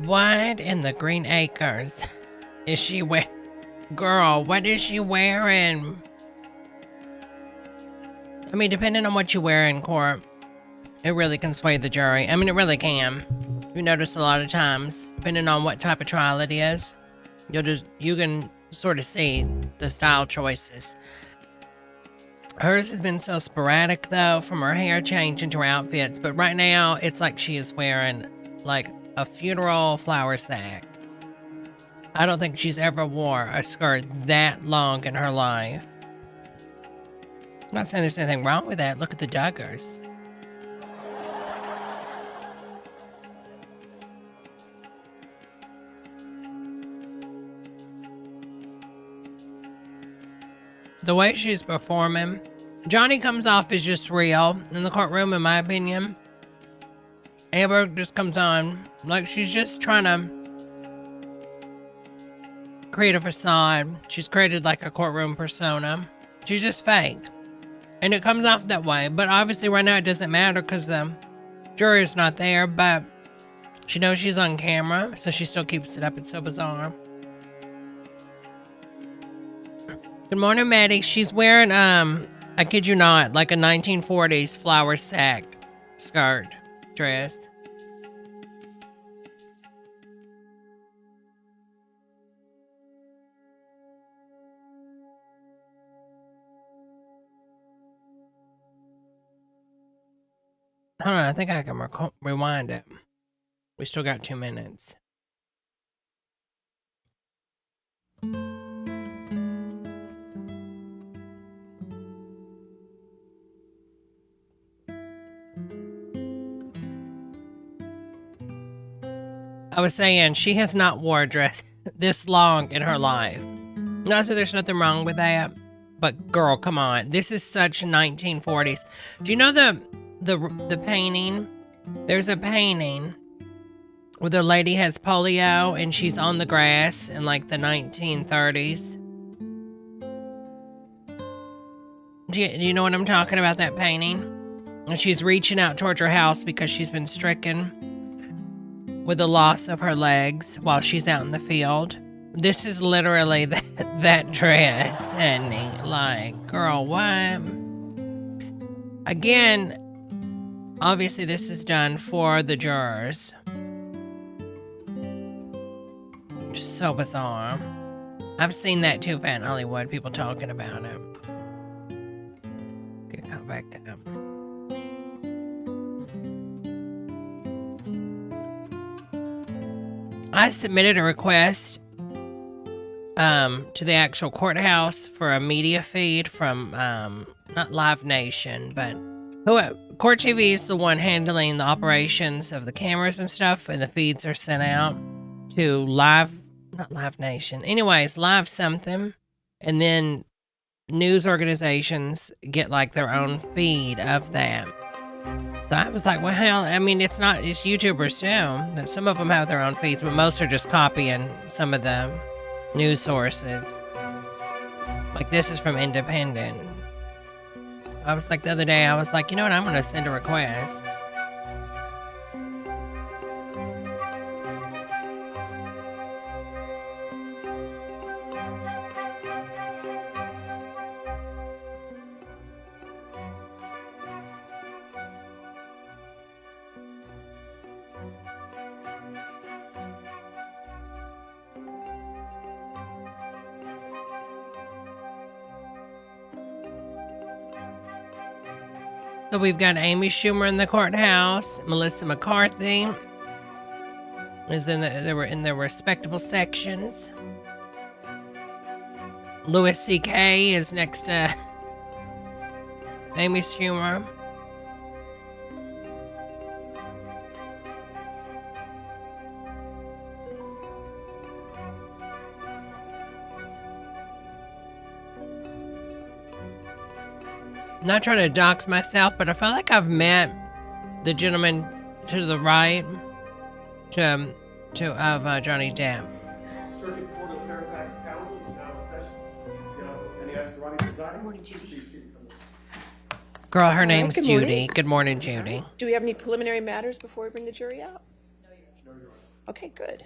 What in the Green Acres is she wearing? Girl, what is she wearing? I mean, depending on what you wear in court, it really can sway the jury. I mean, it really can. You notice a lot of times, depending on what type of trial it is, you can sort of see the style choices. Hers has been so sporadic though, from her hair changing to her outfits, but right now it's like she is wearing like a funeral flower sack. I don't think she's ever wore a skirt that long in her life. I'm not saying there's anything wrong with that. Look at the Duggars. The way she's performing, Johnny comes off as just real in the courtroom, in my opinion. Amber just comes on like she's just trying to create a facade. She's created like a courtroom persona. She's just fake. And it comes off that way. But obviously right now it doesn't matter because the jury is not there. But she knows she's on camera, so she still keeps it up. It's so bizarre. Good morning, Maddie. She's wearing, I kid you not, like a 1940s flower sack skirt dress. Hold on, I think I can rewind it. We still got 2 minutes. I was saying, she has not worn a dress this long in her life. Not that there's nothing wrong with that, but girl, come on. This is such 1940s. Do you know the painting? There's a painting where the lady has polio and she's on the grass in like the 1930s. Do you know what I'm talking about, that painting? And she's reaching out towards her house because she's been stricken with the loss of her legs while she's out in the field. This is literally that dress, honey. Like, girl, what? Again, obviously this is done for the jurors. Just so bizarre. I've seen that too, Fat Hollywood, people talking about it. Get caught back up. I submitted a request to the actual courthouse for a media feed from not Live Nation, but Court TV is the one handling the operations of the cameras and stuff, and the feeds are sent out to not Live Nation. Anyways, Live something, and then news organizations get like their own feed of that. So I was like, well, hell, I mean, it's YouTubers too. That some of them have their own feeds, but most are just copying some of the news sources. Like this is from Independent. I was like, the other day, I was like, you know what, I'm going to send a request. So we've got Amy Schumer in the courthouse. Melissa McCarthy is they were in their respectable sections. Louis C.K. is next to Amy Schumer. Not trying to dox myself, but I feel like I've met the gentleman to the right of Johnny Depp. Circuit Court of Fairfax County is now in session. Can I ask Ronnie presiding? Morning, Judy. Girl, her name's Judy. Good morning, Judy. Do we have any preliminary matters before we bring the jury out? No, Your Honor. Okay, good.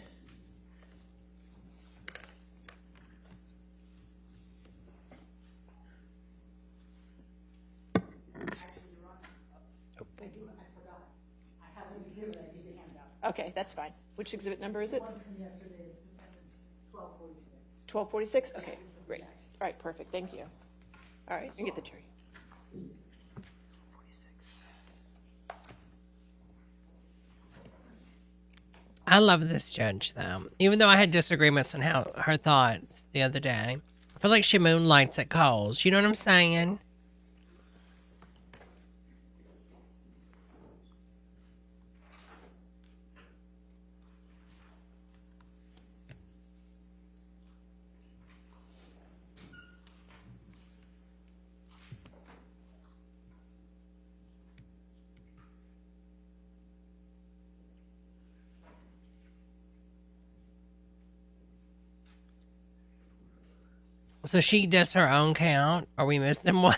Okay, that's fine. Which exhibit number is it? 1246. Okay, great. All right, perfect. Thank you. All right, you get the tree. 46. I love this judge, though. Even though I had disagreements on how her thoughts the other day, I feel like she moonlights at calls. You know what I'm saying? So she does her own count. Are we missing one?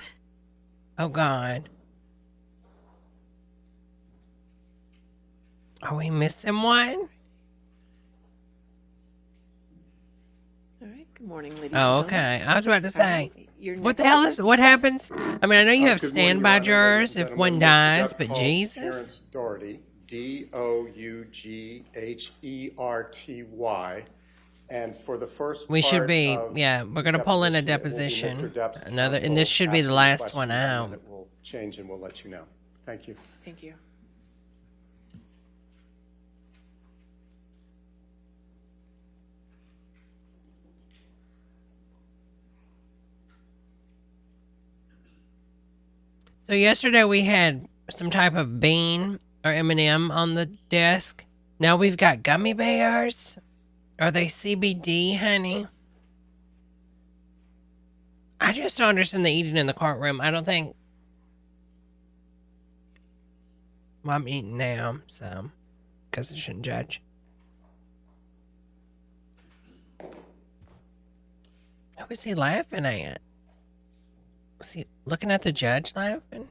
Oh, God. Are we missing one? All right, good morning, ladies and Oh, gentlemen. okay. I was about to say, Your what the next hell is, what happens? I mean, I know you have Good morning, standby Your Honor, ladies jurors and if one gentlemen. Mr. dies, Depp but calls Jesus? Terrence Doherty, Dougherty, and for the first We should part be, of yeah, we're going to pull in a deposition, it will be Mr. deposition. Depp's Another, and counsel this should be the asking last questions, one and then out. it will change and we'll let you know. Thank you. Thank you. So yesterday we had some type of bean or M&M on the desk. Now we've got gummy bears. Are they CBD, honey? I just don't understand the eating in the courtroom. I don't think... Well, I'm eating now, so... Because I shouldn't judge. Who was he laughing at? Was he looking at the judge laughing?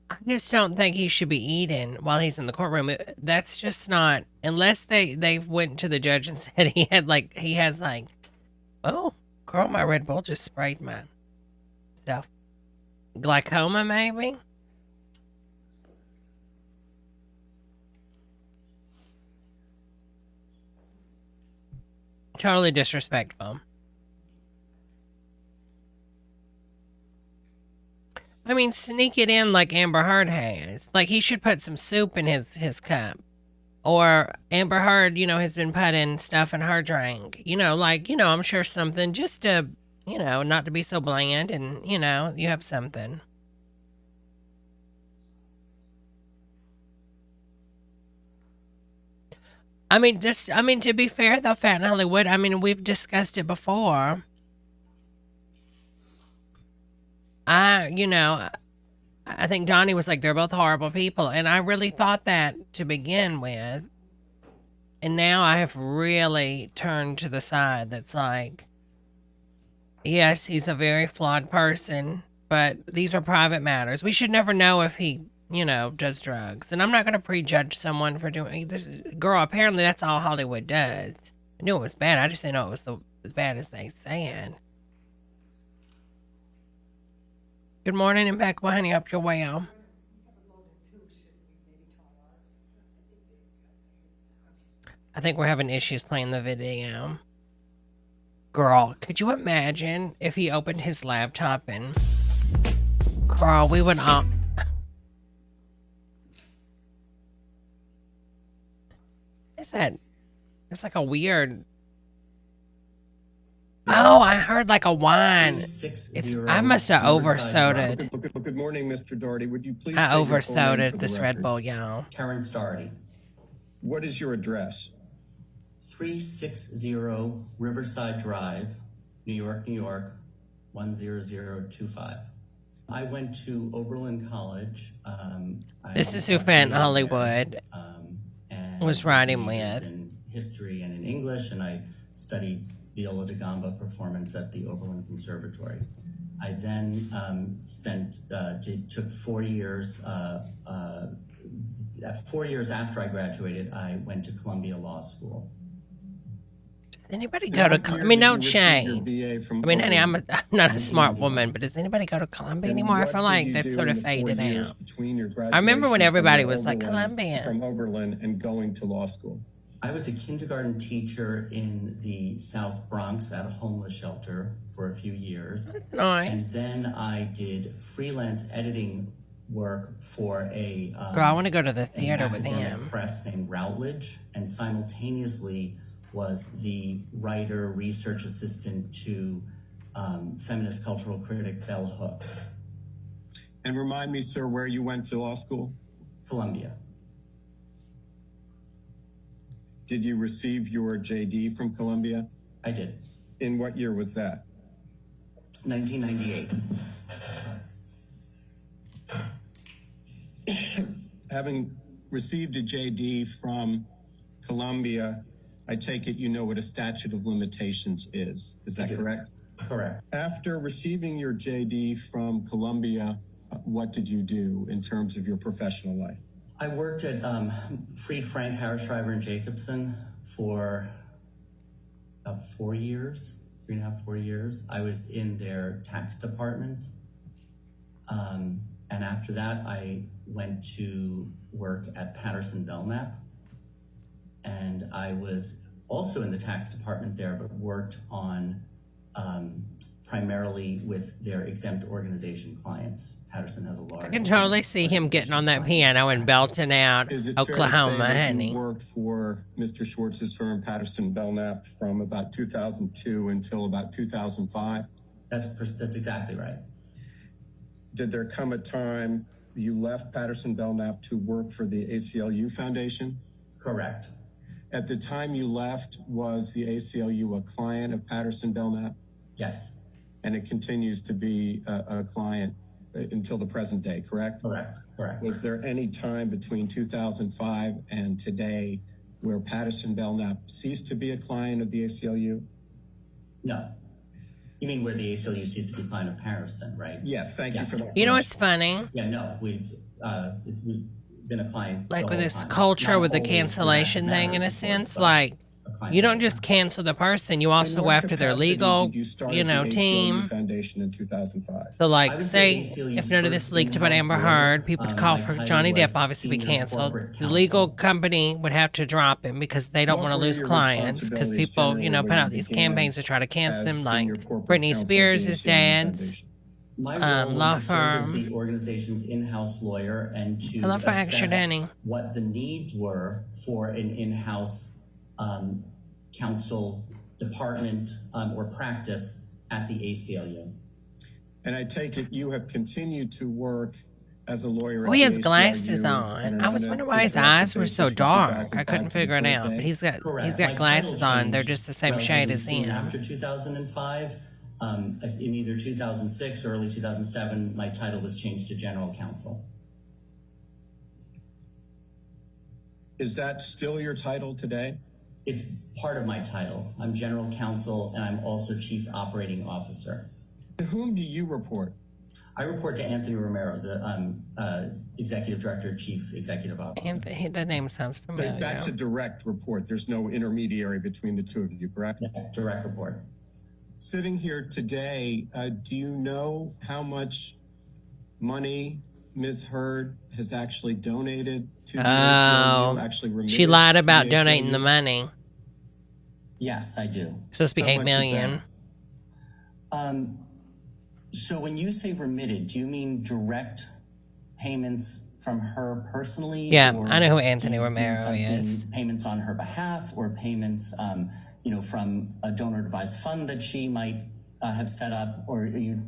I just don't think he should be eating while he's in the courtroom. That's just not... Unless they went to the judge and said he has like... Oh, girl, my Red Bull just sprayed my stuff. Glaucoma, maybe? Totally disrespectful. I mean, sneak it in like Amber Heard has. Like, he should put some soup in his cup. Or Amber Heard, has been putting stuff in her drink. I'm sure something just to, not to be so bland and, you have something. I mean, to be fair though, Fat in Hollywood, we've discussed it before. I think Donnie was like, they're both horrible people. And I really thought that to begin with. And now I have really turned to the side that's like, yes, he's a very flawed person, but these are private matters. We should never know if he, does drugs. And I'm not going to prejudge someone for doing this. Girl, apparently that's all Hollywood does. I knew it was bad. I just didn't know it was as bad as they said. Good morning, Impeccable Honey. Up your well. I think we're having issues playing the video. Girl, could you imagine if he opened his laptop and... Girl, we would all... Is that... It's like a weird... Oh, I heard like a whine. I must have oversoded. Good morning, Mr. Doherty. Would you please? I oversoded this Red Bull, y'all. Terrence Doherty. What is your address? 360 Riverside Drive, New York, 10025. I went to Oberlin College. This is who Fat in Hollywood and was riding majors with. In history and in English, and I studied viola da gamba performance at the Oberlin Conservatory. I then took 4 years 4 years after I graduated, I went to Columbia Law School. Does anybody And go to? what year I mean, did no you receive your shame. BA from I mean, honey, Oberlin? I'm not a smart 1991. woman, but does anybody go to Columbia And anymore? I what feel did like you that do sort in of the 4 faded years out. between your graduation I remember when everybody from was like Oberlin- Columbia. from Oberlin and going to law school? I was a kindergarten teacher in the South Bronx at a homeless shelter for a few years. And Nice. then I did freelance editing work for a Girl, I want to go to the an theater with academic him. press named Routledge, and simultaneously was the writer research assistant to feminist cultural critic Bell Hooks. And remind me, sir, where you went to law school? Columbia. Did you receive your JD from Columbia? I did. In what year was that? 1998. Having received a JD from Columbia, I take it you know what a statute of limitations is. Is that I do. correct? Correct. After receiving your JD from Columbia, what did you do in terms of your professional life? I worked at Fried, Frank, Harris, Shriver, and Jacobson for about 4 years, 3.5, 4 years. I was in their tax department. And after that, I went to work at Patterson Belknap. And I was also in the tax department there, but worked on primarily with their exempt organization clients. Patterson has a large. I can totally see him getting on that piano and belting out Is it Oklahoma, fair to say that honey. you worked for Mr. Schwartz's firm, Patterson Belknap, from about 2002 until about 2005? That's exactly right. Did there come a time you left Patterson Belknap to work for the ACLU Foundation? Correct. At the time you left, was the ACLU a client of Patterson Belknap? Yes. And it continues to be a client until the present day, correct? Correct. Correct. Was there any time between 2005 and today where Patterson Belknap ceased to be a client of the ACLU? No. You mean where the ACLU ceased to be a client of Patterson, right? Yes, thank you for that. You know what's funny? Yeah, no, we've been a client. Like the with whole this time. culture Not with the always for that cancellation thing, in a matters, of course, sense, but like a client you the don't whole just time. cancel the person, you In also go what after their capacity legal, did you start you know, the ACLU team. Foundation in 2005? So, I like, was say the ACLU's if none of this first leaked about in-house Amber lawyer. Heard, people would call My for title Johnny was Depp, obviously be senior canceled. corporate The legal counsel. company would have to drop him because they don't What want to were lose your clients because responsibilities people, you generally know, when put you out these began campaigns to try to cancel as them, like senior corporate Britney counsel at Spears, the his ACLU dad's. Foundation? My role law was to serve as firm. the organization's in-house lawyer and to I love her action, assess Danny. what the needs were for an in-house counsel department or practice at the ACLU. And I take it you have continued to work as a lawyer. Oh, at he the has glasses ACLU on. and I are was on wondering a why his director eyes were so basis from dark. I 2005 couldn't to the figure it current out. But day? he's got Correct. glasses My title on. They're changed just the same shade relatively as soon him. After 2005, in either 2006 or early 2007, my title was changed to general counsel. Is that still your title today? It's part of my title. I'm general counsel and I'm also chief operating officer. To whom do you report? I report to Anthony Romero, the executive director, chief executive officer. And the name sounds So familiar. that's a direct report. There's no intermediary between the two of you, correct? Yeah, direct report. Sitting here today, do you know how much money Ms. Heard has actually donated to the ACLU? Actually remitted she lied to about the donating ACLU? the money. Yes, I do. It's supposed to be How $8 much is million. So when you say remitted, do you mean direct payments from her personally? Yeah, or I know who do you Anthony mean Romero something- is. Payments on her behalf or payments, from a donor advised fund that she might have set up, or are you?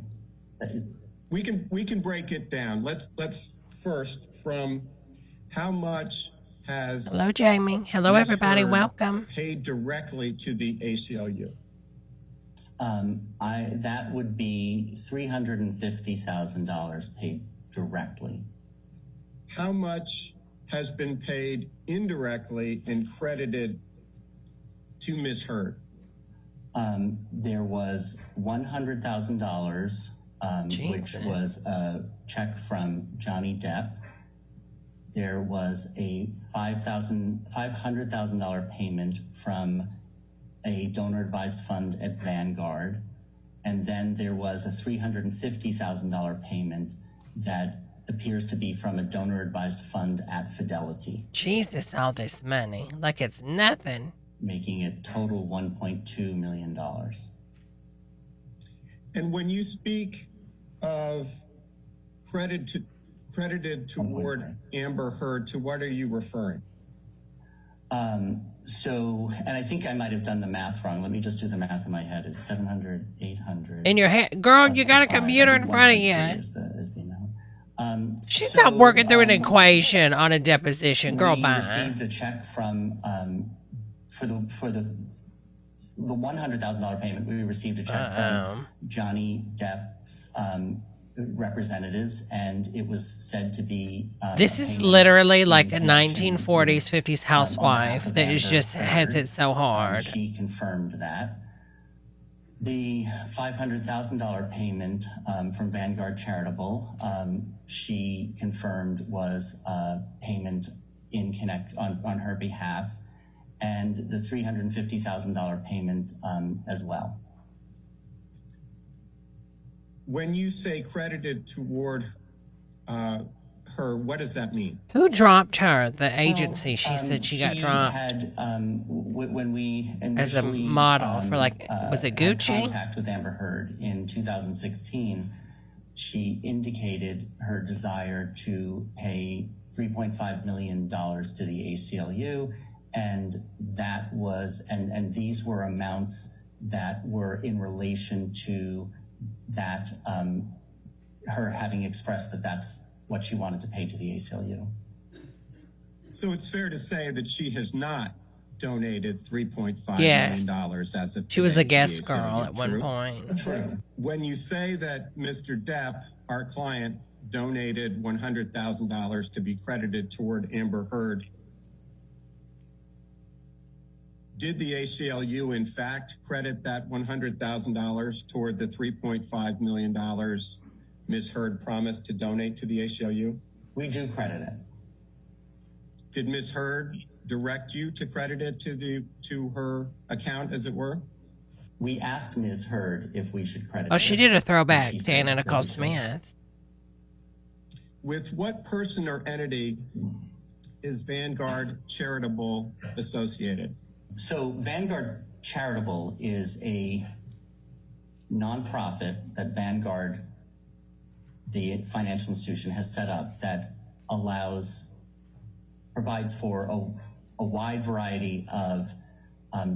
We can break it down. Let's first from how much has Hello, Jamie. Hello, Ms. everybody. Heard Welcome. paid directly to the ACLU? That would be $350,000 paid directly. How much has been paid indirectly and credited to Ms. Heard? There was $100,000, which Jesus. was a check from Johnny Depp. there was a $500,000 payment from a donor-advised fund at Vanguard, and then there was a $350,000 payment that appears to be from a donor-advised fund at Fidelity, Jesus, all this money. Like it's nothing. making it total $1.2 million. And when you speak of credited toward Amber Heard, to what are you referring? So, and I think I might have done the math wrong. Let me just do the math in my head. Is 700, 800. In your head. Girl, plus you the got a 5, computer I in think front of 1.3 you. is the amount. She's So, not working through an equation on a deposition. Girl, we bye. received a check from, for the $100,000 payment, we received a check from Johnny Depp's representatives, and it was said to be This is literally like a 1940s, 50s housewife that is just has it so hard. She confirmed that. The $500,000 payment from Vanguard Charitable, she confirmed was a payment on her behalf, and the $350,000 payment as well. When you say credited toward her, what does that mean? Who dropped her? The agency. She said she got dropped. Had, when we as a initially, model for like, was it had Gucci? contact with Amber Heard in 2016, she indicated her desire to pay $3.5 million to the ACLU, and that was, and these were amounts that were in relation to that, her having expressed that that's what she wanted to pay to the ACLU. So it's fair to say that she has not donated $3.5 Yes. million as of She was today a to guest the girl ACLU. at one True? point. True. When you say that Mr. Depp, our client, donated $100,000 to be credited toward Amber Heard, did the ACLU in fact credit that $100,000 toward the $3.5 million Ms. Heard promised to donate to the ACLU? We do credit it. Did Ms. Heard direct you to credit it to her account, as it were? We asked Ms. Heard if we should credit Oh, it. she did a throwback She to said Anna that Nicole we should. Smith. With what person or entity is Vanguard Charitable associated? So Vanguard Charitable is a nonprofit that Vanguard, the financial institution, has set up that provides for a wide variety of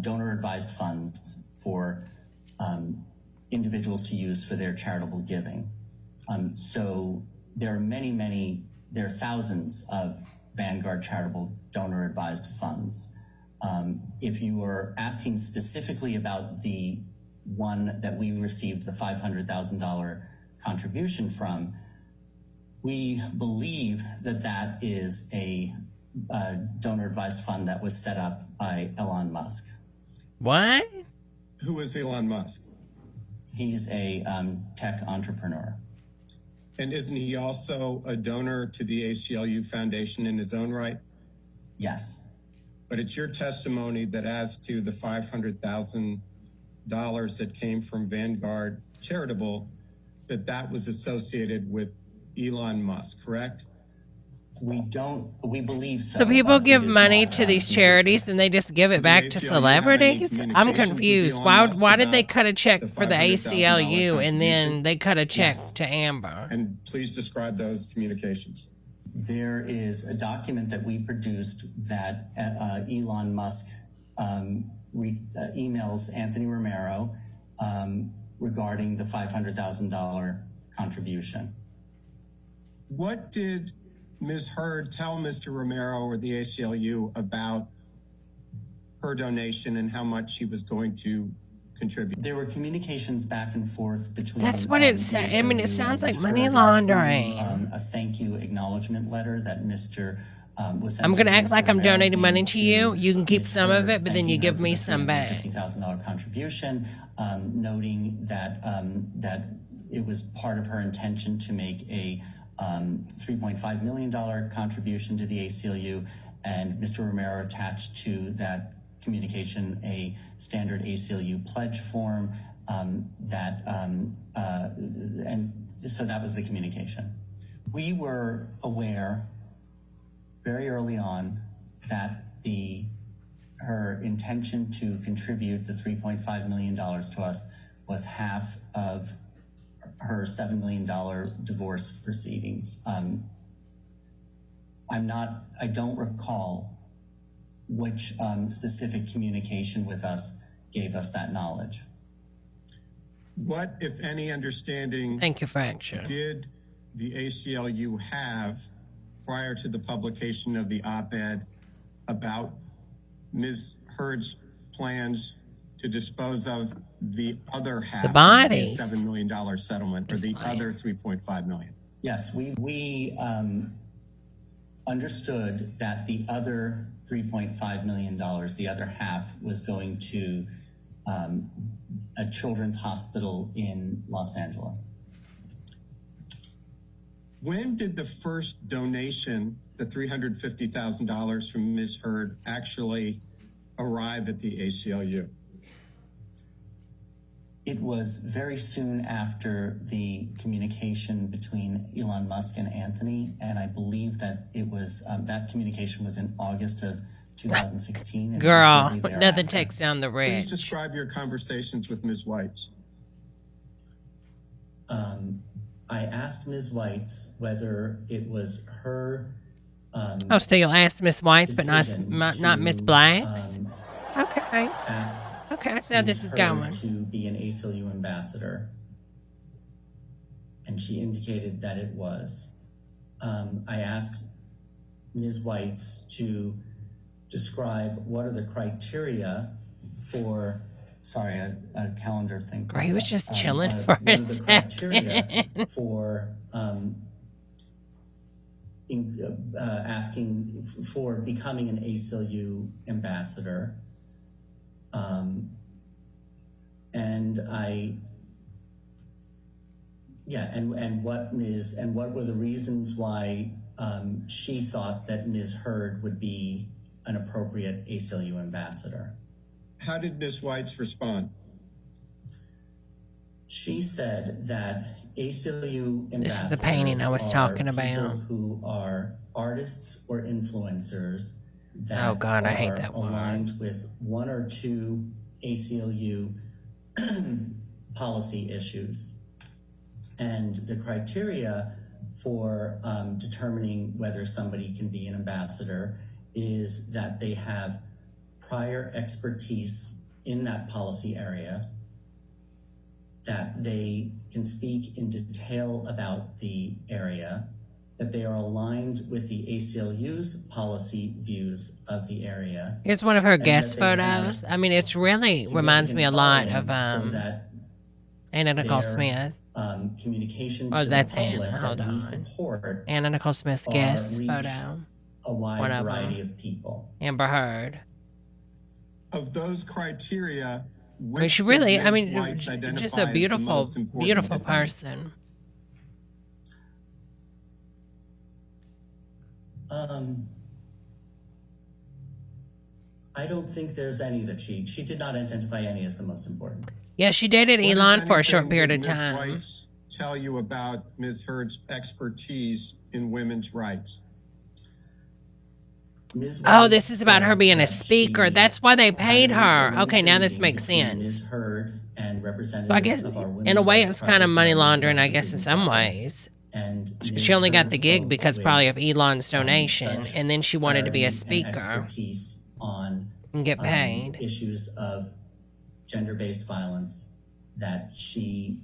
donor-advised funds for individuals to use for their charitable giving. So there are there are thousands of Vanguard Charitable donor-advised funds. If you were asking specifically about the one that we received the $500,000 contribution from, we believe that that is a donor-advised fund that was set up by Elon Musk. What? Who is Elon Musk? He's a tech entrepreneur. And isn't he also a donor to the ACLU Foundation in his own right? Yes. But it's your testimony that as to the $500,000 that came from Vanguard Charitable, that was associated with Elon Musk, correct? We believe so. So people but it give is money not, to these it charities is- and they just give it Did back the to ACLU have any celebrities? I'm communications with confused. Elon Musk Why did they about cut a check the for the $500,000 ACLU and then contribution? they cut a check Yes. to Amber? And please describe those communications. There is a document that we produced that Elon Musk emails Anthony Romero regarding the $500,000 contribution. What did Ms. Heard tell Mr. Romero or the ACLU about her donation and how much she was going to contribute? There were communications back and forth between. That's what it the said. I mean, it ACLU sounds and like Ms. money Heard, laundering. including, a thank you acknowledgement letter that Mr. Was sent I'm going to to act Mr. like I'm Romero's donating money name to you. You can keep Ms. some of Heard, it, but then you thanking her give me for the some back. $350,000 contribution, noting that that it was part of her intention to make a $3.5 million contribution to the ACLU, and Mr. Romero attached to that communication a standard ACLU pledge form and so that was the communication. We were aware very early on that her intention to contribute the $3.5 million to us was half of her $7 million divorce proceedings. I don't recall which specific communication with us gave us that knowledge. What, if any, understanding Thank you for action. did the ACLU have prior to the publication of the op-ed about Ms. Heard's plans to dispose of the other half The bodies. of the $7 million settlement, or the other $3.5 million? Yes, we understood that the other $3.5 million, the other half, was going to a children's hospital in Los Angeles. When did the first donation, the $350,000 from Ms. Heard, actually arrive at the ACLU? It was very soon after the communication between Elon Musk and Anthony, and I believe that it was that communication was in August of 2016. and Girl, shortly nothing thereafter. takes down the Please rich. describe your conversations with Ms. Weitz. I asked Ms. Weitz whether it was her Oh, so you'll ask Miss White's, but decision not Miss to, Black's? Okay. ask Okay, so this is Ms. Heard going. to be an ACLU ambassador, and she indicated that it was. I asked Ms. Weitz to describe what are the criteria for. Sorry, a calendar thing. Girl, he was just chilling for what a are the criteria second. for asking for becoming an ACLU ambassador. And what were the reasons why she thought that Ms. Heard would be an appropriate ACLU ambassador? How did Ms. Weitz respond? She said that ACLU ambassadors This is the painting I was are talking people about. who are artists or influencers that Oh, God, I hate are that word. aligned with one or two ACLU policy issues. And the criteria for determining whether somebody can be an ambassador is that they have prior expertise in that policy area, that they can speak in detail about the area, that they are aligned with the ACLU's policy views of the area. Here's one of her and guest that they have photos. I mean, it's really reminds me a lot of significant following so that Anna Nicole their, Smith. communications Oh, to that's the public Anna. Hold that we on. support Anna Nicole Smith's are guest reach photo. a wide One of variety them. of people. Amber Heard. Of those criteria, I mean, which she did really, Ms. I mean, Weitz just identify a as the beautiful, most important, beautiful if any? person. I don't think there's any that she did not identify any as the most important. Yeah, she dated What, if Elon for a short anything, period of did Ms. time. Weitz tell you about Ms. Heard's expertise in women's rights? Ms. Oh, Weitz this is about her said being a that speaker. she That's why they paid had a her. women's Okay, now this meeting makes between sense. Ms. Heard and representatives So I guess, of our in a women's way, rights it's kind of project money and laundering, I guess, in Freedom some Project. ways. And Ms. She only got Heard the gig spoke because with, probably of Elon's donation, such and then she wanted to be a clarity and speaker expertise on and get paid. issues of gender-based violence that she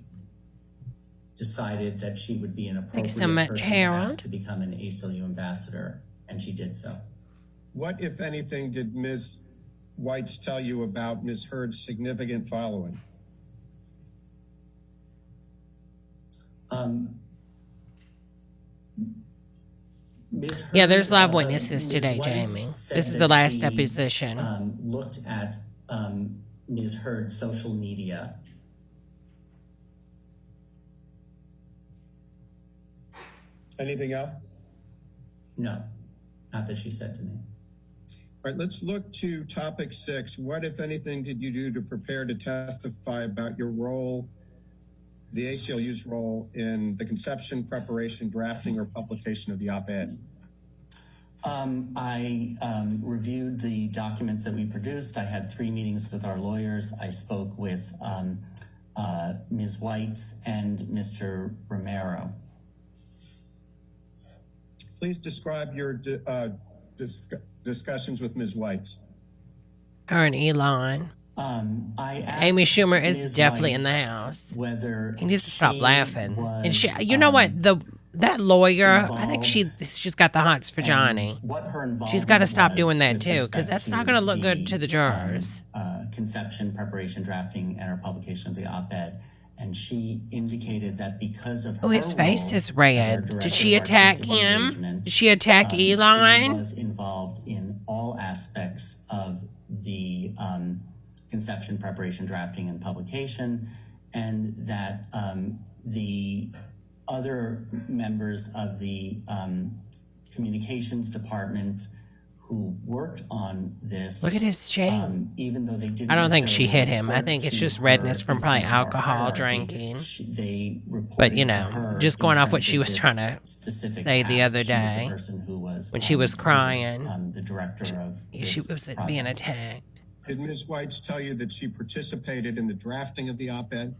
decided that she would be an appropriate Thanks so much, person Harold. to ask to become an ACLU ambassador, and she did so. What, if anything, did Ms. Weitz tell you about Ms. Heard's significant following? Ms. Heard, Yeah, there's live witnesses Ms. today, Weitz Jamie. said This is that the last she, deposition. Looked at Ms. Heard's social media. Anything else? No, not that she said to me. All right, let's look to topic 6. What, if anything, did you do to prepare to testify about your role, the ACLU's role in the conception, preparation, drafting, or publication of the op-ed? I reviewed the documents that we produced. I had 3 meetings with our lawyers. I spoke with Ms. Whites and Mr. Romero. Please describe your discussions with Ms. Whites. Her and Elon. I asked Amy Schumer is Ms. definitely in the Whites house. whether He needs to stop she laughing. And was, she, you know what? That lawyer, I think involved she's got the hots for and Johnny. what her She's got to involvement stop was doing that with too, because respect that's not going to look good to the jurors. Conception, preparation, drafting, and our publication of the op-ed. And she indicated that because of her Oh, his face role is as our red. Did director she of attack artistic him? engagement, Did she attack she Elon? was involved in all aspects of the conception, preparation, drafting, and publication, and that the other members of the communications department who worked on this, Look at his chain. even though they didn't I don't think she necessarily hit him. I report think it's to just her redness from in probably terms of our alcohol hierarchy, drinking. they reported But, you to know, her just in going off what terms she of was this trying to specific say the task. other She was the day person who was, when she was who crying. the director of She this was being project. attacked. Did Ms. Whites tell you that she participated in the drafting of the op-ed?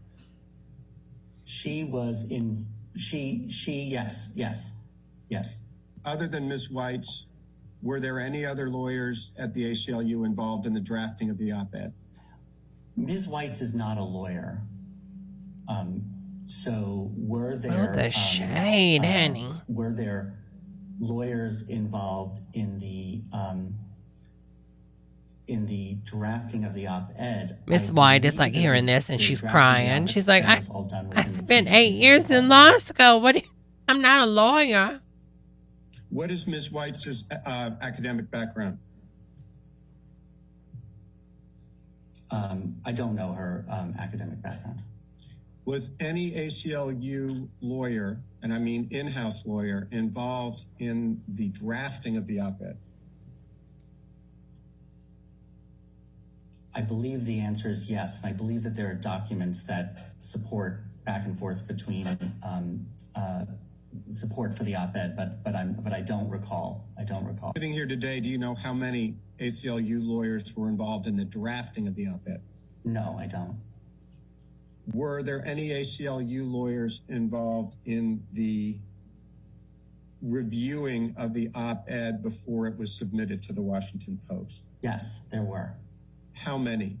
She was in, yes. Other than Ms. Whites, were there any other lawyers at the ACLU involved in the drafting of the op-ed? Ms. Whites is not a lawyer. So were there... Oh, the shade, honey. Were there lawyers involved in the drafting of the op-ed? Miss I White is believe like that hearing the this and she's drafting of the crying. op-ed She's like, was all done I within the spent 8 communications years in department. law school. I'm not a lawyer. What is Ms. White's academic background? I don't know her academic background. Was any ACLU lawyer, and I mean in-house lawyer, involved in the drafting of the op-ed? I believe the answer is yes. And I believe that there are documents that support back and forth between support for the op-ed, but I don't recall. Sitting here today, do you know how many ACLU lawyers were involved in the drafting of the op-ed? No, I don't. Were there any ACLU lawyers involved in the reviewing of the op-ed before it was submitted to the Washington Post? Yes, there were. How many?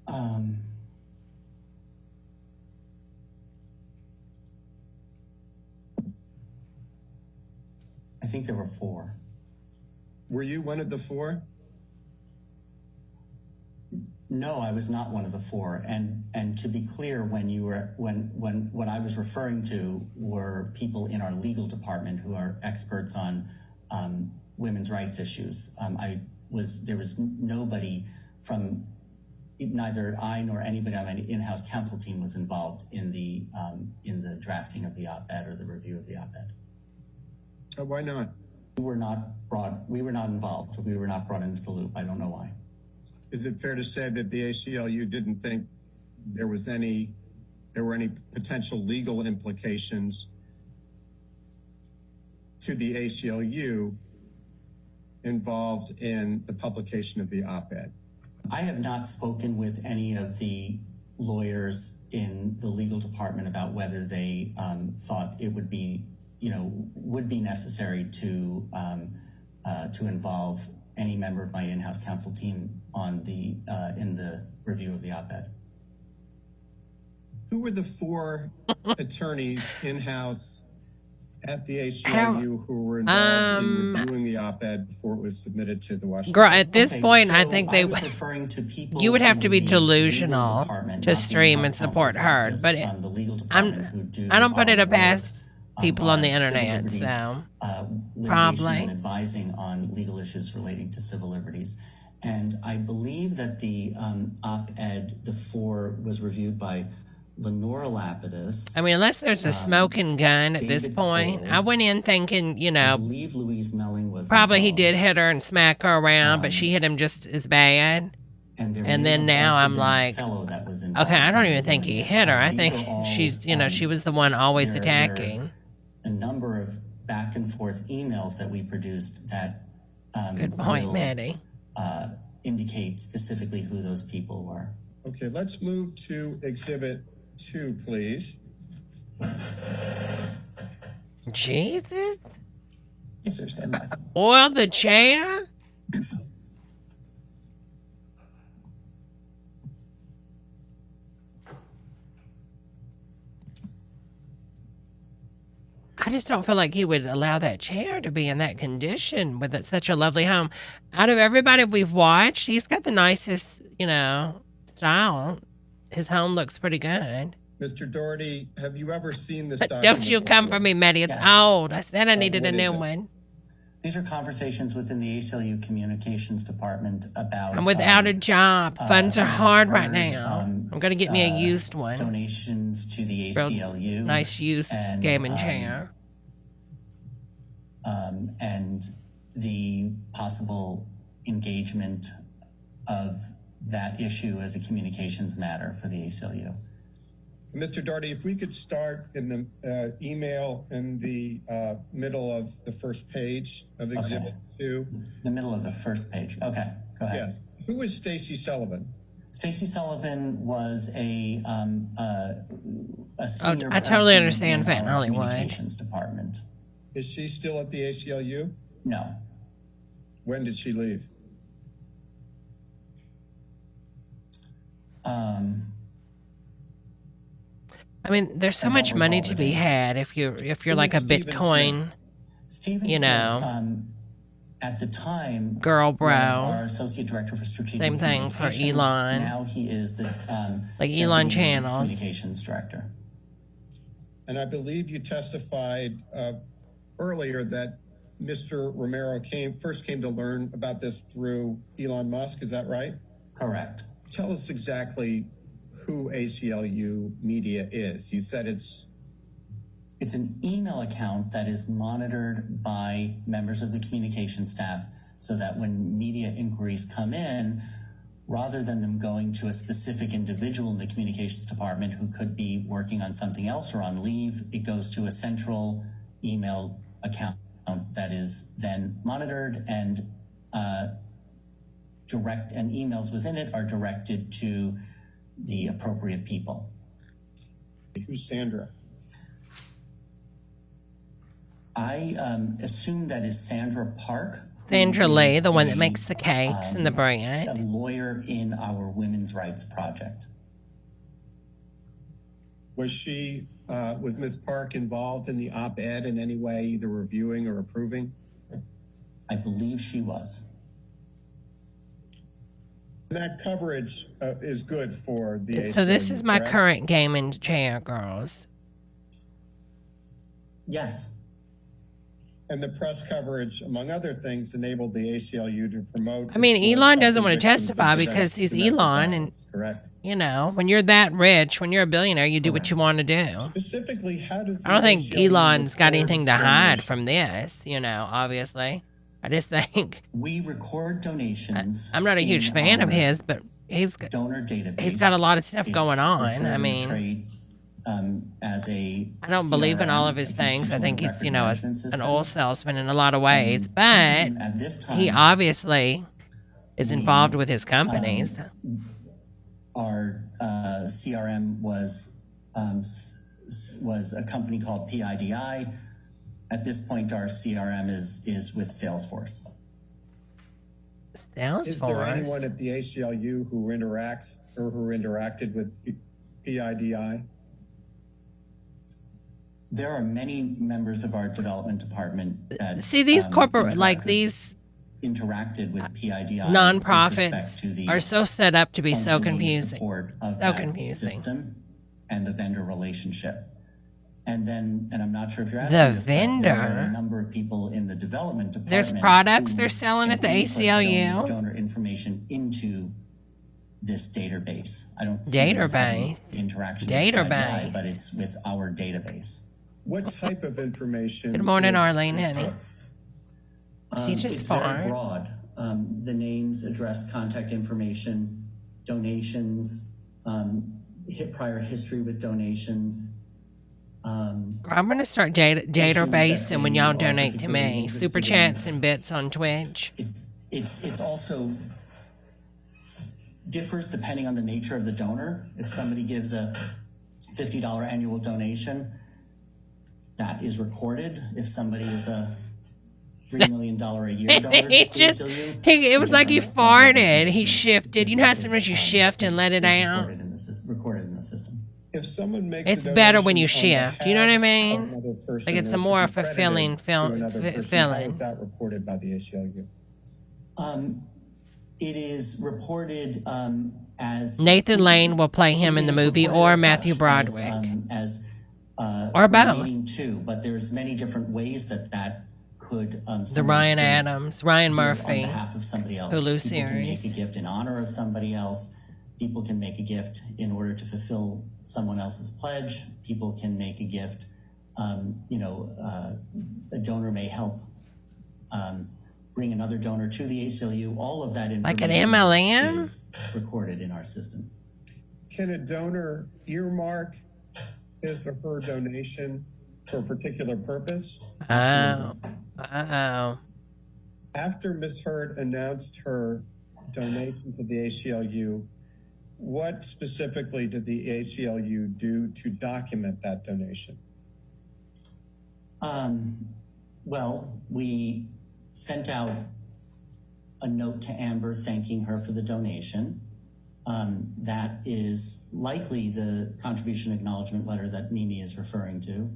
I think there were 4. Were you one of the 4? No, I was not one of the 4. And to be clear, when what I was referring to were people in our legal department who are experts on women's rights issues. There was nobody from, neither I nor anybody on my in-house counsel team was involved in the drafting of the op-ed or the review of the op-ed. Why not? We were not involved. We were not brought into the loop. I don't know why. Is it fair to say that the ACLU didn't think there were any potential legal implications to the ACLU involved in the publication of the op-ed? I have not spoken with any of the lawyers in the legal department about whether they thought it would be necessary to involve any member of my in-house counsel team in the review of the op-ed. Who were the 4 attorneys in-house at the ACLU who were involved in reviewing the op-ed before it was submitted to the Washington Girl, at this Okay, point, I so think I was referring to people you would have in to be the legal delusional department, to not the stream in-house and support counsel's her. office, But the legal department who do I don't put it our past work, people on the civil internet, liberties, so litigation probably. and advising on legal issues relating to civil liberties. And I believe that the op-ed, the 4, was reviewed by Lenora Lapidus. I mean, unless there's a smoking gun at this David point. Cole. I went in thinking, you I know, believe Louise Melling was probably he involved. did hit her and smack her around, but she hit him just as bad. And, there And may then have now also I'm been a like, fellow that was involved okay, I don't in even think doing he it. hit her. I These think are all, she's, you know, she was the one always there are attacking. a number of back and forth emails that we produced that Good point, will, Maddie. indicate specifically who those people were. Okay, let's move to Exhibit 2, please. Jesus. Yes, sir. Stand by. Oil the chair? I just don't feel like he would allow that chair to be in that condition with such a lovely home. Out of everybody we've watched, he's got the nicest, you know, style. His home looks pretty good. Mr. Doherty, have you ever seen this But document don't you come before? for me, Maddie. It's Yes. old. I said I needed a what is new it? one. These are conversations within the ACLU communications department about. I'm without a job. Funds are hard right heard, now. I'm going to get me a used one. donations to the Real ACLU. nice used and, gaming chair. And the possible engagement of that issue as a communications matter for the ACLU. Mr. Doherty, if we could start in the email in the middle of the first page of Exhibit 2. The middle of the first page. Okay, go ahead. Yes. Who is Stacy Sullivan? Stacy Sullivan was a senior I totally person understand in Fenton our Hollywood. communications department. Is she still at the ACLU? No. When did she leave? I mean, there's so I don't much money recall to the be date. had if you're Who like a is Stephen Bitcoin Stephen You Smith, know. At the time, girl, was bro. our associate director for strategic Same thing for communications. Elon. Now he is the Like deputy Elon Channels. communications director. And I believe you testified earlier that Mr. Romero first came to learn about this through Elon Musk. Is that right? Correct. Tell us exactly who ACLU Media is. You said it's an email account that is monitored by members of the communication staff so that when media inquiries come in, rather than them going to a specific individual in the communications department who could be working on something else or on leave, it goes to a central email account that is then monitored and emails within it are directed to the appropriate people. who's Sandra? I assume that is Sandra Park. who Sandra Lee, is the one a, that makes the cakes and the a bread. lawyer in our women's rights project. Was Ms. Park involved in the op-ed in any way, either reviewing or approving? I believe she was. And that coverage is good for the So this ACLU, is my correct? current gaming chair, girls. Yes. And the press coverage, among other things, enabled the ACLU to promote. I mean, its Elon work doesn't on want to victims of testify because he's domestic Elon, and violence, correct. you know, when you're that rich, when you're a billionaire, you do what you want to do. Specifically, how does I don't the think ACLU Elon's got record anything to hide donations? from this, you know, obviously. I just think We record donations. I'm not a huge in fan of our his, but he's got donor database. he's got a lot of stuff It's going on. I referred mean, to trade, as a I don't believe in all of his CRM, things. I think he's, you know, management an system. oil salesman in a lot of ways, but At this time, he obviously is involved with his companies. our CRM was a company called PIDI. At this point, our CRM is with Salesforce. Is there anyone Salesforce. at the ACLU who interacts or who interacted with PIDI? There are many members of our development department that See, these corporate, like interacted- these interacted with PIDI with nonprofits respect to the are so set up to be so functioning confusing. support of So that confusing. system and the vendor relationship. And I'm not sure if you're The asking this, but there are vendor? a number of people in the development department. There's products who they're selling at the can input ACLU? donor information into this database. I don't see it as having interaction with IDI, but it's with our database. What type of information? Good morning, is Arlene, it honey. She just It's farted. very broad. The names, address, contact information, donations, prior history with donations. I'm going to start database and when y'all Issues that donate they to are me. particularly Super interested chats in. and bits on Twitch. It's also differs depending on the nature of the donor. If somebody gives a $50 annual donation, that is recorded. If somebody is a $3 million a year donor, It was like he farted. He shifted. You know how sometimes you shift and let it out? Recorded in the system. If someone makes It's a better when you donation on shift. You know what I behalf of mean? another person Like it's a or to more be of a feeling, credited to another person, How feeling. is that reported by the ACLU? It is reported as Nathan Lane will play him in the it is movie, reported or as Matthew such, Broderick. Or both. relating to, but there's many different ways that could The Ryan Adams, Ryan on Murphy. behalf of somebody else. Hulu People can make series. a gift in honor of somebody else. People can make a gift in order to fulfill someone else's pledge. People can make a gift. A donor may help bring another donor to the ACLU. All of that information Like an MLM? is recorded in our systems. Can a donor earmark his or her donation for a particular purpose? Oh. After Ms. Heard announced her donation to the ACLU, what specifically did the ACLU do to document that donation? Well, we sent out a note to Amber thanking her for the donation. That is likely the contribution acknowledgement letter that Mimi is referring to.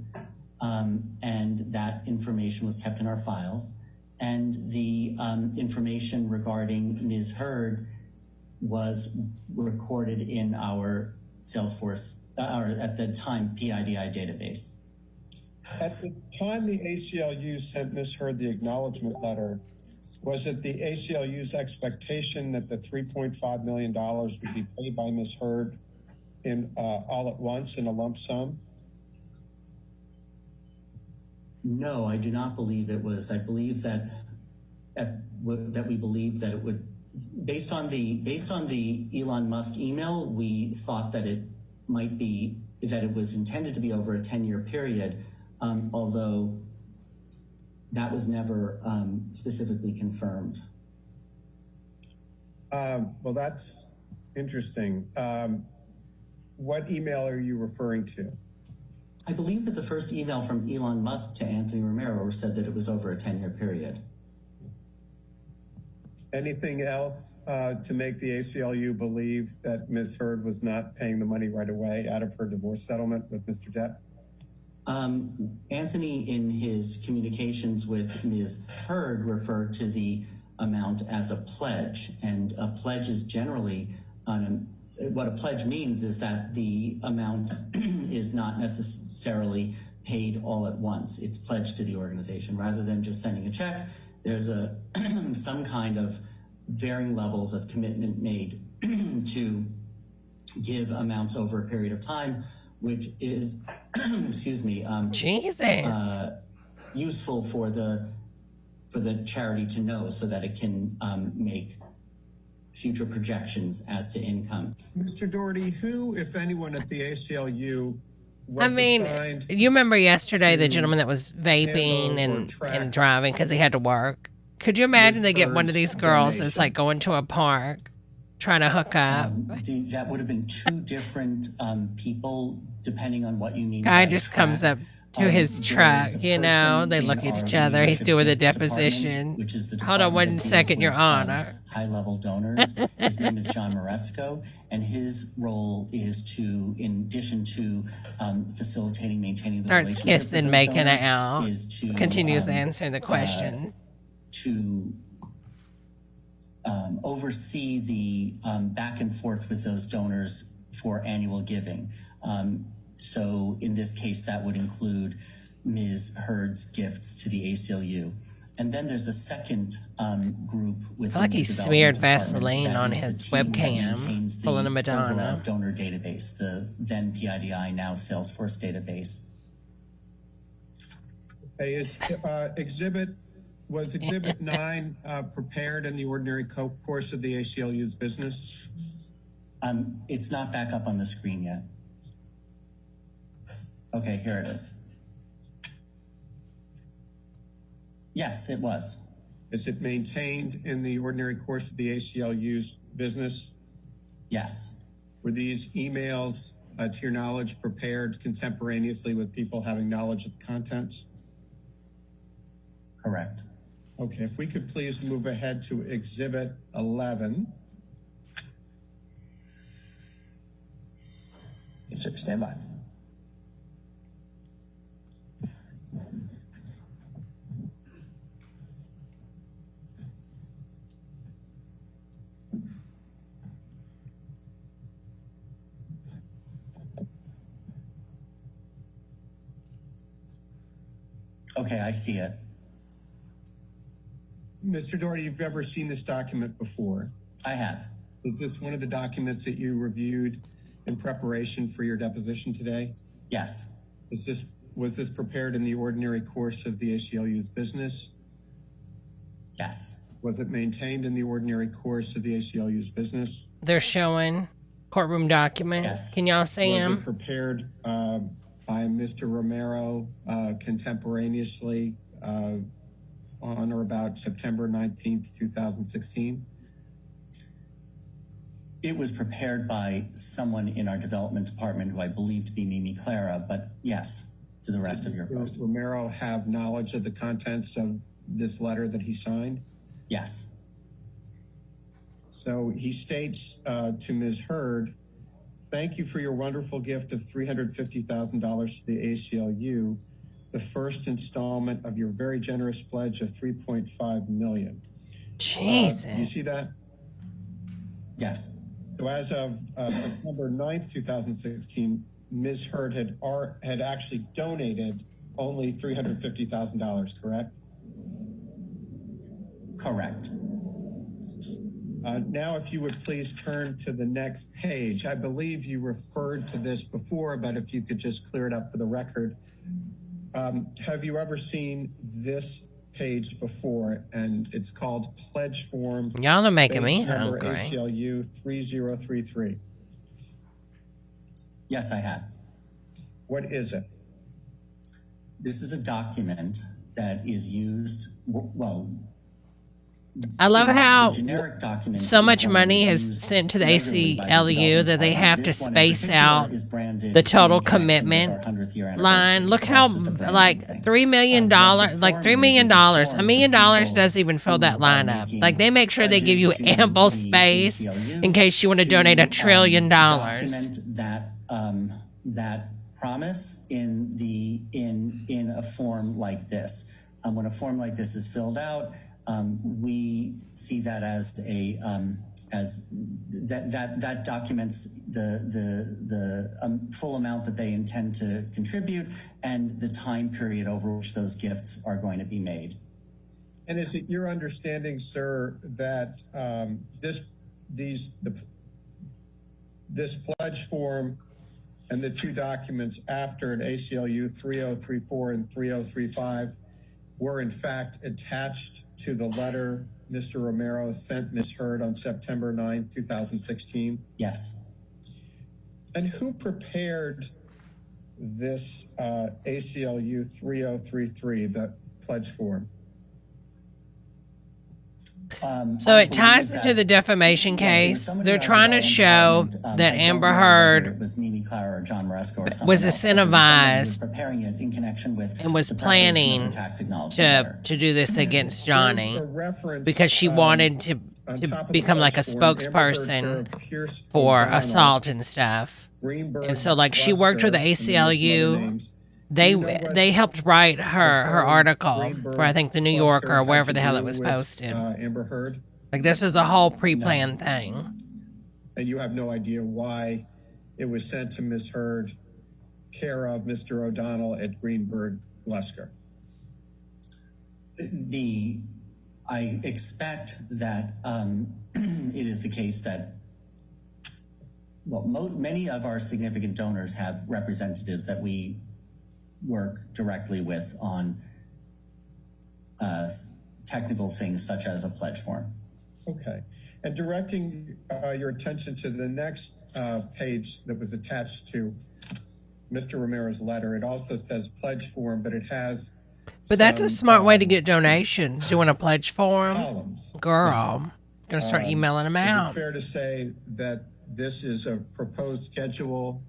And that information was kept in our files. And the information regarding Ms. Heard was recorded in our Salesforce, or at the time, PIDI database. At the time the ACLU sent Ms. Heard the acknowledgement letter, was it the ACLU's expectation that the $3.5 million would be paid by Ms. Heard in all at once in a lump sum? No, I do not believe it was. I believe that we believed that it would, based on the Elon Musk email, we thought that it might be, that it was intended to be over a 10-year period, although that was never specifically confirmed. Well, that's interesting. What email are you referring to? I believe that the first email from Elon Musk to Anthony Romero said that it was over a 10-year period. Anything else to make the ACLU believe that Ms. Heard was not paying the money right away out of her divorce settlement with Mr. Depp? Anthony, in his communications with Ms. Heard, referred to the amount as a pledge, and a pledge is generally what a pledge means is that the amount is not necessarily paid all at once. It's pledged to the organization rather than just sending a check. There's some kind of varying levels of commitment made to give amounts over a period of time, which is, excuse me, useful for the charity to know so that it can make future projections as to income. Mr. Doherty, who, if anyone, at the ACLU was assigned? You remember yesterday the gentleman that was handle vaping or and track driving because he had to work. Could you imagine they get one of Heard's these girls that's donation? like going to a park trying to hook up? That would have been two different people, depending on what you mean. Guy by just track. comes up to his There truck, is a you know, person they in look at our each other. He's leadership doing the gifts deposition. department, which is the Hold on one department that second, deals Your with, Honor. high-level donors. His name is John Moresco, and his role is to, in addition to facilitating, maintaining the Starts relationship with kissing, those making donors, it out. is to Continues answering the question. to oversee the back and forth with those donors for annual giving. So in this case, that would include Ms. Heard's gifts to the ACLU. And then there's a second group with. I feel like he smeared Vaseline on his webcam, pulling a Madonna. Overall donor database, the then PIDI, now Salesforce database. Okay, was Exhibit 9 prepared in the ordinary course of the ACLU's business? It's not back up on the screen yet. Okay, here it is. Yes, it was. Is it maintained in the ordinary course of the ACLU's business? Yes. Were these emails, to your knowledge, prepared contemporaneously with people having knowledge of the contents? Correct. Okay, if we could please move ahead to Exhibit 11. Yes, sir. Stand by. Okay, I see it. Mr. Doherty, you've ever seen this document before? I have. Is this one of the documents that you reviewed in preparation for your deposition today? Yes. Was this prepared in the ordinary course of the ACLU's business? Yes. Was it maintained in the ordinary course of the ACLU's business? They're showing courtroom documents. Yes. Can y'all see Was them? it prepared by Mr. Romero contemporaneously on or about September 19th, 2016? It was prepared by someone in our development department who I believe to be Mimi Clara, but yes, to the rest of your question. Does Romero have knowledge of the contents of this letter that he signed? Yes. So he states to Ms. Hurd, thank you for your wonderful gift of $350,000 to the ACLU, the first installment of your very generous pledge of $3.5 million. Jesus. You see that? Yes. So as of September 9th, 2016, Ms. Hurd had actually donated only $350,000, correct? Correct. Now, if you would please turn to the next page. I believe you referred to this before, but if you could just clear it up for the record. Have you ever seen this page before? And it's called Pledge Form. Y'all are making me Page number hungry. ACLU 3033. Yes, I have. What is it? This is a document that is used, well, I love how generic document so much is one money that's has used sent to the regularly by the ACLU development that they department. have to This one in space particular out is branded the total in connection with commitment our 100th year line. anniversary. Look That's how just a branding like thing. $3 million, What the like form $3 million, is a $1 form million for people doesn't even fill that who line are up. making Like they make sure they give you pledges to ample the space ACLU in case you want to donate $1 trillion. document that that promise in a form like this. When a form like this is filled out, we see that as that documents the full amount that they intend to contribute and the time period over which those gifts are going to be made. And is it your understanding, sir, that this pledge form and the two documents after it, ACLU 3034 and 3035, were in fact attached to the letter Mr. Romero sent Ms. Hurd on September 9, 2016? Yes. And who prepared this ACLU 3033, the pledge form? So it ties into the defamation case. They're trying to show that Amber Heard was Mimi Clara or John Moresco or someone was else, but there was someone who was incentivized preparing it in connection with and was the preparation of planning the tax acknowledgement letter. to do this against Johnny There's a reference, because she wanted to on top of the become like a pledge form, Amber Heard spokesperson Pierce for O'Donnell, assault and stuff. Greenberg, And so, like, she worked with the Luster, and there's some ACLU. other names. They Do you know what they helped write her the firm article Greenberg, for I think the New Luster Yorker or had wherever to the hell do it was with, posted. Amber Heard? Like this was a whole pre-planned thing. And you have no idea why it was sent to Ms. Hurd, care of Mr. O'Donnell at Greenberg Luster. I expect that it is the case that, well, many of our significant donors have representatives that we work directly with on technical things such as a pledge form. Okay. And directing your attention to the next page that was attached to Mr. Romero's letter, it also says pledge form, but it has But that's a some, smart way to get donations. Doing a pledge form. columns. Girl, gonna start emailing them Is out. it fair to say that this is a proposed schedule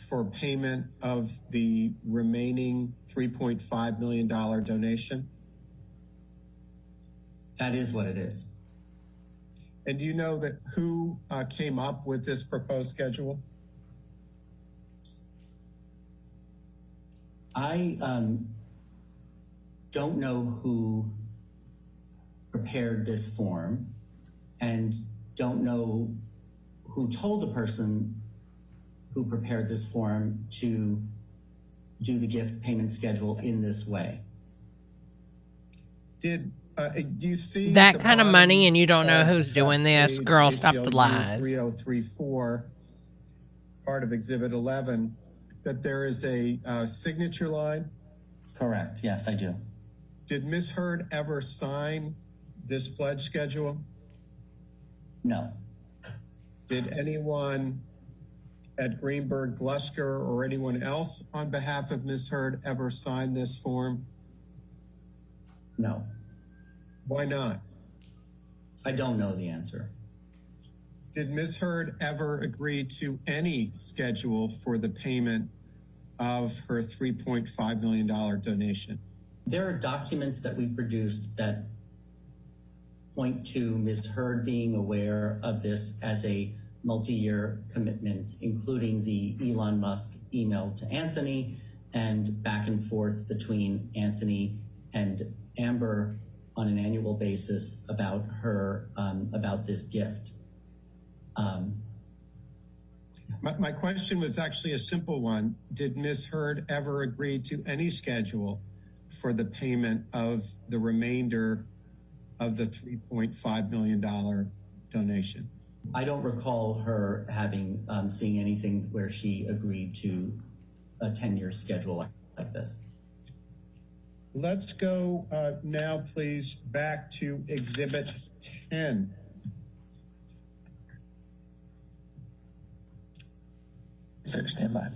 for payment of the remaining $3.5 million donation? That is what it is. And do you know that who came up with this proposed schedule? I don't know who prepared this form and don't know who told the person who prepared this form to do the gift payment schedule in this way. Do you see That the kind of bottom money and you don't know of who's that doing this? page, Girl, stop the ACLU lies. 3034, part of Exhibit 11, that there is a signature line? Correct. Yes, I do. Did Ms. Hurd ever sign this pledge schedule? No. Did anyone at Greenberg Glusker or anyone else on behalf of Ms. Hurd ever sign this form? No. Why not? I don't know the answer. Did Ms. Hurd ever agree to any schedule for the payment of her $3.5 million donation? There are documents that we produced that point to Ms. Hurd being aware of this as a multi-year commitment, including the Elon Musk email to Anthony and back and forth between Anthony and Amber on an annual basis about her, about this gift. My question was actually a simple one. Did Ms. Hurd ever agree to any schedule for the payment of the remainder of the $3.5 million donation? I don't recall her having, seeing anything where she agreed to a 10-year schedule like this. Let's go now, please, back to Exhibit 10. Sir, stand by.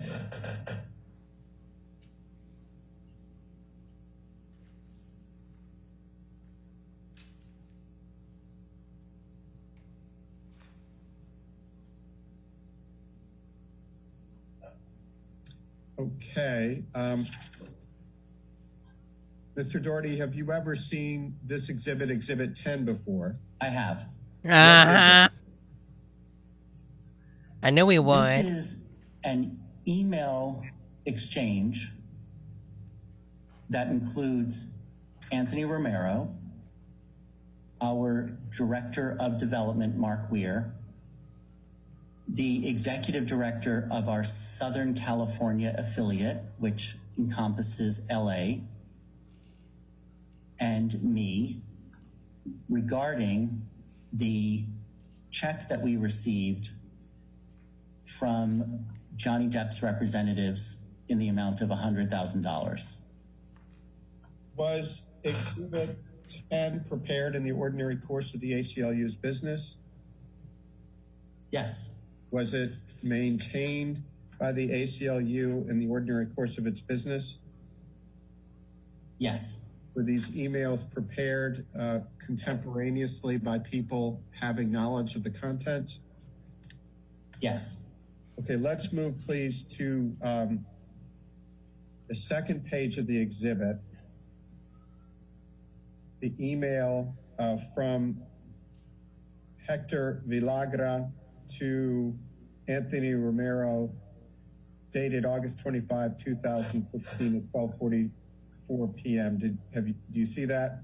Okay. Mr. Doherty, have you ever seen this exhibit, Exhibit 10, before? I have. Uh-huh. I knew he This would. is an email exchange that includes Anthony Romero, our Director of Development, Mark Weir, the Executive Director of our Southern California affiliate, which encompasses LA, and me, regarding the check that we received from Johnny Depp's representatives in the amount of $100,000. Was Exhibit 10 prepared in the ordinary course of the ACLU's business? Yes. Was it maintained by the ACLU in the ordinary course of its business? Yes. Were these emails prepared contemporaneously by people having knowledge of the content? Yes. Okay, let's move please to the second page of the exhibit. The email from Hector Villagra to Anthony Romero, dated August 25, 2016 at 12:44 p.m. Do you see that?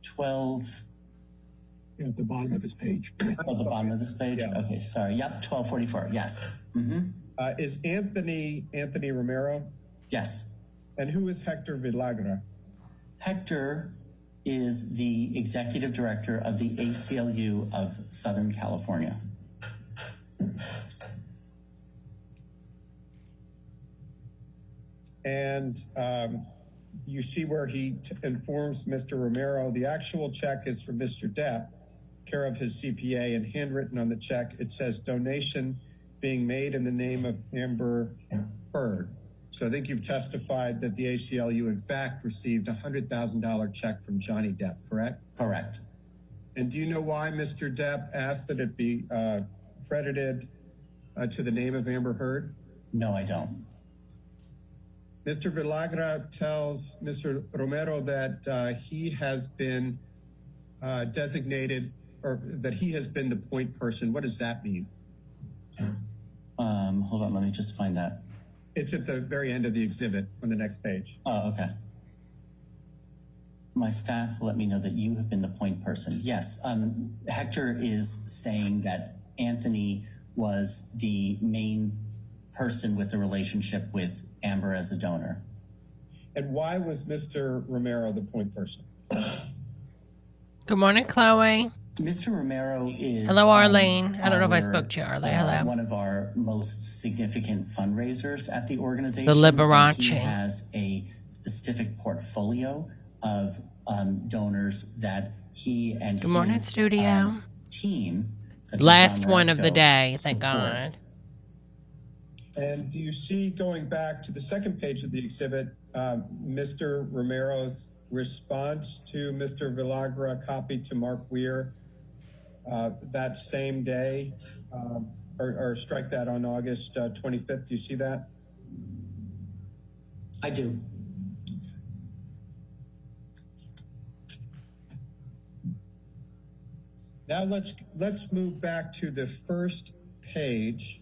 12. At the bottom of this page. At the bottom of this page? Yeah. Okay, sorry. Yep, 12:44. Yes. Mm-hmm. Is Anthony Romero? Yes. And who is Hector Villagra? Hector is the executive director of the ACLU of Southern California. And you see where he informs Mr. Romero the actual check is for Mr. Depp, care of his CPA, and handwritten on the check it says donation being made in the name of Amber Heard. So I think you've testified that the ACLU in fact received a $100,000 check from Johnny Depp, correct? Correct. And do you know why Mr. Depp asked that it be credited to the name of Amber Heard? No, I don't. Mr. Villagra tells Mr. Romero that he has been designated, or that he has been the point person. What does that mean? Hold on, let me just find that. It's at the very end of the exhibit on the next page. Oh, okay. My staff let me know that you have been the point person. Yes, Hector is saying that Anthony was the main person with the relationship with Amber as a donor. And why was Mr. Romero the point person? Good morning, Chloe. Mr. Romero is... Hello, Arlene. I don't know if I spoke to you, Arlene. Hello. One of our most significant fundraisers at the organization. The Liberace. He has a specific portfolio of donors that he and Good morning, his studio. Team. Such as Last John one of the Rasco, day, thank support. God. And do you see, going back to the second page of the exhibit, Mr. Romero's response to Mr. Villagra copied to Mark Weir that same day, or strike that on August 25th? Do you see that? I do. Now let's move back to the first page.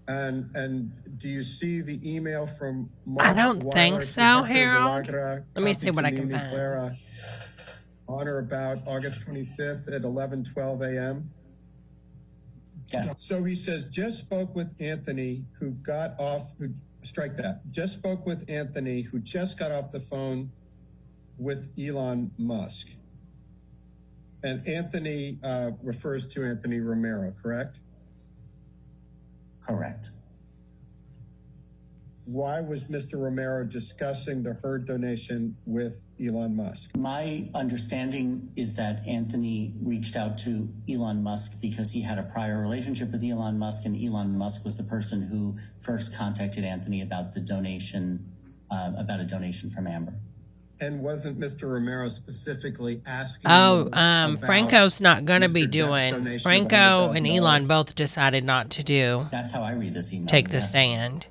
And do you see the email from Mark I don't Weiler think to so, Hector Harold. Villagra, Let me copied see what to I can Mimi find. Clara, on or about August 25th at 11:12 a.m.? Yes. So he says, just spoke with Anthony, strike that. Just spoke with Anthony, who just got off the phone with Elon Musk. And Anthony refers to Anthony Romero, correct? Correct. Why was Mr. Romero discussing the Heard donation with Elon Musk? My understanding is that Anthony reached out to Elon Musk because he had a prior relationship with Elon Musk, and Elon Musk was the person who first contacted Anthony about the donation, about a donation from Amber. And wasn't Mr. Romero specifically asking? Oh, Franco's not going to be Mr. Depp's doing. donation of Franco and $100,000? Elon both decided not to do. That's how I read this email. Take the yes. stand.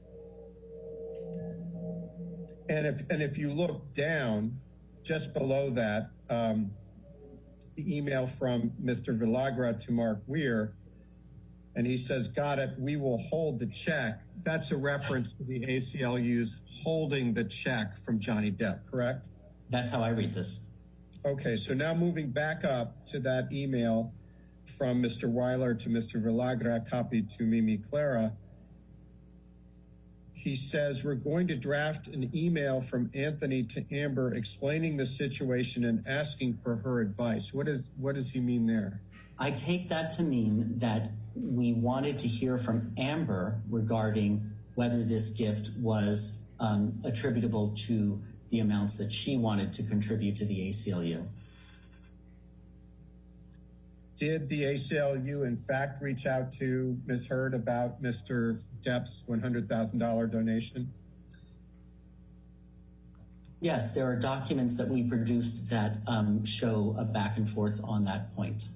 And if you look down, just below that, the email from Mr. Villagra to Mark Weir, and he says, got it, we will hold the check. That's a reference to the ACLU's holding the check from Johnny Depp, correct? That's how I read this. Okay, so now moving back up to that email from Mr. Weiler to Mr. Villagra, copied to Mimi Clara, he says, we're going to draft an email from Anthony to Amber explaining the situation and asking for her advice. What does he mean there? I take that to mean that we wanted to hear from Amber regarding whether this gift was attributable to the amounts that she wanted to contribute to the ACLU. Did the ACLU in fact reach out to Ms. Heard about Mr. Depp's $100,000 donation? Yes, there are documents that we produced that show a back and forth on that point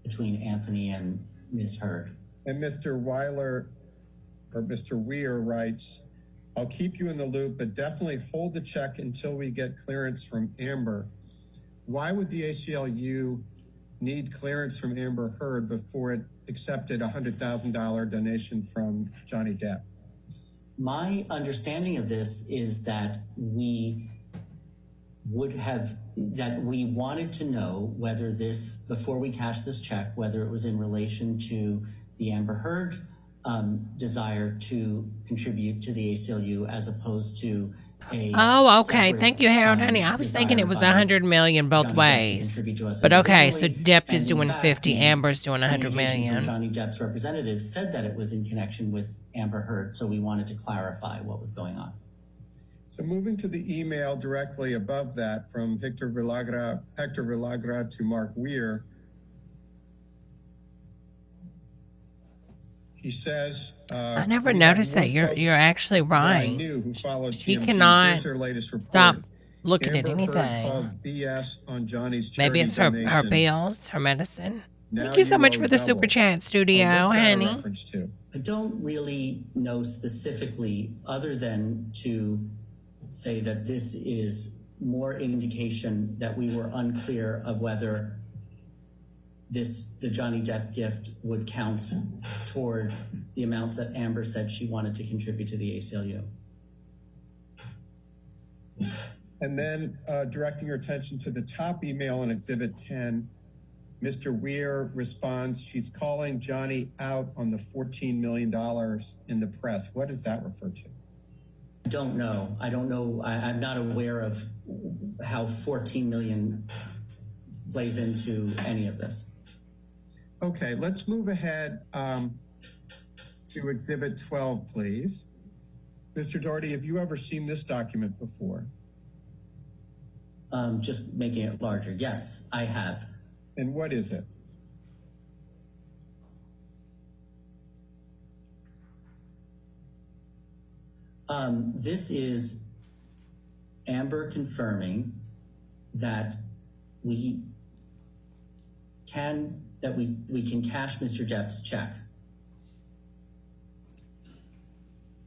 between Anthony and Ms. Heard. And Mr. Weiler, or Mr. Weir, writes, I'll keep you in the loop, but definitely hold the check until we get clearance from Amber. Why would the ACLU need clearance from Amber Heard before it accepted a $100,000 donation from Johnny Depp? My understanding of this is that we wanted to know whether this, before we cashed this check, whether it was in relation to the Amber Heard desire to contribute to the ACLU as opposed to a Oh, okay. separate, Thank you, Harold, honey. I was thinking it desire was by 100 million both Johnny Depp to ways. contribute to us But okay, so individually. Depp is And in doing fact, 50, the Amber's doing 100 communication million. from Johnny Depp's representative said that it was in connection with Amber Heard, so we wanted to clarify what was going on. So moving to the email directly above that from Hector Villagra to Mark Weir, he says, I never "We have noticed more that. You're folks actually that I right. knew who followed She TMZ. cannot Here's their latest report. Stop looking at Amber Heard anything. calls BS on Johnny's Maybe charity it's her donation. pills, her medicine. Now Thank you so much owe for the double. super chat, studio, What's that a honey. reference to? I don't really know specifically, other than to say that this is more indication that we were unclear of whether the Johnny Depp gift would count toward the amounts that Amber said she wanted to contribute to the ACLU. And then directing your attention to the top email in Exhibit 10, Mr. Weir responds, she's calling Johnny out on the $14 million in the press. What does that refer to? I don't know. I'm not aware of how 14 million plays into any of this. Okay, let's move ahead to Exhibit 12, please. Mr. Doherty, have you ever seen this document before? Just making it larger. Yes, I have. And what is it? This is Amber confirming that we can cash Mr. Depp's check.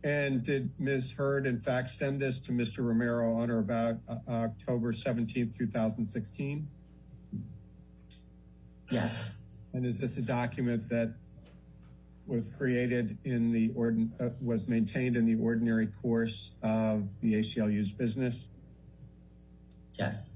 And did Ms. Heard, in fact, send this to Mr. Romero on or about October 17th, 2016? Yes. And is this a document that was created in the was maintained in the ordinary course of the ACLU's business? Yes.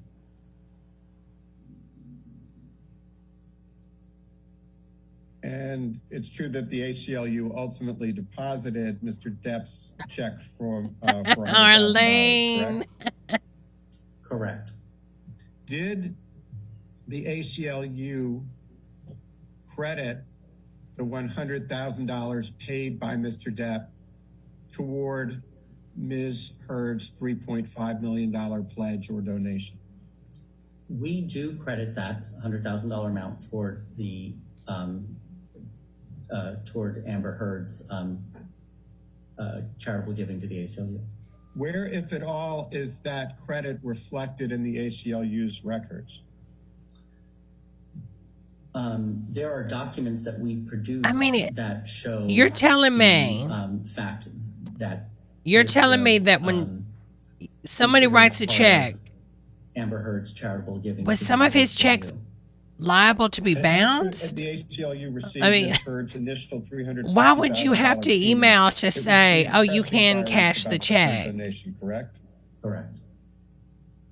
And it's true that the ACLU ultimately deposited Mr. Depp's check for $100,000, Arlene. correct? Correct. Did the ACLU credit the $100,000 paid by Mr. Depp toward Ms. Heard's $3.5 million pledge or donation? We do credit that $100,000 amount toward the toward Amber Heard's charitable giving to the ACLU. Where, if at all, is that credit reflected in the ACLU's records? There are documents that we produce that show. You're telling me. Fact that You're telling me that when somebody writes a check, Amber Heard's charitable giving, was some of his checks liable to be bounced? The ACLU received Ms. Heard's initial $350,000. Why would you have to email to It was say, received "Oh, you can testified cash the about check"? Donation, correct? Correct.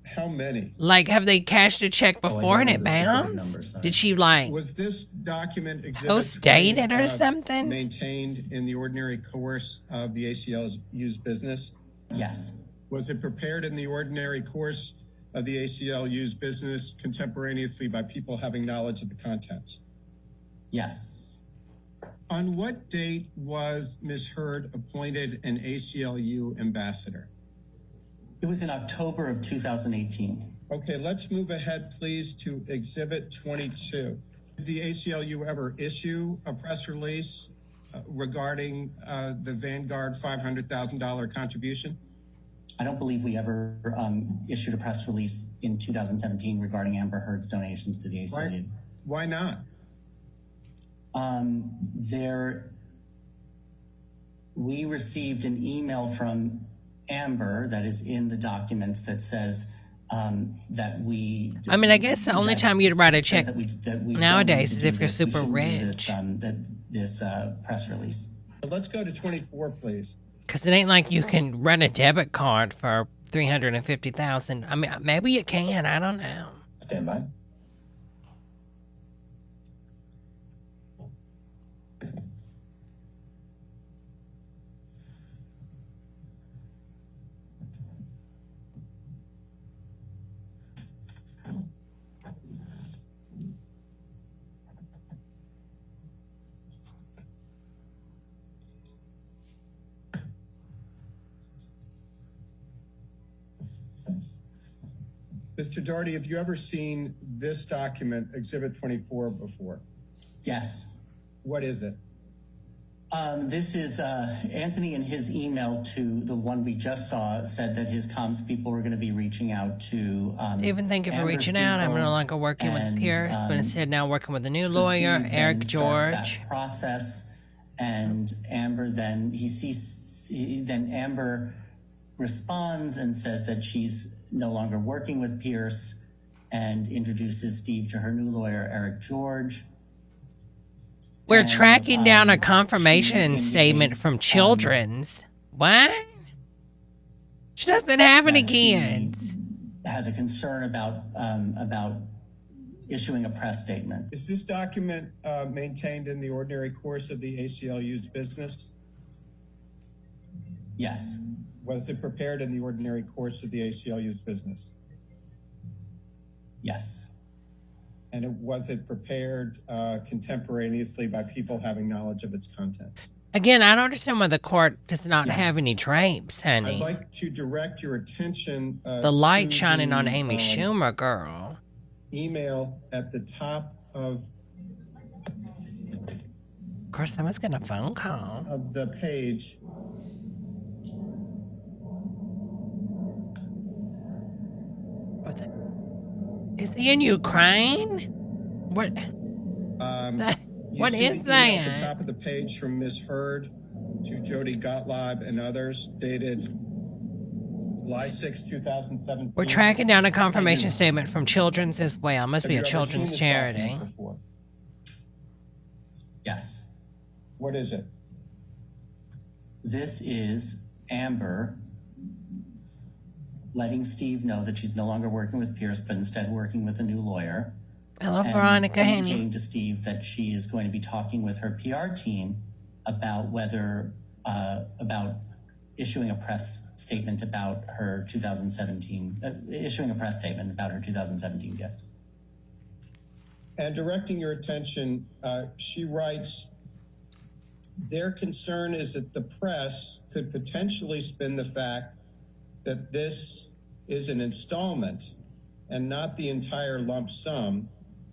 How many? Like, have they cashed a check before and it know the specific bounced? number, sorry. Did she like Was this document exhibit post-dated 20, or something? maintained in the ordinary course of the ACLU's business? Yes. Was it prepared in the ordinary course of the ACLU's business contemporaneously by people having knowledge of the contents? Yes. On what date was Ms. Heard appointed an ACLU ambassador? It was in October of 2018. Okay, let's move ahead, please, to Exhibit 22. Did the ACLU ever issue a press release regarding the Vanguard $500,000 contribution? I don't believe we ever issued a press release in 2017 regarding Amber Heard's donations to the ACLU. Why not? We received an email from Amber that is in the documents that says that we. I mean, I guess the only time you'd write a check that we nowadays don't is need if to you're do this. We super shouldn't do rich. this press release. Let's go to 24, please. Because it ain't like you can run a debit card for $350,000. I mean, maybe you can. I don't know. Stand by. Mr. Doherty, have you ever seen this document, Exhibit 24, before? Yes. What is it? This is Anthony in his email to the one we just saw said that his comms people were going to be reaching out to Stephen, thank you for Amber's reaching out. I'm people no longer working with and, Pierce, but instead now working with a new so lawyer, Steve Eric then starts George. that process, and Amber then then Amber responds and says that she's no longer working with Pierce and introduces Steve to her new lawyer, Eric George. We're And, tracking down a she confirmation statement from indicates, Children's. What? She doesn't have any that she kids. has a concern about issuing a press statement. Is this document maintained in the ordinary course of the ACLU's business? Yes. Was it prepared in the ordinary course of the ACLU's business? Yes. And was it prepared contemporaneously by people having knowledge of its content? Again, I don't understand why the court does not Yes. have any drapes, honey. I'd like to direct your attention The light to shining on the, Amy Schumer, girl. email at the top Of course, someone's getting a phone call. the page. What's it? Is he in Ukraine? What? You What see is the email at the that? top of the page from Ms. Hurd to Jody Gottlieb and others, dated July 6, 2017. We're tracking down a confirmation statement from Children's as well. Must Have be you a ever children's seen this charity. document before? Yes. What is it? This is Amber letting Steve know that she's no longer working with Pierce, but instead working with a new lawyer. Hello, And Veronica indicating Haney. to Steve that she is going to be talking with her PR team about whether about issuing a press statement about her 2017 issuing a press statement about her 2017 gift. And directing your attention, she writes, their concern is that the press could potentially spin the fact that this is an installment and not the entire lump sum,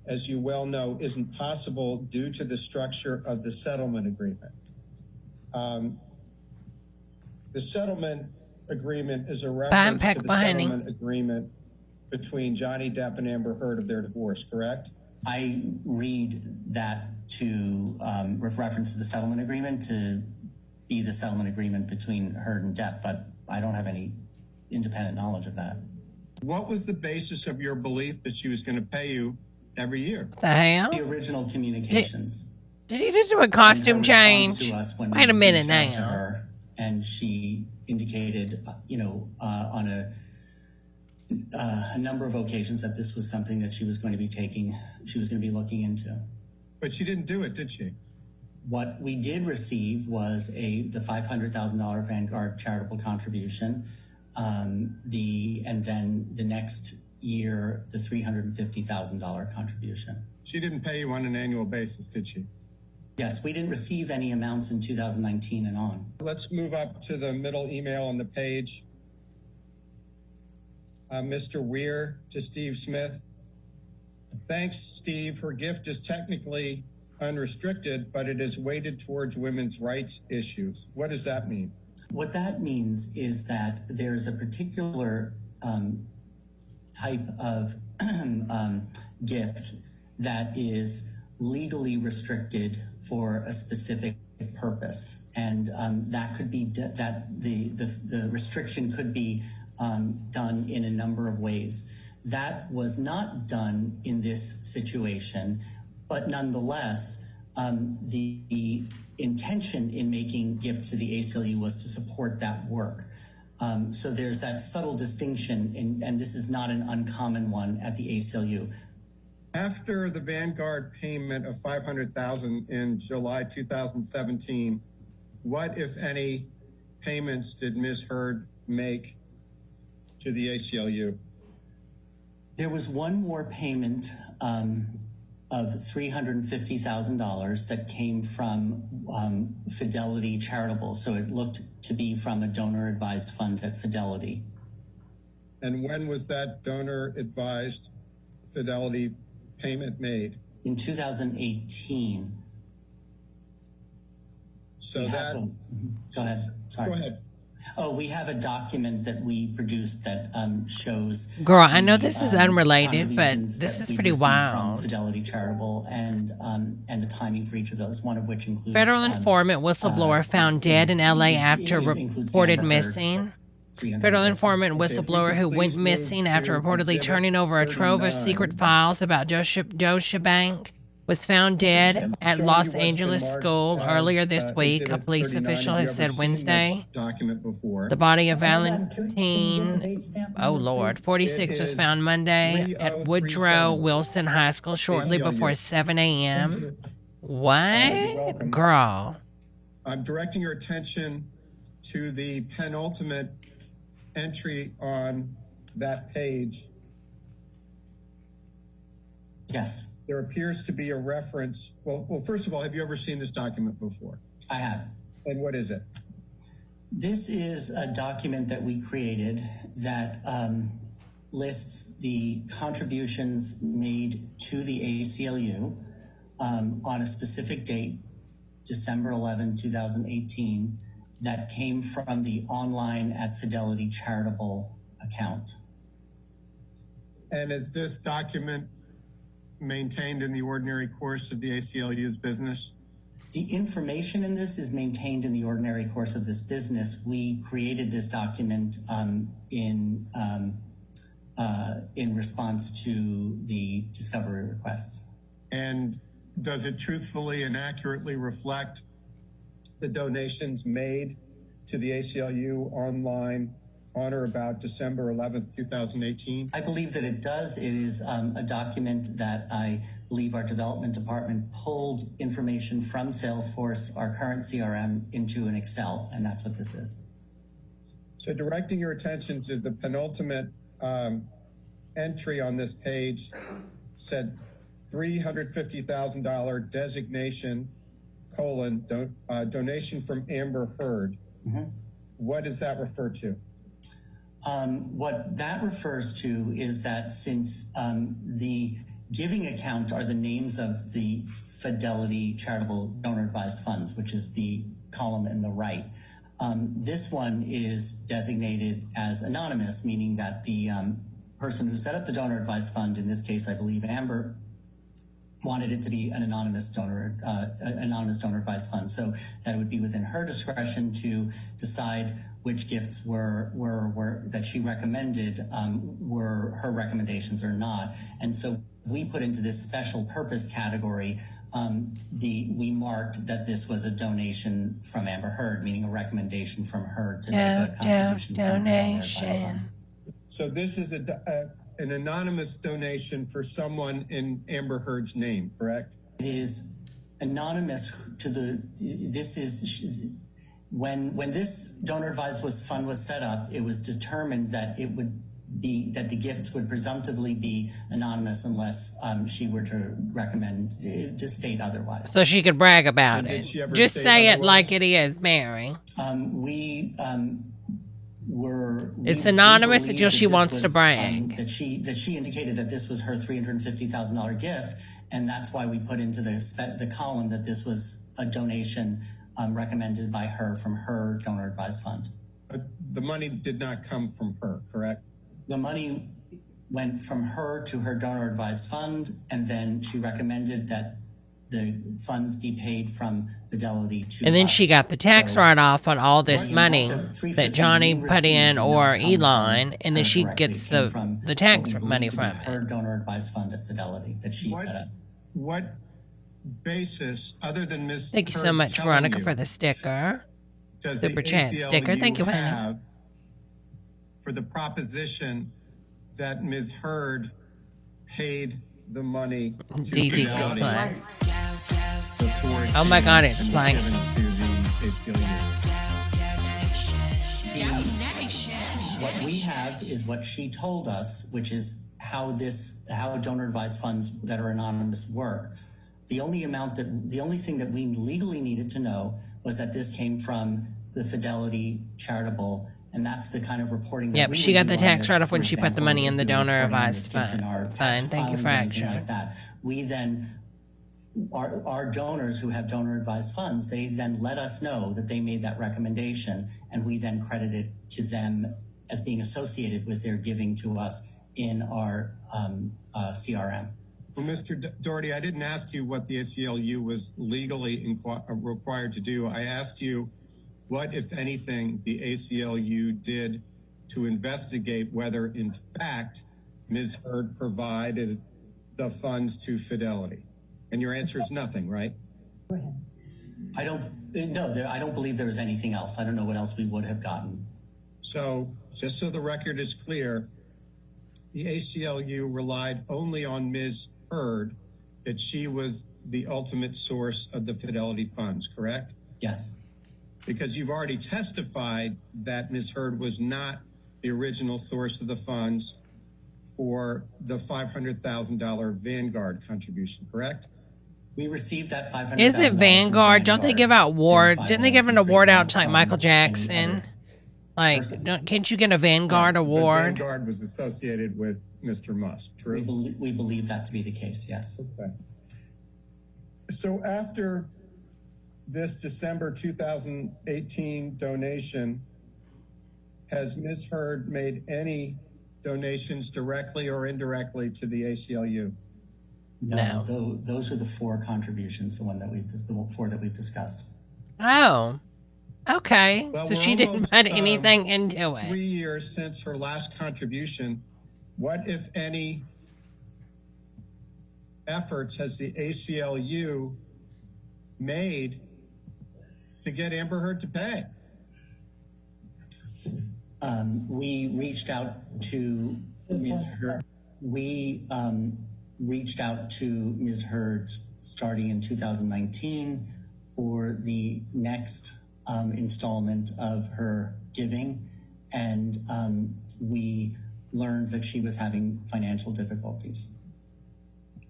as you well know, isn't possible due to the structure of the settlement agreement. The settlement agreement is a reference to the settlement agreement between Johnny Depp and Amber Heard of their divorce, correct? I read that to with reference to the settlement agreement to be the settlement agreement between Heard and Depp, but I don't have any independent knowledge of that. What was the basis of your belief that she was going to pay you every year? The hell? The original communications. Did he just do a costume And her response change? to us when Wait a we minute reached out to now. her, and she indicated, on a number of occasions that this was something that she was going to be looking into. But she didn't do it, did she? What we did receive was the $500,000 Vanguard charitable contribution, and then the next year, the $350,000 contribution. She didn't pay you on an annual basis, did she? Yes, we didn't receive any amounts in 2019 and on. Let's move up to the middle email on the page. Mr. Weir to Steve Smith. Thanks, Steve. Her gift is technically unrestricted, but it is weighted towards women's rights issues. What does that mean? What that means is that there's a particular type of gift that is legally restricted for a specific purpose, and that could be that the restriction could be done in a number of ways. That was not done in this situation, but nonetheless, the intention in making gifts to the ACLU was to support that work. So there's that subtle distinction, and this is not an uncommon one at the ACLU. After the Vanguard payment of $500,000 in July 2017, what, if any, payments did Ms. Heard make to the ACLU? There was one more payment of $350,000 that came from Fidelity Charitable. So it looked to be from a donor-advised fund at Fidelity. And when was that donor advised fidelity payment made? In 2018. So we have that, go ahead. Sorry. go ahead. Oh, we have a document that we produced that shows. Girl, I know the, this is unrelated, but contributions this that is we pretty received from wild. Fidelity Charitable and the timing for each of those. One of which includes Federal informant whistleblower found dead in LA after includes reported Amber Heard. missing. 300. Federal informant Okay, if we whistleblower could who went please move missing after to reportedly Exhibit turning over a trove of 39. secret files about Deutsche Bank was found dead at Showing Los you what's been Angeles marked school as, earlier this week, a Exhibit police 39. official Have you has ever said seen Wednesday. this document before? The body of Valentine, oh Lord, 46 was found Monday at Woodrow Wilson High School shortly before 7 a.m. What? Girl. I'm directing your attention to the penultimate entry on that page. Yes, There appears to be a reference. Well, first of all, have you ever seen this document before? I have. And what is it? This is a document that we created that lists the contributions made to the ACLU on a specific date, December 11, 2018, that came from the online at Fidelity charitable account. And is this document maintained in the ordinary course of the ACLU's business? The information in this is maintained in the ordinary course of this business. We created this document in response to the discovery requests. And does it truthfully and accurately reflect the donations made to the ACLU online on or about December 11th, 2018? I believe that it does. It is a document that I believe our development department pulled information from Salesforce, our current CRM, into an Excel, and that's what this is. So directing your attention to the penultimate entry on this page said $350,000 designation, donation from Amber Heard. Mm-hmm. What does that refer to? What that refers to is that since the giving account are the names of the Fidelity Charitable Donor Advised Funds, which is the column in the right, this one is designated as anonymous, meaning that the person who set up the donor advised fund, in this case, I believe Amber, wanted it to be an anonymous donor advised fund, so that it would be within her discretion to decide which gifts were that she recommended were her recommendations or not. And so we put into this special purpose category, we marked that this was a donation from Amber Heard, meaning a recommendation from her to make a contribution from her donor advised fund. So this is an anonymous donation for someone in Amber Heard's name, correct? It is anonymous to when this donor advised fund was set up, it was determined that the gifts would presumptively be anonymous unless she were to recommend to state otherwise. So she could brag about And did it. she ever Just state say it otherwise? like it is, Mary. It's We anonymous believe until that she this wants to was, brag. that she indicated that this was her $350,000 gift, and that's why we put into the column that this was a donation recommended by her from her donor advised fund. But the money did not come from her, correct? The money went from her to her donor advised fund, and then she recommended that the funds be paid from Fidelity to And then us. she got the tax So write-off on all this the money amount of $350 that Johnny we put in received did or not come Elon, from and then her she directly. gets It came the from tax what we money believe to be from her it. donor advised fund at Fidelity that she set up. What basis, other than Ms. Thank you so Heard's much, telling Veronica, you, for the sticker. does Super the chat sticker. ACLU Thank you, honey. have for the proposition that Ms. Heard paid the money to DD Fidelity plus. before it Oh my came God, it's and was blank. given to the ACLU? What we have is what she told us, which is how donor advised funds that are anonymous work. The only thing that we legally needed to know was that this came from the Fidelity charitable And that's the kind of reporting that Yep, we she would got do the on tax this, write-off for when she put the example, money in if the we were donor reporting advised the gift in fund. our tax Fine, thank you filings for or anything action. like that. We then, our donors who have donor advised funds, they then let us know that they made that recommendation, and we then credit it to them as being associated with their giving to us in our CRM. Well, Mr. Doherty, I didn't ask you what the ACLU was legally required to do. I asked you what, if anything, the ACLU did to investigate whether, in fact, Ms. Heard provided the funds to Fidelity. And your answer is nothing, right? I don't believe there was anything else. I don't know what else we would have gotten. So, just so the record is clear, the ACLU relied only on Ms. Heard, that she was the ultimate source of the Fidelity funds, correct? Yes. Because you've already testified that Ms. Heard was not the original source of the funds for the $500,000 Vanguard contribution, correct? We received that $500,000. Isn't it Vanguard? Don't they give out awards? Didn't they give an award out to like Michael Jackson? Like, can't you get a Vanguard award? Vanguard was associated with Mr. Musk, true? We believe that to be the case, yes. Okay. So after this December 2018 donation, has Ms. Heard made any donations directly or indirectly to the ACLU? No. Those are the four contributions, the four that we've discussed. Oh, okay. Well, So we're she didn't almost, put anything into it. 3 years since her last contribution. What, if any, efforts has the ACLU made to get Amber Heard to pay? We reached out to Ms. Heard. We reached out to Ms. Heard starting in 2019 for the next installment of her giving, and we learned that she was having financial difficulties.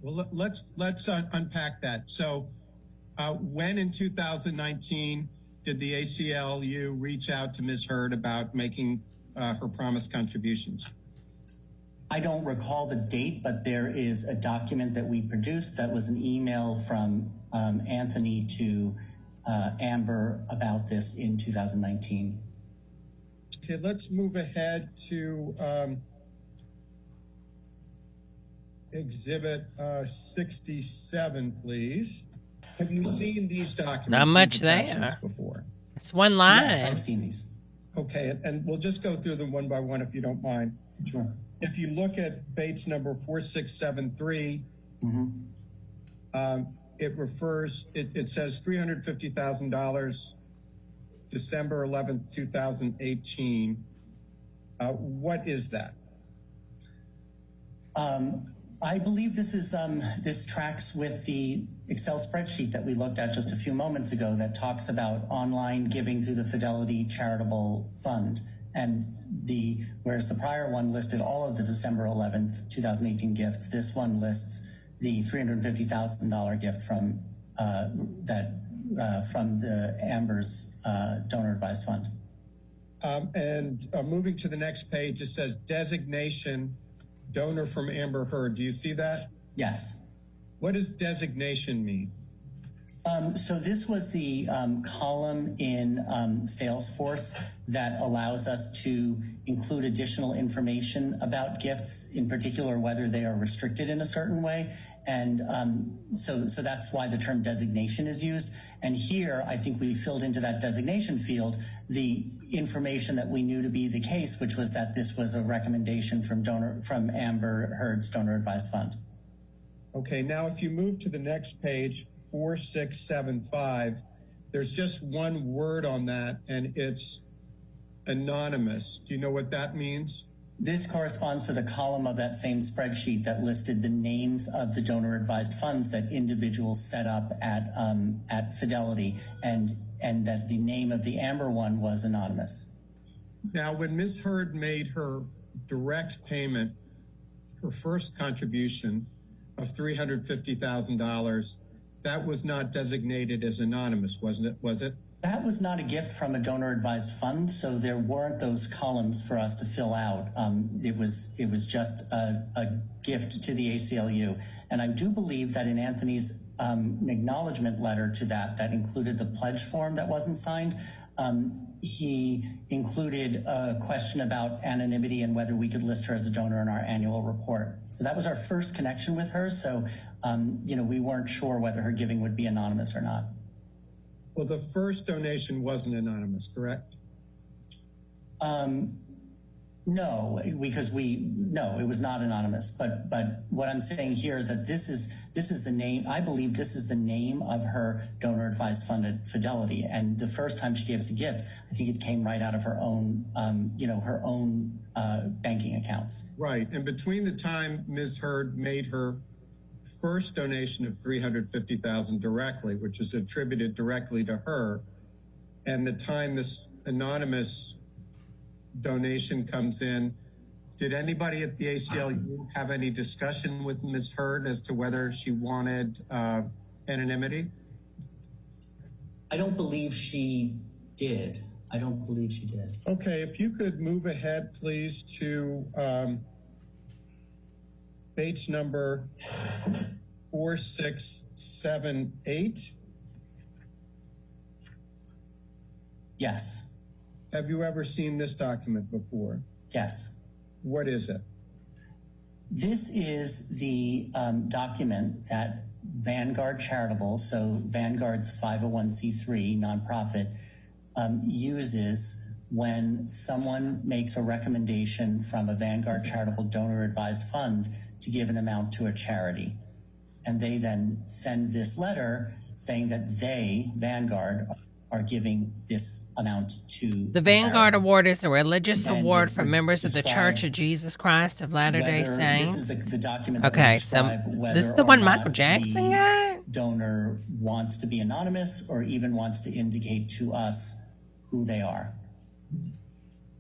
Well, let's unpack that. So when in 2019 did the ACLU reach out to Ms. Heard about making her promised contributions? I don't recall the date, but there is a document that we produced that was an email from Anthony to Amber about this in 2019. Okay, let's move ahead to Exhibit 67, please. Have you seen these documents? Not much these there. attachments before? It's one line. Yes, I've seen these. Okay, and we'll just go through them one by one if you don't mind. Sure. If you look at Bates number 4673, it says $350,000, December 11th, 2018. What is that? I believe this is this tracks with the Excel spreadsheet that we looked at just a few moments ago that talks about online giving through the Fidelity Charitable Fund, and whereas the prior one listed all of the December 11th, 2018 gifts, this one lists the $350,000 gift from from the Amber's donor advised fund. Moving to the next page, it says designation donor from Amber Heard. Do you see that? Yes. What does designation mean? So this was the column in Salesforce that allows us to include additional information about gifts, in particular whether they are restricted in a certain way. And so that's why the term designation is used. And here, I think we filled into that designation field the information that we knew to be the case, which was that this was a recommendation from Amber Heard's donor advised fund. Okay, now if you move to the next page, 4675, there's just one word on that, and it's anonymous. Do you know what that means? This corresponds to the column of that same spreadsheet that listed the names of the donor advised funds that individuals set up at Fidelity, and that the name of the Amber one was anonymous. Now, when Ms. Heard made her direct payment, her first contribution of $350,000, that was not designated as anonymous, wasn't it? Was it? That was not a gift from a donor-advised fund, so there weren't those columns for us to fill out. It was just a gift to the ACLU. And I do believe that in Anthony's acknowledgement letter to that included the pledge form that wasn't signed, he included a question about anonymity and whether we could list her as a donor in our annual report. So that was our first connection with her. So, we weren't sure whether her giving would be anonymous or not. Well, the first donation wasn't anonymous, correct? No, because it was not anonymous. But what I'm saying here is that this is the name. I believe this is the name of her donor advised funded Fidelity. And the first time she gave us a gift, I think it came right out of her own, banking accounts. Right. And between the time Ms. Heard made her first donation of $350,000 directly, which is attributed directly to her, and the time this anonymous donation comes in, did anybody at the ACLU have any discussion with Ms. Heard as to whether she wanted anonymity? I don't believe she did. Okay, if you could move ahead, please, to page number 4678. Yes. Have you ever seen this document before? Yes. What is it? This is the document that Vanguard Charitable, so Vanguard's 501c3 nonprofit, uses when someone makes a recommendation from a Vanguard Charitable Donor Advised Fund to give an amount to a charity. And they then send this letter saying that they, Vanguard, are giving this amount to The Vanguard charity. Award is a religious And award it for members of the Church of describes Jesus Christ of Latter-day This Saints. is the document that Okay, will so describe whether this is the or one not Michael Jackson the got? donor wants to be anonymous or even wants to indicate to us who they are.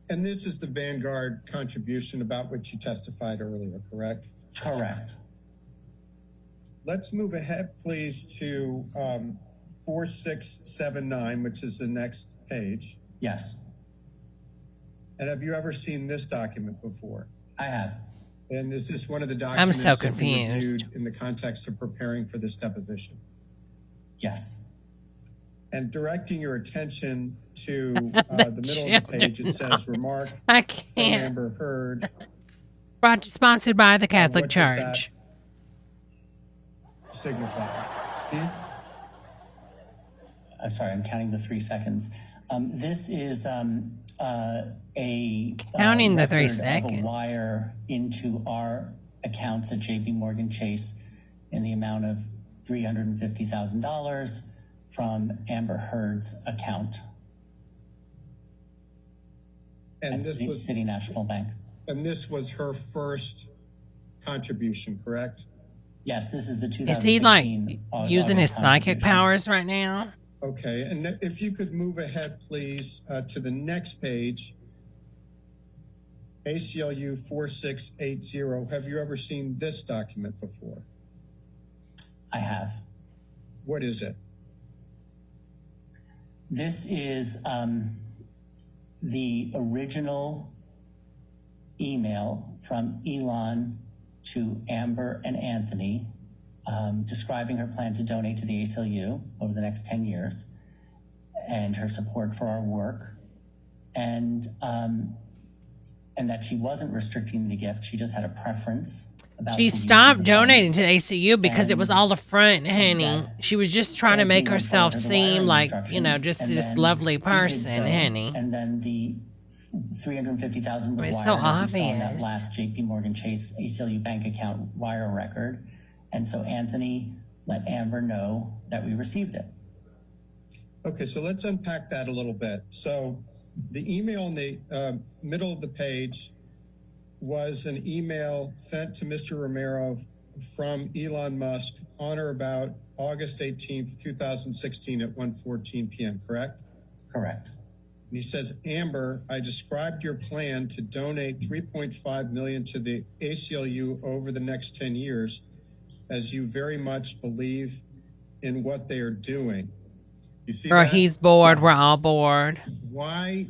And this is the Vanguard contribution about which you testified earlier, correct? Correct. Let's move ahead, please, to 4679, which is the next page. Yes, And have you ever seen this document before? I have. And is this one of the I'm documents so that you confused. reviewed in the context of preparing for this deposition? Yes. And directing your attention to the middle of the page, it says remark I from can't. Amber Heard. Sponsored by the Catholic What does that Church. signify? This, I'm sorry, I'm counting the 3 seconds. This is a Counting the 3 record of seconds. a wire into our accounts at JP Morgan Chase in the amount of $350,000 from Amber Heard's account And at this was City National Bank. and this was her first contribution, correct? Yes, this is the Is 2016 he like using his August psychic contribution. powers right now? Okay, and if you could move ahead, please, to the next page, ACLU 4680. Have you ever seen this document before? I have. What is it? This is the original email from Elon to Amber and Anthony describing her plan to donate to the ACLU over the next 10 years and her support for our work, and that she wasn't restricting the gift. She just had a preference about She the use of stopped the donating funds. to the ACU because it was all the front, honey. that She was just trying to make Anthony herself told her the seem wiring like, instructions, just and this then lovely he did person, so, honey. And then the $350,000 was It's wired, so as we saw in that obvious. last JP Morgan Chase ACLU bank account wire record. And so Anthony let Amber know that we received it. Okay, so let's unpack that a little bit. So the email in the middle of the page was an email sent to Mr. Romero from Elon Musk on or about August 18th, 2016 at 1:14 p.m., correct? Correct. And he says, Amber, I described your plan to donate $3.5 million to the ACLU over the next 10 years, as you very much believe in what they are doing. You see Or that? he's bored. Yes. We're all bored. Why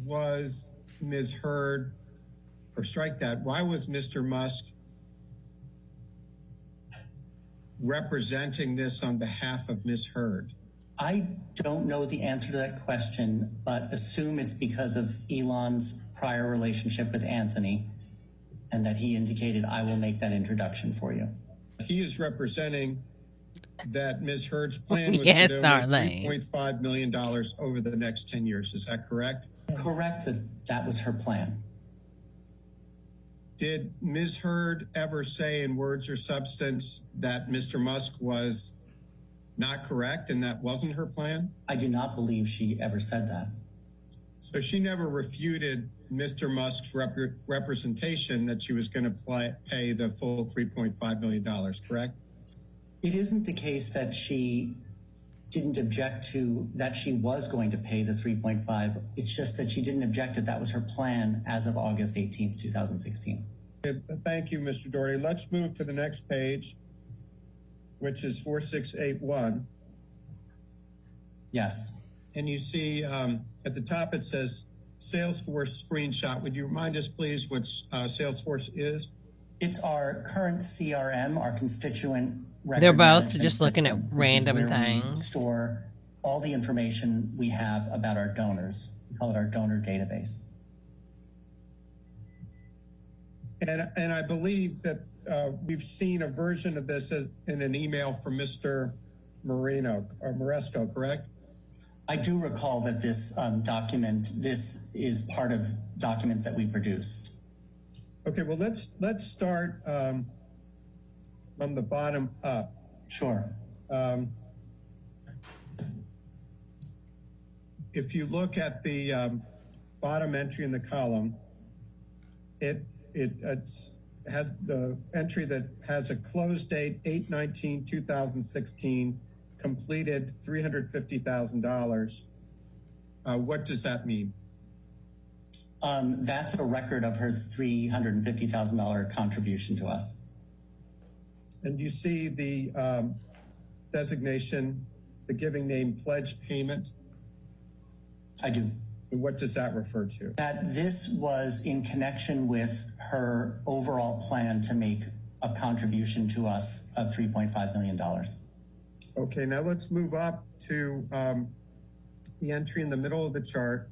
was Ms. Heard, or strike that, why was Mr. Musk representing this on behalf of Ms. Heard? I don't know the answer to that question, but assume it's because of Elon's prior relationship with Anthony and that he indicated, I will make that introduction for you. He is representing that Ms. Heard's plan was Yes, to donate darling. $3.5 million over the next 10 years. Is that correct? Correct that that was her plan. Did Ms. Heard ever say in words or substance that Mr. Musk was not correct and that wasn't her plan? I do not believe she ever said that. So she never refuted Mr. Musk's representation that she was going to pay the full $3.5 million, correct? It isn't the case that she didn't object to that she was going to pay the 3.5. It's just that she didn't object that that was her plan as of August 18th, 2016. Thank you, Mr. Doherty. Let's move to the next page, which is 4681. Yes. And you see at the top it says Salesforce screenshot. Would you remind us, please, what Salesforce is? It's our current CRM, our constituent record They're both management just looking at system, which is random where we things. store all the information we have about our donors. We call it our donor database. And I believe that we've seen a version of this in an email from Mr. Moresco, correct? I do recall that this this is part of documents that we produced. Okay, well, let's start from the bottom up. Sure. If you look at the bottom entry in the column, it had the entry that has a close date 8/19/2016, completed $350,000. What does that mean? That's a record of her $350,000 contribution to us. And you see the designation, the giving name pledge payment. I do. And what does that refer to? That this was in connection with her overall plan to make a contribution to us of $3.5 million. Okay, now let's move up to the entry in the middle of the chart.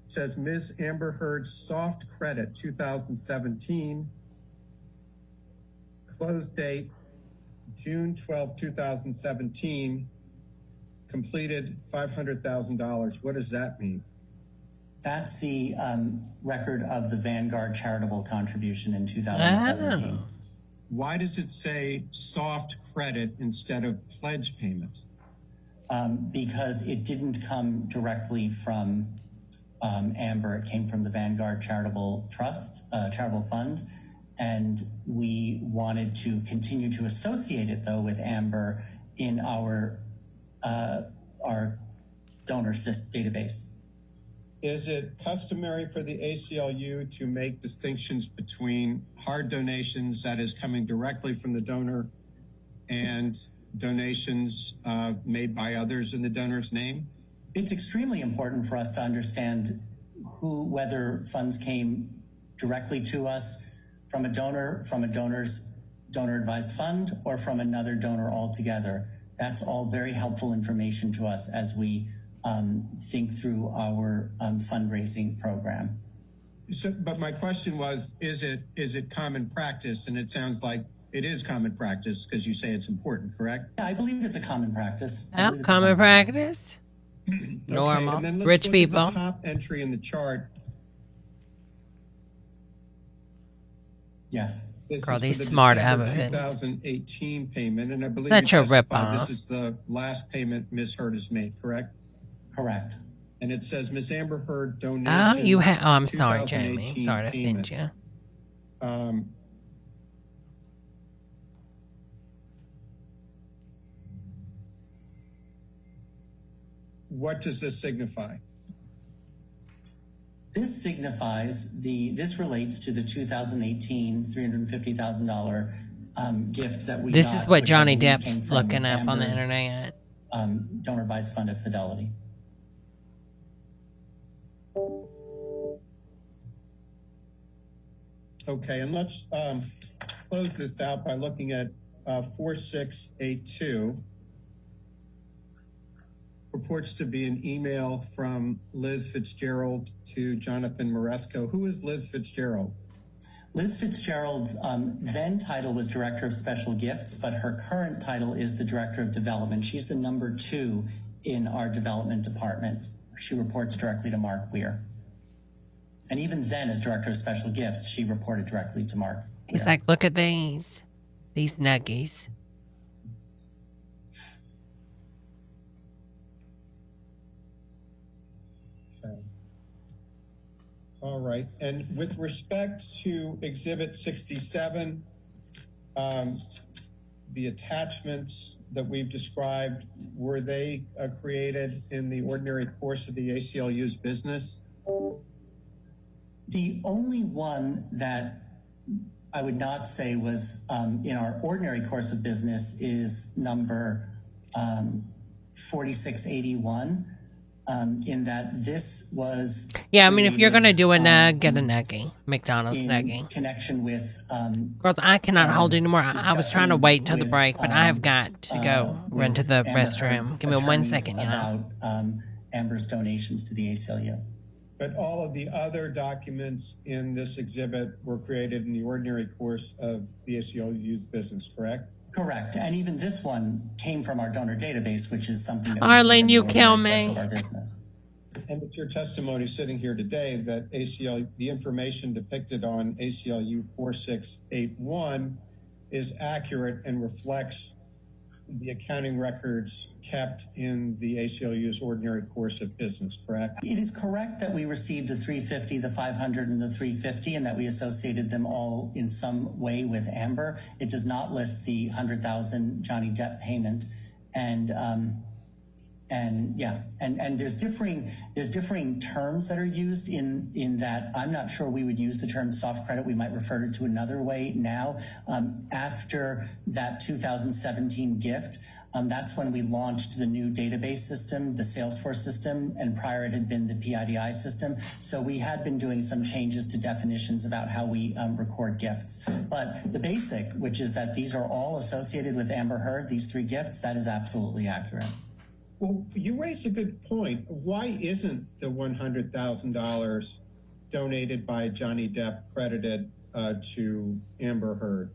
It says Ms. Amber Heard's soft credit 2017, close date June 12, 2017, completed $500,000. What does that mean? That's the record of the Vanguard charitable contribution in 2017. Oh. Why does it say soft credit instead of pledge payment? Because it didn't come directly from Amber. It came from the Vanguard Charitable Trust, charitable fund. And we wanted to continue to associate it, though, with Amber in our donor database. Is it customary for the ACLU to make distinctions between hard donations, that is coming directly from the donor, and donations made by others in the donor's name? It's extremely important for us to understand whether funds came directly to us from a donor, from a donor's donor advised fund, or from another donor altogether. That's all very helpful information to us as we think through our fundraising program. So, but my question was, is it common practice? And it sounds like it is common practice because you say it's important, correct? Yeah, I believe it's a common practice. Oh, common practice. Normal. Okay, and then let's Rich look people. at the top entry in the chart. Yes. This Girl, is these for the smart December evidence. 2018 payment, and I believe Such you a testified ripoff. this is the last payment Ms. Heard has made, correct? Correct. And it says Ms. Amber Heard donation. Oh, you have. Oh, I'm sorry, Jamie. 2018 Sorry to offend payment. you. What does this signify? This signifies this relates to the 2018 $350,000 gift that we This got, is what which I Johnny believe came Depp's from looking up on the Amber's internet. donor advised fund at Fidelity. Okay, and let's close this out by looking at 4682. Purports to be an email from Liz Fitzgerald to Jonathan Moresco. Who is Liz Fitzgerald? Liz Fitzgerald's then title was Director of Special Gifts, but her current title is the Director of Development. She's the number 2 in our development department. She reports directly to Mark Weir. And even then, as Director of Special Gifts, she reported directly to Mark. He's Weir. like, look at these nuggies. Okay. All right. And with respect to Exhibit 67, the attachments that we've described, were they created in the ordinary course of the ACLU's business? The only one that I would not say was in our ordinary course of business is number 4681, in that this was... Yeah, I mean, if you're going to do a nug, get a in nuggie. McDonald's nuggie. connection with... Girls, I cannot hold anymore. I was trying to wait until the break, but I have got to go run to the restroom. Give me 1 second, y'all. About Amber's donations to the ACLU. But all of the other documents in this exhibit were created in the ordinary course of the ACLU's business, correct? Correct. And even this one came from our donor database, which is something that Arlene, you kill me. me. Our business. And it's your testimony sitting here today that the information depicted on ACLU 4681 is accurate and reflects the accounting records kept in the ACLU's ordinary course of business, correct? It is correct that we received the 350, the 500, and the 350, and that we associated them all in some way with Amber. It does not list the 100,000 Johnny Depp payment, and there's differing terms that are used in that. I'm not sure we would use the term soft credit. We might refer to another way now. After that 2017 gift, that's when we launched the new database system, the Salesforce system, and prior it had been the PIDI system. So we had been doing some changes to definitions about how we record gifts. But the basic, which is that these are all associated with Amber Heard, these 3 gifts, that is absolutely accurate. Well, you raised a good point. Why isn't the $100,000 donated by Johnny Depp credited to Amber Heard?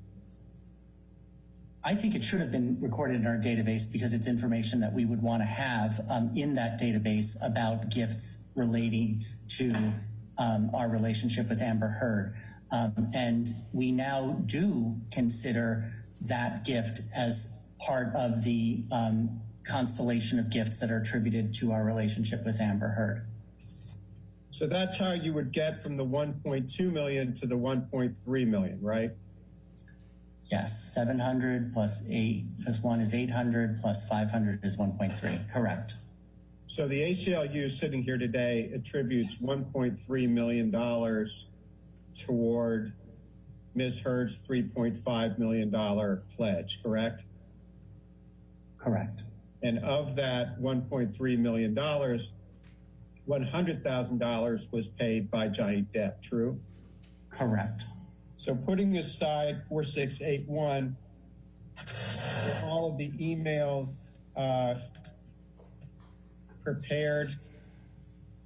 I think it should have been recorded in our database because it's information that we would want to have in that database about gifts relating to our relationship with Amber Heard. And we now do consider that gift as part of the constellation of gifts that are attributed to our relationship with Amber Heard. So that's how you would get from the 1.2 million to the 1.3 million, right? Yes, 700 plus 1 is 800 plus 500 is 1.3. Correct. So the ACLU sitting here today attributes $1.3 million toward Ms. Heard's $3.5 million pledge, correct? Correct. And of that $1.3 million, $100,000 was paid by Johnny Depp, true? Correct. So putting aside 4681, all of the emails prepared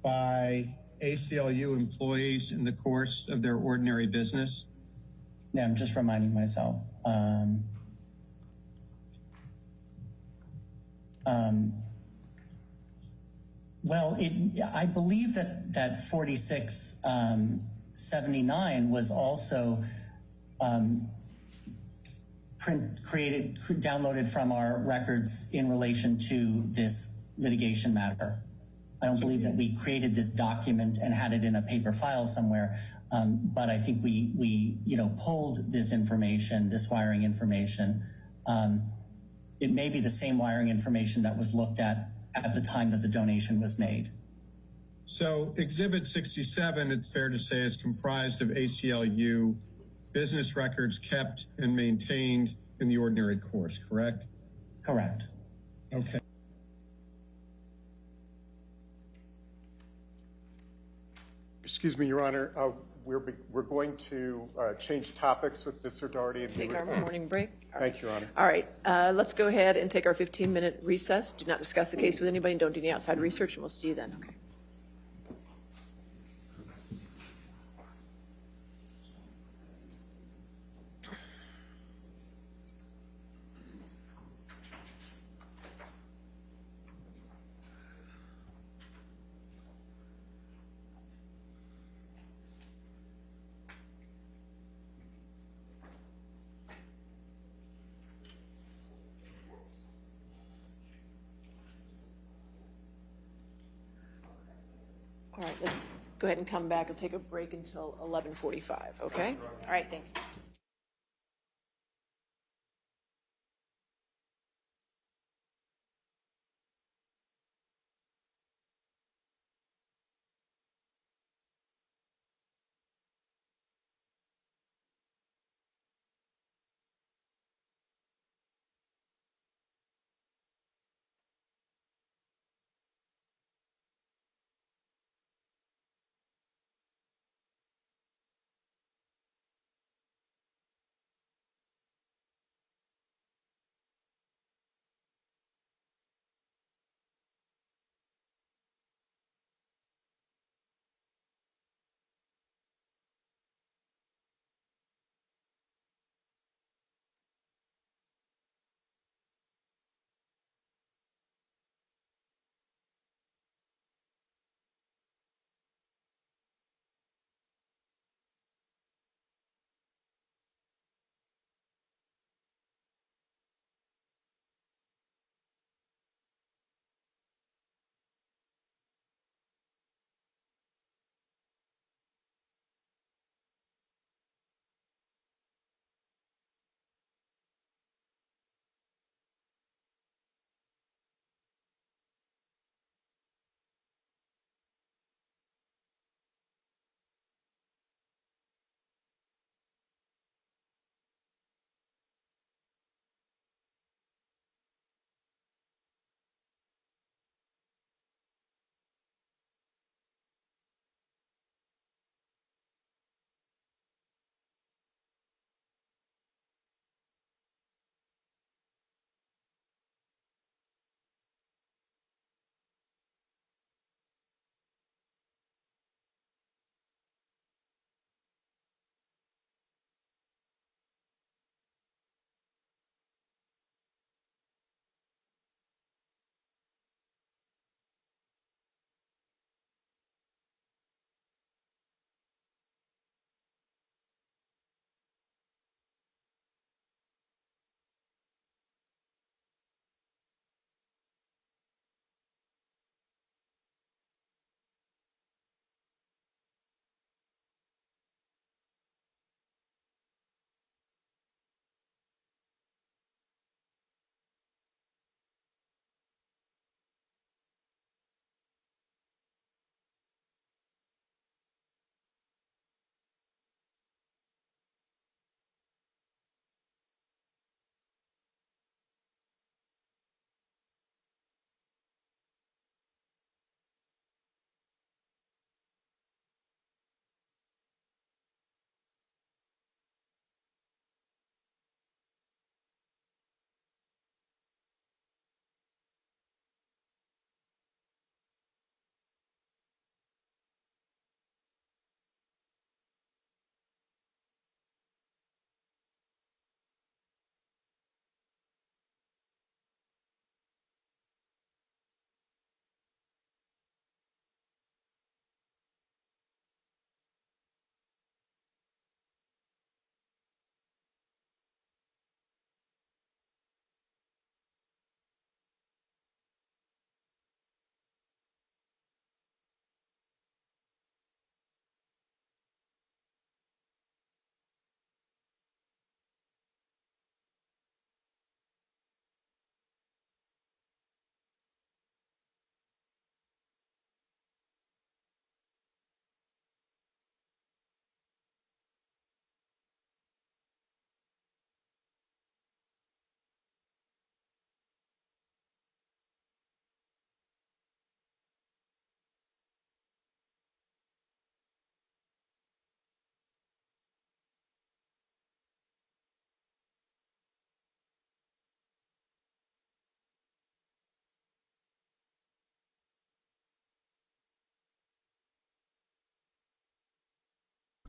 by ACLU employees in the course of their ordinary business? Yeah, I'm just reminding myself. Well, I believe that 4679 was also downloaded from our records in relation to this litigation matter. I don't believe that we created this document and had it in a paper file somewhere, but I think we pulled this information, this wiring information. It may be the same wiring information that was looked at the time that the donation was made. So Exhibit 67, it's fair to say, is comprised of ACLU business records kept and maintained in the ordinary course, correct? Correct. Okay. Excuse me, Your Honor, we're going to change topics with Mr. Doherty. And Take our morning break. Thank you, Your Honor. All right, let's go ahead and take our 15-minute recess. Do not discuss the case with anybody, and don't do any outside research, and we'll see you then, okay? All right, let's go ahead and come back and take a break until 11:45, okay? All right, thank you.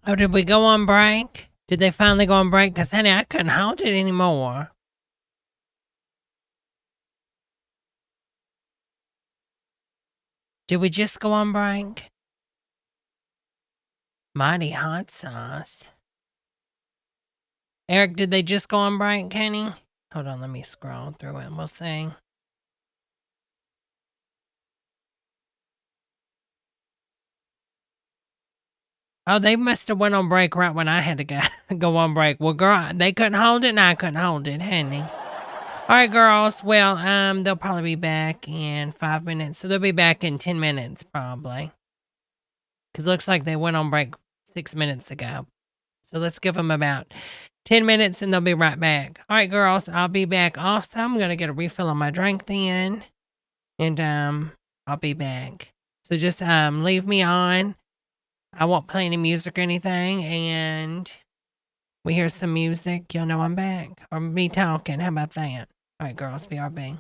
Oh, did we go on break? Did they finally go on break? Because, honey, I couldn't hold it anymore. Did we just go on break? Mighty hot sauce. Eric, did they just go on break, Kenny? Hold on, let me scroll through it and we'll see. Oh, they must have went on break right when I had to go on break. Well, girl, they couldn't hold it and I couldn't hold it, honey. All right, girls. Well, they'll probably be back in 5 minutes. So they'll be back in 10 minutes, probably. Because it looks like they went on break 6 minutes ago. So let's give them about 10 minutes and they'll be right back. All right, girls. I'll be back. Also, I'm going to get a refill on my drink then. And I'll be back. So just leave me on. I won't play any music or anything. And we hear some music, you'll know I'm back. Or me talking. How about that? All right, girls. BRB.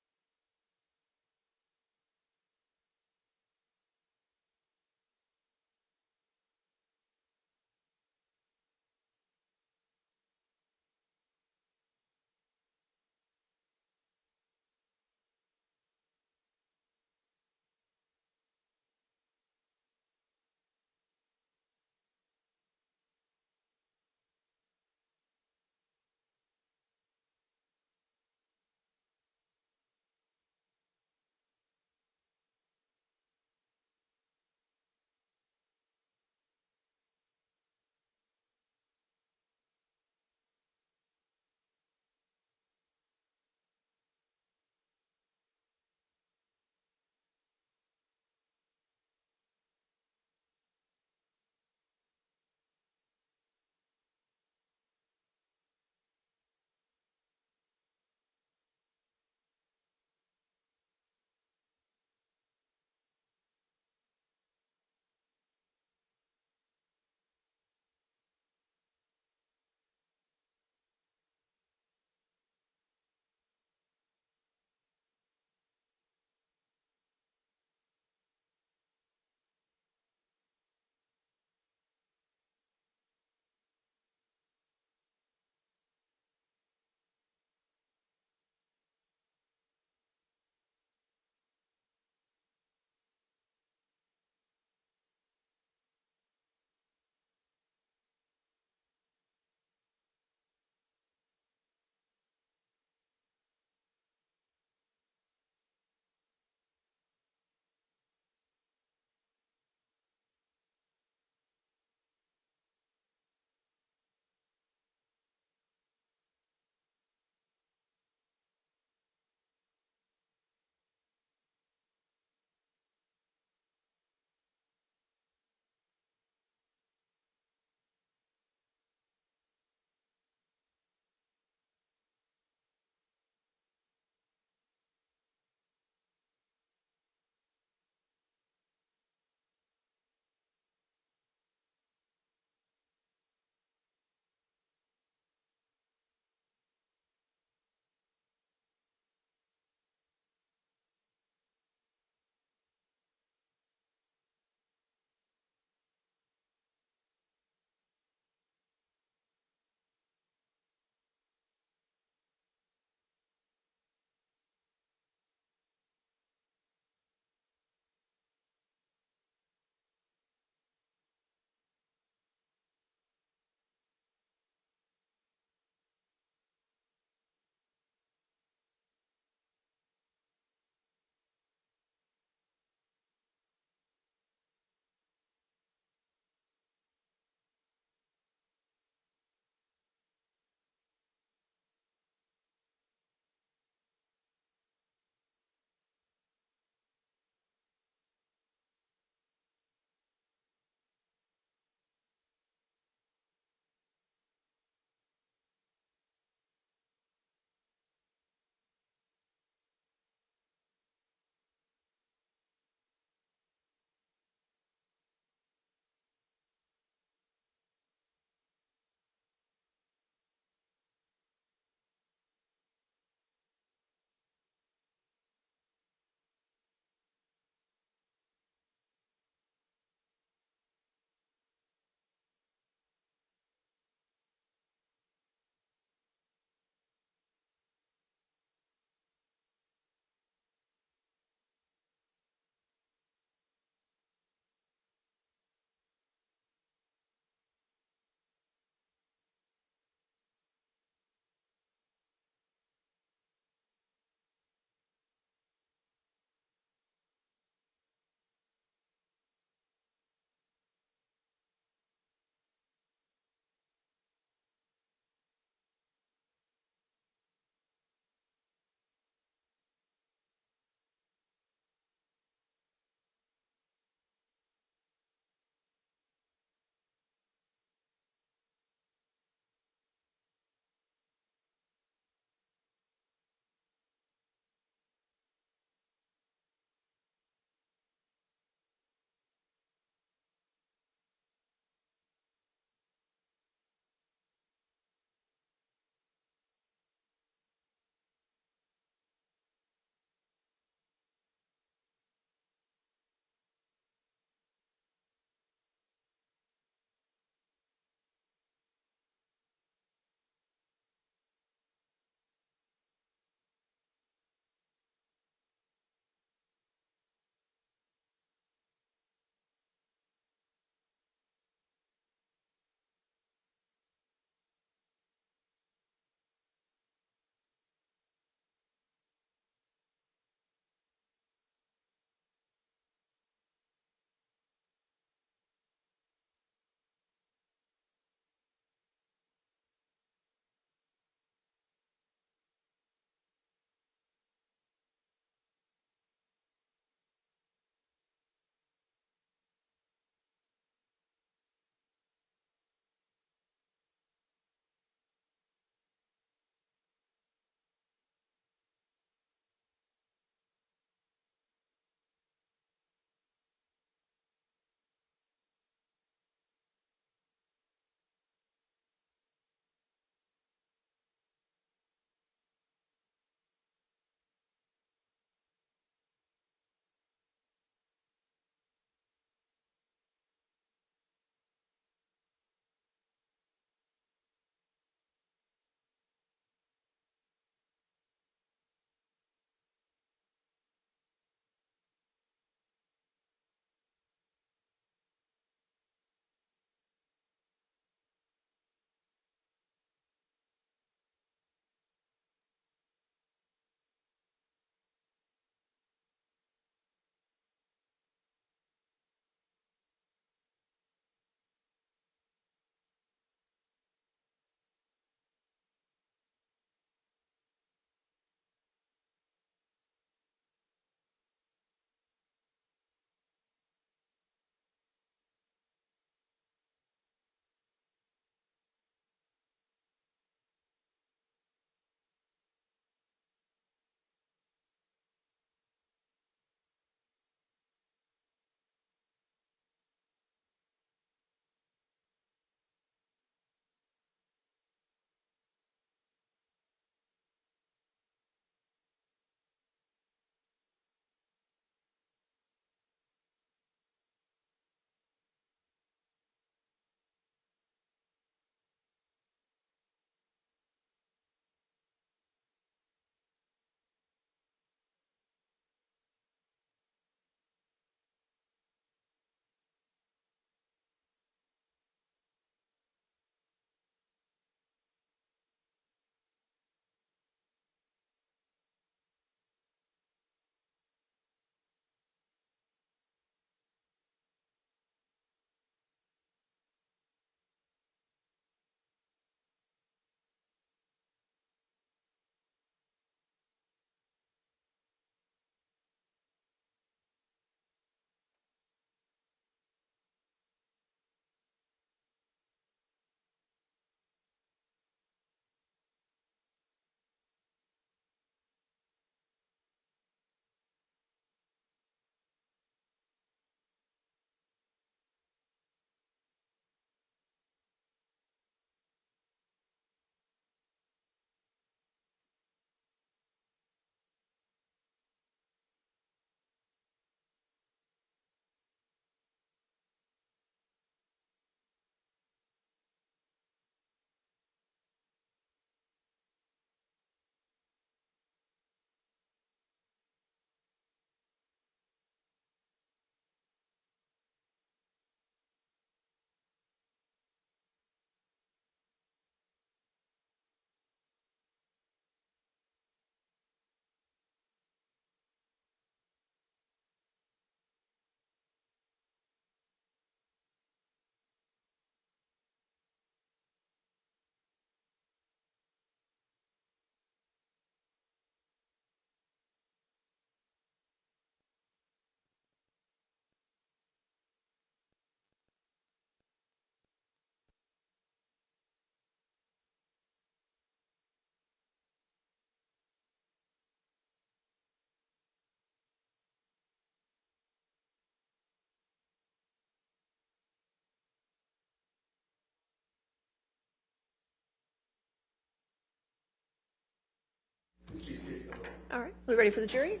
All right. We ready for the jury?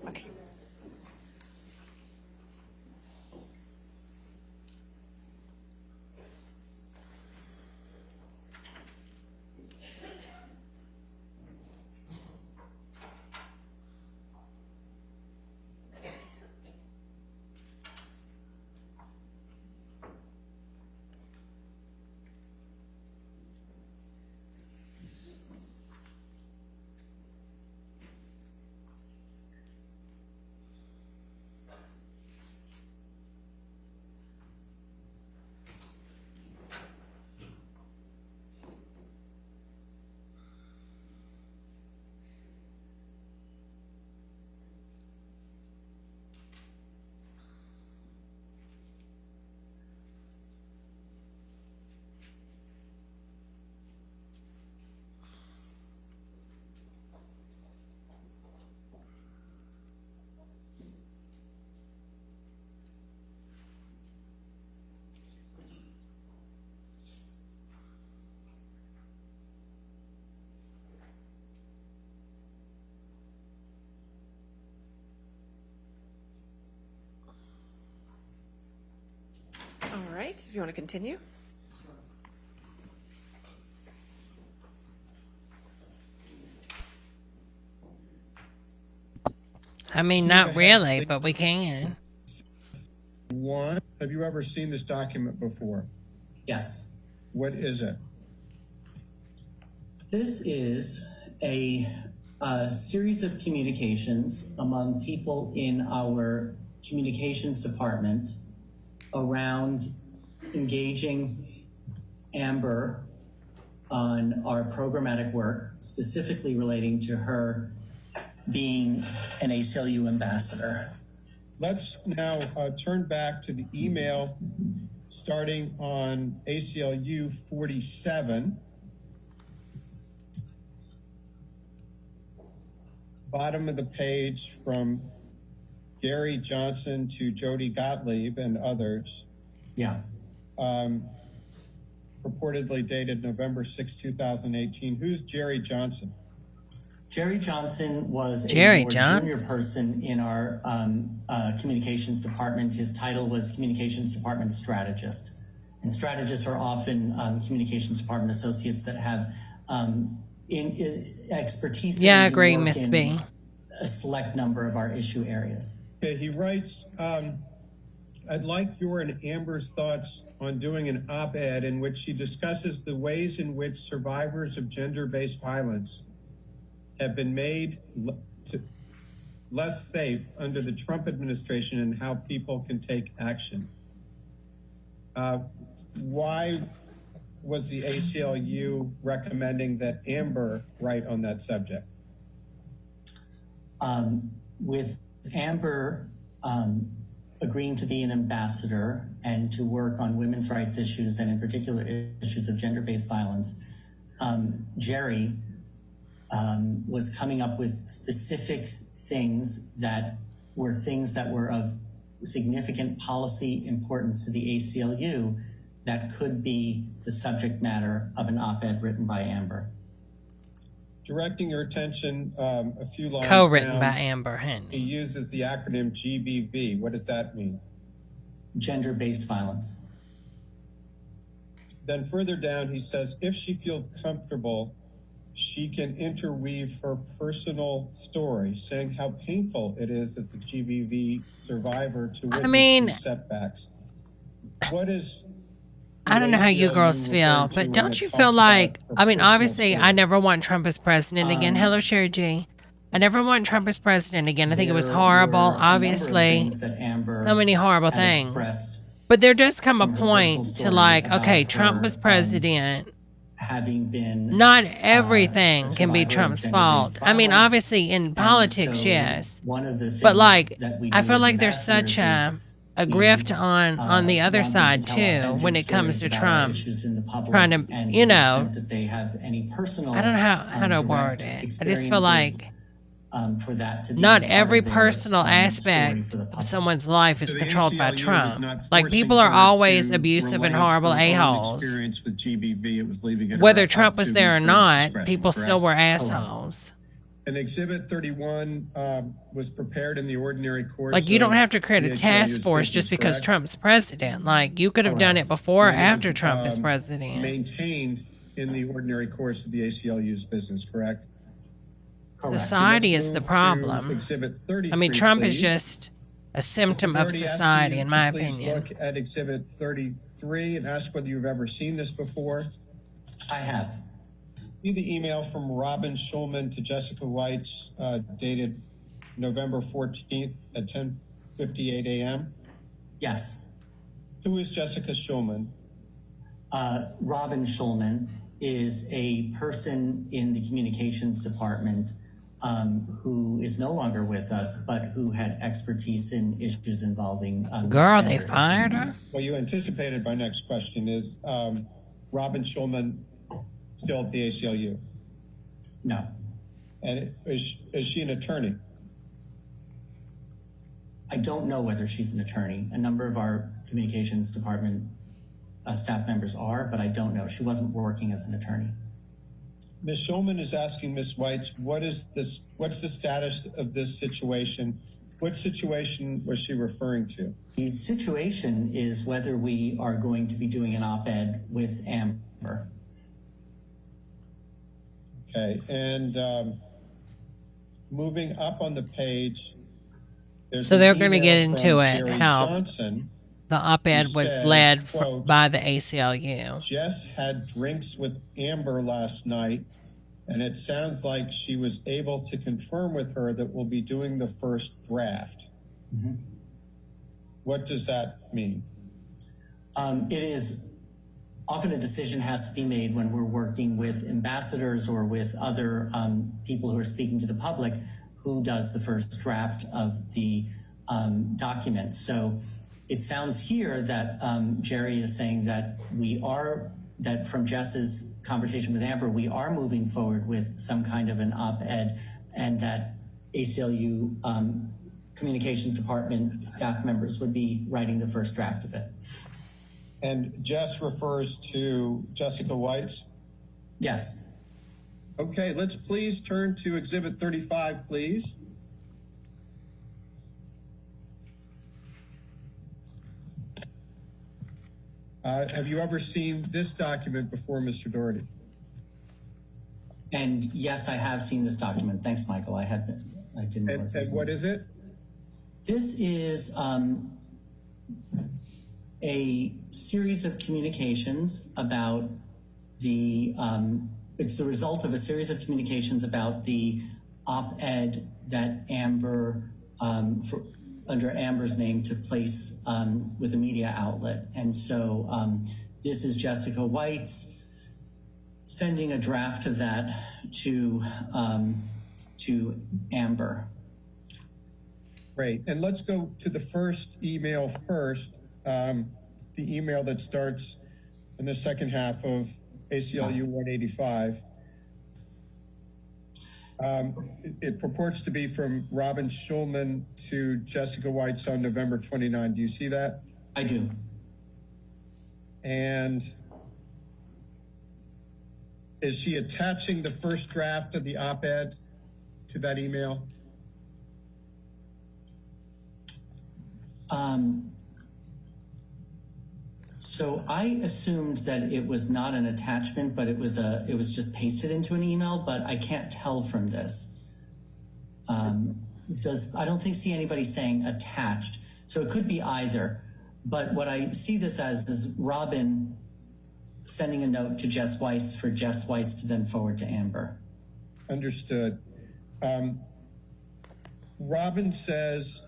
Okay. All right. If you want to continue. I mean, not really, but we can. One, have you ever seen this document before? Yes. What is it? This is a series of communications among people in our communications department around engaging Amber on our programmatic work, specifically relating to her being an ACLU ambassador. Let's now turn back to the email starting on ACLU 47. Bottom of the page from Gary Johnson to Jody Gottlieb and others. Yeah. Purportedly dated November 6, 2018. Who's Jerry Johnson? Jerry Johnson was Jerry a more Johnson. junior person in our communications department. His title was Communications Department Strategist. And strategists are often communications department associates that have expertise. Yeah, I and do agree, work Mr. in B. a select number of our issue areas. Okay, he writes, I'd like your and Amber's thoughts on doing an op-ed in which she discusses the ways in which survivors of gender-based violence have been made less safe under the Trump administration and how people can take action. Why was the ACLU recommending that Amber write on that subject? With Amber agreeing to be an ambassador and to work on women's rights issues and in particular issues of gender-based violence, Jerry was coming up with specific things that were of significant policy importance to the ACLU that could be the subject matter of an op-ed written by Amber. Directing your attention a few lines Co-written down, by Amber he Henry. uses the acronym GBV. What does that mean? Gender-based violence. Then further down, he says, if she feels comfortable, she can interweave her personal story, saying how painful it is as a GBV survivor to witness these setbacks. What is... I don't know how you girls feel, but don't you feel like, I mean, obviously, I never want Trump as president again. Hello, Sherry G. I never want Trump as president again. I think it was horrible, obviously. So many horrible things. But there does come a point to like, okay, Trump was president. Having been not everything can be Trump's fault. I mean, obviously in politics, yes. But like, I feel like there's such a grift on the other side too when it comes to Trump trying to, you know, I don't know how to word it. I just feel like not every personal aspect of someone's life is controlled by Trump. Like, people are always abusive and horrible a-holes. Whether Trump was there or not, people still were assholes. And Exhibit 31 was prepared in the ordinary course. Like, you don't of have to create the a task ACLU's force business, just because correct? Trump's president. Like, you could have done it before or after Trump is president. Maintained in the ordinary course of the ACLU's business, correct? Society Let's is the move to problem. Exhibit 33, I mean, Trump is please. just a symptom of Doherty, asking society, you in to my please opinion. Look at Exhibit 33 and ask whether you've ever seen this before. I have. See the email from Robin Schulman to Jessica Weitz, dated November 14th at 10:58 a.m. Yes. Who is Jessica Schulman? Robin Schulman is a person in the communications department who is no longer with us, but who had expertise in issues involving Girl, they gender fired issues. her? Well, you anticipated my next question. Is Robin Schulman still at the ACLU? No. And is she an attorney? I don't know whether she's an attorney. A number of our communications department staff members are, but I don't know. She wasn't working as an attorney. Ms. Schulman is asking Ms. Weitz, what's the status of this situation? What situation was she referring to? The situation is whether we are going to be doing an op-ed with Amber. Okay, and moving up on the page, there's So an they're going to email get into from it, Jerry how Johnson. the op-ed He was says, led quote, by the ACLU. Jess had drinks with Amber last night, and it sounds like she was able to confirm with her that we'll be doing the first draft. Mm-hmm. What does that mean? It is often a decision has to be made when we're working with ambassadors or with other people who are speaking to the public, who does the first draft of the document. So it sounds here that Jerry is saying that that from Jess's conversation with Amber, we are moving forward with some kind of an op-ed, and that ACLU communications department staff members would be writing the first draft of it. And Jess refers to Jessica Weitz? Yes. Okay, let's please turn to Exhibit 35, please. Have you ever seen this document before, Mr. Doherty? And yes, I have seen this document. Thanks, Michael. I didn't know. And what is it? This is a series of communications about it's the result of a series of communications about the op-ed that Amber, under Amber's name, took place with a media outlet. And so this is Jessica Weitz sending a draft of that to Amber. Great. And let's go to the first email first, the email that starts in the second half of ACLU 185. It purports to be from Robin Schulman to Jessica Weitz on November 29. Do you see that? I do. And is she attaching the first draft of the op-ed to that email? So I assumed that it was not an attachment, but it was just pasted into an email, but I can't tell from this. I don't see anybody saying attached. So it could be either, but what I see this as is Robin sending a note to Jess Weitz for Jess Weitz to then forward to Amber. Understood. Robin says,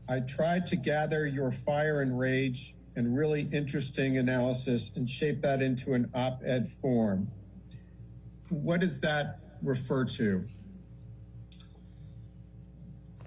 I tried to gather your fire and rage and really interesting analysis and shape that into an op-ed form. What does that refer to?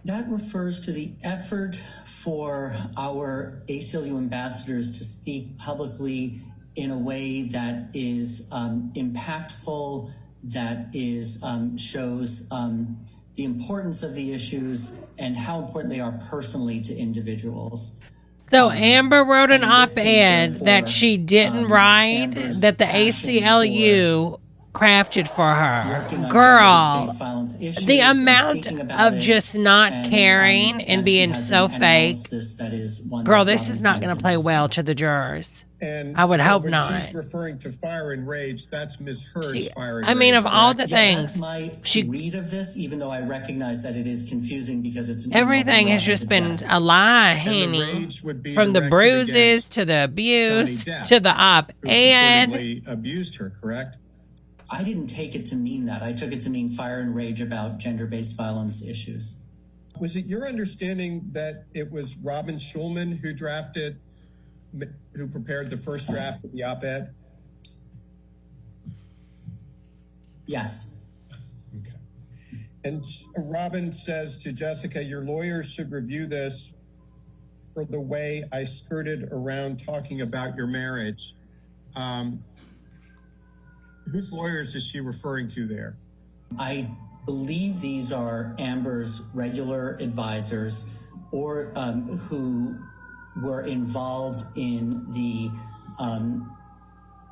That refers to the effort for our ACLU ambassadors to speak publicly in a way that is impactful, that is shows the importance of the issues and how important they are personally to individuals. So Amber wrote an in this case, op-ed therefore, that she didn't write, Amber's that the passion ACLU crafted for her. working on Girl, gender-based violence issues the and amount speaking about of it, just not and, caring and that being she has so an fake. analysis that is one Girl, that this Robin is not going finds to play interesting. well to the jurors. And I would so hope when not. she's referring to fire and rage, that's Ms. Heard's fire and I rage. mean, of all correct? the Yeah, that's things, my she read of this, even though I recognize that it is confusing because it's an everything has email just from been Robin to Jess. a lie, And the Henny. rage would be From the directed bruises against to the abuse Johnny Depp, to the who op-ed. purportedly abused her, correct? I didn't take it to mean that. I took it to mean fire and rage about gender-based violence issues. Was it your understanding that it was Robin Schulman who prepared the first draft of the op-ed? Yes. Okay. And Robin says to Jessica, your lawyers should review this for the way I skirted around talking about your marriage. Whose lawyers is she referring to there? I believe these are Amber's regular advisors or who were involved in the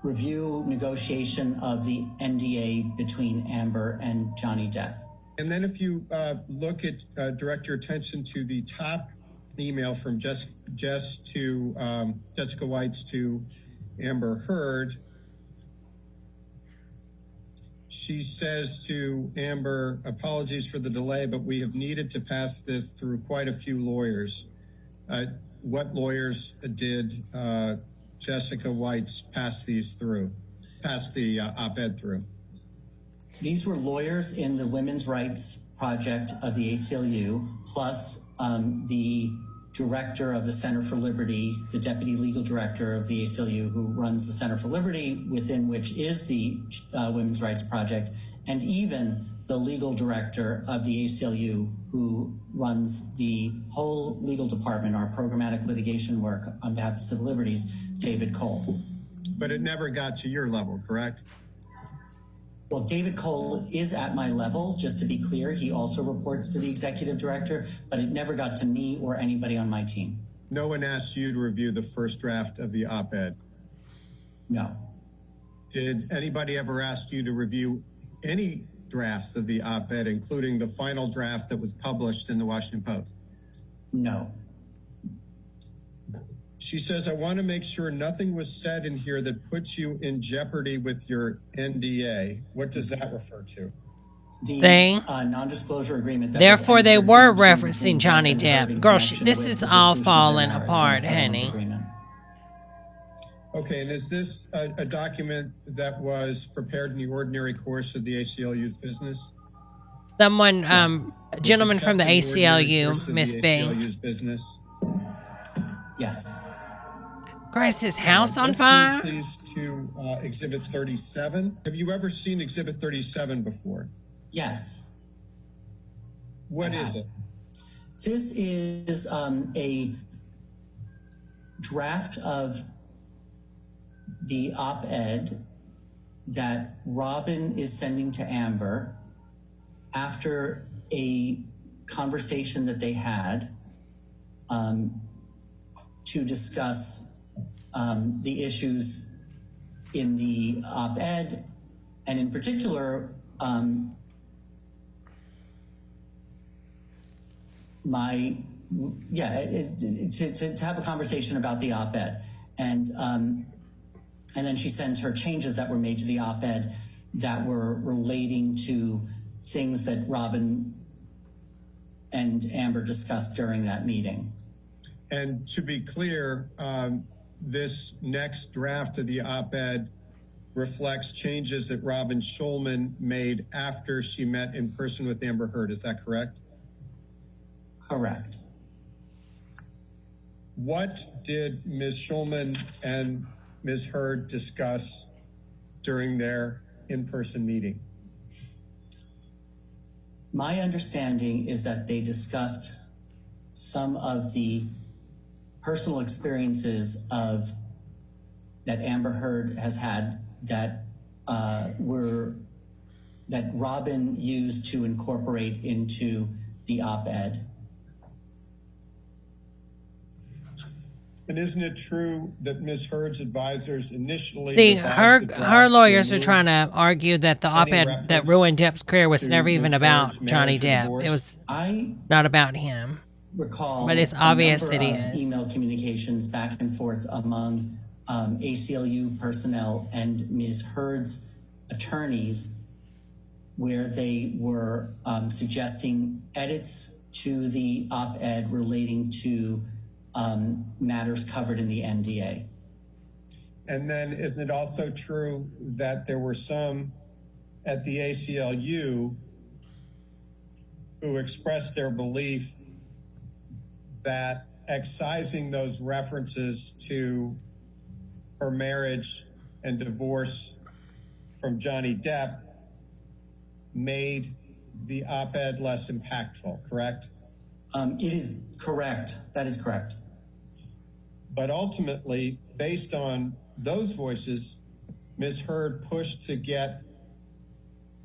review negotiation of the NDA between Amber and Johnny Depp. And then if you look at, direct your attention to the top email from Jessica White's to Amber Heard, she says to Amber, apologies for the delay, but we have needed to pass this through quite a few lawyers. What lawyers did Jessica White's pass the op-ed through? These were lawyers in the Women's Rights Project of the ACLU, plus the director of the Center for Liberty, the deputy legal director of the ACLU who runs the Center for Liberty, within which is the Women's Rights Project, and even the legal director of the ACLU who runs the whole legal department, our programmatic litigation work on behalf of civil liberties, David Cole. But it never got to your level, correct? Well, David Cole is at my level, just to be clear. He also reports to the executive director, but it never got to me or anybody on my team. No one asked you to review the first draft of the op-ed? No. Did anybody ever ask you to review any drafts of the op-ed, including the final draft that was published in the Washington Post? No. She says, I want to make sure nothing was said in here that puts you in jeopardy with your NDA. What does that refer to? The non-disclosure agreement. That Therefore, was they entered were into referencing between Johnny Depp and Heard Depp. in Girl, connection this with is the all dissolution of their falling marriage and apart, the settlement honey. agreement. Okay, and is this a document that was prepared in the ordinary course of the ACLU's business? Someone, a gentleman Was it from the kept in ordinary course ACLU, of Miss the B. ACLU's business? Yes. Grace, his house on Let's fire? move, please, to Exhibit 37. Have you ever seen Exhibit 37 before? Yes. What is it? This is a draft of the op-ed that Robin is sending to Amber after a conversation that they had to discuss the issues in the op-ed, and in particular, to have a conversation about the op-ed, and then she sends her changes that were made to the op-ed that were relating to things that Robin and Amber discussed during that meeting. And to be clear, this next draft of the op-ed reflects changes that Robin Schulman made after she met in person with Amber Heard. Is that correct? Correct. What did Ms. Schulman and Ms. Heard discuss during their in-person meeting? My understanding is that they discussed some of the personal experiences that Amber Heard has had that that Robin used to incorporate into the op-ed. And isn't it true that Ms. Heard's advisors initially See, revised the draft her to lawyers are remove trying to argue that the any op-ed that reference ruined Depp's career was to never even Ms. about Heard's Johnny marriage or Depp. divorce? It was I not about him. recall But it's obvious a number that he of is. email communications back and forth among ACLU personnel and Ms. Heard's attorneys where they were suggesting edits to the op-ed relating to matters covered in the NDA. And then isn't it also true that there were some at the ACLU who expressed their belief that excising those references to her marriage and divorce from Johnny Depp made the op-ed less impactful, correct? It is correct. That is correct. But ultimately, based on those voices, Ms. Heard pushed to get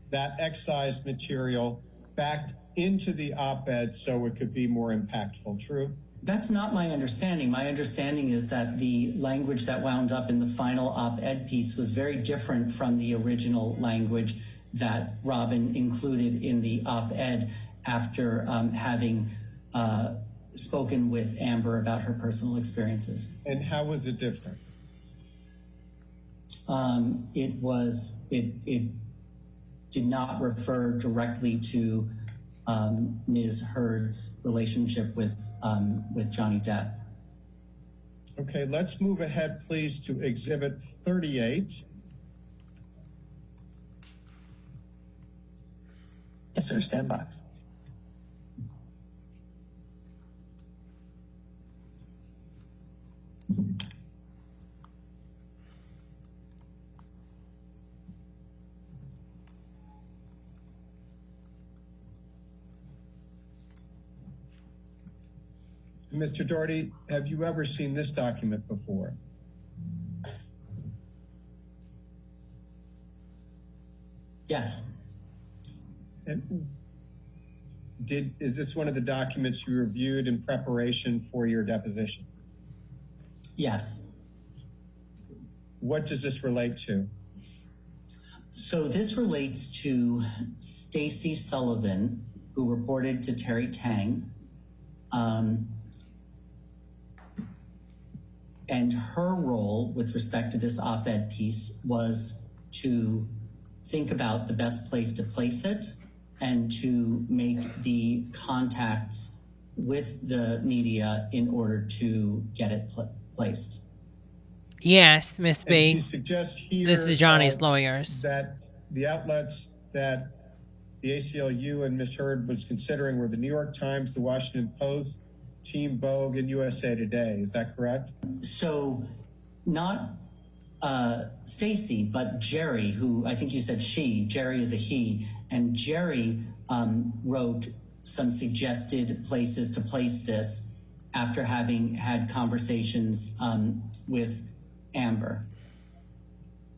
that excised material back into the op-ed so it could be more impactful. True? That's not my understanding. My understanding is that the language that wound up in the final op-ed piece was very different from the original language that Robin included in the op-ed after having spoken with Amber about her personal experiences. And how was it different? It did not refer directly to Ms. Heard's relationship with Johnny Depp. Okay, let's move ahead, please, to Exhibit 38. Yes, sir. Stand by. Mr. Doherty, have you ever seen this document before? Yes. And is this one of the documents you reviewed in preparation for your deposition? Yes. What does this relate to? So this relates to Stacy Sullivan, who reported to Terry Tang, and her role with respect to this op-ed piece was to think about the best place to place it and to make the contacts with the media in order to get it placed. Yes, Miss And she B. suggests here This is Johnny's lawyers. that the outlets that the ACLU and Ms. Heard was considering were the New York Times, the Washington Post, Team Vogue, and USA Today. Is that correct? So not Stacy, but Jerry, who I think you said she, Jerry is a he, and Jerry wrote some suggested places to place this after having had conversations with Amber.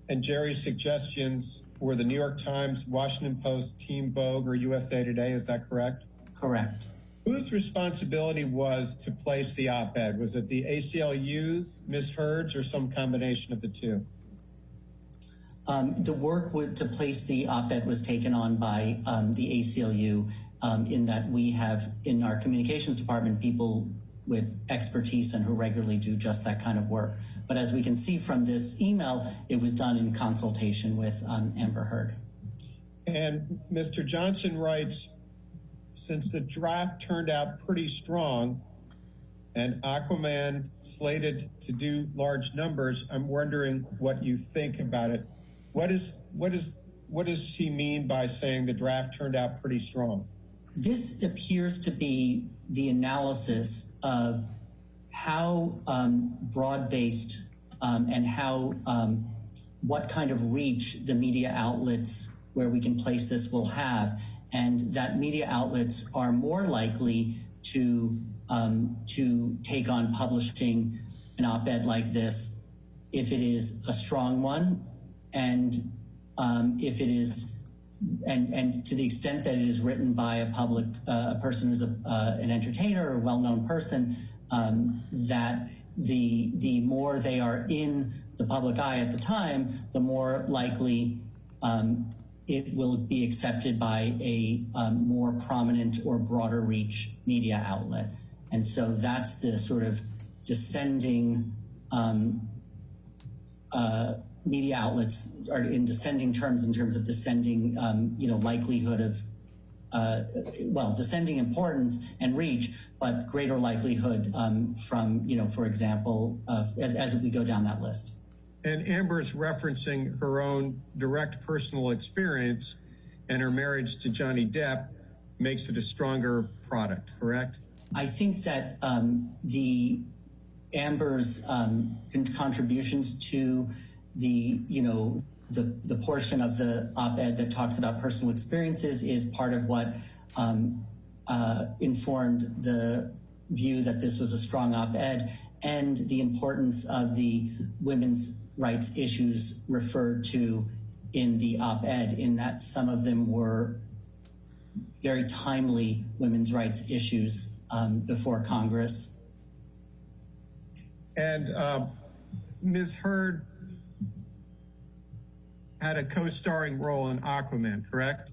And Jerry's suggestions were the New York Times, Washington Post, Team Vogue, or USA Today. Is that correct? Correct. Whose responsibility was to place the op-ed? Was it the ACLU's, Ms. Heard's, or some combination of the two? The work to place the op-ed was taken on by the ACLU in that we have in our communications department people with expertise and who regularly do just that kind of work. But as we can see from this email, it was done in consultation with Amber Heard. And Mr. Johnson writes, since the draft turned out pretty strong and Aquaman slated to do large numbers, I'm wondering what you think about it. What does he mean by saying the draft turned out pretty strong? This appears to be the analysis of how broad-based and how what kind of reach the media outlets where we can place this will have, and that media outlets are more likely to take on publishing an op-ed like this if it is a strong one, and if it is, and to the extent that it is written by a person who's an entertainer or a well-known person, that the more they are in the public eye at the time, the more likely it will be accepted by a more prominent or broader reach media outlet. And so that's the sort of descending media outlets are in descending terms in terms of descending, likelihood of, descending importance and reach, but greater likelihood from, for example, as we go down that list. And Amber's referencing her own direct personal experience, and her marriage to Johnny Depp makes it a stronger product, correct? I think that the Amber's contributions to the portion of the op-ed that talks about personal experiences is part of what informed the view that this was a strong op-ed, and the importance of the women's rights issues referred to in the op-ed, in that some of them were very timely women's rights issues before Congress. And Ms. Heard had a co-starring role in Aquaman, correct?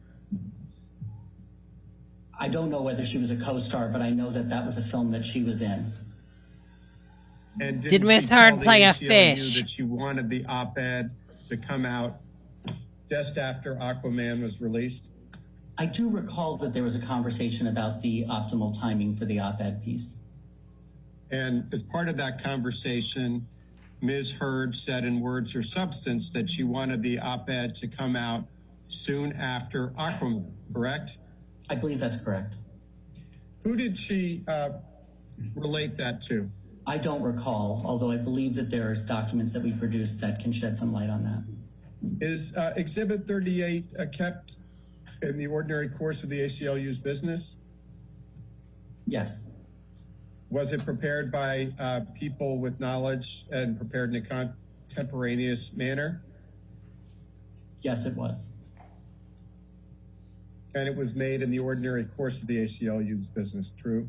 I don't know whether she was a co-star, but I know that that was a film that she was in. And did Miss Heard play a fish? That she wanted the op-ed to come out just after Aquaman was released? I do recall that there was a conversation about the optimal timing for the op-ed piece. And as part of that conversation, Ms. Heard said in words or substance that she wanted the op-ed to come out soon after Aquaman, correct? I believe that's correct. Who did she relate that to? I don't recall, although I believe that there's documents that we produced that can shed some light on that. Is Exhibit 38 kept in the ordinary course of the ACLU's business? Yes. Was it prepared by people with knowledge and prepared in a contemporaneous manner? Yes, it was. And it was made in the ordinary course of the ACLU's business, true?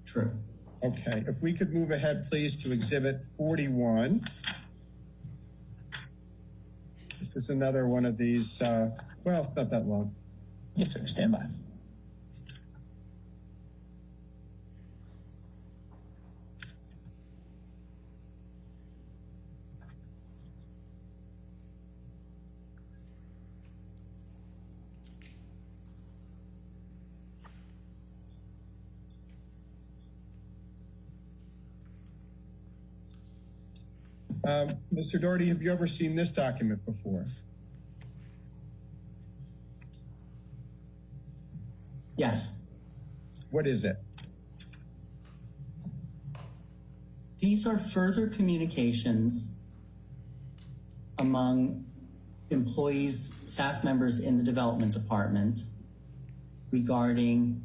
True. Okay, if we could move ahead, please, to Exhibit 41. This is another one of these, well, it's not that long. Yes, sir. Stand by. Mr. Doherty, have you ever seen this document before? Yes. What is it? These are further communications among employees, staff members in the development department regarding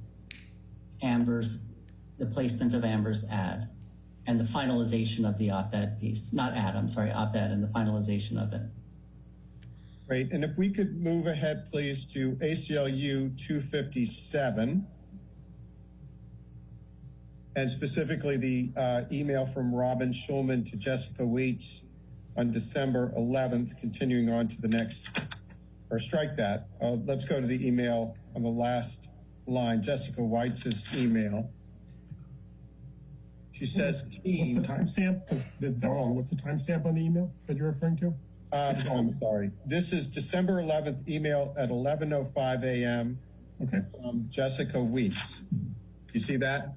the placement of Amber's ad and the finalization of the op-ed piece. Not ad, I'm sorry, op-ed and the finalization of it. Great, and if we could move ahead, please, to ACLU 257, and specifically the email from Robin Schulman to Jessica Weitz on December 11th, continuing on to the next, or strike that. Let's go to the email on the last line, Jessica Weitz's email. She says, team. What's the timestamp? Because what's the timestamp on the email that you're referring to? I'm sorry. This is December 11th email at 11:05 a.m. Okay. From Jessica Weitz. You see that?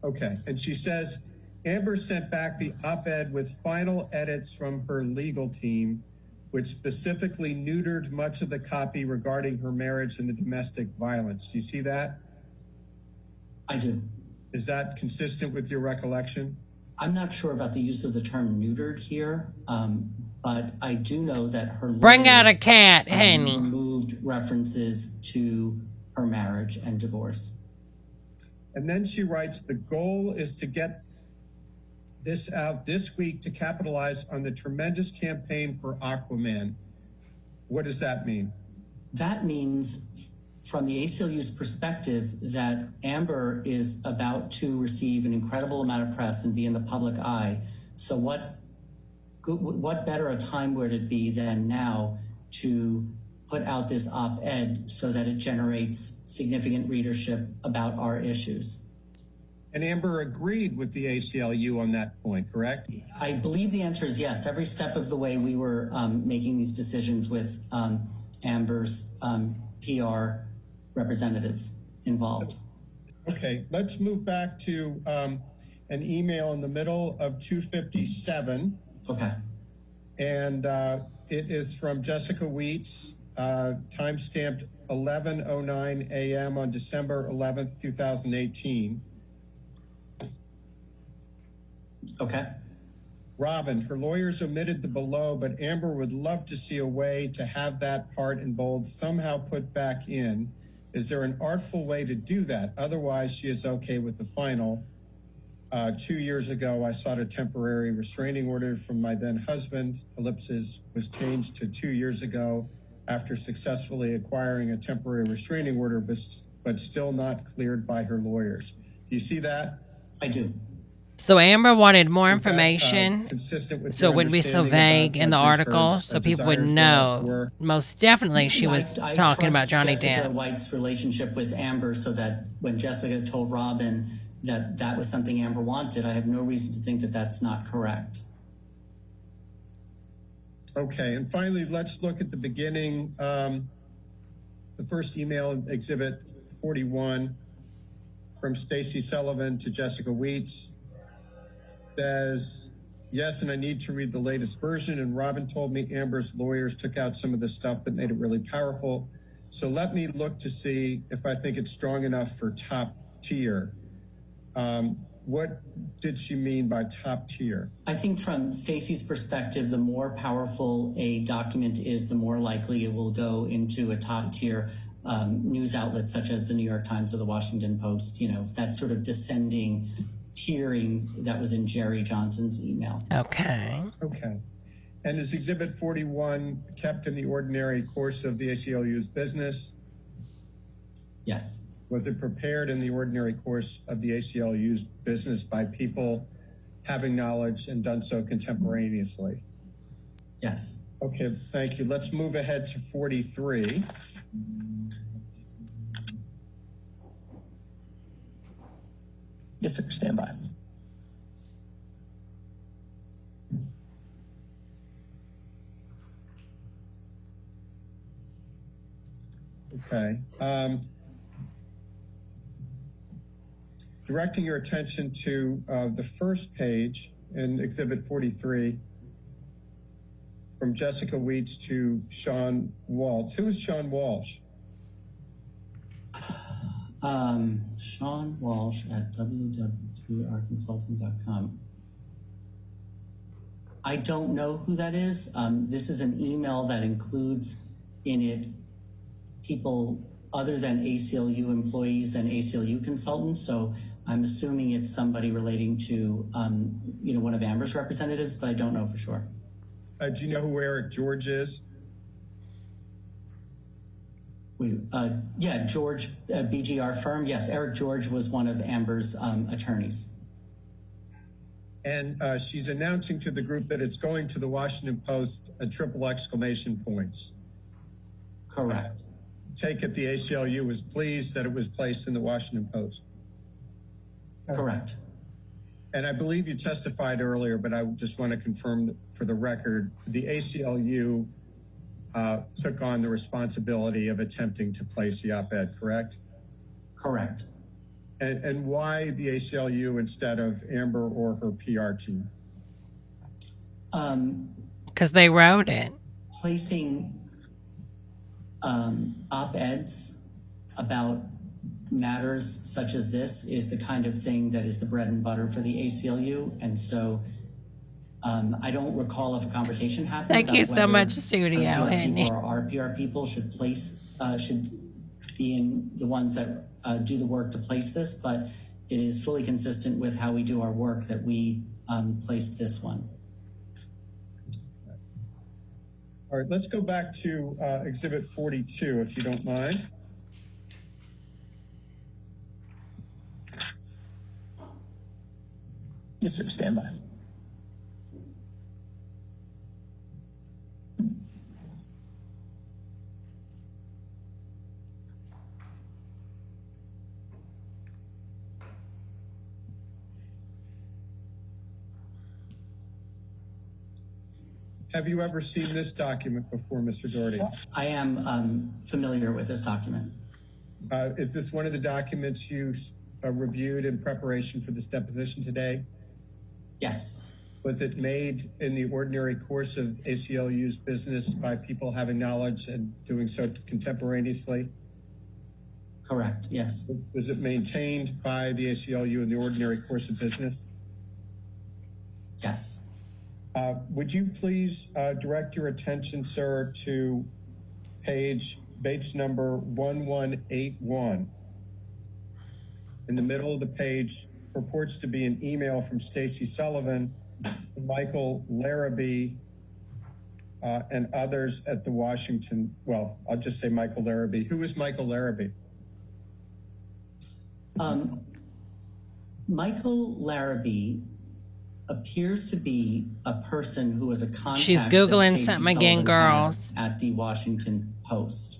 Okay. And she says, Amber sent back the op-ed with final edits from her legal team, which specifically neutered much of the copy regarding her marriage and the domestic violence. Do you see that? I do. Is that consistent with your recollection? I'm not sure about the use of the term neutered here, but I do know that her Bring out a cat, honey. Removed references to her marriage and divorce. And then she writes, the goal is to get this out this week to capitalize on the tremendous campaign for Aquaman. What does that mean? That means from the ACLU's perspective that Amber is about to receive an incredible amount of press and be in the public eye. So what better a time would it be than now to put out this op-ed so that it generates significant readership about our issues? And Amber agreed with the ACLU on that point, correct? I believe the answer is yes. Every step of the way we were making these decisions with Amber's PR representatives involved. Okay, let's move back to an email in the middle of 257. Okay. And it is from Jessica Weitz, time-stamped 11:09 a.m. on December 11th, 2018. Okay. Robin, her lawyers omitted the below, but Amber would love to see a way to have that part in bold somehow put back in. Is there an artful way to do that? Otherwise, she is okay with the final. 2 years ago, I sought a temporary restraining order from my then husband. Ellipses was changed to 2 years ago after successfully acquiring a temporary restraining order, but still not cleared by her lawyers. Do you see that? I do. So Amber wanted more Is that, information, consistent with so it your wouldn't be so understanding vague about in the what these article, her so people would desires know. were? Most definitely she was I talking trust about Johnny Jessica Depp. White's relationship with Amber, so that when Jessica told Robin that that was something Amber wanted, I have no reason to think that that's not correct. Okay, and finally, let's look at the beginning. The first email, Exhibit 41, from Stacy Sullivan to Jessica Weitz, says, yes, and I need to read the latest version, and Robin told me Amber's lawyers took out some of the stuff that made it really powerful. So let me look to see if I think it's strong enough for top tier. What did she mean by top tier? I think from Stacy's perspective, the more powerful a document is, the more likely it will go into a top tier news outlet such as the New York Times or the Washington Post, you know, that sort of descending tiering that was in Jerry Johnson's email. Okay. Okay. And is Exhibit 41 kept in the ordinary course of the ACLU's business? Yes. Was it prepared in the ordinary course of the ACLU's business by people having knowledge and done so contemporaneously? Yes. Okay, thank you. Let's move ahead to 43. Yes, sir. Stand by. Okay. Directing your attention to the first page in Exhibit 43, from Jessica Weitz to Sean Waltz. Who is Sean Walsh? Sean Walsh at www.rconsulting.com. I don't know who that is. This is an email that includes in it people other than ACLU employees and ACLU consultants. So I'm assuming it's somebody relating to, one of Amber's representatives, but I don't know for sure. Do you know who Eric George is? George, BGR firm. Yes, Eric George was one of Amber's attorneys. And she's announcing to the group that it's going to the Washington Post at triple exclamation points. Correct. Take it the ACLU was pleased that it was placed in the Washington Post. Correct. And I believe you testified earlier, but I just want to confirm that for the record, the ACLU took on the responsibility of attempting to place the op-ed, correct? Correct. And why the ACLU instead of Amber or her PR team? Because they wrote it. Placing op-eds about matters such as this is the kind of thing that is the bread and butter for the ACLU. And so I don't recall if a conversation happened. Thank you so much, studio. Or our PR people should be in the ones that do the work to place this, but it is fully consistent with how we do our work that we placed this one. All right, let's go back to Exhibit 42, if you don't mind. Yes, sir. Stand by. Have you ever seen this document before, Mr. Doherty? I am familiar with this document. Is this one of the documents you reviewed in preparation for this deposition today? Yes. Was it made in the ordinary course of ACLU's business by people having knowledge and doing so contemporaneously? Correct. Yes. Was it maintained by the ACLU in the ordinary course of business? Yes. Would you please direct your attention, sir, to page number 1181. In the middle of the page purports to be an email from Stacey Sullivan, Michael Larrabee, and others at the Washington, well, I'll just say Michael Larrabee. Who is Michael Larrabee? Michael Larrabee appears to be a person who was a contact. She's that Googling Stacey something again, Sullivan girls. had at the Washington Post.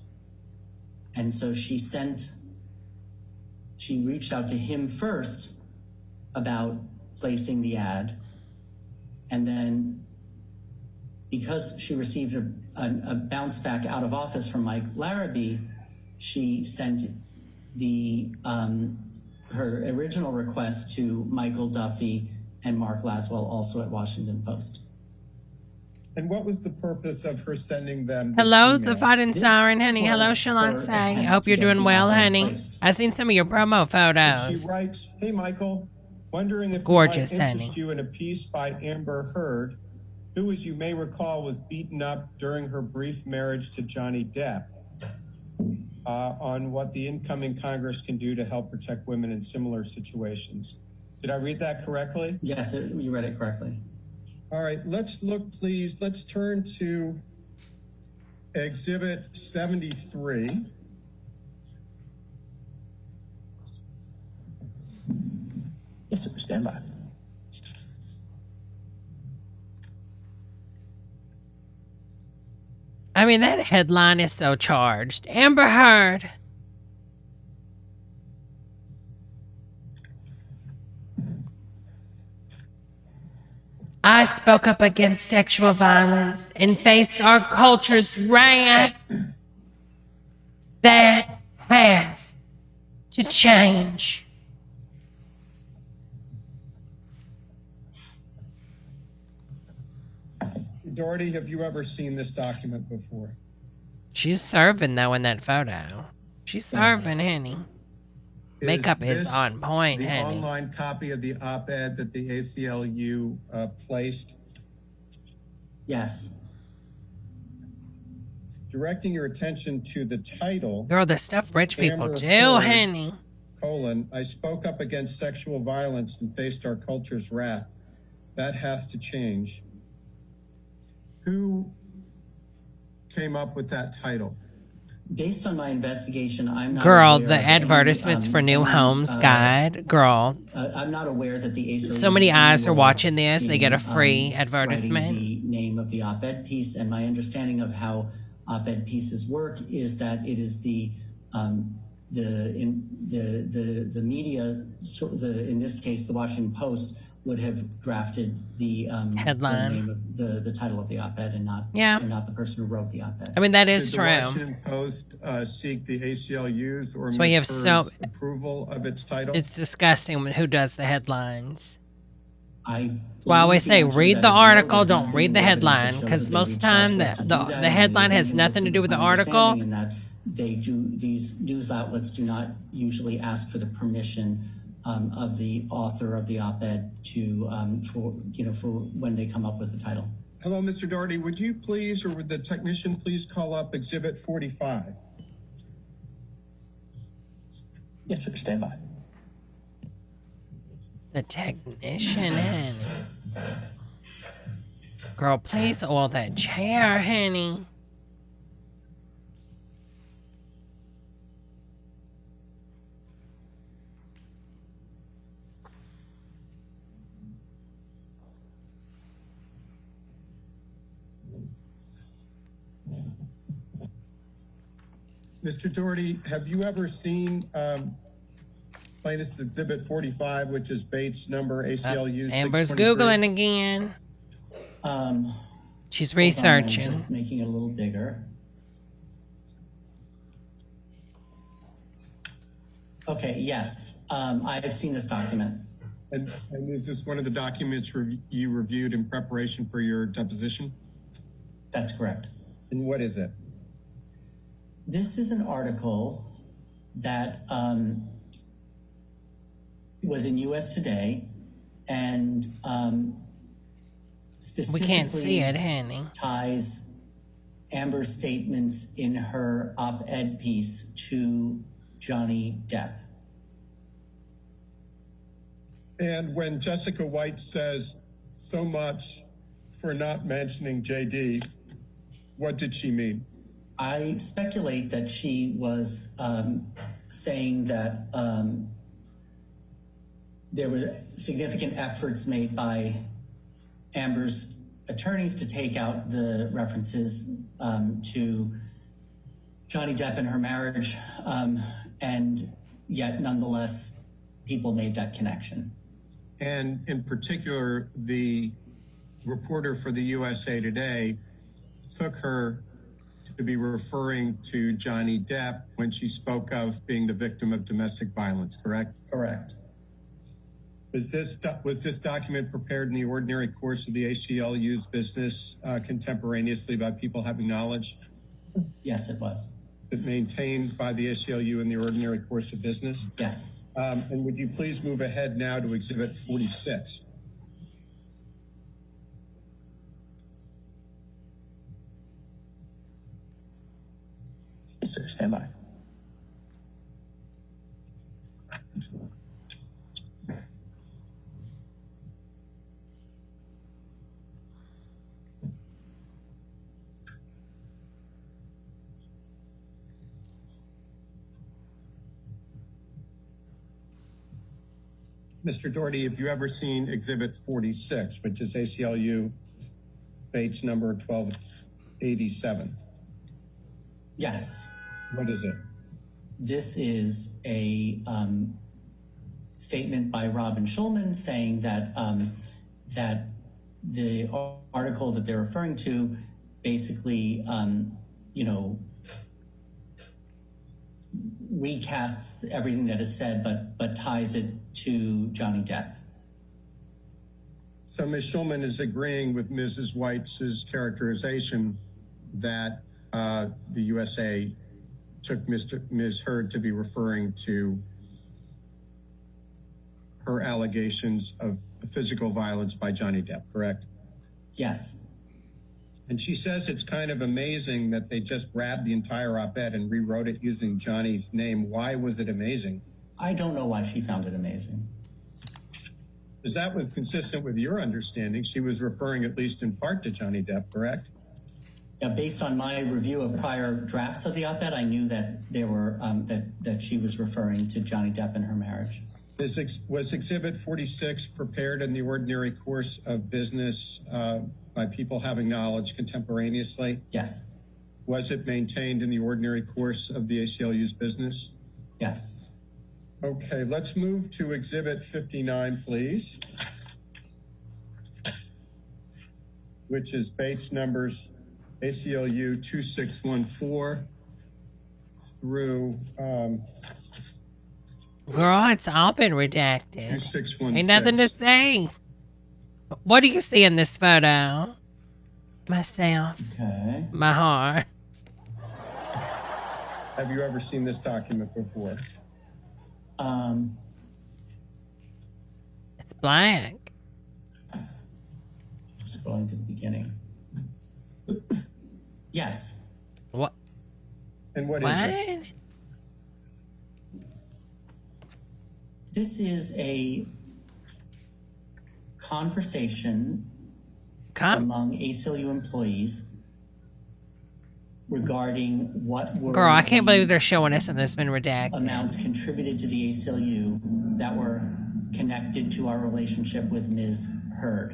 And so she reached out to him first about placing the ad. And then because she received a bounce back out of office from Mike Larrabee, she sent her original request to Michael Duffy and Mark Laswell, also at Washington Post. And what was the purpose of her sending them this Hello, email? the fighting siren, honey. Hello, was Shalon her say. I attempt hope to you're get doing the well, op-ed honey. placed. I've seen some of your promo photos. She writes, "Hey, Michael, wondering if Gorgeous, it might interest honey. you in a piece by Amber Heard, who, as you may recall, was beaten up during her brief marriage to Johnny Depp, on what the incoming Congress can do to help protect women in similar situations." Did I read that correctly? Yes, you read it correctly. All right, let's look, please. Let's turn to Exhibit 73. Yes, sir. Stand by. I mean, that headline is so charged. Amber Heard. I spoke up against sexual violence and faced our culture's wrath. That has to change. Doherty, have you ever seen this document before? She's serving, though, in that photo. She's serving, honey. Makeup is this on point, the honey. online copy of the op-ed that the ACLU placed? Yes. Directing your attention to the title, Girl, the stuff rich people Amber do, Heard, honey. I spoke up against sexual violence and faced our culture's wrath. That has to change. Who came up with that title? Based on my investigation, I'm not Girl, aware the of any, advertisements for New Homes Guide. Girl, I'm not aware that the ACLU... so many eyes are watching this. They get a in, free advertisement. writing the name of the op-ed piece, and my understanding of how op-ed pieces work is that it is the media, in this case, the Washington Post, would have drafted the Headline. the name of the title of the op-ed and not the person who wrote the op-ed. I mean, that is Did true. the Washington Post seek the ACLU's or That's why you have Ms. so- Heard's approval of its title? It's disgusting who does the headlines. Well, I always say, read the article, don't read the headline, because most of the time the headline has nothing to do with the article. And that these news outlets do not usually ask for the permission of the author of the op-ed for when they come up with the title. Hello, Mr. Doherty. Would you please, or would the technician please call up Exhibit 45? Yes, sir. Stand by. The technician, honey. Girl, please oil that chair, honey. Mr. Doherty, have you ever seen Plaintiff's Exhibit 45, which is Bates number ACLU 623? Amber's Googling again. She's Hold on, I'm researching. just making it a little bigger. Okay, yes, I have seen this document. And is this one of the documents you reviewed in preparation for your deposition? That's correct. And what is it? This is an article that was in US Today and We specifically can't see it, honey. ties Amber's statements in her op-ed piece to Johnny Depp. And when Jessica White says so much for not mentioning JD, what did she mean? I speculate that she was saying that there were significant efforts made by Amber's attorneys to take out the references to Johnny Depp and her marriage, and yet nonetheless, people made that connection. And in particular, the reporter for the USA Today took her to be referring to Johnny Depp when she spoke of being the victim of domestic violence, correct? Correct. Was this document prepared in the ordinary course of the ACLU's business contemporaneously by people having knowledge? Yes, it was. Is it maintained by the ACLU in the ordinary course of business? Yes. And would you please move ahead now to Exhibit 46? Yes, sir. Stand by. Mr. Doherty, have you ever seen Exhibit 46, which is ACLU Bates number 1287? Yes. What is it? This is a statement by Robin Schulman saying that that the article that they're referring to basically, recasts everything that is said, but ties it to Johnny Depp. So Ms. Schulman is agreeing with Mrs. White's characterization that the USA took Ms. Heard to be referring to her allegations of physical violence by Johnny Depp, correct? Yes. And she says it's kind of amazing that they just grabbed the entire op-ed and rewrote it using Johnny's name. Why was it amazing? I don't know why she found it amazing. Because that was consistent with your understanding. She was referring at least in part to Johnny Depp, correct? Yeah, based on my review of prior drafts of the op-ed, I knew that there were that she was referring to Johnny Depp and her marriage. Was Exhibit 46 prepared in the ordinary course of business by people having knowledge contemporaneously? Yes. Was it maintained in the ordinary course of the ACLU's business? Yes. Okay, let's move to Exhibit 59, please, which is Bates numbers ACLU 2614 through Girl, it's all been redacted. 2616. Ain't nothing to say. What do you see in this photo? Myself. Okay. My heart. Have you ever seen this document before? It's black. Scrolling to the beginning. Yes. What? And what is it? What? This is a conversation among ACLU employees regarding what were Girl, I can't believe they're showing us something that's been redacted. amounts contributed to the ACLU that were connected to our relationship with Ms. Heard.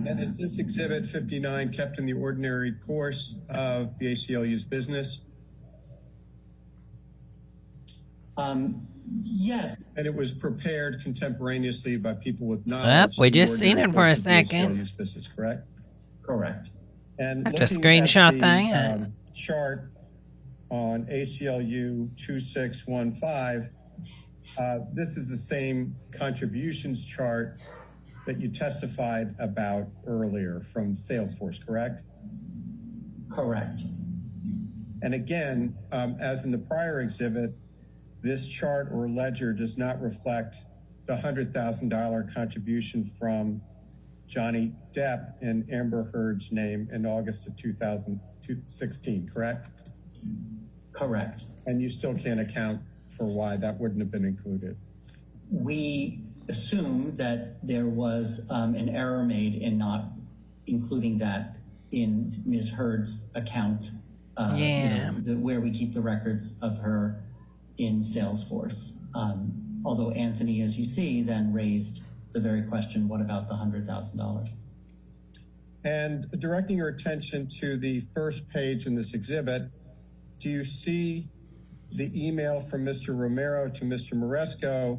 And is this Exhibit 59 kept in the ordinary course of the ACLU's business? Yes, And it was prepared contemporaneously by people with knowledge. we in just order seen to it for a purchase the second. ACLU business, correct? correct. And I have to looking at screenshot the that. chart on ACLU 2615, this is the same contributions chart that you testified about earlier from Salesforce, correct? Correct. And again, as in the prior exhibit, this chart or ledger does not reflect the $100,000 contribution from Johnny Depp in Amber Heard's name in August of 2016, correct? Correct. And you still can't account for why that wouldn't have been included. We assume that there was an error made in not including that in Ms. Heard's account, where we keep the records of her in Salesforce. Although Anthony, as you see, then raised the very question, what about the $100,000? And directing your attention to the first page in this exhibit, do you see the email from Mr. Romero to Mr. Moresco?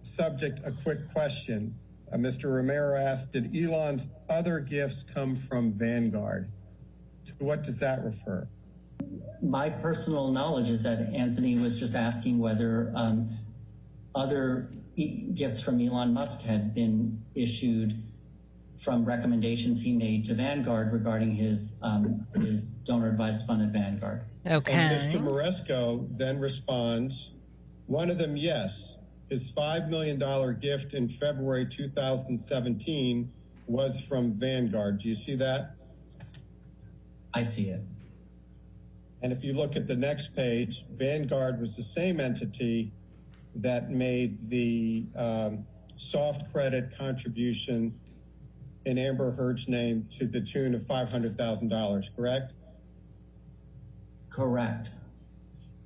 Subject, a quick question. Mr. Romero asked, did Elon's other gifts come from Vanguard? To what does that refer? My personal knowledge is that Anthony was just asking whether other gifts from Elon Musk had been issued from recommendations he made to Vanguard regarding his donor advised fund at Vanguard. Okay. And Mr. Moresco then responds, one of them, yes, his $5 million gift in February 2017 was from Vanguard. Do you see that? I see it. And if you look at the next page, Vanguard was the same entity that made the soft credit contribution in Amber Heard's name to the tune of $500,000, correct? Correct.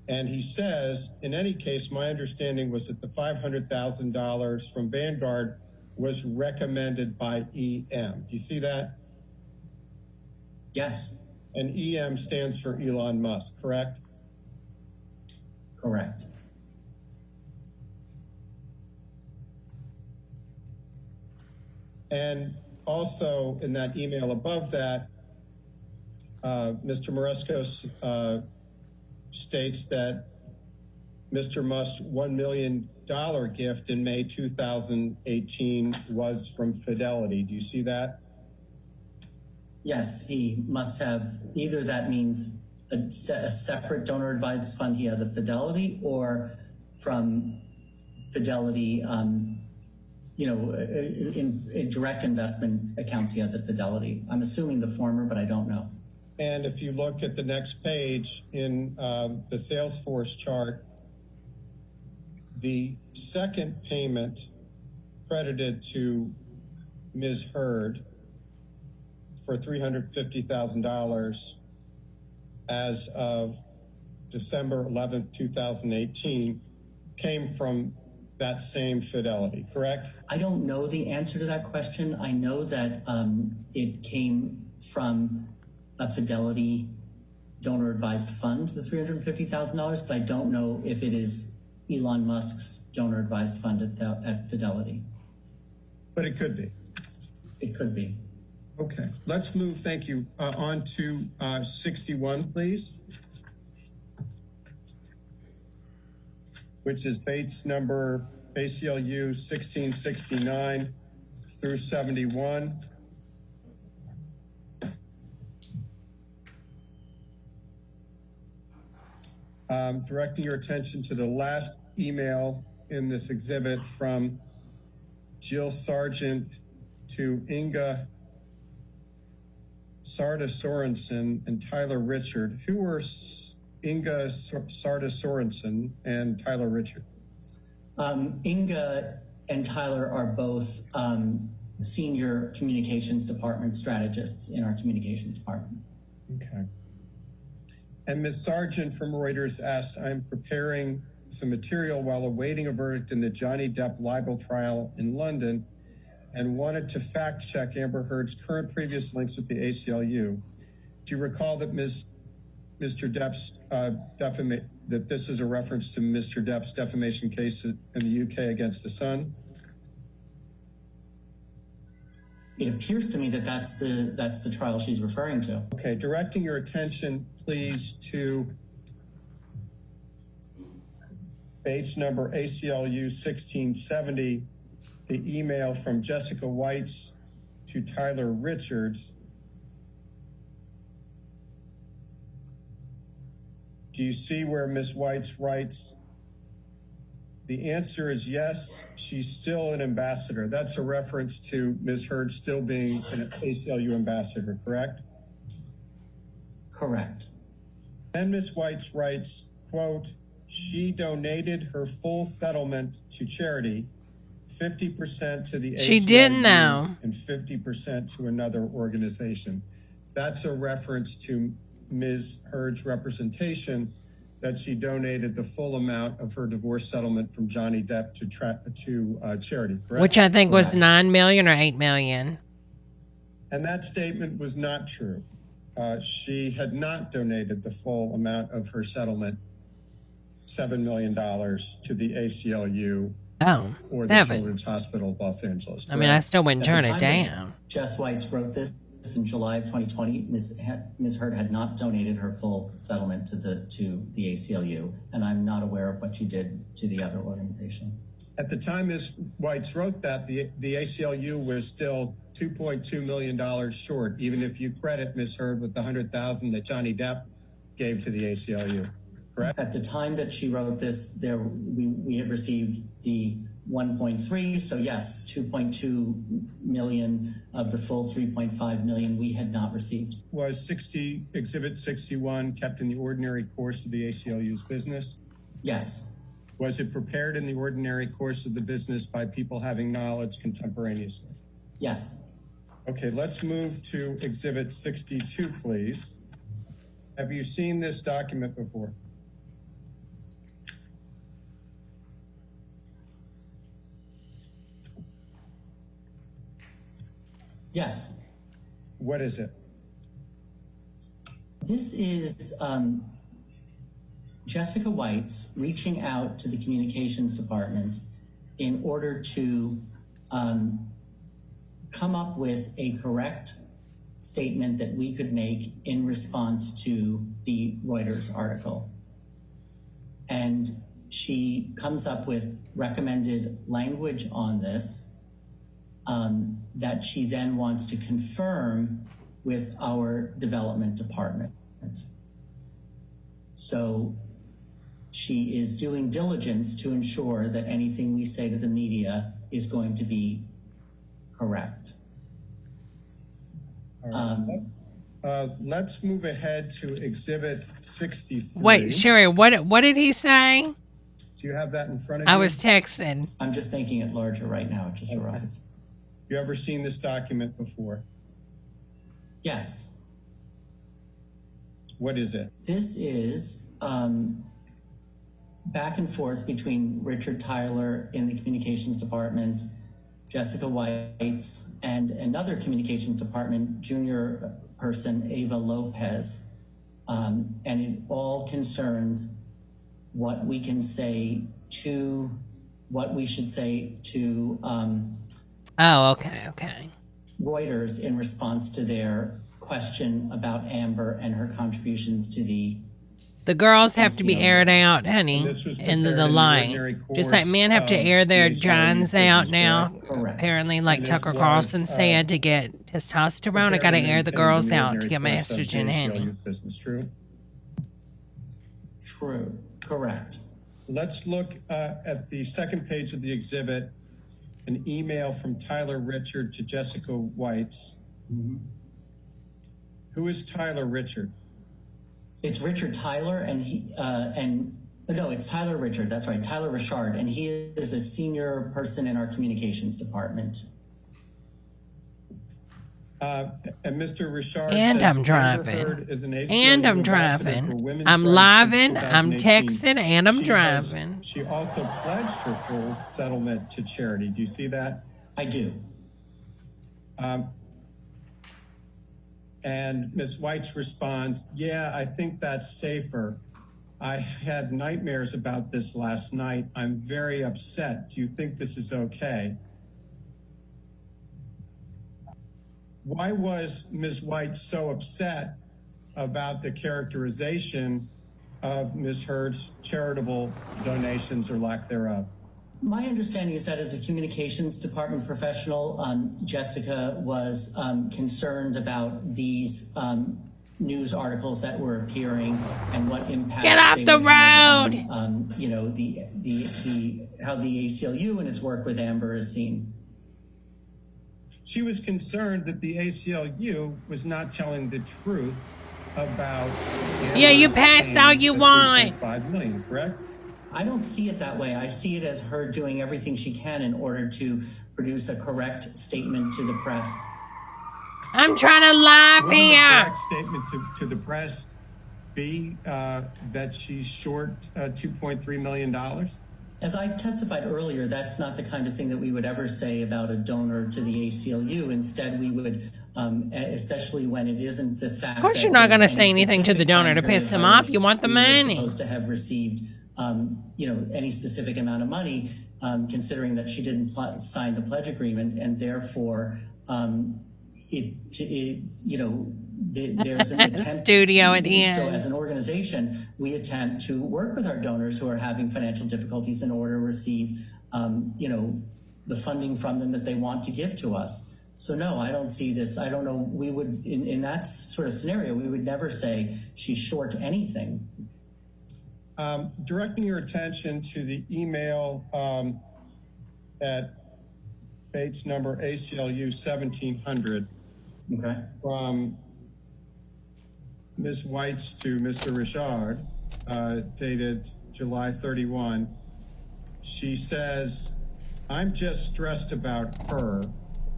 And he says, in any case, my understanding was that the $500,000 from Vanguard was recommended by EM. Do you see that? Yes. And EM stands for Elon Musk, correct? Correct. And also in that email above that, Mr. Moresco states that Mr. Musk's $1 million gift in May 2018 was from Fidelity. Do you see that? Yes, he must have, either that means a separate donor advised fund he has at Fidelity, or from Fidelity, in direct investment accounts he has at Fidelity. I'm assuming the former, but I don't know. And if you look at the next page in the Salesforce chart, the second payment credited to Ms. Heard for $350,000 as of December 11th, 2018, came from that same Fidelity, correct? I don't know the answer to that question. I know that it came from a Fidelity donor advised fund, the $350,000, but I don't know if it is Elon Musk's donor advised fund at Fidelity. But it could be. It could be. Okay, let's move, thank you, on to 61, please. Which is Bates number ACLU 1669 through 71. Directing your attention to the last email in this exhibit from Jill Sargent to Inga Sarda Sorensen and Tyler Richard. Who were Inga Sarda Sorensen and Tyler Richard? Inga and Tyler are both senior communications department strategists in our communications department. Okay. And Ms. Sargent from Reuters asked, I'm preparing some material while awaiting a verdict in the Johnny Depp libel trial in London and wanted to fact check Amber Heard's current previous links with the ACLU. Do you recall that Ms. Mr. Depp's that this is a reference to Mr. Depp's defamation case in the UK against the Sun? It appears to me that that's the trial she's referring to. Okay, directing your attention, please, to page number ACLU 1670, the email from Jessica Whites to Tyler Richards. Do you see where Ms. Whites writes, the answer is yes, she's still an ambassador. That's a reference to Ms. Heard still being an ACLU ambassador, correct? Correct. Then Ms. Whites writes, quote, she donated her full settlement to charity, 50% to the ACLU She didn't though. and 50% to another organization. That's a reference to Ms. Heard's representation that she donated the full amount of her divorce settlement from Johnny Depp to charity, correct? Which I think was 9 million or 8 million. And that statement was not true. She had not donated the full amount of her settlement, $7 million, to the ACLU Oh, or the heaven. Children's Hospital of Los Angeles. I mean, I still wouldn't At the turn it time that down. Jess Whites wrote this in July of 2020. Ms. Heard had not donated her full settlement to the ACLU, and I'm not aware of what she did to the other organization. At the time Ms. Whites wrote that, the ACLU was still $2.2 million short, even if you credit Ms. Heard with the $100,000 that Johnny Depp gave to the ACLU, correct? At the time that she wrote this, we had received the 1.3, so yes, 2.2 million of the full 3.5 million we had not received. Was Exhibit 61 kept in the ordinary course of the ACLU's business? Yes. Was it prepared in the ordinary course of the business by people having knowledge contemporaneously? Yes. Okay, let's move to Exhibit 62, please. Have you seen this document before? Yes. What is it? This is Jessica Whites reaching out to the communications department in order to come up with a correct statement that we could make in response to the Reuters article. And she comes up with recommended language on this that she then wants to confirm with our development department. So she is doing diligence to ensure that anything we say to the media is going to be correct. Let's move ahead to Exhibit 63. Wait, Sherry, what did he say? Do you have that in front of you? I was texting. I'm just making it larger right now. It just arrived. You ever seen this document before? Yes. What is it? This is back and forth between Richard Tyler in the communications department, Jessica Whites, and another communications department junior person, Ava Lopez. And it all concerns what we can say to, what we should say to Oh, okay. Reuters in response to their question about Amber and her contributions to the girls have to be aired out, honey, This was into prepared the in the light. ordinary Just like course men have to of air their the ACLU johns out business, now. Correct. Apparently, like And it Tucker was, Carlson said, to get testosterone, I got to air the girls out to get my estrogen, honey. Business, true? True. Correct. Let's look at the second page of the exhibit, an email from Tyler Richard to Jessica Whites. Who is Tyler Richard? It's Richard Tyler, and it's Tyler Richard. That's right, Tyler Richard, and he is a senior person in our communications department. And Mr. Richard And says I'm driving. Amber Heard is an ACLU And I'm ambassador for driving. women's I'm rights since living, I'm 2018. texting, and I'm She driving. She also pledged her full settlement to charity. Do you see that? I do. And Ms. White's response, yeah, I think that's safer. I had nightmares about this last night. I'm very upset. Do you think this is okay? Why was Ms. White so upset about the characterization of Ms. Heard's charitable donations or lack thereof? My understanding is that as a communications department professional, Jessica was concerned about these news articles that were appearing and what impact. Get off they the would have road! on, you know, how the ACLU and its work with Amber is seen. She was concerned that the ACLU was not telling the truth about. Yeah, you passed all you want. $3.5 million, correct? I don't see it that way. I see it as her doing everything she can in order to produce a correct statement to the press. I'm trying to laugh Wouldn't the here. correct statement to the press be that she's short $2.3 million? As I testified earlier, that's not the kind of thing that we would ever say about a donor to the ACLU. Instead, we would, especially when it isn't the fact. Of course, that you're not there's going to any say anything to the specific donor to time period piss them by off. which You want the we were money. supposed to have received, you know, any specific amount of money, considering that she didn't sign the pledge agreement, and therefore, you know, there's an attempt. Studio at the So end. as an organization, we attempt to work with our donors who are having financial difficulties in order to receive, you know, the funding from them that they want to give to us. So no, I don't see this. I don't know. We would, in that sort of scenario, we would never say she's short anything. Directing your attention to the email at Bates number ACLU 1700 Okay. from Ms. White's to Mr. Richard, dated July 31. She says, I'm just stressed about her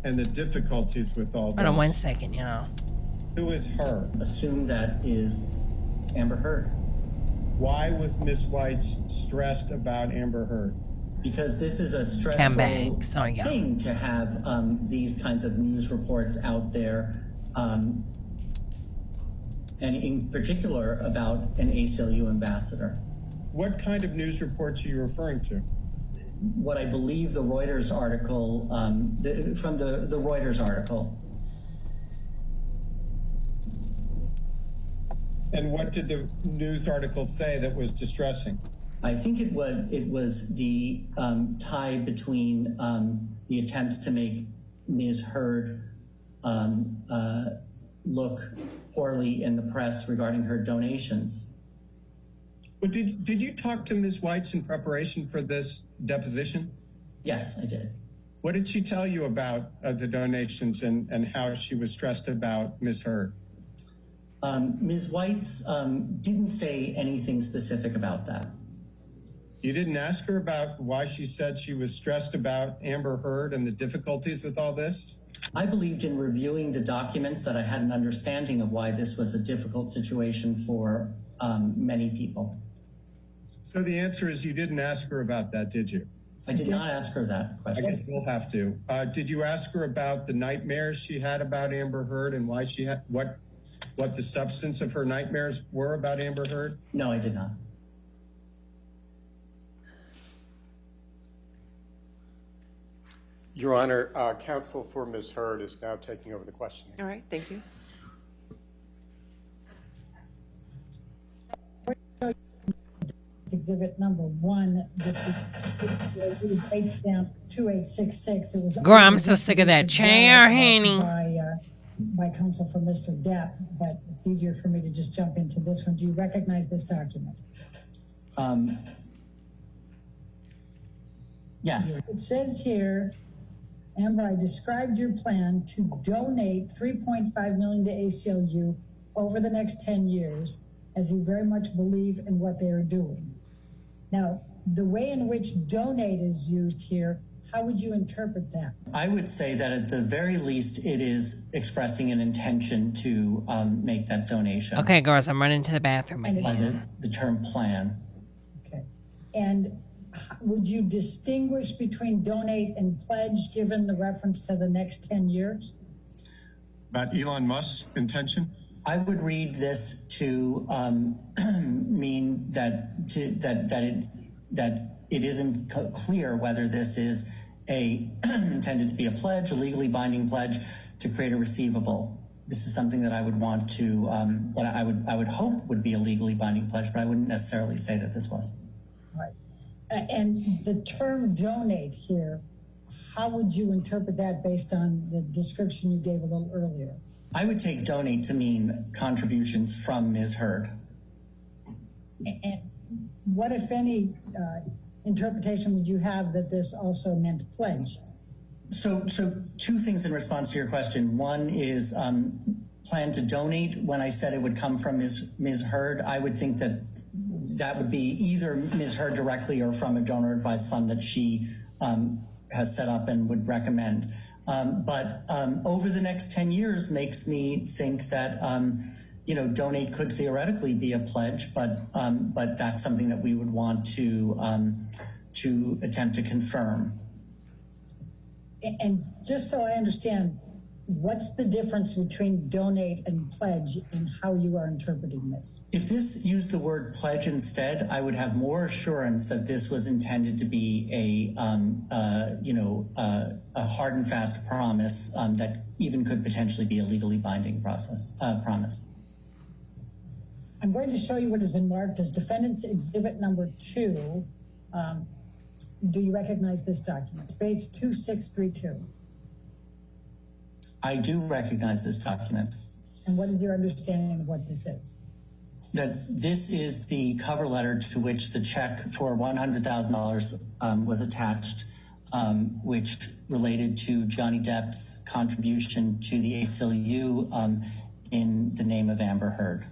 and the difficulties with all this. Hold on 1 second, you know. Who is her? Assume that is Amber Heard. Why was Ms. White stressed about Amber Heard? Because this is a stressful Scumbags. Oh, yeah. thing to have these kinds of news reports out there, and in particular about an ACLU ambassador. What kind of news reports are you referring to? What I believe the Reuters article, from the Reuters article. And what did the news article say that was distressing? I think it was the tie between the attempts to make Ms. Heard look poorly in the press regarding her donations. But did you talk to Ms. White in preparation for this deposition? Yes, I did. What did she tell you about the donations and how she was stressed about Ms. Heard? Ms. White's didn't say anything specific about that. You didn't ask her about why she said she was stressed about Amber Heard and the difficulties with all this? I believed in reviewing the documents that I had an understanding of why this was a difficult situation for many people. So the answer is you didn't ask her about that, did you? I did not ask her that I question. guess we'll have to. Did you ask her about the nightmares she had about Amber Heard and why she had what the substance of her nightmares were about Amber Heard? No, I did not. Your Honor, counsel for Ms. Heard is now taking over the questioning. All right, thank you. Exhibit number 1, this is page down 2866. It was. Girl, I'm so sick of that chair, honey. By counsel for Mr. Depp, but it's easier for me to just jump into this one. Do you recognize this document? Yes. It says here, Amber, I described your plan to donate $3.5 million to ACLU over the next 10 years, as you very much believe in what they are doing. Now, the way in which donate is used here, how would you interpret that? I would say that at the very least, it is expressing an intention to make that donation. Okay, girls, I'm running to the bathroom And again. By the term plan. Okay. And would you distinguish between donate and pledge given the reference to the next 10 years? About Elon Musk's intention? I would read this to mean that it isn't clear whether this is intended to be a pledge, a legally binding pledge to create a receivable. This is something that I would want to, what I would hope would be a legally binding pledge, but I wouldn't necessarily say that this was. Right. And the term donate here, how would you interpret that based on the description you gave a little earlier? I would take donate to mean contributions from Ms. Heard. And what, if any, interpretation would you have that this also meant pledge? So two things in response to your question. One is plan to donate. When I said it would come from Ms. Heard, I would think that would be either Ms. Heard directly or from a donor advised fund that she has set up and would recommend. But over the next 10 years makes me think that, donate could theoretically be a pledge, but that's something that we would want to attempt to confirm. And just so I understand, what's the difference between donate and pledge in how you are interpreting this? If this used the word pledge instead, I would have more assurance that this was intended to be a hard and fast promise that even could potentially be a legally binding promise. I'm going to show you what has been marked as Defendant's Exhibit Number 2. Do you recognize this document? Page 2632. I do recognize this document. And what is your understanding of what this is? That this is the cover letter to which the check for $100,000 was attached, which related to Johnny Depp's contribution to the ACLU in the name of Amber Heard.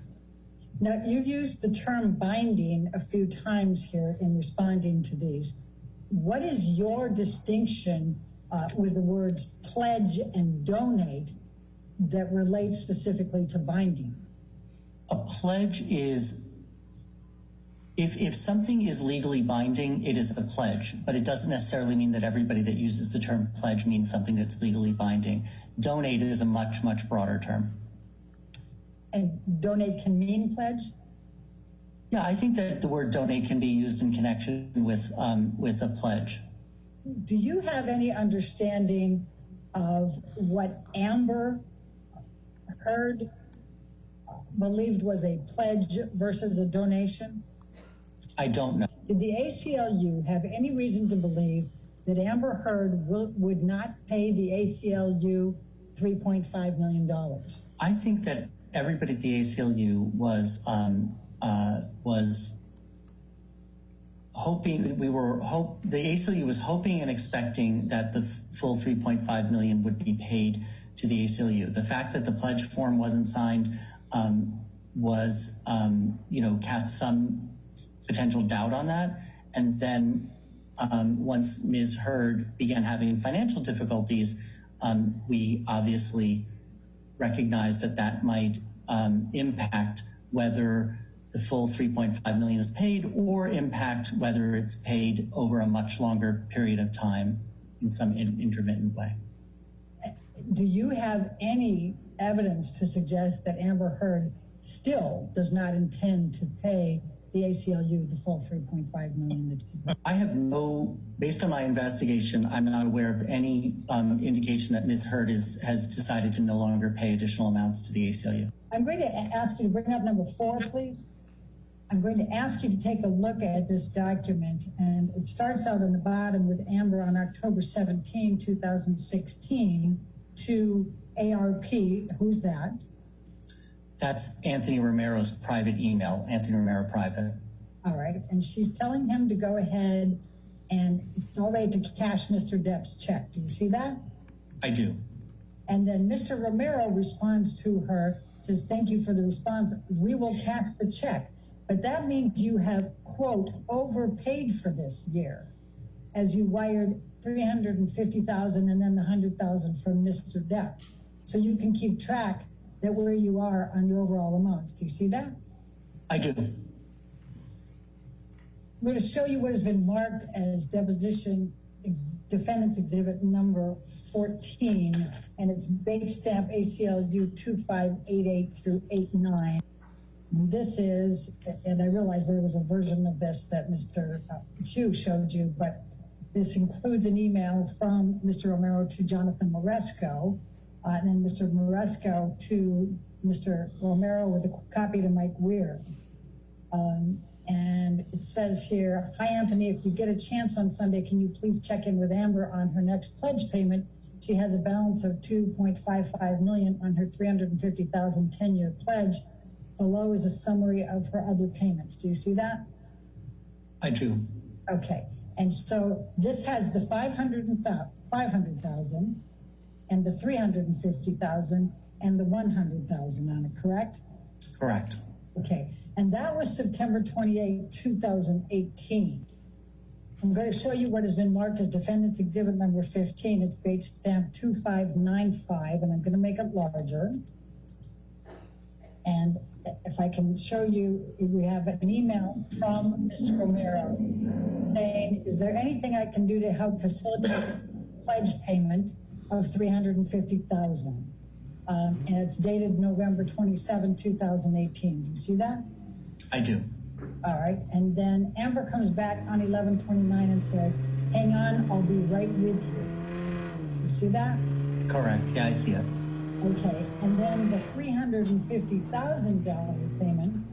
Now, you've used the term binding a few times here in responding to these. What is your distinction with the words pledge and donate that relates specifically to binding? A pledge is, if something is legally binding, it is a pledge, but it doesn't necessarily mean that everybody that uses the term pledge means something that's legally binding. Donate is a much, much broader term. And donate can mean pledge? Yeah, I think that the word donate can be used in connection with a pledge. Do you have any understanding of what Amber Heard believed was a pledge versus a donation? I don't know. Did the ACLU have any reason to believe that Amber Heard would not pay the ACLU $3.5 million? I think that everybody at the ACLU was hoping, the ACLU was hoping and expecting that the full $3.5 million would be paid to the ACLU. The fact that the pledge form wasn't signed cast some potential doubt on that. And then once Ms. Heard began having financial difficulties, we obviously recognized that might impact whether the full $3.5 million is paid or impact whether it's paid over a much longer period of time in some intermittent way. Do you have any evidence to suggest that Amber Heard still does not intend to pay the ACLU the full $3.5 million that you paid? I have based on my investigation, I'm not aware of any indication that Ms. Heard has decided to no longer pay additional amounts to the ACLU. I'm going to ask you to bring up number 4, please. I'm going to ask you to take a look at this document, and it starts out on the bottom with Amber on October 17, 2016 to ARP. Who's that? That's Anthony Romero's private email, Anthony Romero private. All right, and she's telling him to go ahead and it's all right to cash Mr. Depp's check. Do you see that? I do. And then Mr. Romero responds to her, says, thank you for the response. We will cash the check. But that means you have, quote, overpaid for this year as you wired $350,000 and then the $100,000 from Mr. Depp. So you can keep track that where you are on the overall amounts. Do you see that? I do. I'm going to show you what has been marked as deposition defendant's exhibit number 14, and it's base stamp ACLU 2588 through 89. This is, and I realize there was a version of this that Mr. Chu showed you, but this includes an email from Mr. Romero to Jonathan Moresco, and then Mr. Moresco to Mr. Romero with a copy to Mike Weir. And it says here, hi, Anthony, if you get a chance on Sunday, can you please check in with Amber on her next pledge payment? She has a balance of $2.55 million on her $350,000 10-year pledge. Below is a summary of her other payments. Do you see that? I do. Okay. And so this has the $500,000 and the $350,000 and the $100,000 on it, correct? Correct. Okay. And that was September 28, 2018. I'm going to show you what has been marked as defendant's exhibit number 15. It's base stamp 2595, and I'm going to make it larger. And if I can show you, we have an email from Mr. Romero saying, is there anything I can do to help facilitate pledge payment of $350,000? And it's dated November 27, 2018. Do you see that? I do. All right. And then Amber comes back on 11/29 and says, hang on, I'll be right with you. You see that? Correct. Yeah, I see it. Okay. And then the $350,000 payment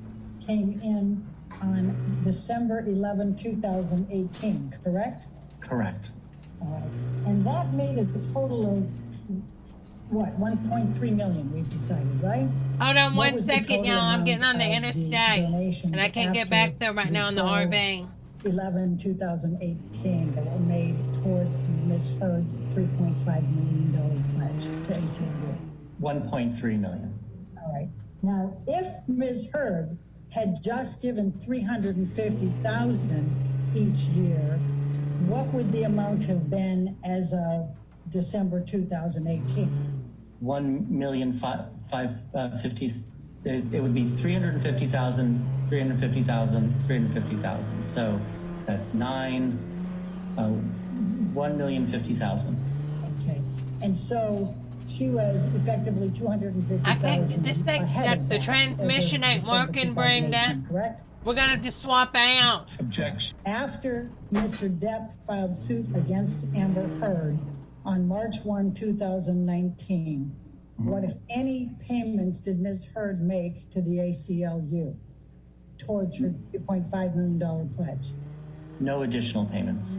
came in on December 11, 2018, correct? Correct. And that made it a total of what, 1.3 million we've decided, right? Hold on What one was the second, total y'all. I'm getting on the amount of interstate. donations And I can't get after back there right now in the 12, RV. 11/2018 that were made towards Ms. Heard's $3.5 million pledge to ACLU. 1.3 million. All right. Now, if Ms. Heard had just given $350,000 each year, what would the amount have been as of December 2018? 1,550,000. It would be 350,000, 350,000, 350,000. So that's 1,050,000. Okay. And so she was effectively $250,000. I can't. This thing, ahead of the that transmission as of ain't December working, 2018, Brenda. correct? We're gonna just swap out. Objection. After Mr. Depp filed suit against Amber Heard on March 1, 2019, what, if any, payments did Ms. Heard make to the ACLU towards her $2.5 million pledge? No additional payments.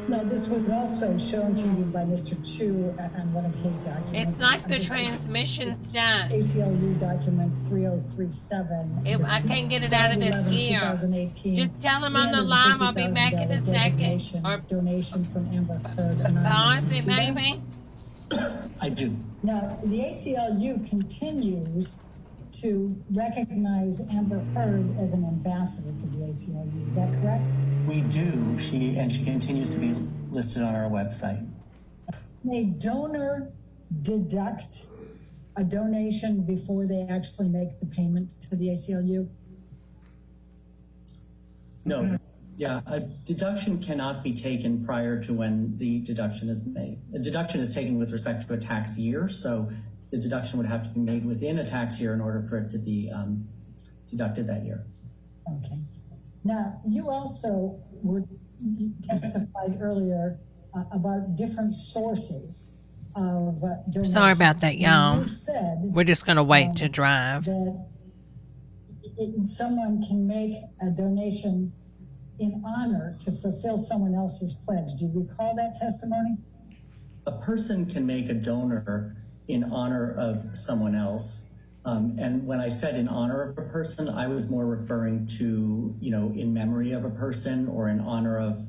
No, this was also shown to you by Mr. Chu on one of his documents. It's like the transmission's done. ACLU document 3037. I can't get it out of this gear. 2018. Just tell him on the line. I'll be back in a second. Or donation from Amber Heard. pause Anonymous. it, maybe. I do. Now, the ACLU continues to recognize Amber Heard as an ambassador for the ACLU. Is that correct? We do. She continues to be listed on our website. May donor deduct a donation before they actually make the payment to the ACLU? No. Yeah, a deduction cannot be taken prior to when the deduction is made. A deduction is taken with respect to a tax year, so the deduction would have to be made within a tax year in order for it to be deducted that year. Okay. Now, you also testified earlier about different sources of donations. Sorry about that, y'all. You said We're just gonna wait to drive. that someone can make a donation in honor to fulfill someone else's pledge. Do you recall that testimony? A person can make a donor in honor of someone else. And when I said in honor of a person, I was more referring to, in memory of a person or in honor of,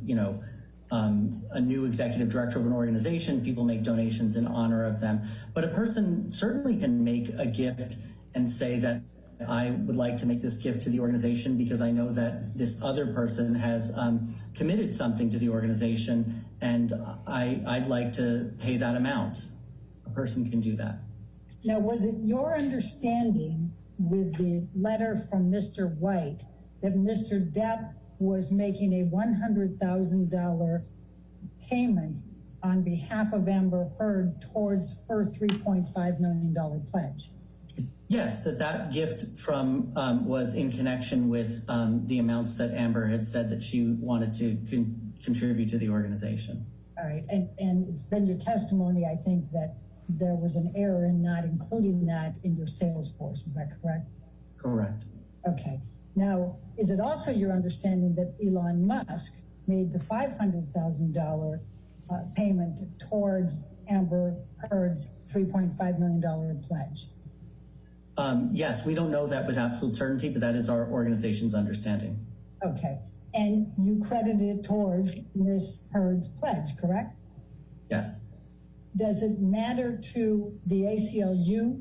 a new executive director of an organization. People make donations in honor of them. But a person certainly can make a gift and say that I would like to make this gift to the organization because I know that this other person has committed something to the organization and I'd like to pay that amount. A person can do that. Now, was it your understanding with the letter from Mr. White that Mr. Depp was making a $100,000 payment on behalf of Amber Heard towards her $3.5 million pledge? Yes, that gift from was in connection with the amounts that Amber had said that she wanted to contribute to the organization. All right, and it's been your testimony, I think, that there was an error in not including that in your sales force. Is that correct? Correct. Okay. Now, is it also your understanding that Elon Musk made the $500,000 payment towards Amber Heard's $3.5 million pledge? Yes, we don't know that with absolute certainty, but that is our organization's understanding. Okay. And you credited it towards Ms. Heard's pledge, correct? Yes. Does it matter to the ACLU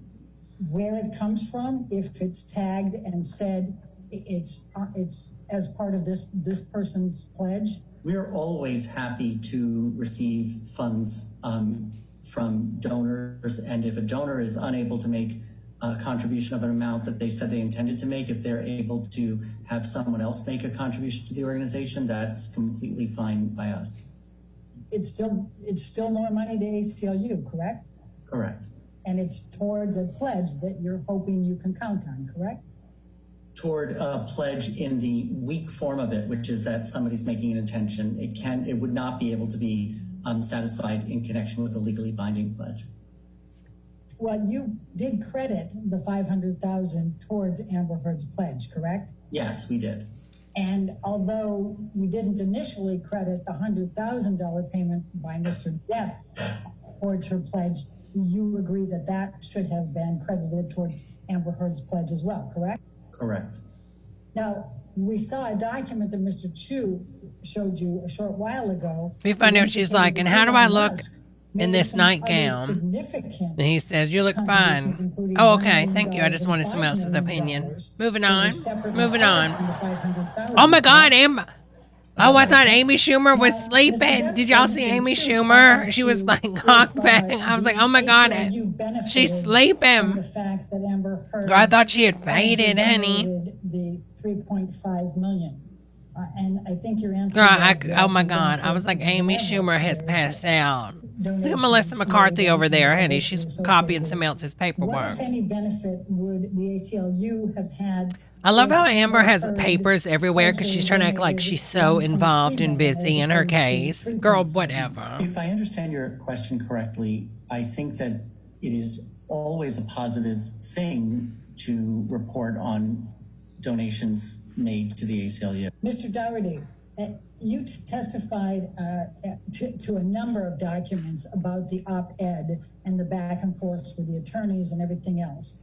where it comes from if it's tagged and said it's as part of this person's pledge? We are always happy to receive funds from donors, and if a donor is unable to make a contribution of an amount that they said they intended to make, if they're able to have someone else make a contribution to the organization, that's completely fine by us. It's still more money to ACLU, correct? Correct. And it's towards a pledge that you're hoping you can count on, correct? Toward a pledge in the weak form of it, which is that somebody's making an intention, it would not be able to be satisfied in connection with a legally binding pledge. Well, you did credit the $500,000 towards Amber Heard's pledge, correct? Yes, we did. And although you didn't initially credit the $100,000 payment by Mr. Depp towards her pledge, you agree that that should have been credited towards Amber Heard's pledge as well, correct? Correct. Now, we saw a document that Mr. Chu showed you a short while ago. We find out she's like, and how do I look in this nightgown? And he says, you look fine. Oh, okay. Thank you. I just wanted someone else's opinion. Moving on. Moving on. Oh, my God, Amber. Oh, I thought Amy Schumer was sleeping. Did y'all see Amy Schumer? She was like cocked back. I was like, oh, my God. She's sleeping. Girl, I thought she had faded, honey. The $3.5 million. And I think your answer. Girl, oh my God. I was like, Amy Schumer has passed out. Look at Melissa McCarthy over there, honey. She's copying somebody else's What, paperwork. if any, benefit would the ACLU have had? I love how Amber has papers everywhere because she's trying to act like she's so involved and busy in her case. Girl, whatever. If I understand your question correctly, I think that it is always a positive thing to report on donations made to the ACLU. Mr. Dougherty, you testified to a number of documents about the op-ed and the back and forth with the attorneys and everything else.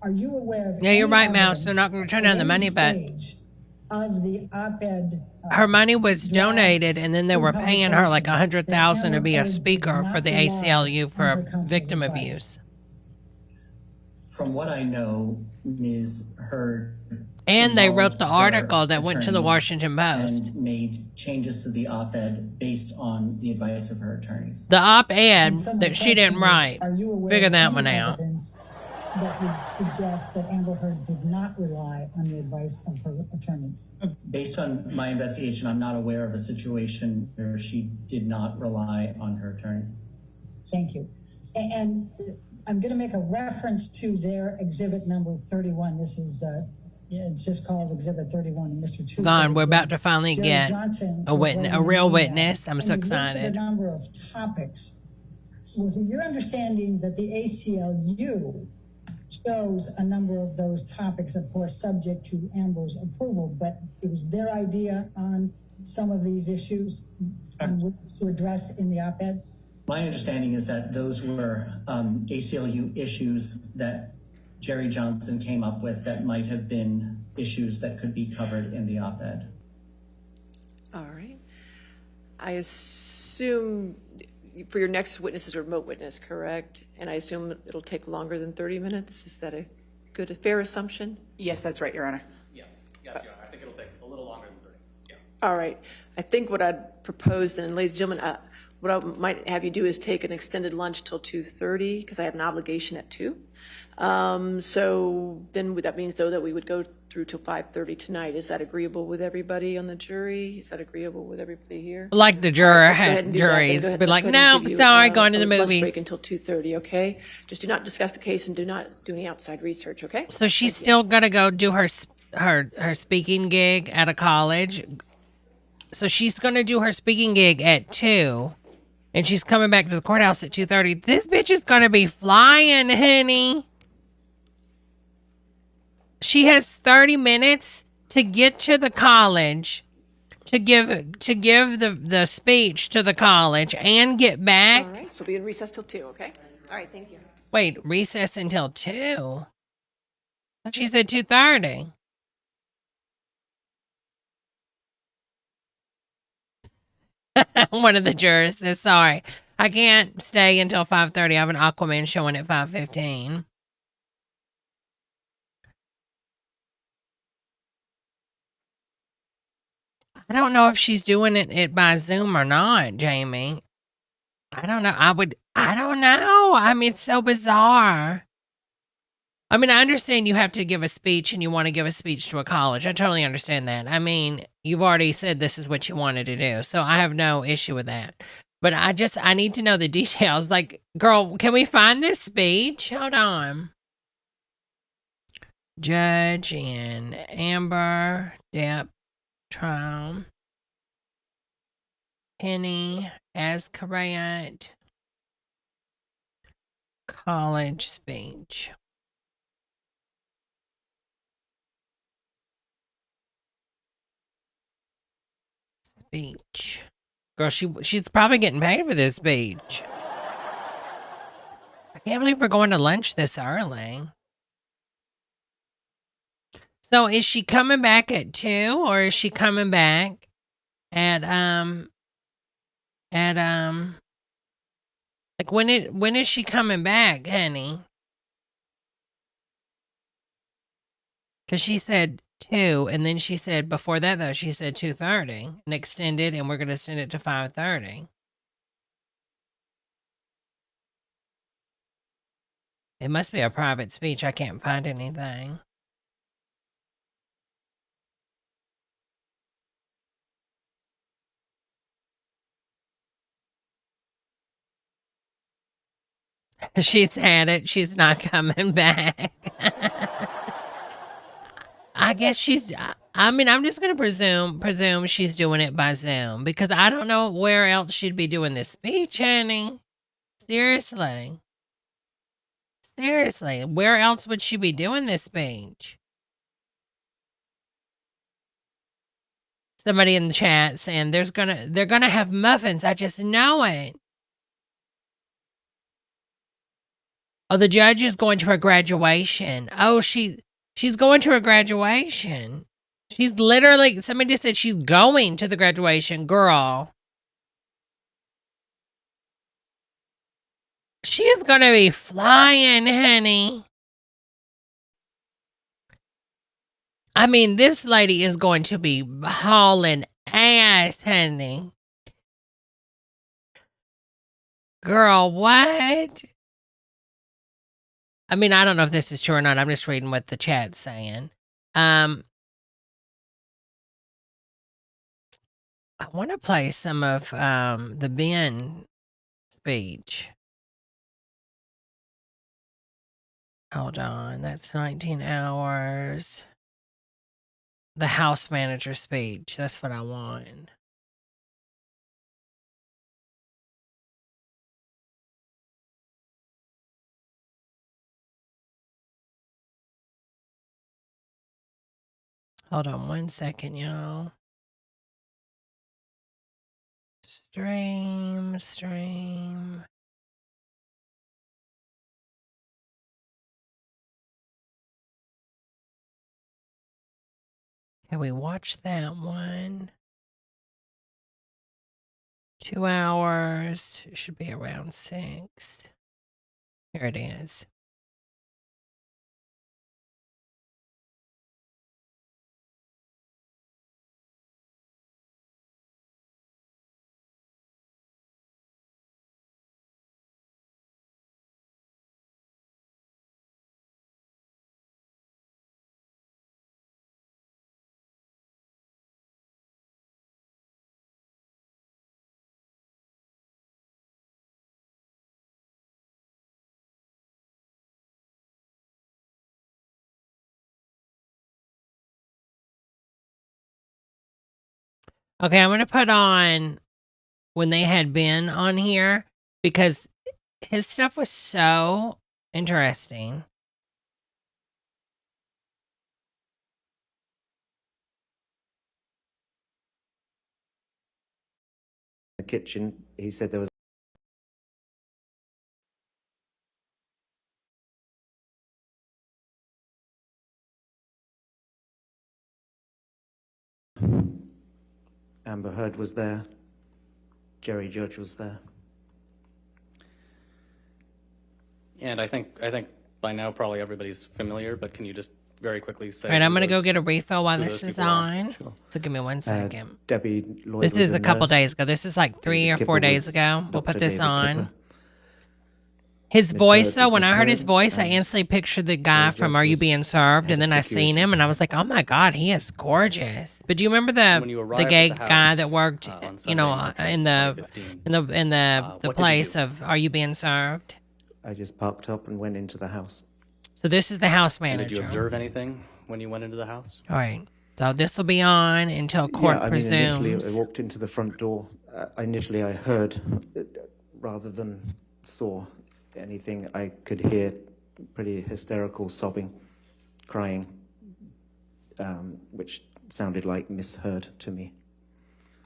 Are you aware of? Yeah, you're any right, Mouse. evidence They're not going to turn down the at money, any but stage of the op-ed. her money was donated, and then they were paying her like $100,000 to be a speaker for the ACLU for victim abuse. From what I know, Ms. Heard And they wrote the involved article her that went to the attorneys Washington Post. and made changes to the op-ed based on the advice of her attorneys. The op-ed And so my that she didn't question write. is, are you aware Figure of that any one out. evidence that would suggest that Amber Heard did not rely on the advice of her attorneys? Based on my investigation, I'm not aware of a situation where she did not rely on her attorneys. Thank you. And I'm going to make a reference to their exhibit number 31. This is, it's just called Exhibit 31. And Mr. Chu. Gone. We're about to finally Jerry get Johnson a was witness, a writing real an email, witness. I'm so and he listed excited. a number of topics. Was it your understanding that the ACLU chose a number of those topics, of course, subject to Amber's approval, but it was their idea on some of these issues to address in the op-ed? My understanding is that those were ACLU issues that Jerry Johnson came up with that might have been issues that could be covered in the op-ed. All right. I assume for your next witness is a remote witness, correct? And I assume it'll take longer than 30 minutes. Is that a fair assumption? Yes, that's right, Your Honor. Yes, Your Honor. I think it'll take a little longer than 30 minutes, yeah. All right. I think what I'd propose then, ladies and gentlemen, what I might have you do is take an extended lunch till 2:30 because I have an obligation at 2. So then that means, though, that we would go through till 5:30 tonight. Is that agreeable with everybody on the jury? Is that agreeable with everybody here? Like the All juror right, let's go ahead and do that then. juries Go ahead. be Let's like, go ahead and no, give you, sorry, going to the a lunch movies. break until 2:30, okay? Just do not discuss the case and do not do any outside research, okay? So she's still gonna go do her speaking gig at a college. So she's gonna do her speaking gig at 2, and she's coming back to the courthouse at 2:30. This bitch is gonna be flying, honey. She has 30 minutes to get to the college, to give the speech to the college and get back. All right, so be in recess till 2, okay? All right, thank you. Wait, recess until 2? She said 2:30. One of the jurors says, sorry, I can't stay until 5:30. I have an Aquaman showing at 5:15. I don't know if she's doing it by Zoom or not, Jamie. I don't know. I don't know. I mean, it's so bizarre. I mean, I understand you have to give a speech and you want to give a speech to a college. I totally understand that. I mean, you've already said this is what you wanted to do. So I have no issue with that. But I need to know the details. Like, girl, can we find this speech? Hold on. Judge in Amber Depp trial. Penny Ascarate. College speech. Speech. Girl, she's probably getting paid for this speech. I can't believe we're going to lunch this early. So is she coming back at 2 or is she coming back at like when is she coming back, honey? Cuz she said 2 and then she said before that though she said 2:30 and extended and we're going to extend it to 5:30. It must be a private speech. I can't find anything. She's had it. She's not coming back. I guess I mean, I'm just going to presume she's doing it by Zoom because I don't know where else she'd be doing this speech, honey. Seriously. Seriously, where else would she be doing this speech? Somebody in the chat saying they're gonna have muffins. I just know it. Oh, the judge is going to her graduation. Oh, she's going to her graduation. She's literally, somebody just said she's going to the graduation, girl. She is going to be flying, honey. I mean, this lady is going to be hauling ass, honey. Girl, what? I mean, I don't know if this is true or not. I'm just reading what the chat's saying. I want to play some of the Ben speech. Hold on, that's 19 hours. The house manager speech. That's what I want. Hold on 1 second, y'all. Stream. Can we watch that one? 2 hours. It should be around 6. Here it is. Okay, I'm going to put on when they had been on here because his stuff was so interesting. The kitchen, he said there was Amber Heard was there, Jerry Judge was there. And I think by now probably everybody's familiar, but can you just very quickly say? All right, I'm who going to go those- get a refill while who this those is people are? on. Sure. So give me 1 second. Debbie Lloyd This was is a couple nurse. days ago. This is like 3 David or 4 Kipper days was ago. We'll Dr. put this David on. Kipper. His Miss voice, Heard though, was when Miss I heard his Heard, voice, I and instantly pictured the guy Jerry from Judge Are You was Being Served? head And of then I seen security. him, and I was like, oh my God, he is gorgeous. But do you remember When you the arrived gay at the guy house, that worked, on you Sunday, know, March 8th, in the 2015, the what did you place do? of Are You Being Served? I just parked up and went into the house. So this is the house And manager. did you observe anything when you went into the house? All right. So this will be on until court yeah, I mean, initially presumes. I walked into the front door. Initially I heard, rather than saw anything, I could hear pretty hysterical sobbing, crying, which sounded like misheard to me.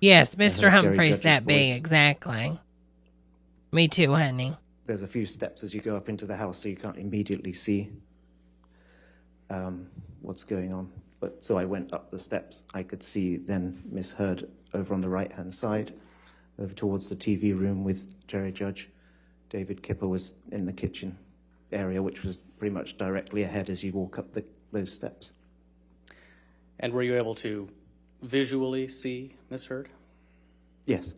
Yes, heard Mr. Jerry Humphreys, Judge's that big, voice. exactly. Me too, honey. There's a few steps as you go up into the house, so you can't immediately see what's going on. But so I went up the steps. I could see then Miss Heard over on the right-hand side, over towards the TV room with Jerry Judge. David Kipper was in the kitchen area, which was pretty much directly ahead as you walk up those steps. And were you able to visually see Miss Heard? Yes,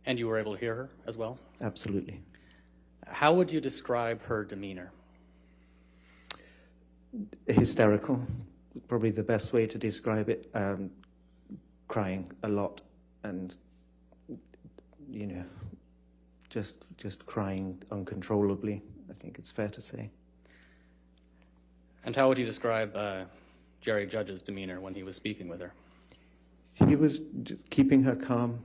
And you were able to hear her as well? absolutely. How would you describe her demeanor? Hysterical, probably the best way to describe it. Crying a lot, and you know, just crying uncontrollably. I think it's fair to say. And how would you describe Jerry Judge's demeanor when he was speaking with her? He was just keeping her calm,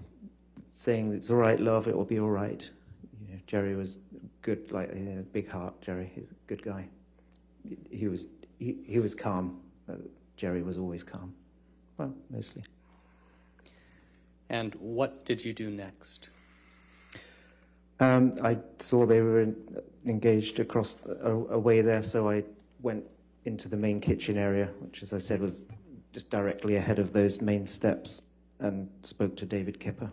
saying, "It's all right, love. It will be all right." You know, Jerry was good, like he had a big heart. Jerry, he's a good guy. He was calm. Jerry was always calm. Well, mostly. And what did you do next? I saw they were engaged across away there, so I went into the main kitchen area, which, as I said, was just directly ahead of those main steps, and spoke to David Kipper.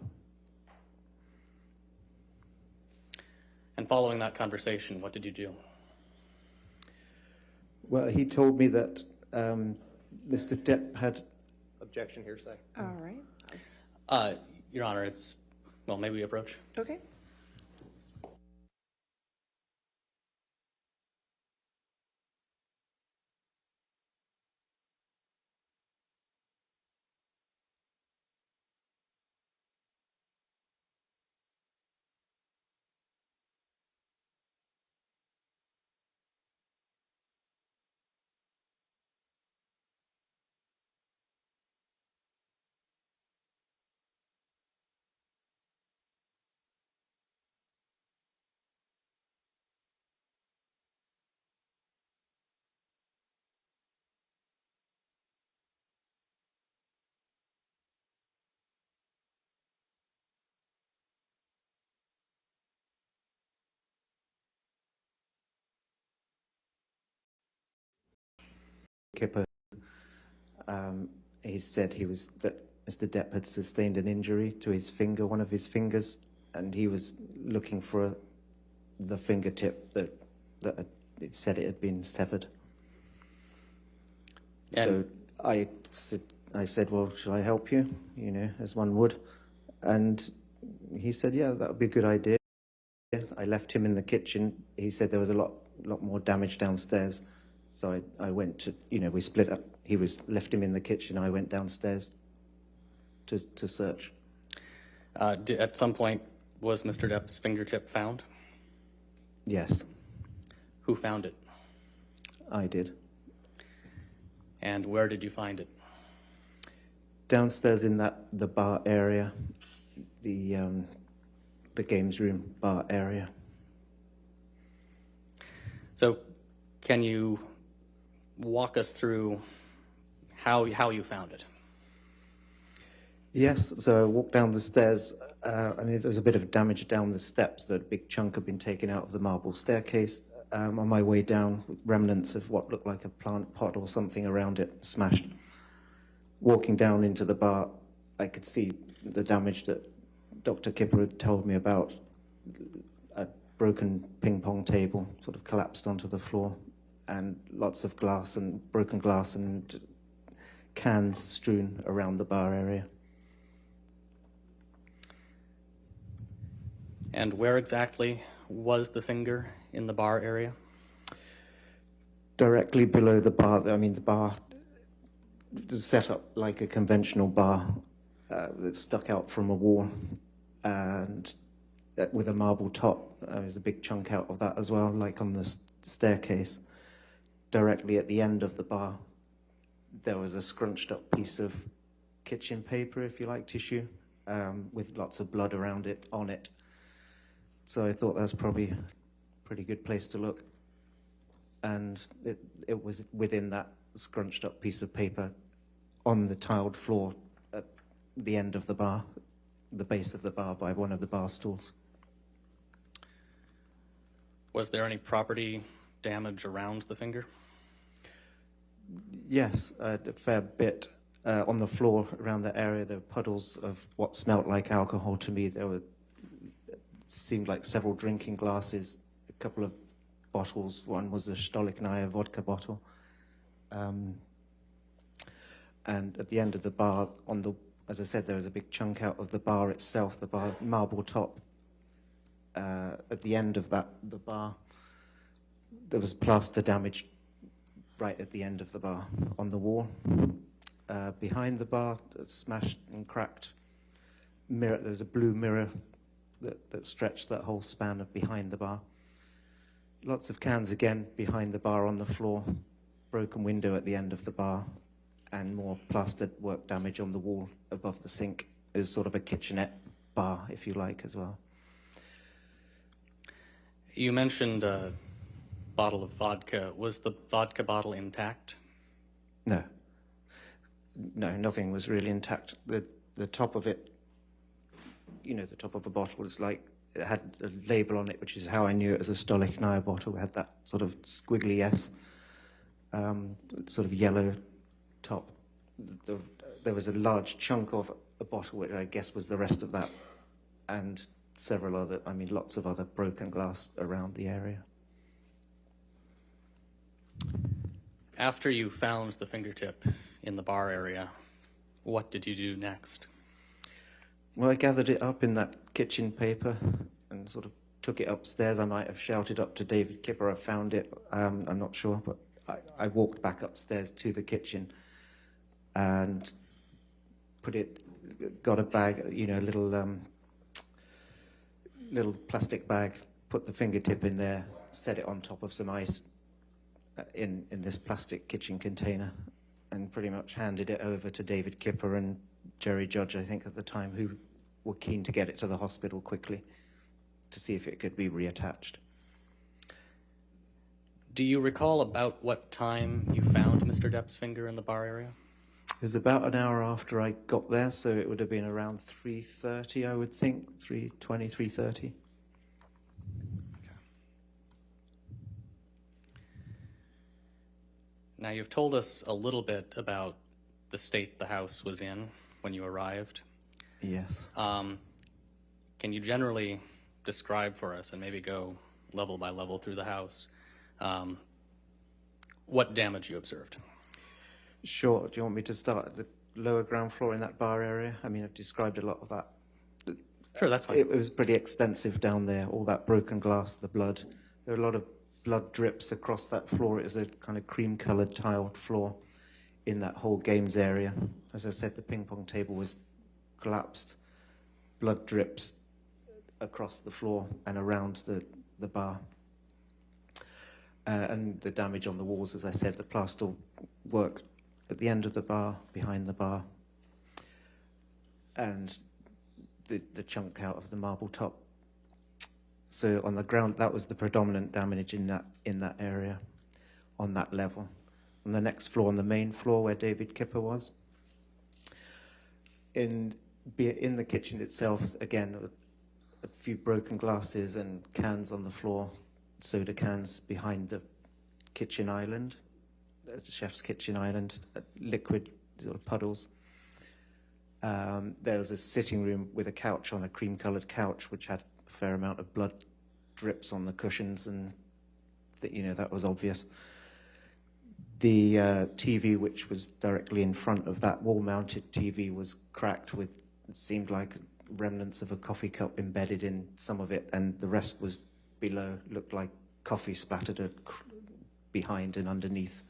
And following that conversation, what did you do? Well, he told me that Mr. Depp had... Objection, hearsay. All right. Your Honor, well, maybe we approach. Okay. Kipper, he said that Mr. Depp had sustained an injury to his finger, one of his fingers, and he was looking for the fingertip that it said it had been severed. And- So I said, well, shall I help you? You know, as one would. And he said, yeah, that would be a good idea. I left him in the kitchen. He said there was a lot more damage downstairs. So I went to, we split up. He left him in the kitchen. I went downstairs to search. At some point, was Mr. Depp's fingertip found? Yes, Who found it? I did. And where did you find it? Downstairs in the bar area, the games room bar area. So can you walk us through how you found it? Yes, so I walked down the stairs. I mean, there was a bit of damage down the steps. That a big chunk had been taken out of the marble staircase. On my way down, remnants of what looked like a plant pot or something around it smashed. Walking down into the bar, I could see the damage that Dr. Kipper had told me about. A broken ping pong table sort of collapsed onto the floor, and lots of glass and broken glass and cans strewn around the bar area. And where exactly was the finger in the bar area? Directly below the bar. I mean, the bar was set up like a conventional bar that stuck out from a wall, and with a marble top. There's a big chunk out of that as well, like on the staircase. Directly at the end of the bar, there was a scrunched up piece of kitchen paper, if you like, tissue, with lots of blood around it, on it. So I thought that was probably a pretty good place to look. And it was within that scrunched up piece of paper on the tiled floor at the end of the bar, the base of the bar by one of the bar stools. Was there any property damage around the finger? Yes, a fair bit. On the floor around that area, there were puddles of what smelt like alcohol to me. There seemed like several drinking glasses, a couple of bottles. One was a Stolichnaya vodka bottle. And at the end of the bar, as I said, there was a big chunk out of the bar itself, the bar marble top. At the end of the bar, there was plaster damage right at the end of the bar on the wall. Behind the bar, smashed and cracked mirror. There's a blue mirror that stretched that whole span of behind the bar. Lots of cans again behind the bar on the floor, broken window at the end of the bar, and more plastered work damage on the wall above the sink. It was sort of a kitchenette bar, if you like, as well. You mentioned a bottle of vodka. Was the vodka bottle intact? No, nothing was really intact. The top of it, the top of a bottle is like, it had a label on it, which is how I knew it was a Stolichnaya bottle. It had that sort of squiggly S, sort of yellow top. There was a large chunk of a bottle, which I guess was the rest of that, and several other, lots of other broken glass around the area. After you found the fingertip in the bar area, what did you do next? Well, I gathered it up in that kitchen paper and sort of took it upstairs. I might have shouted up to David Kipper, I found it. I'm not sure, but I walked back upstairs to the kitchen and got a bag, a little plastic bag, put the fingertip in there, set it on top of some ice in this plastic kitchen container, and pretty much handed it over to David Kipper and Jerry Judge, I think, at the time, who were keen to get it to the hospital quickly to see if it could be reattached. Do you recall about what time you found Mr. Depp's finger in the bar area? It was about an hour after I got there, so it would have been around 3:30, I would think, 3:20, 3:30. Now, you've told us a little bit about the state the house was in when you arrived. Yes. Can you generally describe for us, and maybe go level by level through the house, what damage you observed? Sure. Do you want me to start at the lower ground floor in that bar area? I've described a lot of that. Sure, that's fine. It was pretty extensive down there, all that broken glass, the blood. There were a lot of blood drips across that floor. It was a kind of cream-coloured tiled floor in that whole games area. As I said, the ping pong table was collapsed. Blood drips across the floor and around the bar. And the damage on the walls, as I said, the plaster work at the end of the bar, behind the bar. and the chunk out of the marble top. So on the ground, that was the predominant damage in that area, on that level. On the next floor, on the main floor where David Kipper was, in the kitchen itself, again, a few broken glasses and cans on the floor, soda cans behind the kitchen island, the chef's kitchen island, liquid sort of puddles. There was a sitting room with a couch on a cream-coloured couch, which had a fair amount of blood drips on the cushions, and that was obvious. The TV, which was directly in front of that wall-mounted TV, was cracked with, it seemed like remnants of a coffee cup embedded in some of it, and the rest was below, looked like coffee splattered behind and underneath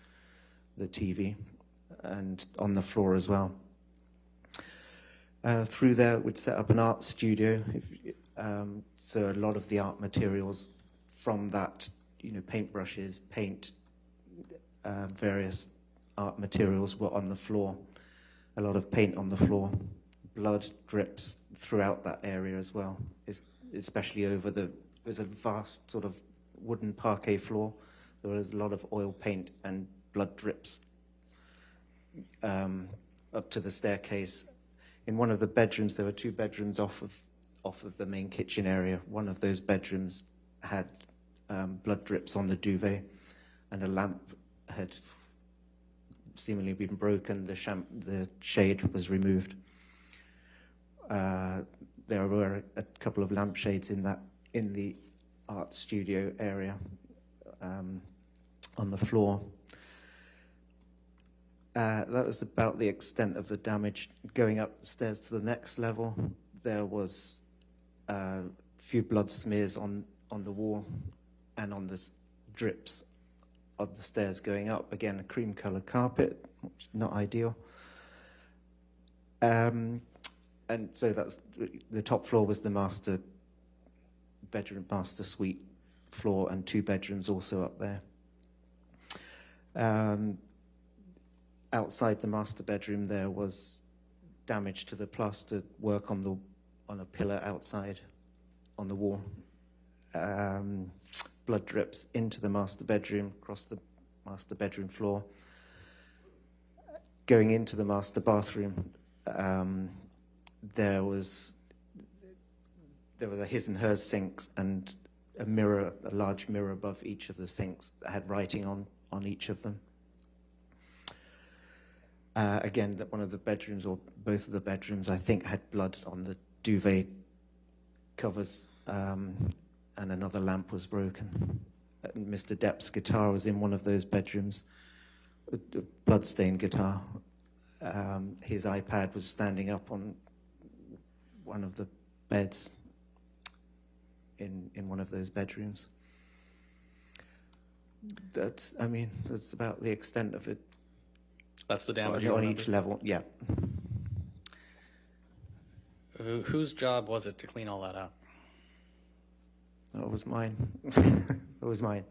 the TV, and on the floor as well. Through there, we'd set up an art studio. So a lot of the art materials from that, paintbrushes, paint, various art materials were on the floor. A lot of paint on the floor. Blood drips throughout that area as well, especially over there's a vast sort of wooden parquet floor. There was a lot of oil paint and blood drips up to the staircase. In one of the bedrooms, there were two bedrooms off of the main kitchen area. One of those bedrooms had blood drips on the duvet, and a lamp had seemingly been broken. The shade was removed. There were a couple of lampshades in the art studio area on the floor. That was about the extent of the damage. Going upstairs to the next level, there was a few blood smears on the wall and on the drips of the stairs going up. Again, a cream-colored carpet, which is not ideal. And so that's the top floor was the master bedroom, master suite floor, and two bedrooms also up there. Outside the master bedroom, there was damage to the plaster work on a pillar outside on the wall. Blood drips into the master bedroom, across the master bedroom floor. Going into the master bathroom, there was a his and hers sink and a mirror, a large mirror above each of the sinks that had writing on each of them. Again, that one of the bedrooms, or both of the bedrooms, I think, had blood on the duvet covers, and another lamp was broken. Mr. Depp's guitar was in one of those bedrooms, a blood-stained guitar. His iPad was standing up on one of the beds in one of those bedrooms. That's about the extent of it. That's the damage on each level, yeah. Whose job was it to clean all that up? That was mine. That was mine.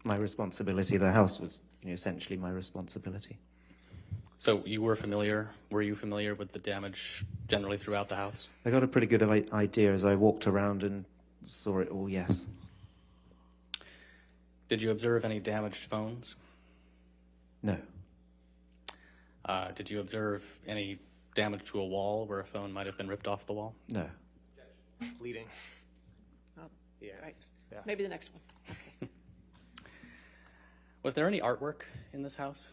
My responsibility. The house was essentially my responsibility. So were you familiar with the damage generally throughout the house? I got a pretty good idea as I walked around and saw it all, yes. Did you observe any damaged phones? No. Did you observe any damage to a wall where a phone might have been ripped off the wall? No. Bleeding. Oh, Yeah. right. Yeah. Maybe the next one. Was there any artwork in this house?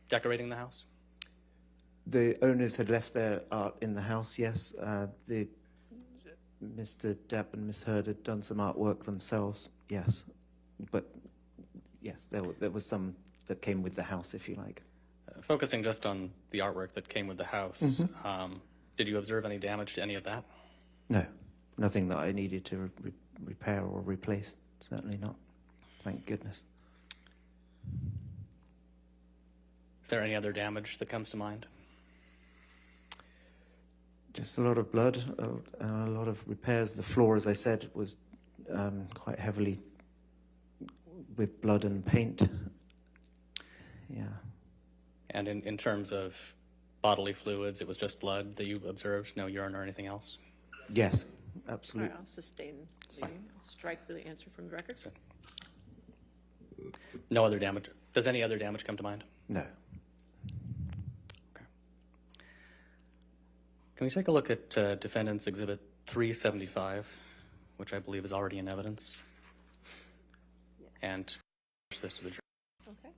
Decorating the house? The owners had left their art in the house, yes. Mr. Depp and Miss Heard had done some artwork themselves, yes. But, yes, there was some that came with the house, if you like. Focusing just on the artwork that came with the house, did you observe any damage to any of that? No, nothing that I needed to repair or replace. Certainly not. Thank goodness. Is there any other damage that comes to mind? Just a lot of blood, a lot of repairs. The floor, as I said, was quite heavily with blood and paint. Yeah. And in terms of bodily fluids. It was just blood that you observed, no urine or anything else? Yes, All absolutely. right, I'll sustain the, fine. I'll strike the answer from the record. So, no other damage. Does any other damage come to mind? No. Okay. Can we take a look at Defendant's Exhibit 375, which I believe is already in evidence, Yes. and push this to the jury? Okay.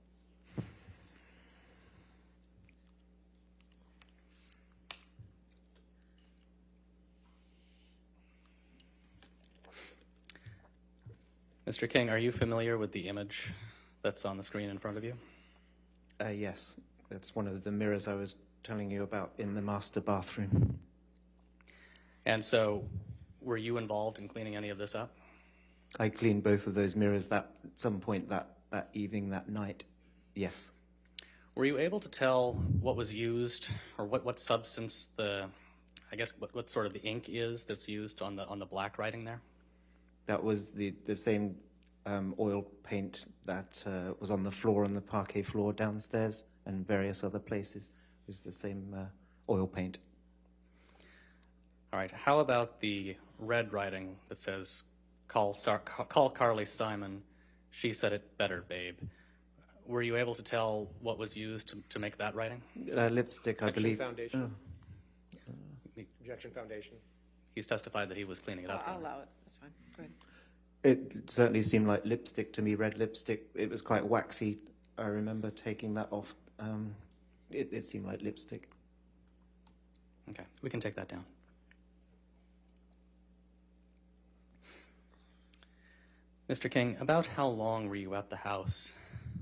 Mr. King, are you familiar with the image that's on the screen in front of you? Yes, that's one of the mirrors I was telling you about in the master bathroom. And so, were you involved in cleaning any of this up? I cleaned both of those mirrors at some point that evening, that night. Yes. Were you able to tell what was used, or what substance I guess what sort of the ink is that's used on the black writing there? That was the same oil paint that was on the floor, on the parquet floor downstairs and various other places. It was the same oil paint. All right. How about the red writing that says, call Carly Simon, she said it better, babe. Were you able to tell what was used to make that writing? Lipstick, I believe. Foundation. Objection foundation. He's testified that he was cleaning it up. I'll allow it. That's fine. Go ahead. It certainly seemed like lipstick to me, red lipstick. It was quite waxy. I remember taking that off. It seemed like lipstick. Okay, we can take that down. Mr. King, about how long were you at the house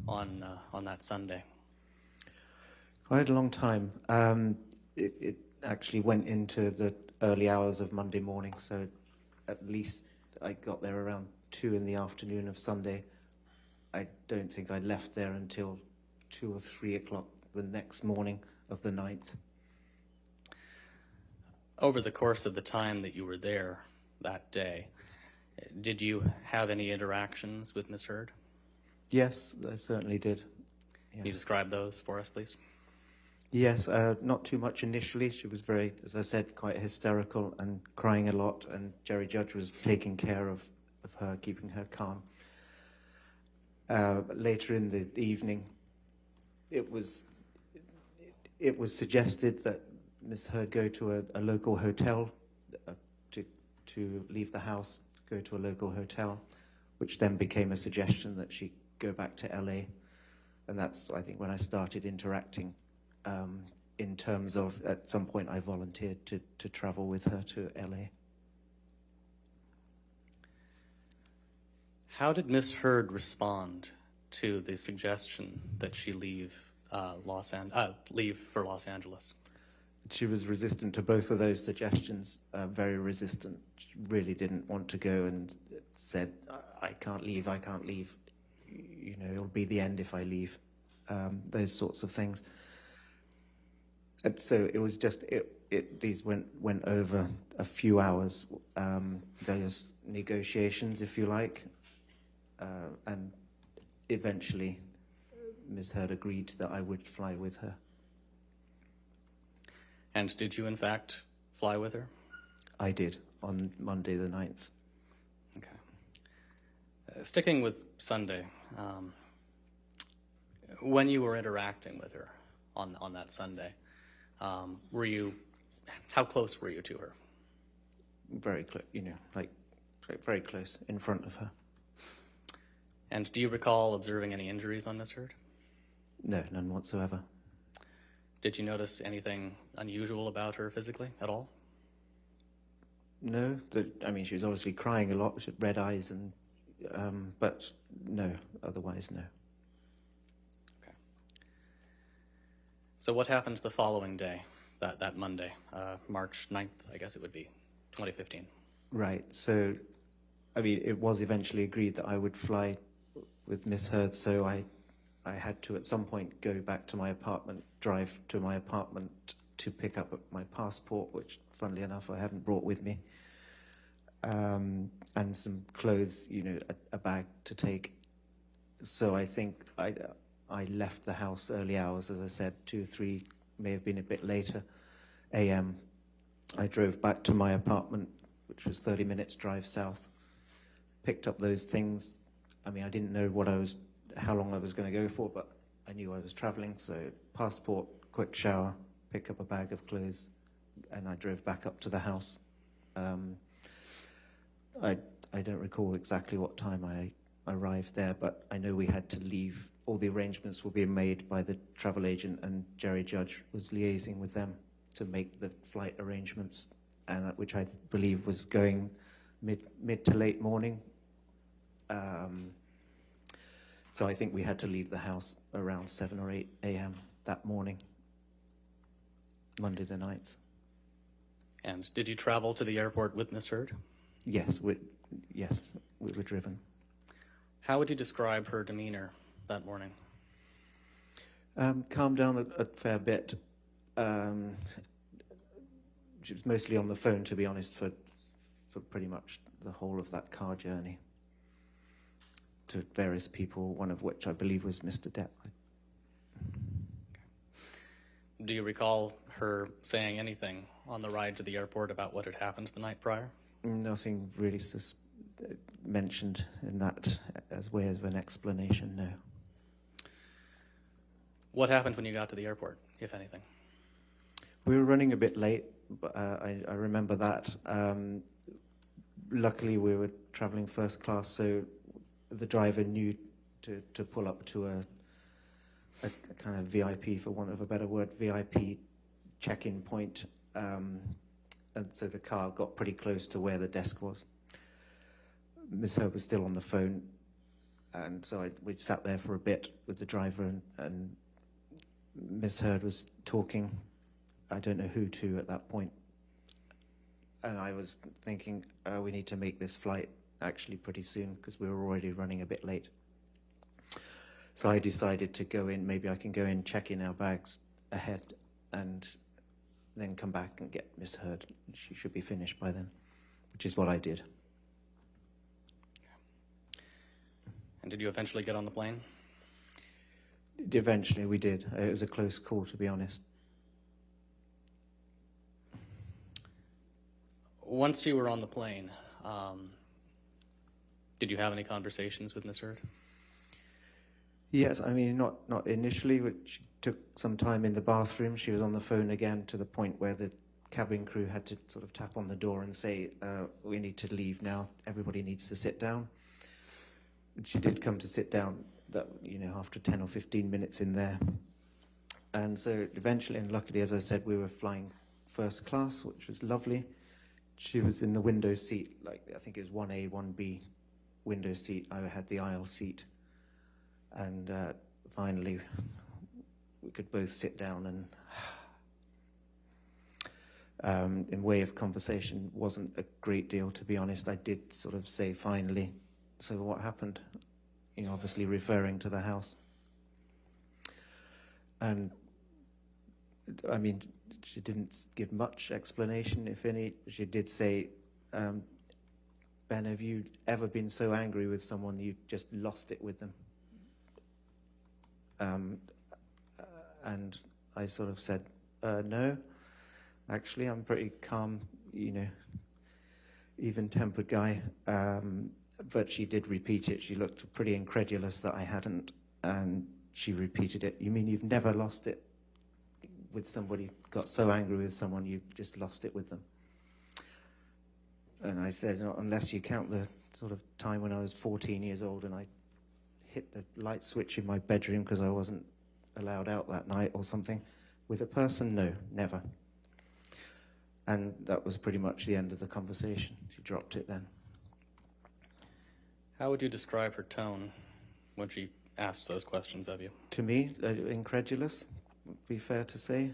on that Sunday? Quite a long time. It actually went into the early hours of Monday morning, so at least I got there around 2 in the afternoon of Sunday. I don't think I left there until 2 or 3 o'clock the next morning of the 9th. Over the course of the time that you were there that day, did you have any interactions with Ms. Heard? Yes, I certainly did. Can you describe those for us, please? Yes, not too much initially. She was very, as I said, quite hysterical and crying a lot, and Jerry Judge was taking care of her, keeping her calm. Later in the evening, it was suggested that Miss Heard go to a local hotel, to leave the house, go to a local hotel, which then became a suggestion that she go back to LA. And that's, I think, when I started interacting in terms of, at some point, I volunteered to travel with her to LA. How did Ms. Heard respond to the suggestion that she leave for Los Angeles? She was resistant to both of those suggestions, very resistant. She really didn't want to go and said, I can't leave, I can't leave. You know, it'll be the end if I leave. Those sorts of things. And so it was just, these went over a few hours. Those negotiations, if you like. And eventually, Ms. Heard agreed that I would fly with her. And did you, in fact, fly with her? I did, on Monday the 9th. Okay. Sticking with Sunday, when you were interacting with her on that Sunday, how close were you to her? Very close, you know, like very close, in front of her. And do you recall observing any injuries on Ms. Heard? No, none whatsoever. Did you notice anything unusual about her physically at all? No, I mean, she was obviously crying a lot. She had red eyes, and but no, otherwise no. Okay. So what happened the following day, that Monday, March 9th, I guess it would be, 2015? Right. So, I mean, it was eventually agreed that I would fly with Miss Heard. So I had to at some point go back to my apartment, drive to my apartment to pick up my passport, which, funnily enough, I hadn't brought with me, and some clothes, you know, a bag to take. So I think I left the house early hours, as I said, 2, 3 may have been a bit later, a.m. I drove back to my apartment, which was 30 minutes drive south, picked up those things. I mean, I didn't know how long I was going to go for, but I knew I was traveling, so passport, quick shower, pick up a bag of clothes, and I drove back up to the house. I don't recall exactly what time I arrived there, but I know we had to leave. All the arrangements were being made by the travel agent, and Jerry Judge was liaising with them to make the flight arrangements, and which I believe was going mid to late morning. So I think we had to leave the house around 7 or 8 a.m. that morning, Monday the 9th. And did you travel to the airport with Miss Heard? Yes, we were driven. How would you describe her demeanor that morning? Calmed down a fair bit. She was mostly on the phone, to be honest, for pretty much the whole of that car journey to various people, one of which I believe was Mr. Depp. Do you recall her saying anything on the ride to the airport about what had happened the night prior? Nothing really mentioned in that as way of an explanation, no. What happened when you got to the airport, if anything? We were running a bit late, but I remember that. Luckily, we were traveling first class, so the driver knew to pull up to a kind of VIP, for want of a better word, VIP check-in point. And so the car got pretty close to where the desk was. Miss Heard was still on the phone, and so we sat there for a bit with the driver, and Miss Heard was talking. I don't know who to at that point. And I was thinking, we need to make this flight actually pretty soon because we were already running a bit late. So I decided to go in, maybe I can go in, check in our bags ahead, and then come back and get Miss Heard. She should be finished by then, which is what I did. And did you eventually get on the plane? Eventually we did. It was a close call, to be honest. Once you were on the plane, did you have any conversations with Miss Heard? Yes, I mean, not initially, but she took some time in the bathroom. She was on the phone again to the point where the cabin crew had to sort of tap on the door and say, we need to leave now. Everybody needs to sit down. And she did come to sit down, after 10 or 15 minutes in there. And so eventually, and luckily, as I said, we were flying first class, which was lovely. She was in the window seat, I think it was 1A, 1B window seat. I had the aisle seat. And finally, we could both sit down, and in way of conversation, wasn't a great deal, to be honest. I did sort of say, finally, so what happened? Obviously referring to the house. And, I mean, she didn't give much explanation, if any. She did say, Ben, have you ever been so angry with someone you just lost it with them? And I sort of said, no, actually, I'm pretty calm, even-tempered guy. But she did repeat it. She looked pretty incredulous that I hadn't, and she repeated it. You mean you've never lost it with somebody, got so angry with someone you just lost it with them? And I said, unless you count the sort of time when I was 14 years old and I hit the light switch in my bedroom because I wasn't allowed out that night or something. With a person, no, never. And that was pretty much the end of the conversation. She dropped it then. How would you describe her tone when she asked those questions of you? To me, incredulous, would be fair to say.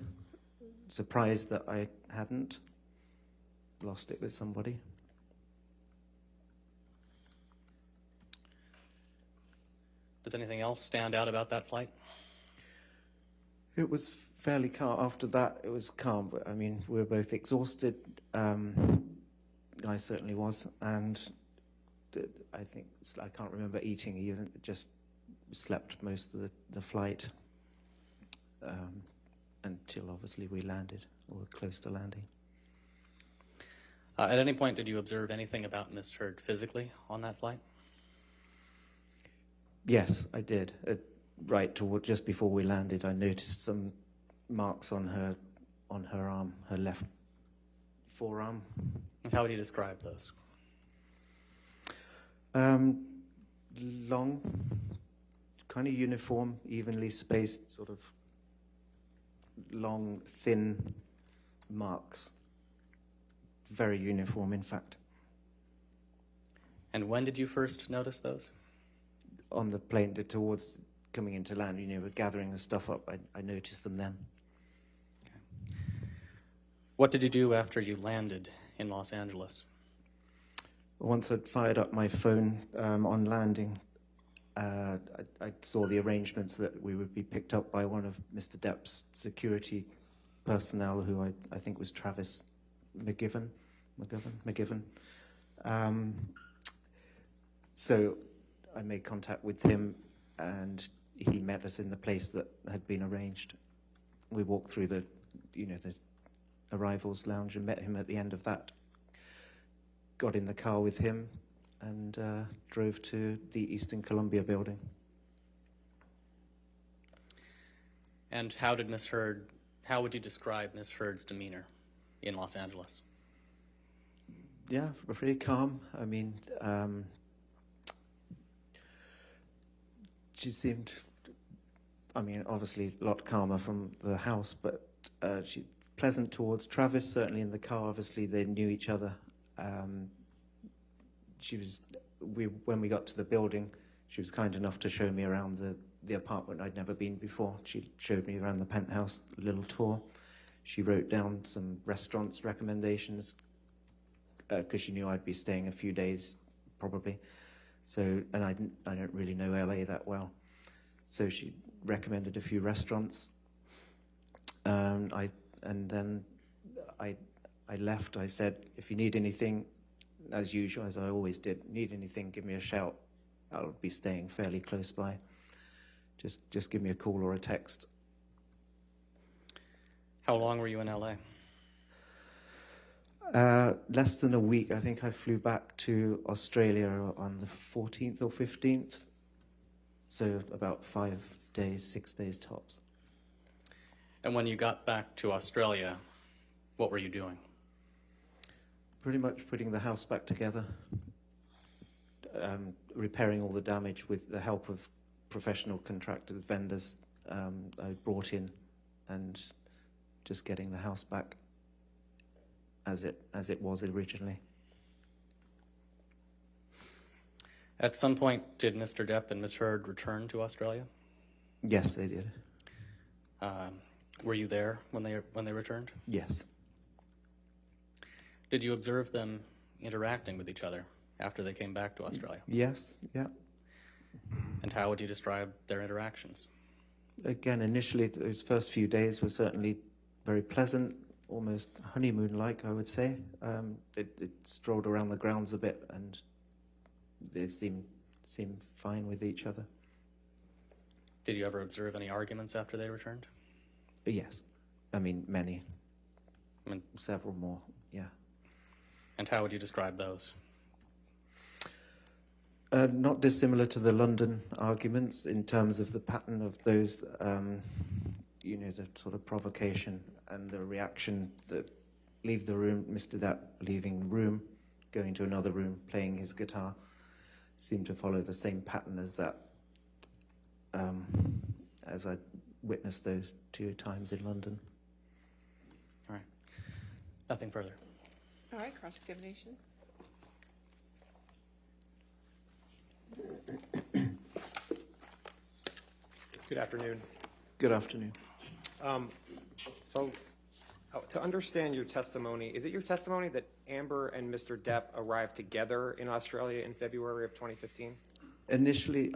Surprised that I hadn't lost it with somebody. Does anything else stand out about that flight? It was fairly calm. After that, it was calm. But I mean, we were both exhausted. I certainly was, and I think I can't remember eating even. Just slept most of the flight. until obviously we landed, or were close to landing. At any point, did you observe anything about Miss Heard physically on that flight? Yes, I did. Right toward just before we landed, I noticed some marks on her arm, her left forearm. How would you describe those? Long, kind of uniform, evenly spaced, sort of long, thin marks. Very uniform, in fact. And when did you first notice those? On the plane towards coming into land, we're gathering the stuff up. I noticed them then. Okay. What did you do after you landed in Los Angeles? Once I'd fired up my phone on landing, I saw the arrangements that we would be picked up by one of Mr. Depp's security personnel, who I think was Travis McGivern. So I made contact with him, and he met us in the place that had been arranged. We walked through the arrivals lounge and met him at the end of that. Got in the car with him and drove to the Eastern Columbia building. And how would you describe Miss Heard's demeanor in Los Angeles? Yeah, pretty calm. I mean, she seemed, obviously a lot calmer from the house, but she pleasant towards Travis, certainly in the car. Obviously, they knew each other. When we got to the building, she was kind enough to show me around the apartment. I'd never been before. She showed me around the penthouse, a little tour. She wrote down some restaurants recommendations, because she knew I'd be staying a few days, probably. So, and I don't really know LA that well. So she recommended a few restaurants. And then I left. I said, if you need anything, as usual, as I always did, need anything, give me a shout. I'll be staying fairly close by. Just give me a call or a text. How long were you in LA? Less than a week. I think I flew back to Australia on the 14th or 15th. So about 5 days, 6 days tops. And when you got back to Australia, what were you doing? Pretty much putting the house back together, repairing all the damage with the help of professional contracted vendors I brought in, and just getting the house back as it was originally. At some point, did Mr. Depp and Miss Heard return to Australia? Yes, they did. Were you there when they returned? Yes. Did you observe them interacting with each other after they came back to Australia? Yes, yeah. And how would you describe their interactions? Again, initially, those first few days were certainly very pleasant, almost honeymoon-like, I would say. It strolled around the grounds a bit, and they seemed fine with each other. Did you ever observe any arguments after they returned? Yes. Many. Several more, yeah. And how would you describe those? Not dissimilar to the London arguments in terms of the pattern of those, the sort of provocation and the reaction that leave the room, Mr. Depp leaving the room, going to another room, playing his guitar, seemed to follow the same pattern as that, as I witnessed those 2 times in London. All right. Nothing further. All right, cross-examination. Good afternoon. Good afternoon. So to understand your testimony, is it your testimony that Amber and Mr. Depp arrived together in Australia in February of 2015? Initially,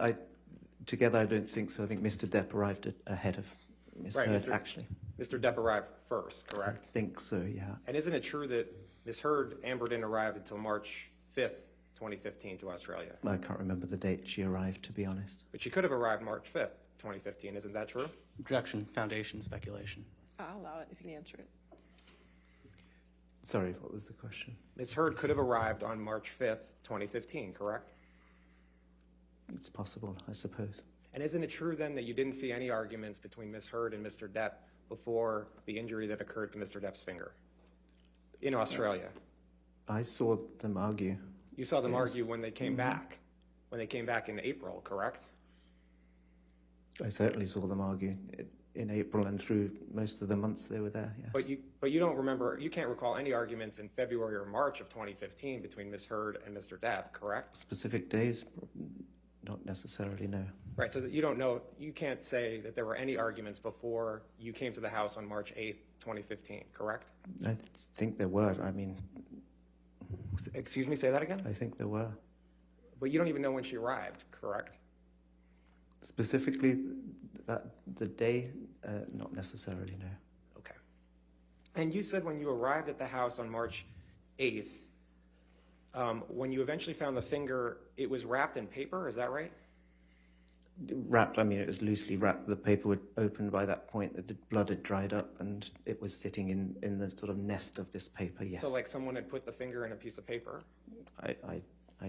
together I don't think so. I think Mr. Depp arrived ahead of Ms. Heard, actually. Mr. Depp arrived first, correct? I think so, yeah. And isn't it true that Ms. Heard, Amber didn't arrive until March 5th, 2015 to Australia? I can't remember the date she arrived, to be honest. But she could have arrived March 5th, 2015. Isn't that true? Objection, foundation, speculation. I'll allow it if you can answer it. Sorry, what was the question? Ms. Heard could have arrived on March 5th, 2015, correct? It's possible, I suppose. And isn't it true then that you didn't see any arguments between Ms. Heard and Mr. Depp before the injury that occurred to Mr. Depp's finger in Australia? I saw them argue. You saw them argue when they came back, when they came back in April, correct? I certainly saw them argue in April and through most of the months they were there, yes. But you don't remember, you can't recall any arguments in February or March of 2015 between Ms. Heard and Mr. Depp, correct? Specific days? Not necessarily, no. Right, so that you don't know, you can't say that there were any arguments before you came to the house on March 8th, 2015, correct? I think there were, I mean... Excuse me, say that again? I think there were. But you don't even know when she arrived, correct? Specifically, the day, not necessarily, no. Okay. And you said when you arrived at the house on March 8th, when you eventually found the finger, it was wrapped in paper, is that right? Wrapped, I mean, it was loosely wrapped. The paper was opened by that point. The blood had dried up and it was sitting in the sort of nest of this paper, yes. So like someone had put the finger in a piece of paper? I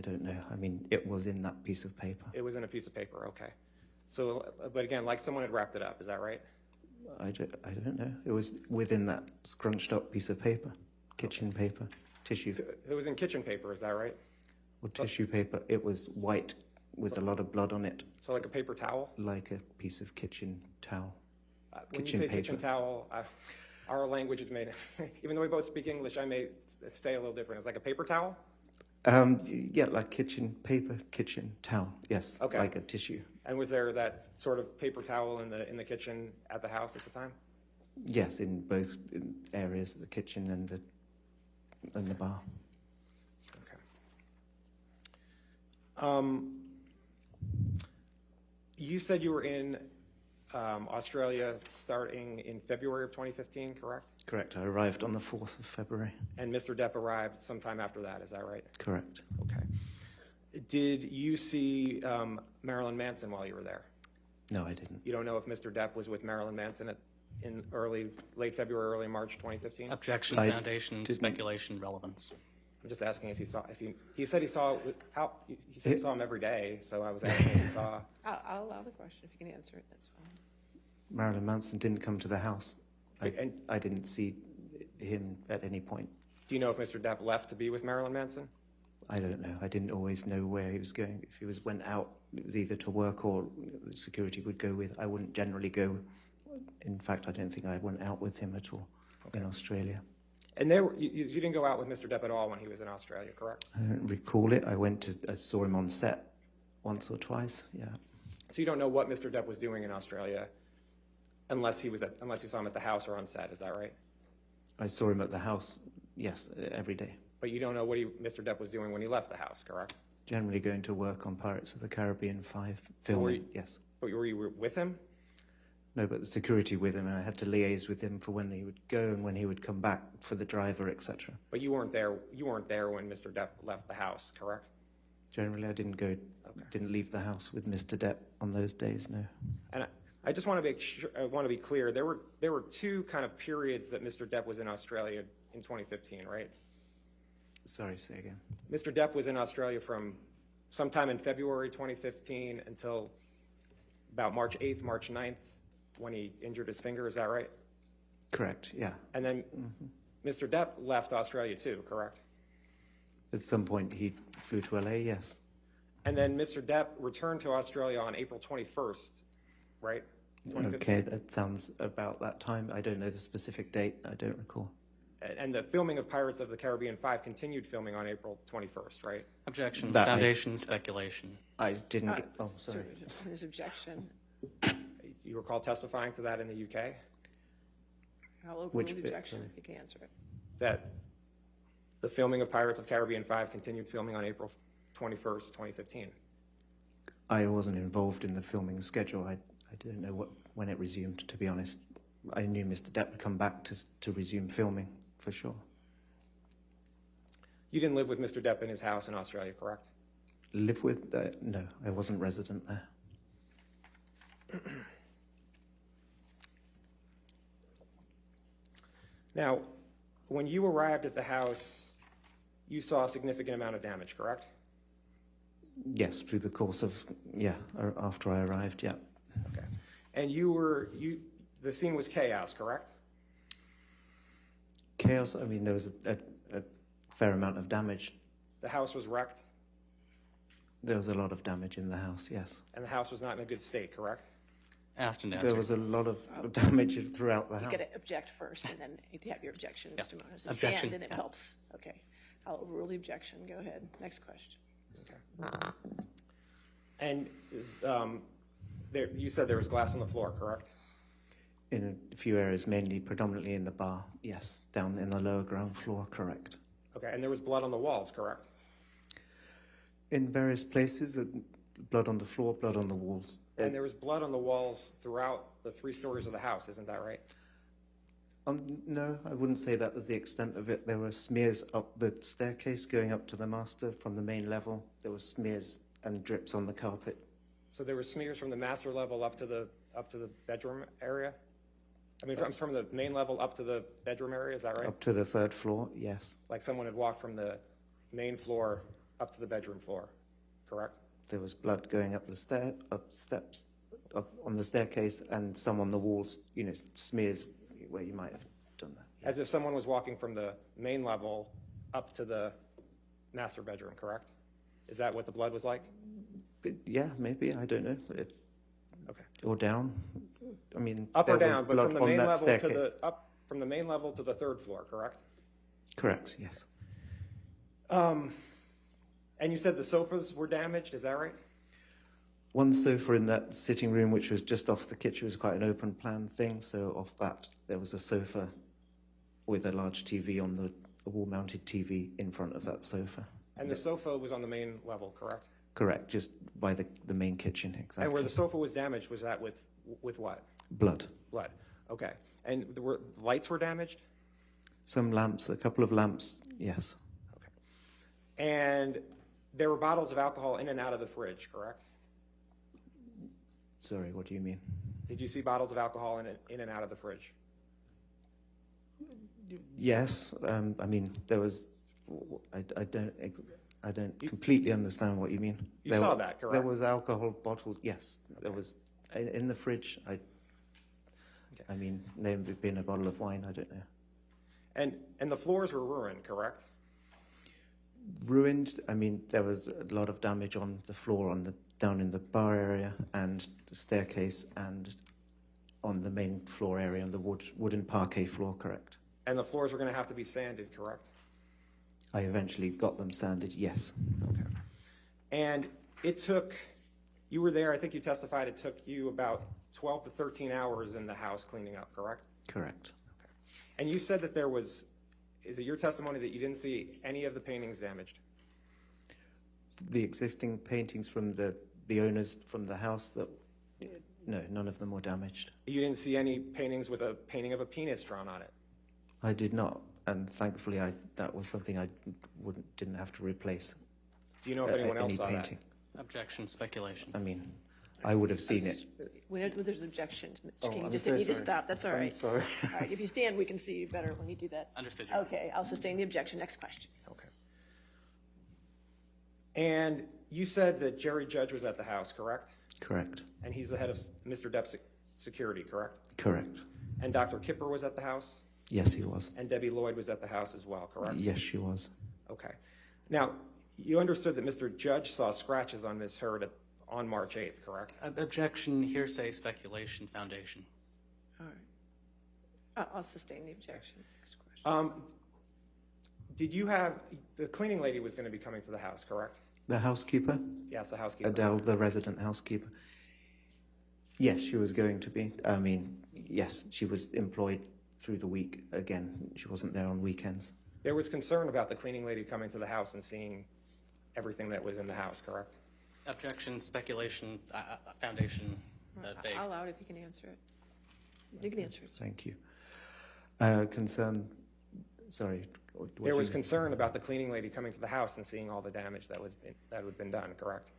don't know. I mean, it was in that piece of paper. It was in a piece of paper, okay. So, but again, like someone had wrapped it up, is that right? I don't know. It was within that scrunched up piece of paper, kitchen paper, tissue. So it was in kitchen paper, is that right? Or tissue paper. It was white with a lot of blood on it. So like a paper towel? Like a piece of kitchen towel. When you say kitchen towel, our language is made, even though we both speak English, I may say a little different. It's like a paper towel? Yeah, like kitchen paper, kitchen towel. Yes, okay. Like a tissue. And was there that sort of paper towel in the kitchen at the house at the time? Yes, in both areas, the kitchen and the bar. Okay. You said you were in Australia starting in February of 2015, correct? Correct. I arrived on the 4th of February. And Mr. Depp arrived sometime after that, is that right? Correct. Okay. Did you see Marilyn Manson while you were there? No, I didn't. You don't know if Mr. Depp was with Marilyn Manson in late February, early March 2015? Objection, foundation, speculation, relevance. I'm just asking if he saw, he said he saw him every day, so I was asking if he saw. I'll allow the question if you can answer it, that's fine. Marilyn Manson didn't come to the house. I didn't see him at any point. Do you know if Mr. Depp left to be with Marilyn Manson? I don't know. I didn't always know where he was going. If he went out, it was either to work or the security would go with. I wouldn't generally go. In fact, I don't think I went out with him at all in Australia. And you didn't go out with Mr. Depp at all when he was in Australia, correct? I don't recall it. I saw him on set once or twice, yeah. So you don't know what Mr. Depp was doing in Australia unless you saw him at the house or on set, is that right? I saw him at the house, yes, every day. But you don't know what Mr. Depp was doing when he left the house, correct? Generally going to work on Pirates of the Caribbean 5 filming, yes. But were you with him? No, but the security with him, and I had to liaise with him for when he would go and when he would come back for the driver, etc. But you weren't there when Mr. Depp left the house, correct? Generally, I didn't leave the house with Mr. Depp on those days, no. And I just want to make sure, I want to be clear, there were two kind of periods that Mr. Depp was in Australia in 2015, right? Sorry, say again. Mr. Depp was in Australia from sometime in February 2015 until about March 8th, March 9th, when he injured his finger, is that right? Correct, yeah. And then Mr. Depp left Australia too, correct? At some point he flew to LA, yes. And then Mr. Depp returned to Australia on April 21st, right? Okay, that sounds about that time. I don't know the specific date, I don't recall. And the filming of Pirates of the Caribbean 5 continued filming on April 21st, right? Objection, foundation, speculation. I didn't get, oh, sorry. There's objection. You recall testifying to that in the UK? I'll open the objection if you can answer it. That the filming of Pirates of the Caribbean 5 continued filming on April 21st, 2015. I wasn't involved in the filming schedule. I didn't know when it resumed, to be honest. I knew Mr. Depp would come back to resume filming, for sure. You didn't live with Mr. Depp in his house in Australia, correct? Live with? No, I wasn't resident there. Now, when you arrived at the house, you saw a significant amount of damage, correct? Yes, through the course of, after I arrived, yeah. Okay. And the scene was chaos, correct? Chaos, I mean, there was a fair amount of damage. The house was wrecked, There was a lot of damage in the house, yes. and the house was not in a good state, correct? Asked and There answered. was a lot of damage throughout the You house. got to object first, and then you have your objection, Mr. Mona. So Objection, stand, and it yeah. helps. Okay. I'll overrule the objection. Go ahead. Next question. Okay. And you said there was glass on the floor, correct? In a few areas, mainly predominantly in the bar, yes. Down in the lower ground floor, correct. Okay, and there was blood on the walls, correct? In various places, blood on the floor, blood on the walls. And there was blood on the walls throughout the 3 stories of the house, isn't that right? No, I wouldn't say that was the extent of it. There were smears up the staircase going up to the master from the main level. There were smears and drips on the carpet. So there were smears from the master level up to the bedroom area? I mean, from the main level up to the bedroom area, is that right? Up to the 3rd floor, yes. Like someone had walked from the main floor up to the bedroom floor, correct? There was blood going up the steps, up on the staircase, and some on the walls, smears where you might have done that. As if someone was walking from the main level up to the master bedroom, correct? Is that what the blood was like? Yeah, maybe, I don't know. Okay. Or down. I mean, Up or there was down, but blood from the on main that level staircase. from the main level to the 3rd floor, correct? Correct, yes. And you said the sofas were damaged, is that right? One sofa in that sitting room, which was just off the kitchen, was quite an open plan thing. So off that, there was a sofa with a large TV on a wall-mounted TV in front of that sofa. And the sofa was on the main level, correct? Correct, just by the main kitchen, exactly. And where the sofa was damaged, was that with what? Blood. Blood. Okay. And lights were damaged? Some lamps, a couple of lamps, yes. Okay. And there were bottles of alcohol in and out of the fridge, correct? Sorry, what do you mean? Did you see bottles of alcohol in and out of the fridge? Yes, I mean, there was, I don't completely understand what you mean. You saw that, correct? There was alcohol bottles, yes. Okay. There was, in the fridge, I mean, there may have been a bottle of wine, I don't know. And the floors were ruined, correct? Ruined, I mean, there was a lot of damage on the floor, down in the bar area and the staircase and on the main floor area, on the wooden parquet floor, correct. And the floors were going to have to be sanded, correct? I eventually got them sanded, yes. Okay. And you were there, I think you testified, it took you about 12 to 13 hours in the house cleaning up, correct? Correct. Okay. And you said that is it your testimony that you didn't see any of the paintings damaged? The existing paintings from the owners from the house, no, none of them were damaged. You didn't see any paintings with a painting of a penis drawn on it? I did not, and thankfully that was something I didn't have to replace. Do you know if anyone else saw painting. that? Objection, speculation. I mean, I would have seen it. There's objection, Mr. King. You I'm just so need to sorry. stop. That's all right. I'm sorry. All right, if you stand, we can see you better when you do that. Understood. Your Honor. Okay, I'll sustain the objection. Next question. Okay. And you said that Jerry Judge was at the house, correct? Correct. And he's the head of Mr. Depp's security, correct? Correct. And Dr. Kipper was at the house? Yes, he was. And Debbie Lloyd was at the house as well, correct? Yes, she was. Okay. Now, you understood that Mr. Judge saw scratches on Ms. Hurd on March 8th, correct? Objection, hearsay, speculation, foundation. All right. I'll sustain the objection. Next question. Did you have, the cleaning lady was going to be coming to the house, correct? The housekeeper? Yes, the housekeeper. Adele, the resident housekeeper. Yes, she was going to be. I mean, yes, she was employed through the week. Again, she wasn't there on weekends. There was concern about the cleaning lady coming to the house and seeing everything that was in the house, correct? Objection, speculation, foundation, vague. I'll allow it if you can answer it. You can answer it. Thank you. Concern, sorry. There was concern about the cleaning lady coming to the house and seeing all the damage that had been done, correct?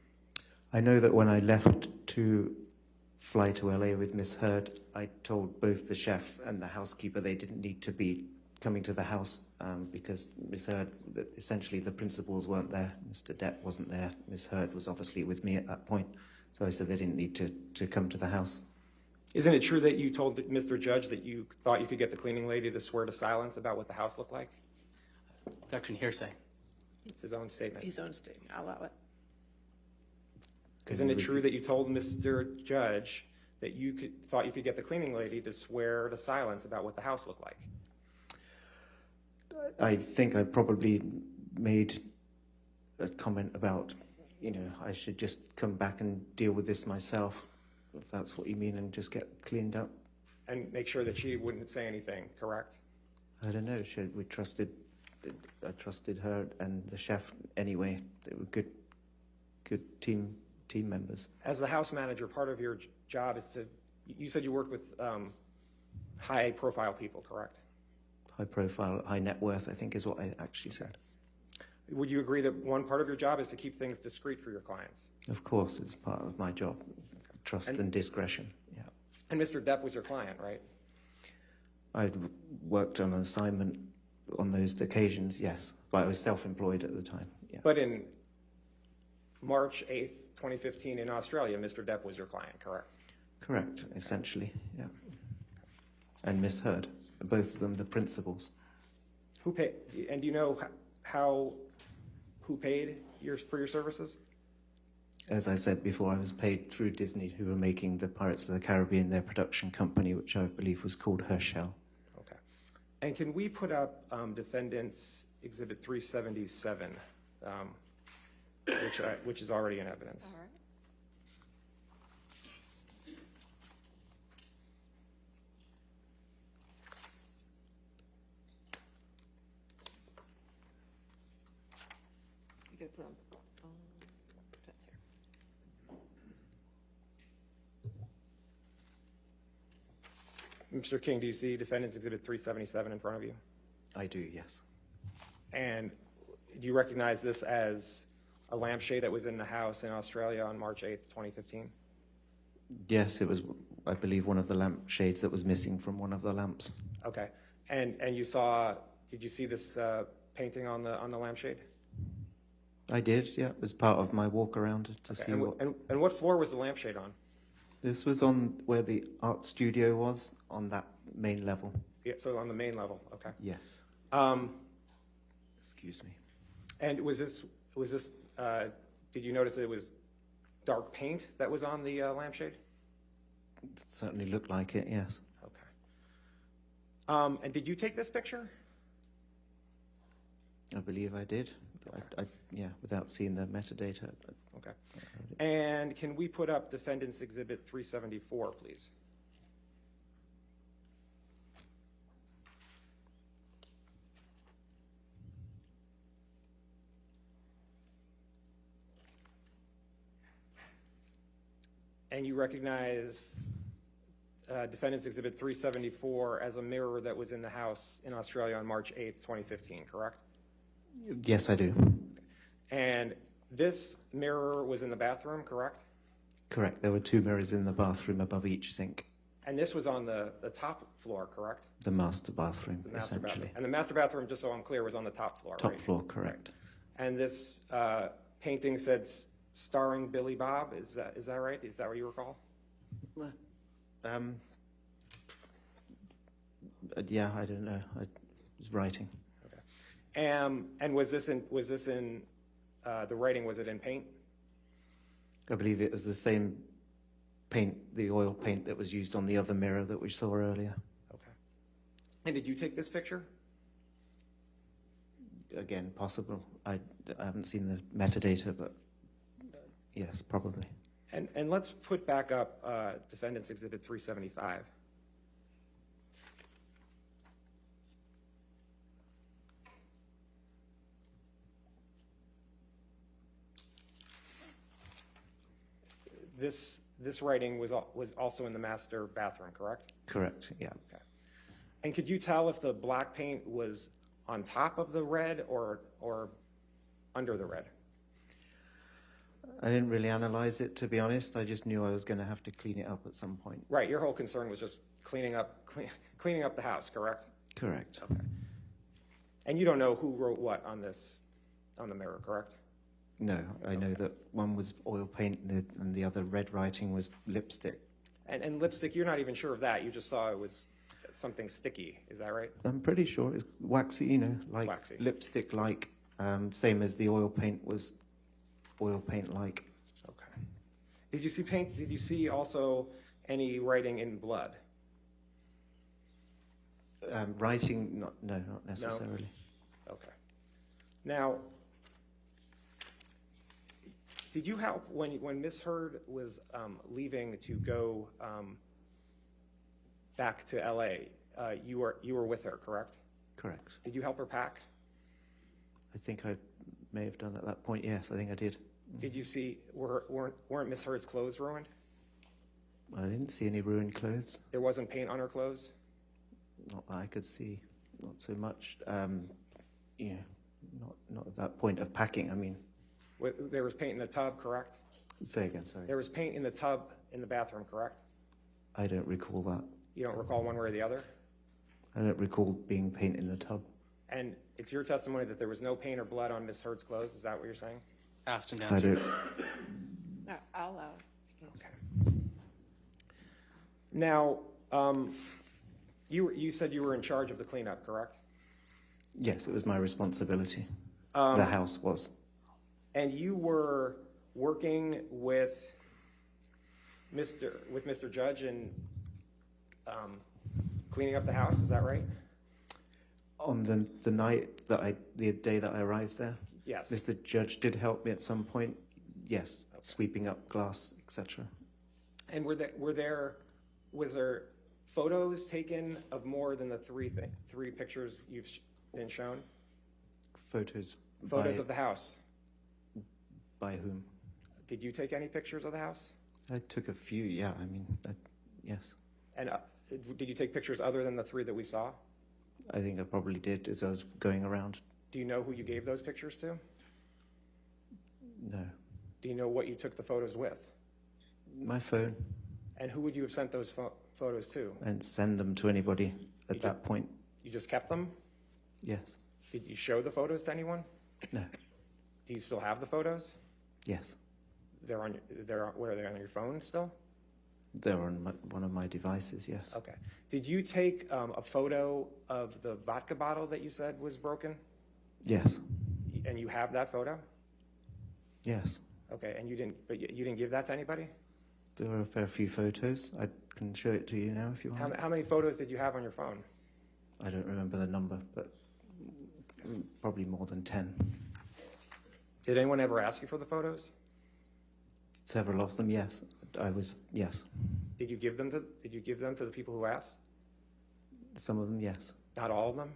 I know that when I left to fly to LA with Miss Hurd, I told both the chef and the housekeeper they didn't need to be coming to the house because Miss Heard, essentially the principals weren't there. Mr. Depp wasn't there. Miss Heard was obviously with me at that point. So I said they didn't need to come to the house. Isn't it true that you told Mr. Judge that you thought you could get the cleaning lady to swear to silence about what the house looked like? Objection, hearsay. It's his own statement. His own statement. I'll allow it. Isn't it true that you told Mr. Judge that you thought you could get the cleaning lady to swear to silence about what the house looked like? I think I probably made a comment about, I should just come back and deal with this myself, if that's what you mean, and just get cleaned up. And make sure that she wouldn't say anything, correct? I don't know. I trusted her and the chef anyway. They were good team members. As the house manager, part of your job is you said you worked with high profile people, correct? High profile, high net worth, I think is what I actually said. Would you agree that one part of your job is to keep things discreet for your clients? Of course, it's part of my job. Trust and discretion, yeah. And Mr. Depp was your client, right? I'd worked on an assignment on those occasions, yes. But I was self-employed at the time, yeah. But in March 8th, 2015 in Australia, Mr. Depp was your client, correct? Correct, essentially, yeah. And Miss Heard, both of them the principals. Who paid? And do you know who paid for your services? As I said before, I was paid through Disney, who were making the Pirates of the Caribbean, their production company, which I believe was called Herschel. Okay. And can we put up Defendant's Exhibit 377, which is already in evidence? All right. You gotta put on. That's here. Mr. King, do you see Defendant's Exhibit 377 in front of you? I do, yes. And do you recognize this as a lampshade that was in the house in Australia on March 8th, 2015? Yes, it was, I believe, one of the lampshades that was missing from one of the lamps. Okay. And did you see this painting on the lampshade? I did, yeah. It was part of my walk around to Okay. see And what floor was the lampshade on? This was on where the art studio was, on that main level. Yeah, so on the main level, okay. Yes. Excuse me. And was this, did you notice that it was dark paint that was on the lampshade? It certainly looked like it, yes. Okay. And did you take this picture? I believe I did. Yeah, without seeing the metadata. Okay. And can we put up Defendant's Exhibit 374, please? And you recognize Defendant's Exhibit 374 as a mirror that was in the house in Australia on March 8th, 2015, correct? Yes, I do. And this mirror was in the bathroom, correct? Correct. There were 2 mirrors in the bathroom above each sink. And this was on the top floor, correct? The master bathroom, The master essentially. bathroom. And the master bathroom, just so I'm clear, was on the top floor, Top right? floor, correct. And this painting said starring Billy Bob, is that right? Is that what you recall? Yeah, I don't know. I was writing. Okay. And was this in the writing, was it in paint? I believe it was the same paint, the oil paint that was used on the other mirror that we saw earlier. Okay. And did you take this picture? Again, possible. I haven't seen the metadata, but yes, probably. And let's put back up Defendant's Exhibit 375. This writing was also in the master bathroom, correct? Correct, yeah. Okay. And could you tell if the black paint was on top of the red or under the red? I didn't really analyze it, to be honest. I just knew I was going to have to clean it up at some point. Right. Your whole concern was just cleaning up the house, correct? Correct. Okay. And you don't know who wrote what on the mirror, correct? No, I know that one was oil paint and the other red writing was lipstick. And lipstick, you're not even sure of that. You just saw it was something sticky. Is that right? I'm pretty sure it's waxy, you know, like Waxy. lipstick-like, same as the oil paint was oil paint-like. Okay. Did you see paint? Did you see also any writing in blood? Writing, no, not necessarily. Okay. Now, did you help when Miss Heard was leaving to go back to L.A.? You were with her, correct? Correct. Did you help her pack? I think I may have done at that point. Yes, I think I did. Did you see weren't Miss Heard's clothes ruined? I didn't see any ruined clothes. There wasn't paint on her clothes? Not that I could see. Not so much. Yeah, not at that point of packing. I mean. There was paint in the tub, correct? Say again, sorry. There was paint in the tub in the bathroom, correct? I don't recall that. You don't recall one way or the other? I don't recall being paint in the tub. And it's your testimony that there was no paint or blood on Miss Heard's clothes? Is that what you're saying? Asked and I answered. don't. I'll allow. Okay. Now, you said you were in charge of the cleanup, correct? Yes, it was my responsibility. The house was. And you were working with Mr. Judge and cleaning up the house, is that right? On the day that I arrived there? Yes. Mr. Judge did help me at some point. Yes, okay. Sweeping up glass, etc. And was there photos taken of more than the three pictures you've been shown? Photos of the house. By whom? Did you take any pictures of the house? I took a few, yeah, I mean, yes. And did you take pictures other than the three that we saw? I think I probably did as I was going around. Do you know who you gave those pictures to? No. Do you know what you took the photos with? My phone. And who would you have sent those photos to? I didn't send them to anybody at that point. You just kept them? Yes. Did you show the photos to anyone? No. Do you still have the photos? Yes. Where are they on your phone still? They're on one of my devices, yes. Okay. Did you take a photo of the vodka bottle that you said was broken? Yes. And you have that photo? Yes. Okay. And you didn't give that to anybody? There are a fair few photos. I can show it to you now if you want. How many photos did you have on your phone? I don't remember the number, but probably more than 10. Did anyone ever ask you for the photos? Several of them, yes. Yes. Did you give them to the people who asked? Some of them, yes. Not all of them?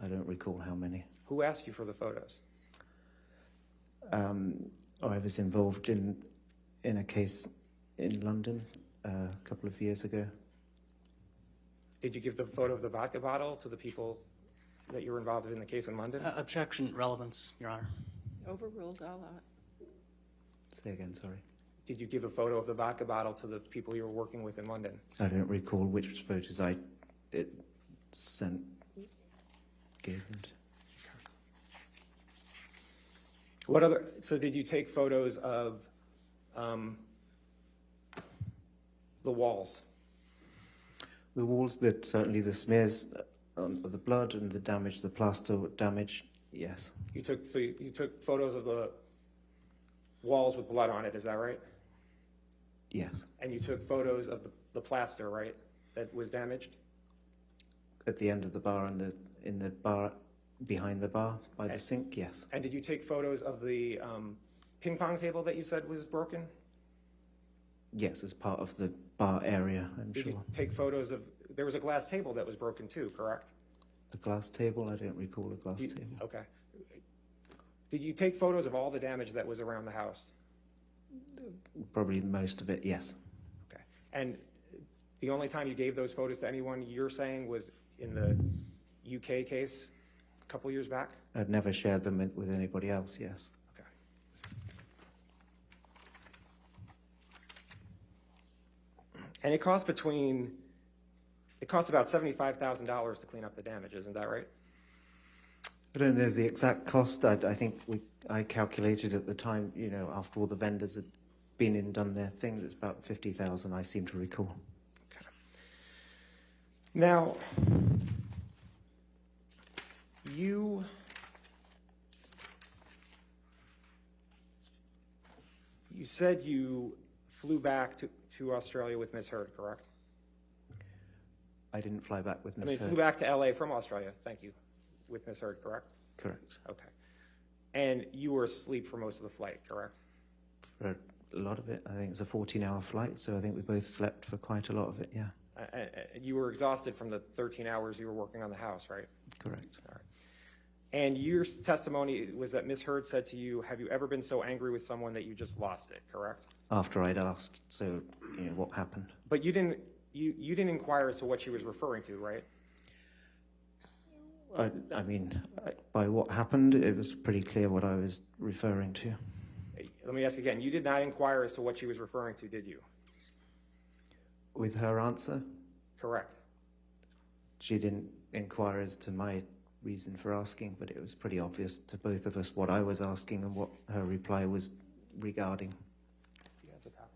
I don't recall how many. Who asked you for the photos? I was involved in a case in London a couple of years ago. Did you give the photo of the vodka bottle to the people that you were involved in the case in London? Objection, relevance, Your Honor. Overruled, I'll allow it. Say again, sorry. Did you give a photo of the vodka bottle to the people you were working with in London? I don't recall which photos I gave them to. So did you take photos of the walls? The walls, certainly the smears of the blood and the damage, the plaster damage, yes. You took photos of the walls with blood on it, is that right? Yes. And you took photos of the plaster, right, that was damaged? At the end of the bar and in the bar, behind the bar, by the sink, yes. And did you take photos of the ping pong table that you said was broken? Yes, as part of the bar area, I'm sure. Did you take photos of, there was a glass table that was broken too, correct? A glass table? I don't recall a glass table. Okay. Did you take photos of all the damage that was around the house? Probably most of it, yes. Okay. And the only time you gave those photos to anyone, you're saying, was in the UK case a couple years back? I'd never shared them with anybody else, yes. Okay. And it costs about $75,000 to clean up the damage, isn't that right? I don't know the exact cost. I think I calculated at the time, you know, after all the vendors had been in, done their thing, it's about 50,000, I seem to recall. Okay. Now, you said you flew back to Australia with Ms. Heard, correct? I didn't fly back with Ms. I mean, Heard. flew back to LA from Australia, thank you, with Ms. Heard, correct? Correct. Okay. And you were asleep for most of the flight, correct? For a lot of it, I think it's a 14-hour flight, so I think we both slept for quite a lot of it, yeah. You were exhausted from the 13 hours you were working on the house, right? Correct. All right. And your testimony was that Ms. Heard said to you, have you ever been so angry with someone that you just lost it, correct? After I'd asked, so, you know, what happened. But you didn't inquire as to what she was referring to, right? I mean, by what happened, it was pretty clear what I was referring to. Let me ask again. You did not inquire as to what she was referring to, did you? With her answer, Correct. she didn't inquire as to my reason for asking, but it was pretty obvious to both of us what I was asking and what her reply was regarding. Do you have the copy?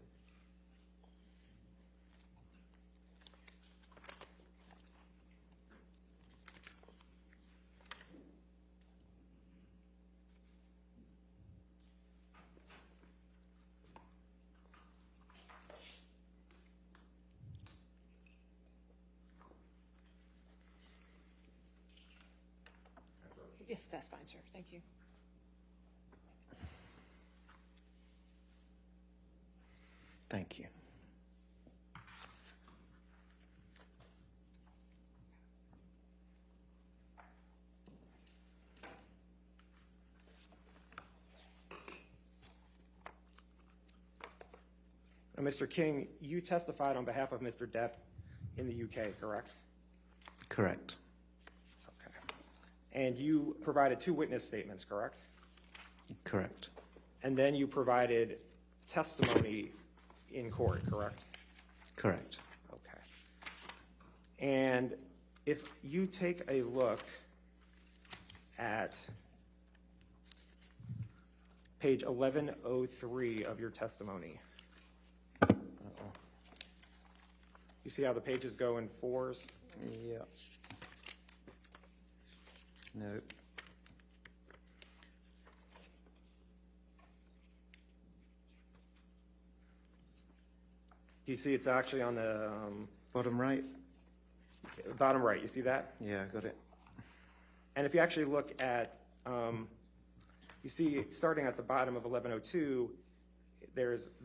Yes, that's fine, sir. Thank you. Thank you. Now, Mr. King, you testified on behalf of Mr. Depp in the UK, correct? Correct. Okay. And you provided 2 witness statements, correct? Correct. And then you provided testimony in court, correct? Correct. Okay. And if you take a look at page 1103 of your testimony, you see how the pages go in 4s? Yeah. No. Do you see it's actually on the Bottom right? bottom right? You see that? Yeah, I got it. And if you actually look at, you see starting at the bottom of 1102,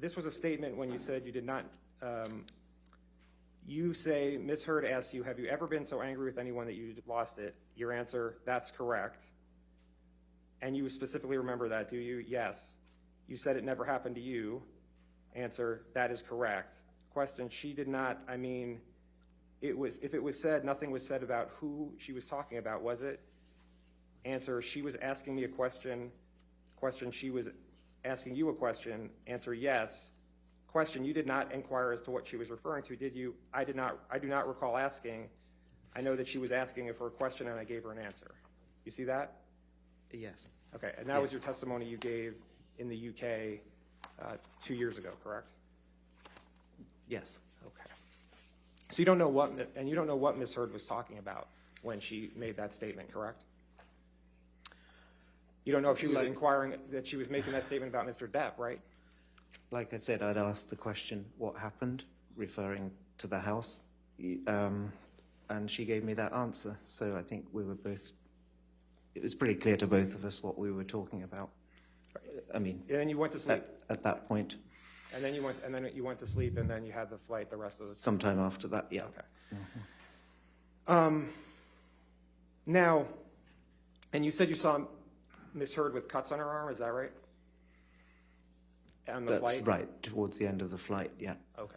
this was a statement when you said you did not, you say, Ms. Heard asked you, have you ever been so angry with anyone that you lost it? Your answer, that's correct. And you specifically remember that, do you? Yes. You said it never happened to you. Answer, that is correct. Question, she did not, I mean, if it was said, nothing was said about who she was talking about, was it? Answer, she was asking me a question. Question, she was asking you a question. Answer, yes. Question, you did not inquire as to what she was referring to, did you? I do not recall asking. I know that she was asking for a question and I gave her an answer. You see that? Yes. Okay, and that was your testimony you gave in the UK 2 years ago, correct? Yes. Okay. So you don't know what Ms. Heard was talking about when she made that statement, correct? You don't know if she was inquiring, that she was making that statement about Mr. Depp, right? Like I said, I'd asked the question, what happened, referring to the house, and she gave me that answer. So I think we were both, it was pretty clear to both of us what we were talking about. I mean, And then you went to sleep. At that point. And then you went to sleep, and then you had the flight the rest of the time. Sometime after that, yeah. Okay. Now, and you said you saw Ms. Heard with cuts on her arm, is that right? On the flight? That's right, towards the end of the flight, yeah. Okay.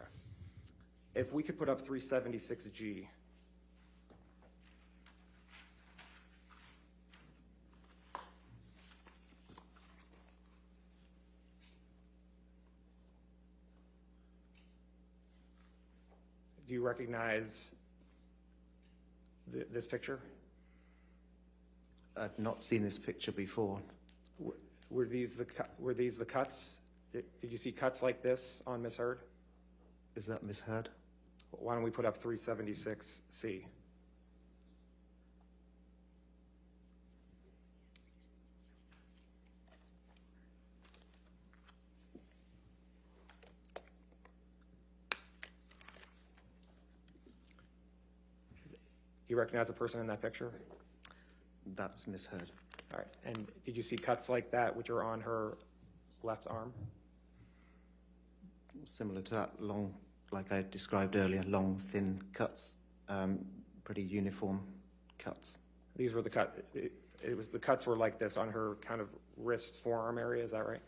If we could put up 376G. Do you recognize this picture? I've not seen this picture before. Were these the cuts? Did you see cuts like this on Miss Heard? Is that misheard? Why don't we put up 376C? Do you recognize the person in that picture? That's misheard. All right. And did you see cuts like that, which are on her left arm? Similar to that, long, like I described earlier, long, thin cuts, pretty uniform cuts. These were the cut. The cuts were like this on her kind of wrist, forearm area. Is that right?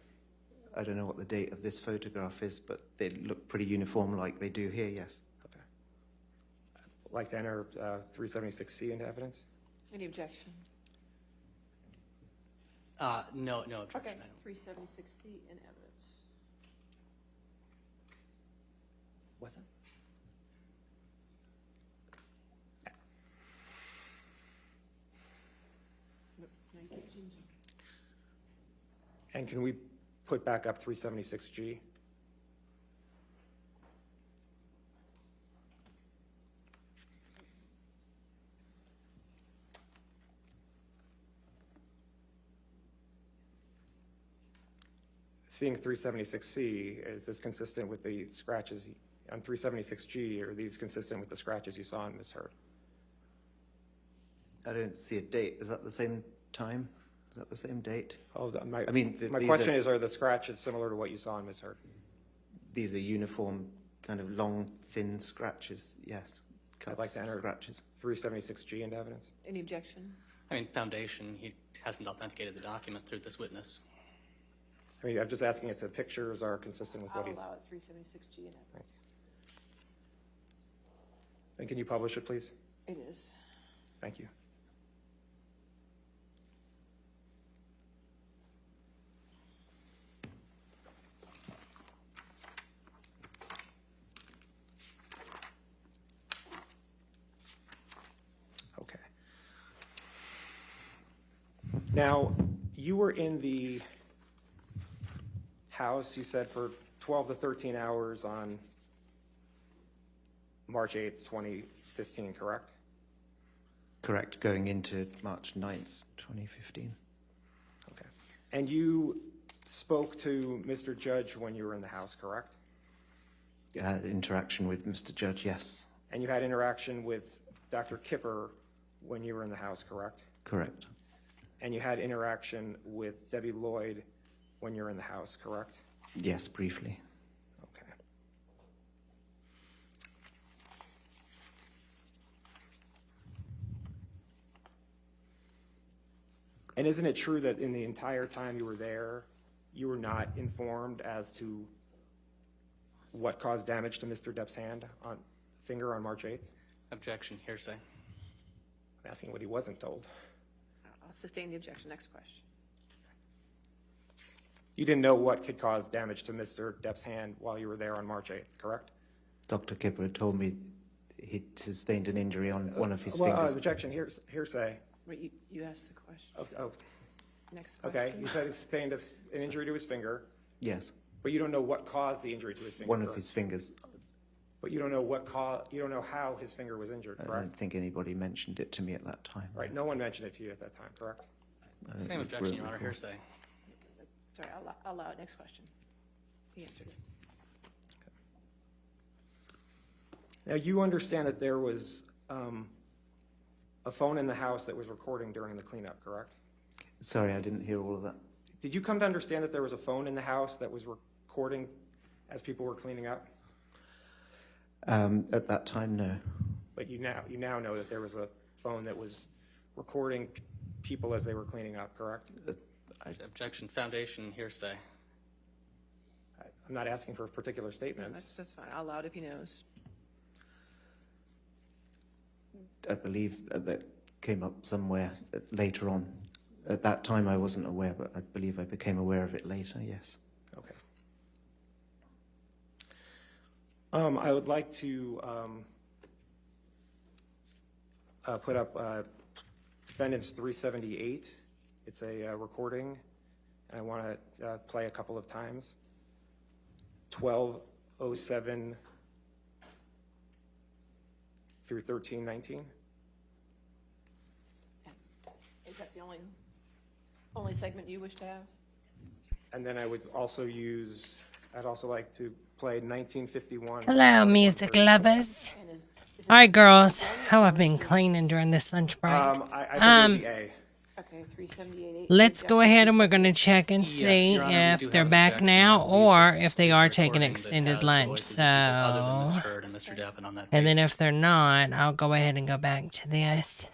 I don't know what the date of this photograph is, but they look pretty uniform like they do here, yes. Okay. I'd like to enter 376C into evidence. Any objection? No objection. Okay, 376C in evidence. What's that? And can we put back up 376G? Seeing 376C, is this consistent with the scratches on 376G? Are these consistent with the scratches you saw in Ms. Heard? I don't see a date. Is that the same time? Is that the same date? Oh, my these question is, are the scratches similar to what you saw in Ms. Heard? These are uniform, kind of long, thin scratches, yes. Cuts, I'd like to enter scratches. 376G into evidence. Any objection? I mean, foundation, he hasn't authenticated the document through this witness. I mean, I'm just asking if the pictures are consistent with what I'll he's... allow it 376G in evidence. And can you publish it, please? It is. Thank you. Okay. Now, you were in the house, you said, for 12 to 13 hours on March 8th, 2015, correct? Correct, going into March 9th, 2015. Okay. And you spoke to Mr. Judge when you were in the house, correct? I had interaction with Mr. Judge, yes. And you had interaction with Dr. Kipper when you were in the house, correct? Correct. And you had interaction with Debbie Lloyd when you were in the house, correct? Yes, briefly. Okay. And isn't it true that in the entire time you were there, you were not informed as to what caused damage to Mr. Depp's finger on March 8th? Objection, hearsay. I'm asking what he wasn't told. I'll sustain the objection. Next question. You didn't know what could cause damage to Mr. Depp's hand while you were there on March 8th, correct? Dr. Kipper had told me he'd sustained an injury on one of his fingers. Objection, hearsay. Wait, you asked the question. Oh, Next question. okay. You said he sustained an injury to his finger, Yes, but you don't know what caused the injury to his finger. one of correct? his fingers. But you don't know you don't know how his finger was injured, I correct? don't think anybody mentioned it to me at that time. Right. No one mentioned it to you at that time, correct? I don't Same recall. objection, Your Honor, hearsay. Sorry, I'll allow it. Next question. He answered it. Now, you understand that there was a phone in the house that was recording during the cleanup, correct? Sorry, I didn't hear all of that. Did you come to understand that there was a phone in the house that was recording as people were cleaning up? At that time, no. But you now know that there was a phone that was recording people as they were cleaning up, correct? Objection, foundation, hearsay. I'm not asking for particular No, statements. that's fine. I'll allow it if he knows. I believe that came up somewhere later on. At that time, I wasn't aware, but I believe I became aware of it later, yes. Okay. I would like to put up defendant's 378. It's a recording, and I want to play a couple of times. 12:07 through 13:19. Is that the only segment you wish to have? And then I would also I'd also like to play 1951. Hello, music lovers. All right, girls. How I've been cleaning during this lunch break. I think it would be A. Okay, 378. Let's go ahead and we're going to check and see Your Honor, we if do they're have an back objection. now I believe or this if they is are a taking recording that extended has the lunch. voices of people other than Ms. So, Heard and Mr. Depp, and on that and then basis- if they're not, I'll go ahead and go back to this.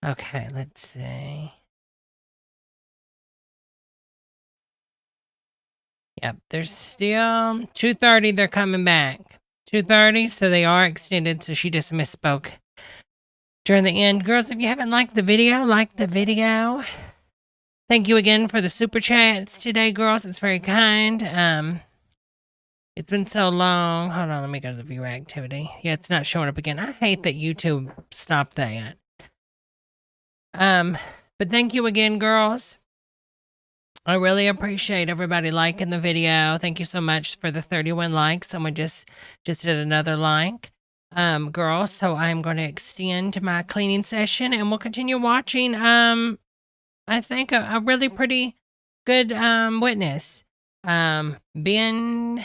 Okay, let's see. Yep, there's still 2:30. They're coming back. 2:30, so they are extended. So she just misspoke during the end. Girls, if you haven't liked the video, like the video. Thank you again for the super chats today, girls. It's very kind. It's been so long. Hold on, let me go to the viewer activity. Yeah, it's not showing up again. I hate that YouTube stopped that. But thank you again, girls. I really appreciate everybody liking the video. Thank you so much for the 31 likes. Someone just did another like. Girls, so I'm going to extend my cleaning session and we'll continue watching, I think a really pretty good, witness. Ben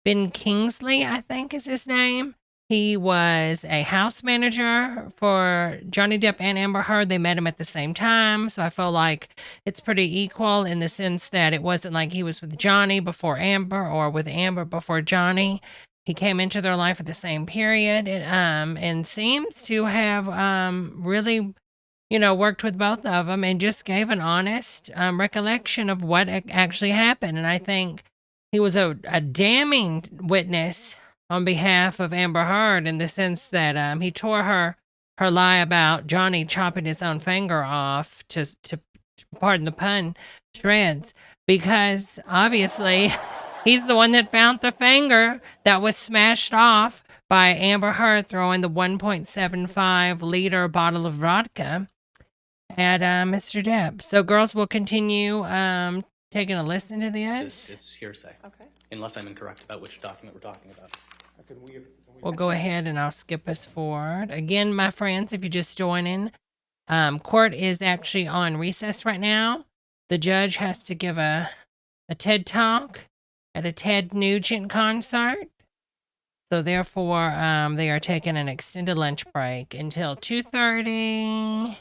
Kingsley, I think is his name. He was a house manager for Johnny Depp and Amber Heard. They met him at the same time. So I feel like it's pretty equal in the sense that it wasn't like he was with Johnny before Amber or with Amber before Johnny. He came into their life at the same period and seems to have really, worked with both of them and just gave an honest recollection of what actually happened. And I think he was a damning witness on behalf of Amber Heard in the sense that he tore her lie about Johnny chopping his own finger off to pardon the pun, shreds, because obviously he's the one that found the finger that was smashed off by Amber Heard throwing the 1.75 liter bottle of vodka at Mr. Depp. So girls will continue taking a listen to this. It's hearsay. Okay. Unless I'm incorrect about which document we're talking about. We'll go ahead and I'll skip us forward. Again, my friends, if you're just joining, court is actually on recess right now. The judge has to give a TED talk at a Ted Nugent concert. So therefore, they are taking an extended lunch break until 2:30.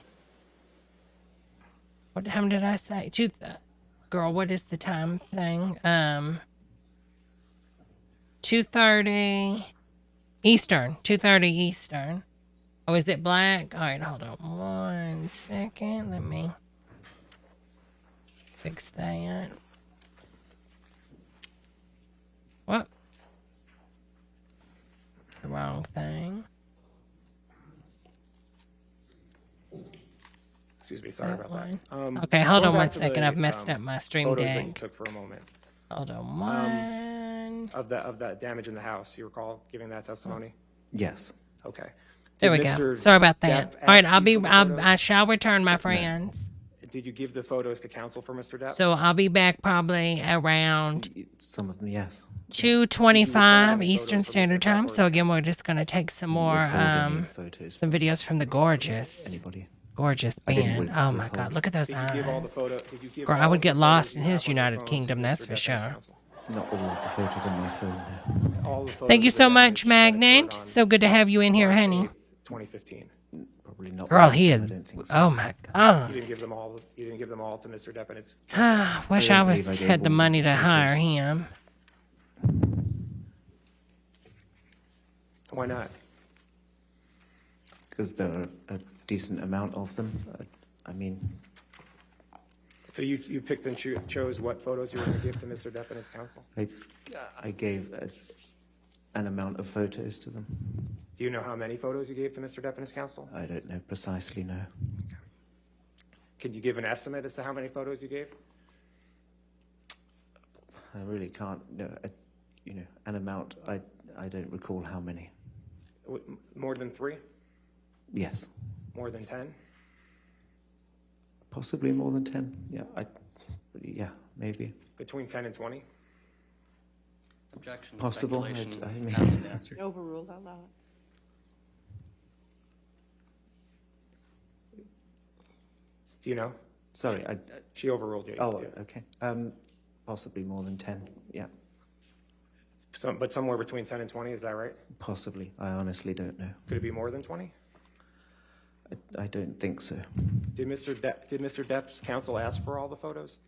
What time did I say? Girl, what is the time thing? 2:30 Eastern. 2:30 Eastern. Oh, is it black? All right, hold on 1 second. Let me fix that. What? The wrong thing. Excuse me, sorry about that. Okay, hold on going 1 back to second. the, I've messed up my stream photos that you deck. took for a moment Hold on one. of that damage in the house. You recall giving that testimony? Yes. Okay. There we Did go. Mr. Sorry about that. Depp All right, ask I'll you be. for the I photos? shall return, my friends. Did you give the photos to counsel for Mr. Depp? So I'll be back probably around Some of them, yes. 2:25 any Eastern photos from Standard Mr. Time. Depp or So again, we're just gonna take some more Withhold any photos some videos from the gorgeous anybody. Ben. Oh my withhold. God, look at those Did you give all eyes. the photo? Did you give Girl, I all would of get the lost photos in you his have on your United phone to Kingdom, Mr. that's for Depp and his sure. counsel? Not all of the photos on my phone. No. All the photos Thank you of the so much, damage that occurred Magnet. on So good to have you in here, March honey. 8th, 2015. Probably not. Girl, all of he them, is. I don't think so. Oh my You God. didn't give them all. You didn't give them all to Mr. Depp and his. Wish I I don't was believe I gave had the all of money the to hire photos. him. Why not? Because there are a decent amount of them. I mean, So you picked and chose what photos you were going to give to Mr. Depp and his counsel? I gave an amount of photos to them. Do you know how many photos you gave to Mr. Depp and his counsel? I don't know precisely, no. Could you give an estimate as to how many photos you gave? I really can't. No, an amount. I don't recall how many. More than 3? Yes. More than 10? Possibly more than 10. Yeah, maybe. Between 10 and 20? Objection. Possible. Speculation. I mean, Hasn't answered. Overruled, I'll allow it. Do you know? sorry. She overruled you. Oh, okay. Possibly more than 10. Yeah, But somewhere between 10 and 20, is that right? possibly. I honestly don't know. Could it be more than 20? I don't think so. Did Mr. Depp's counsel ask for all the photos?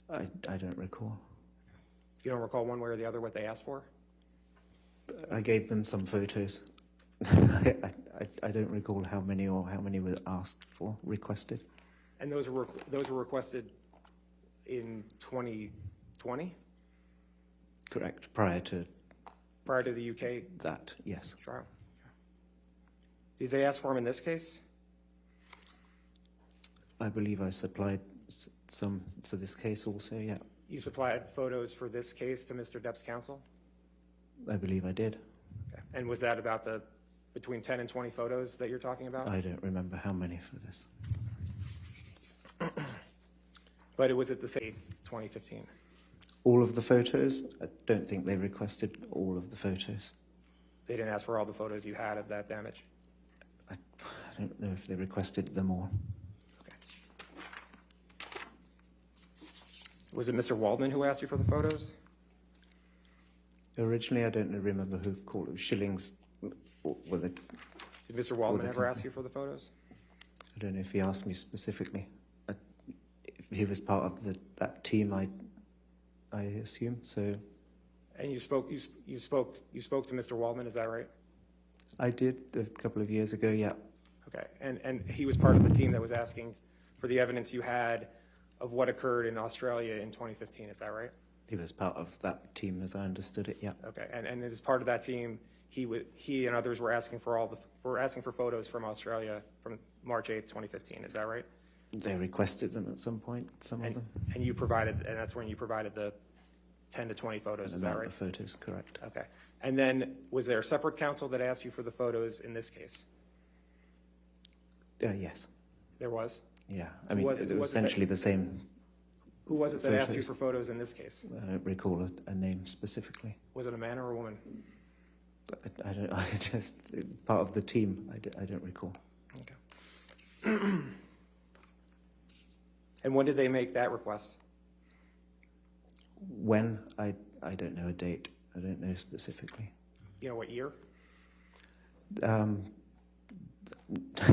I don't recall. You don't recall one way or the other what they asked for? I gave them some photos. I don't recall how many were asked for, requested. And those were requested in 2020? Correct. Prior to The UK that, yes. trial? Did they ask for them in this case? I believe I supplied some for this case also, yeah. You supplied photos for this case to Mr. Depp's counsel? I believe I did. Okay. And was that about the between 10 and 20 photos that you're talking about? I don't remember how many for this. But it was at the same 2015? All of the photos? I don't think they requested all of the photos. They didn't ask for all the photos you had of that damage? I don't know if they requested them all. Okay. Was it Mr. Waldman who asked you for the photos? Originally, I don't remember who called it. Shillings were the... Did Mr. Waldman ever ask you for the photos? I don't know if he asked me specifically. If he was part of that team, I assume so. And you spoke to Mr. Waldman, is that right? I did a couple of years ago, yeah. Okay. And he was part of the team that was asking for the evidence you had of what occurred in Australia in 2015, is that right? He was part of that team, as I understood it, yeah. Okay. And as part of that team, he and others were asking for photos from Australia from March 8th, 2015, is that right? They requested them at some point, some of them. And that's when you provided the 10 to 20 photos, is that right? The photos, correct. Okay. And then was there a separate counsel that asked you for the photos in this case? Yes. There was? Yeah. I mean, it was essentially the same. Who was it that asked you for photos in this case? I don't recall a name specifically. Was it a man or a woman? I just, part of the team, I don't recall. Okay. And when did they make that request? When? I don't know a date. I don't know specifically. You know what year?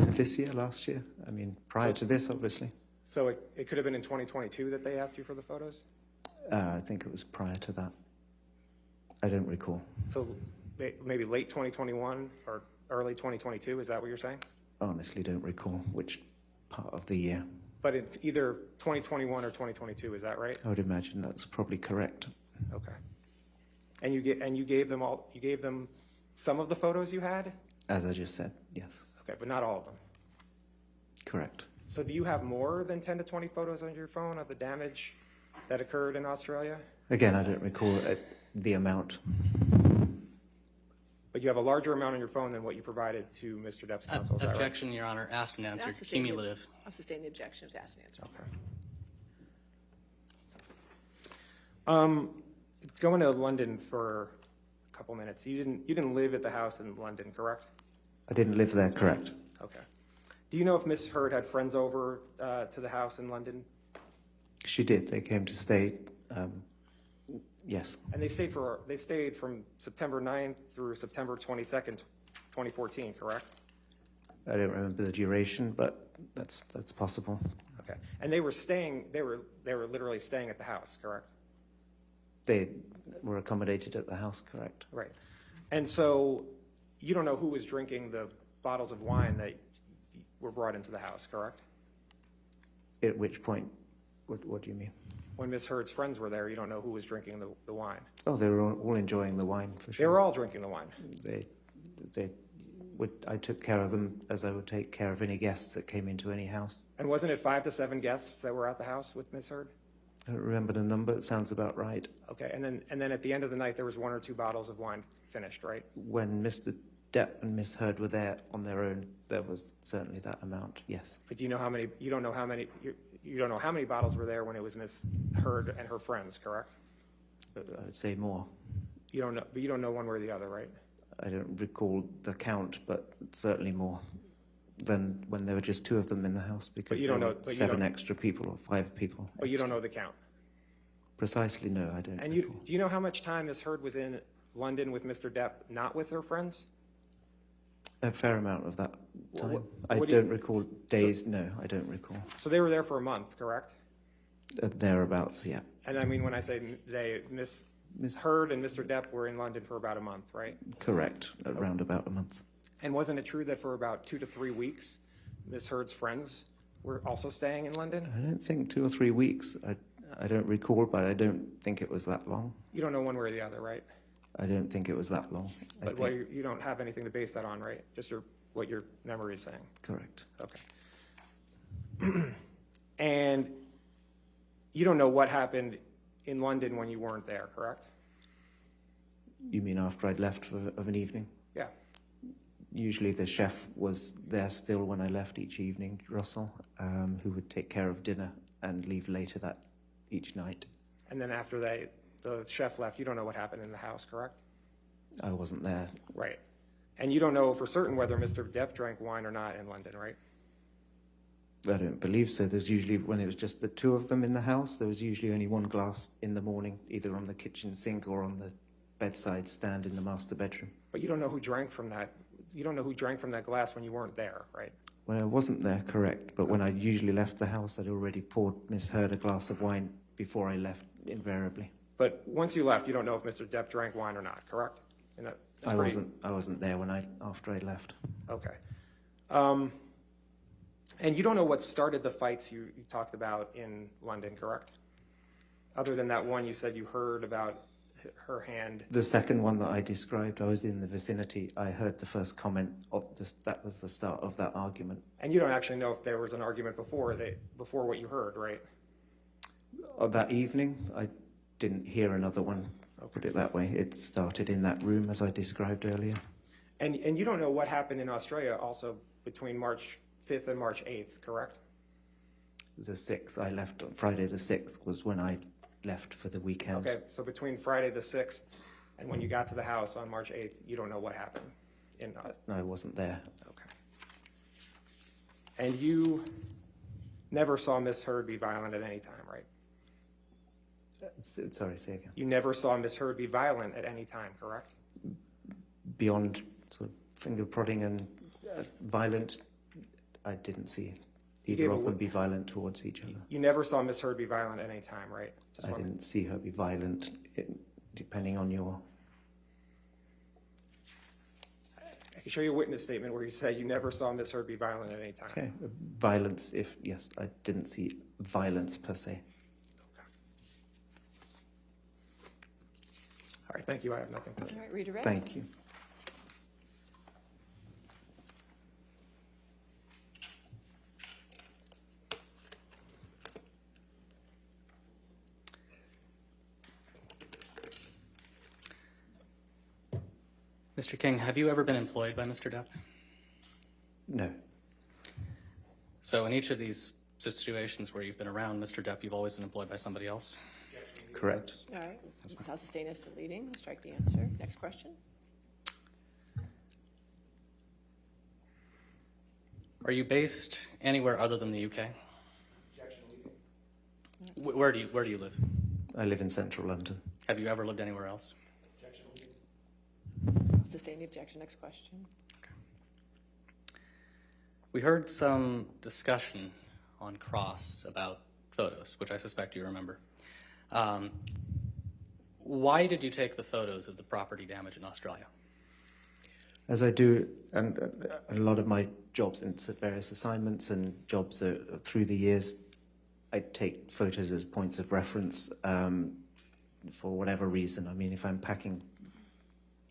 This year, last year? I mean, prior to this, obviously. So it could have been in 2022 that they asked you for the photos? I think it was prior to that. I don't recall. So maybe late 2021 or early 2022, is that what you're saying? I honestly don't recall which part of the year. But it's either 2021 or 2022, is that right? I would imagine that's probably correct. Okay. And you gave them some of the photos you had? As I just said, yes. Okay, but not all of them. Correct. So do you have more than 10 to 20 photos on your phone of the damage that occurred in Australia? Again, I don't recall the amount. But you have a larger amount on your phone than what you provided to Mr. Depp's counsel, is that right? Objection, Your Honor. Asked and answered. Cumulative. I'll sustain the objection. It was asked and answered. Okay. Going to London for a couple minutes. You didn't live at the house in London, correct? I didn't live there, correct. Okay. Do you know if Miss Heard had friends over to the house in London? She did. They came to stay. Yes. And they stayed from September 9th through September 22nd, 2014, correct? I don't remember the duration, but that's possible. Okay. And they were literally staying at the house, correct? They were accommodated at the house, correct. Right. And so you don't know who was drinking the bottles of wine that were brought into the house, correct? At which point? What do you mean? When Miss Heard's friends were there, you don't know who was drinking the wine. Oh, they were all enjoying the wine, for sure. They were all drinking the wine. I took care of them as I would take care of any guests that came into any house. And wasn't it 5 to 7 guests that were at the house with Miss Heard? I don't remember the number. It sounds about right. Okay, and then at the end of the night, there was 1 or 2 bottles of wine finished, right? When Mr. Depp and Miss Heard were there on their own, there was certainly that amount, yes. But do you know how many, you don't know how many, you don't know how many bottles were there when it was Miss Heard and her friends, correct? I would say more. You don't know, but you don't know one way or the other, right? I don't recall the count, but certainly more than when there were just 2 of them in the house, because you there don't were know- but you 7 don't- extra people or 5 people. But you don't know the count. Precisely, no, I don't And recall. do you know how much time Miss Heard was in London with Mr. Depp, not with her friends? A fair amount of that time. what I do you- don't recall days, no, I don't recall. So they were there for a month, correct? Thereabouts, yeah. And I mean, when I say they, Miss Heard and Mr. Depp were in London for about a month, right? Correct, around about a month. And wasn't it true that for about 2 to 3 weeks, Miss Heard's friends were also staying in London? I don't think 2 or 3 weeks. I don't recall, but I don't think it was that long. You don't know one way or the other, right? I don't think it was that long. I But think, you don't have anything to base that on, right? Just what your memory is saying. correct. Okay. And you don't know what happened in London when you weren't there, correct? You mean after I'd left of an evening? Yeah. Usually the chef was there still when I left each evening, Russell, who would take care of dinner and leave later that each night. And then after the chef left, you don't know what happened in the house, correct? I wasn't there. Right. And you don't know for certain whether Mr. Depp drank wine or not in London, right? I don't believe so. There's usually, when it was just the 2 of them in the house, there was usually only 1 glass in the morning, either on the kitchen sink or on the bedside stand in the master bedroom. But you don't know who drank from that. You don't know who drank from that glass when you weren't there, right? When I wasn't there, correct, but when I usually left the house, I'd already poured Miss Heard a glass of wine before I left, invariably. But once you left, you don't know if Mr. Depp drank wine or not, correct? I wasn't there after I left. Okay. And you don't know what started the fights you talked about in London, correct? Other than that one you said you heard about her hand. The second one that I described, I was in the vicinity. I heard the first comment of this. That was the start of that argument. And you don't actually know if there was an argument before what you heard, right? That evening, I didn't hear another one. I'll put it that way. It started in that room as I described earlier. And you don't know what happened in Australia also between March 5th and March 8th, correct? The 6th, I left on Friday the 6th was when I left for the weekend. Okay, so between Friday the 6th and when you got to the house on March 8th, you don't know what happened. No, I wasn't there. Okay. And you never saw Miss Heard be violent at any time, right? Sorry, say again. You never saw Miss Heard be violent at any time, correct? Beyond sort of finger prodding and violent, I didn't see either of them be violent towards each other. You never saw Miss Heard be violent at any time, right? I didn't see her be violent, depending on your... I can show you a witness statement where you say you never saw Miss Heard be violent at any time. Okay, violence, yes, I didn't see violence per se. All right, thank you. I have nothing further. All right, redirect. Thank you. Mr. King, have you ever been employed by Mr. Depp? No. So in each of these situations where you've been around Mr. Depp, you've always been employed by somebody else? Correct. All right, without sustain as to leading, strike the answer. Next question. Are you based anywhere other than the UK? Where do you live? I live in central London. Have you ever lived anywhere else? Sustain the objection. Next question. We heard some discussion on cross about photos, which I suspect you remember. Why did you take the photos of the property damage in Australia? As I do, and a lot of my jobs and various assignments and jobs through the years, I take photos as points of reference for whatever reason. I mean, if I'm packing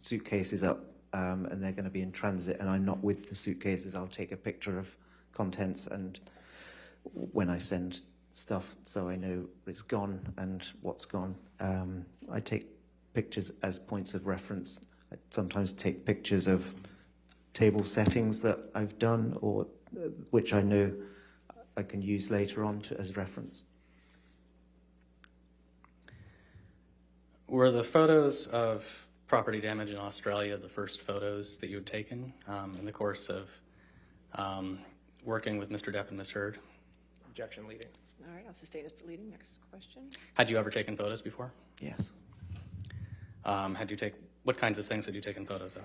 suitcases up and they're going to be in transit and I'm not with the suitcases, I'll take a picture of contents, and when I send stuff so I know it's gone and what's gone. I take pictures as points of reference. I sometimes take pictures of table settings that I've done or which I know I can use later on as reference. Were the photos of property damage in Australia the first photos that you had taken in the course of working with Mr. Depp and Ms. Heard? Objection leading. All right, I'll sustain as deleting. Next question. Had you ever taken photos before? Yes. What kinds of things had you taken photos of?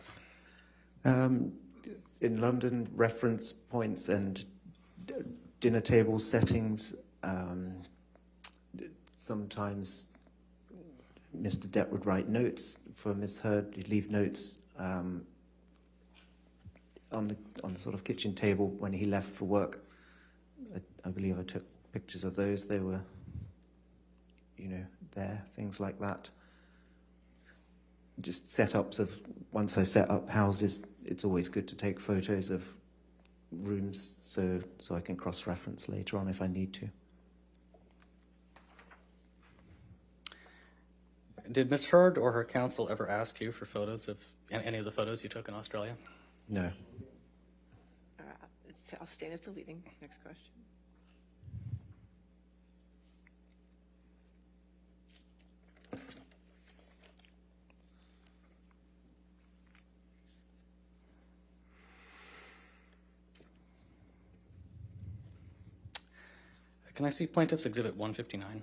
In London, reference points and dinner table settings. Sometimes Mr. Depp would write notes for Ms. Heard. He'd leave notes on the sort of kitchen table when he left for work. I believe I took pictures of those. They were, there, things like that. Just setups of, once I set up houses, it's always good to take photos of rooms so I can cross-reference later on if I need to. Did Ms. Heard or her counsel ever ask you for photos of any of the photos you took in Australia? No. I'll sustain as deleting. Next question. Can I see Plaintiff's Exhibit 159?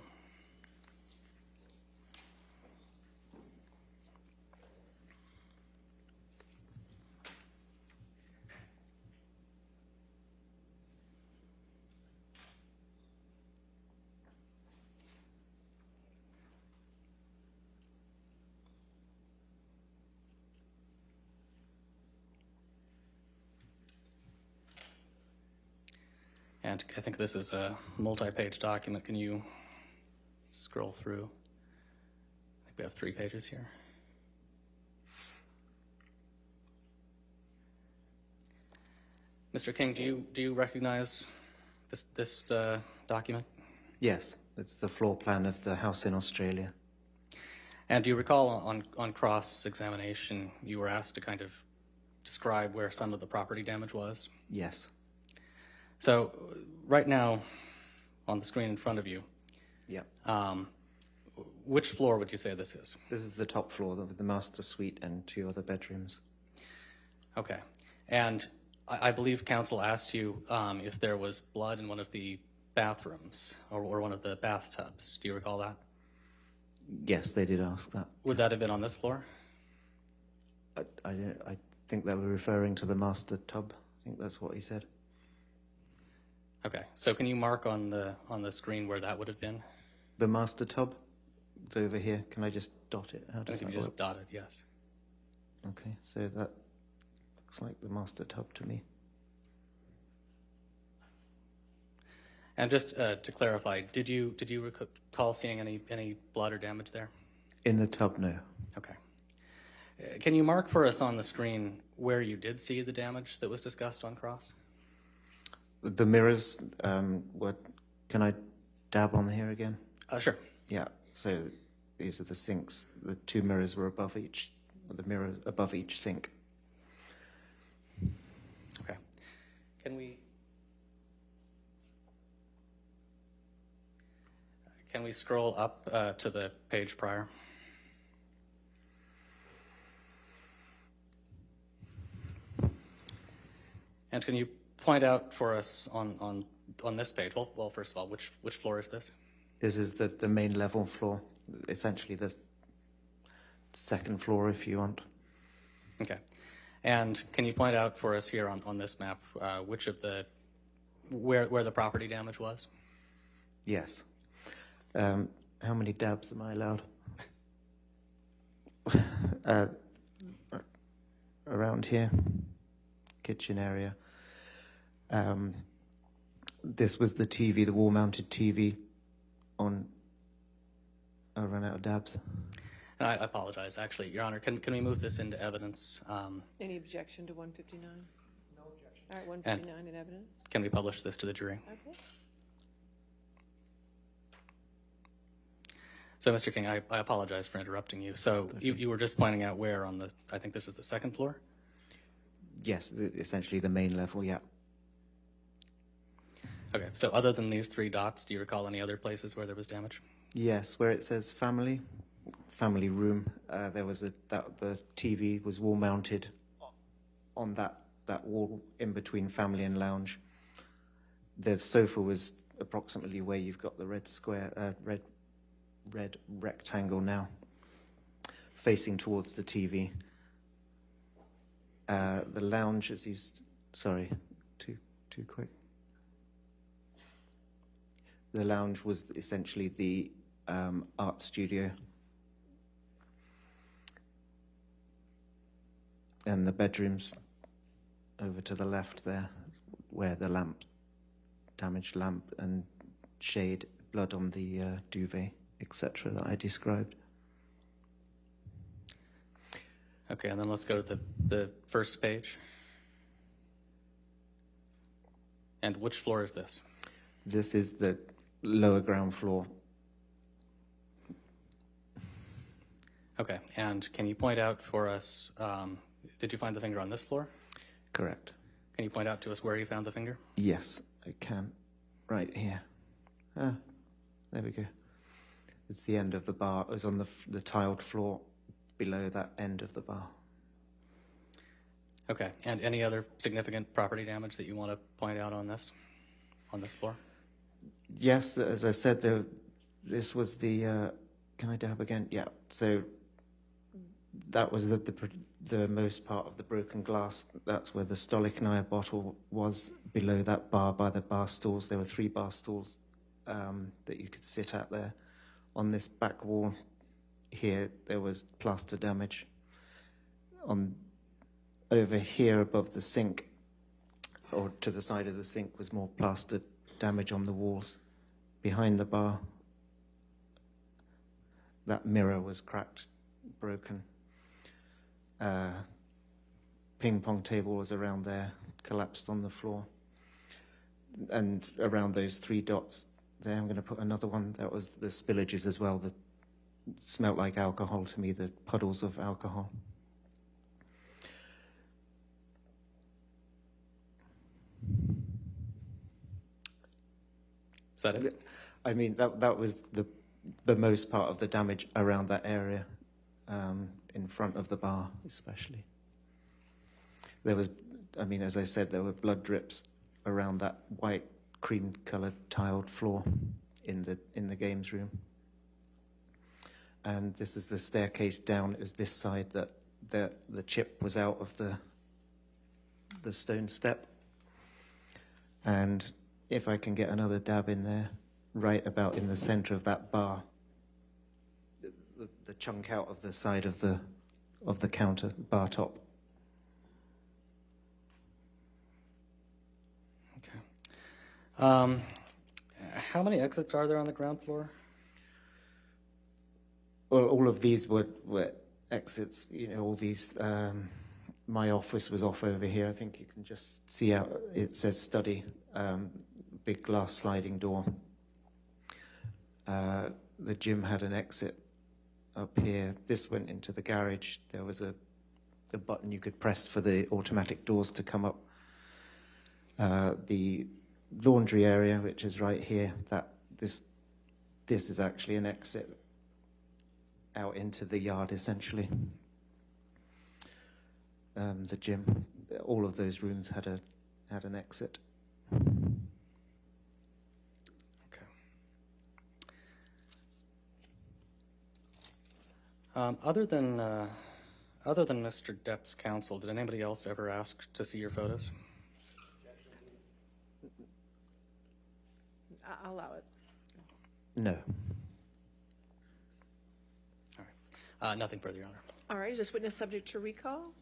And I think this is a multi-page document. Can you scroll through? I think we have 3 pages here. Mr. King, do you recognize this document? Yes, it's the floor plan of the house in Australia. And do you recall on cross-examination you were asked to kind of describe where some of the property damage was? Yes. So right now on the screen in front of you, Yeah. Which floor would you say this is? This is the top floor with the master suite and 2 other bedrooms. Okay. And I believe counsel asked you if there was blood in one of the bathrooms or one of the bathtubs. Do you recall that? Yes, they did ask that. Would that have been on this floor? I think they were referring to the master tub. I think that's what he said. Okay. So can you mark on the screen where that would have been? The master tub? It's over here. Can I just dot it? How does that You just work? dot it, yes. Okay, so that looks like the master tub to me. And just to clarify, did you recall seeing any blood or damage there? In the tub, no. Okay. Can you mark for us on the screen where you did see the damage that was discussed on cross? The mirrors, can I dab on here again? Sure. Yeah, so these are the sinks. The 2 mirrors were above each, the mirror above each sink. Okay. Can we scroll up to the page prior? And can you point out for us on this page, well, first of all, which floor is this? This is the main level floor, essentially the 2nd floor if you want. Okay. And can you point out for us here on this map where the property damage was? Yes. How many dabs am I allowed? Around here, kitchen area. This was the TV, the wall-mounted TV on. I ran out of dabs. And I apologize, actually, Your Honor. Can we move this into evidence? Any objection to 159? No objection. All right, 159 in evidence. Can we publish this to the jury? Okay. So, Mr. King, I apologize for interrupting you. So you were just pointing out where on the, I think this is the second floor? Yes, essentially the main level, yeah. Okay, so other than these 3 dots, do you recall any other places where there was damage? Yes, where it says family room, there was the TV was wall mounted on that wall in between family and lounge. The sofa was approximately where you've got the red square, red rectangle now, facing towards the TV. The lounge, as he's, sorry, too quick. The lounge was essentially the art studio. And the bedrooms over to the left there, where the damaged lamp and shade, blood on the duvet, etc. that I described. Okay, and then let's go to the first page. And which floor is this? This is the lower ground floor. Okay, and can you point out for us, did you find the finger on this floor? Correct. Can you point out to us where you found the finger? Yes, I can. Right here. Ah, there we go. It's the end of the bar. It was on the tiled floor below that end of the bar. Okay, and any other significant property damage that you want to point out on this floor? Yes, as I said, this was the. Can I dab again? Yeah. So that was the most part of the broken glass. That's where the Stolichnaya bottle was, below that bar by the bar stools. There were 3 bar stools that you could sit at there. On this back wall here, there was plaster damage. Over here above the sink, or to the side of the sink, was more plaster damage on the walls. Behind the bar, that mirror was cracked, broken. Ping pong table was around there, collapsed on the floor. And around those 3 dots there, I'm going to put another one. That was the spillages as well, that smelt like alcohol to me, the puddles of alcohol. Is that it? I mean, that was the most part of the damage around that area, in front of the bar especially. There was, I mean, as I said, there were blood drips around that white cream-colored tiled floor in the games room. And this is the staircase down. It was this side that the chip was out of the stone step. And if I can get another dab in there, right about in the center of that bar, the chunk out of the side of the counter, bar top. Okay. How many exits are there on the ground floor? Well, all of these were exits. You know, all these. My office was off over here. I think you can just see out. It says study. Big glass sliding door. The gym had an exit up here. This went into the garage. There was a button you could press for the automatic doors to come up. The laundry area, which is right here, this is actually an exit out into the yard, essentially. The gym, all of those rooms had an exit. Okay. Other than Mr. Depp's counsel, did anybody else ever ask to see your photos? I'll allow it. No. All right. Nothing further, Your Honor. All right, is this witness subject to recall?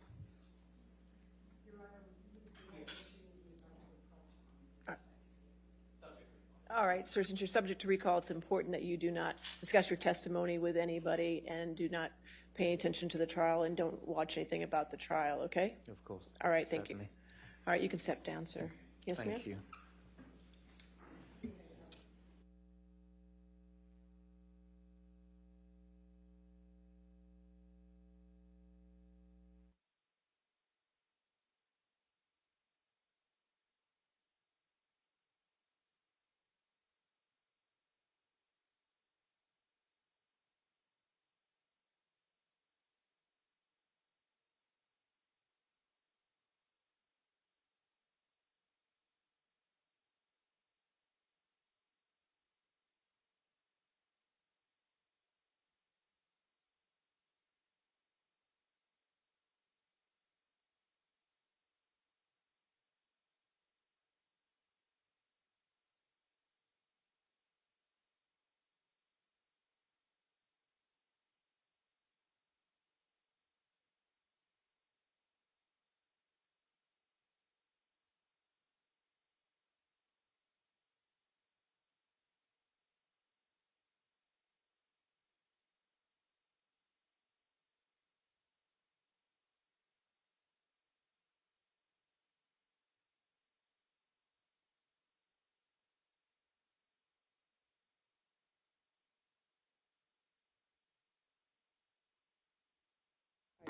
All right, sir, since you're subject to recall, it's important that you do not discuss your testimony with anybody and do not pay attention to the trial and don't watch anything about the trial, okay? Of course. All right, thank you. Certainly. All right, you can step down, sir. Yes, ma'am? Thank you.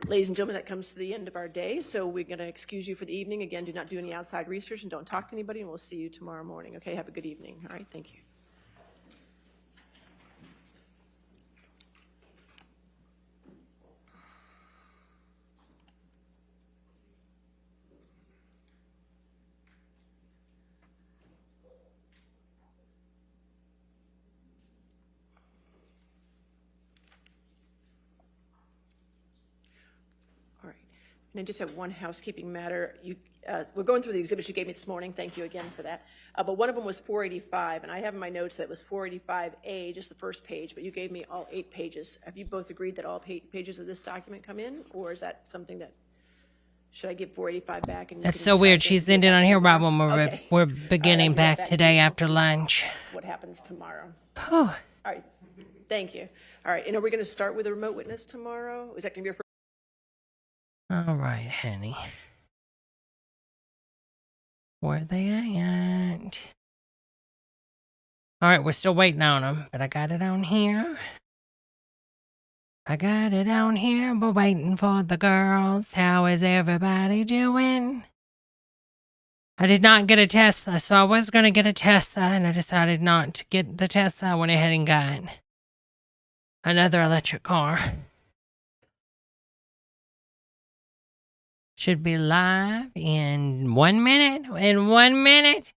Ladies and gentlemen, that comes to the end of our day, so we're going to excuse you for the evening. Again, do not do any outside research and don't talk to anybody, and we'll see you tomorrow morning. Okay, have a good evening. All right, thank you. All right. And I just have one housekeeping matter. We're going through the exhibits you gave me this morning. Thank you again for that. But one of them was 485, and I have in my notes that it was 485A, just the first page, but you gave me all 8 pages. Have you both agreed that all 8 pages of this document come in, or is that something that, should I give 485 back? And That's so weird. She's ending on here right when we're beginning back today after lunch. What happens tomorrow? Whew. All right. Thank you. All right. And are we going to start with a remote witness tomorrow? Is that going to be your first? All right, honey. Where they at? All right, we're still waiting on them, but I got it on here. We're waiting for the girls. How is everybody doing? I did not get a Tesla, so I was going to get a Tesla, and I decided not to get the Tesla. I went ahead and got another electric car. Should be live in 1 minute. In 1 minute.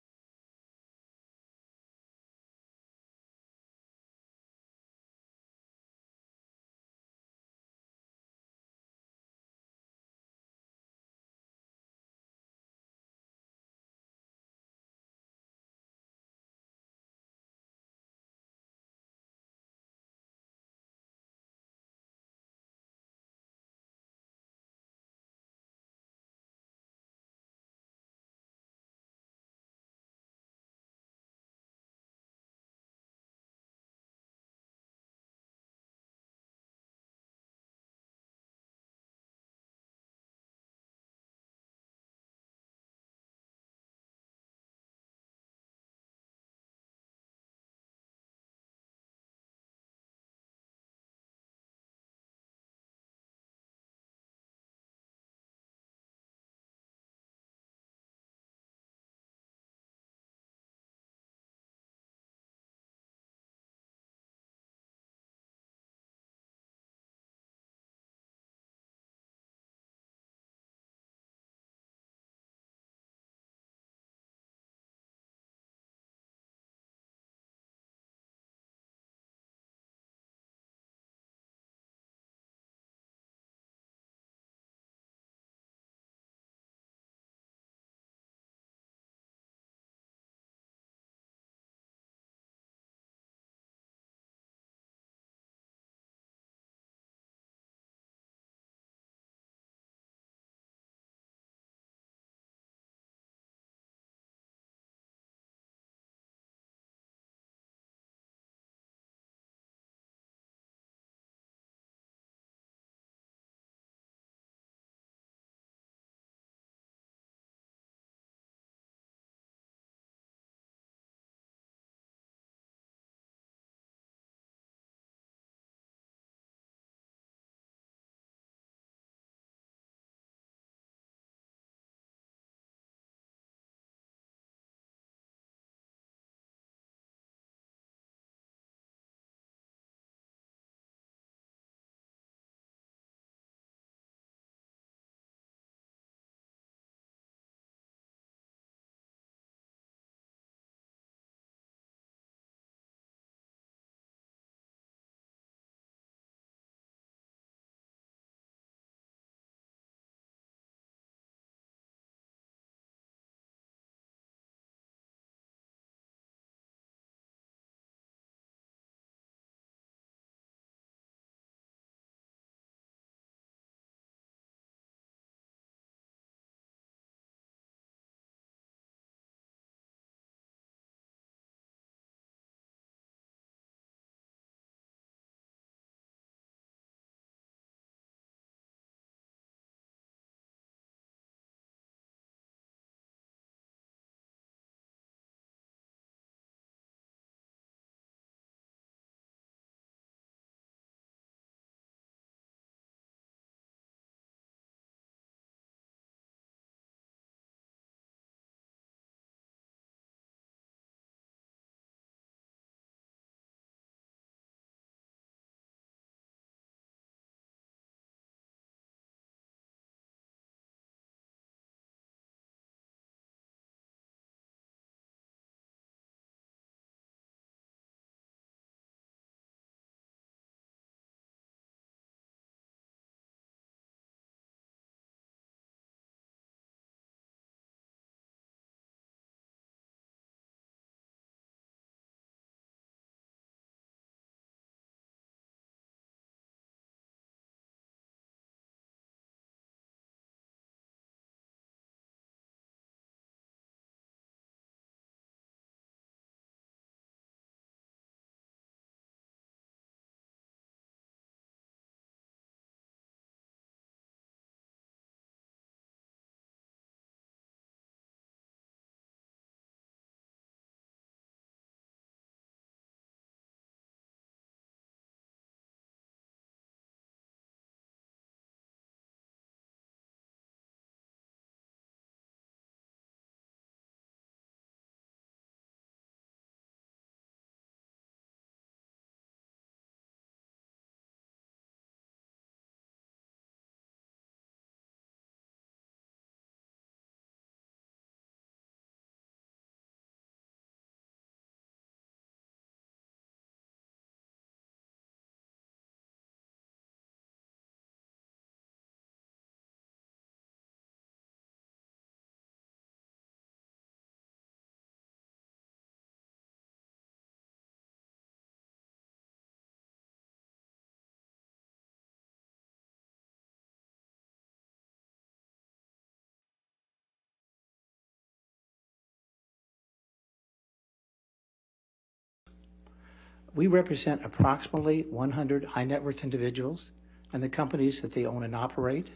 We represent approximately 100 high net worth individuals and the companies that they own and operate.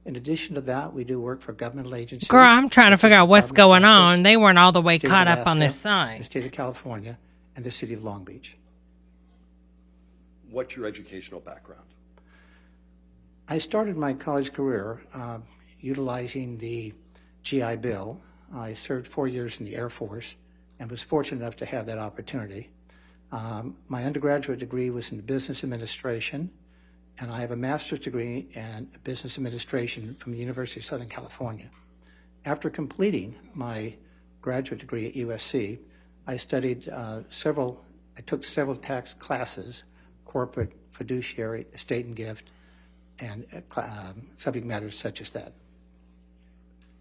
In addition to that, we do work for governmental agencies. Girl, I'm trying to such figure as out what's Department of going Justice, on. They weren't all the way State of caught up on Alaska, this the site. state of California, and the city of Long Beach. What's your educational background? I started my college career utilizing the GI Bill. I served 4 years in the Air Force and was fortunate enough to have that opportunity. My undergraduate degree was in business administration, and I have a master's degree in business administration from the University of Southern California. After completing my graduate degree at USC, I took several tax classes, corporate, fiduciary, estate and gift, and subject matters such as that.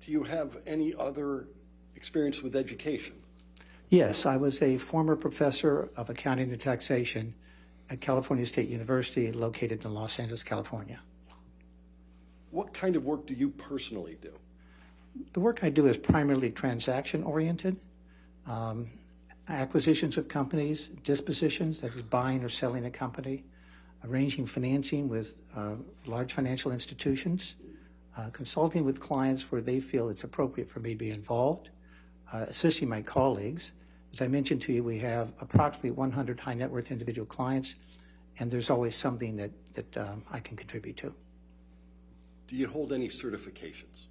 Do you have any other experience with education? Yes, I was a former professor of accounting and taxation at California State University, located in Los Angeles, California. What kind of work do you personally do? The work I do is primarily transaction-oriented, acquisitions of companies, dispositions, that is buying or selling a company, arranging financing with large financial institutions, consulting with clients where they feel it's appropriate for me to be involved, assisting my colleagues. As I mentioned to you, we have approximately 100 high net worth individual clients, and there's always something that I can contribute to. Do you hold any certifications?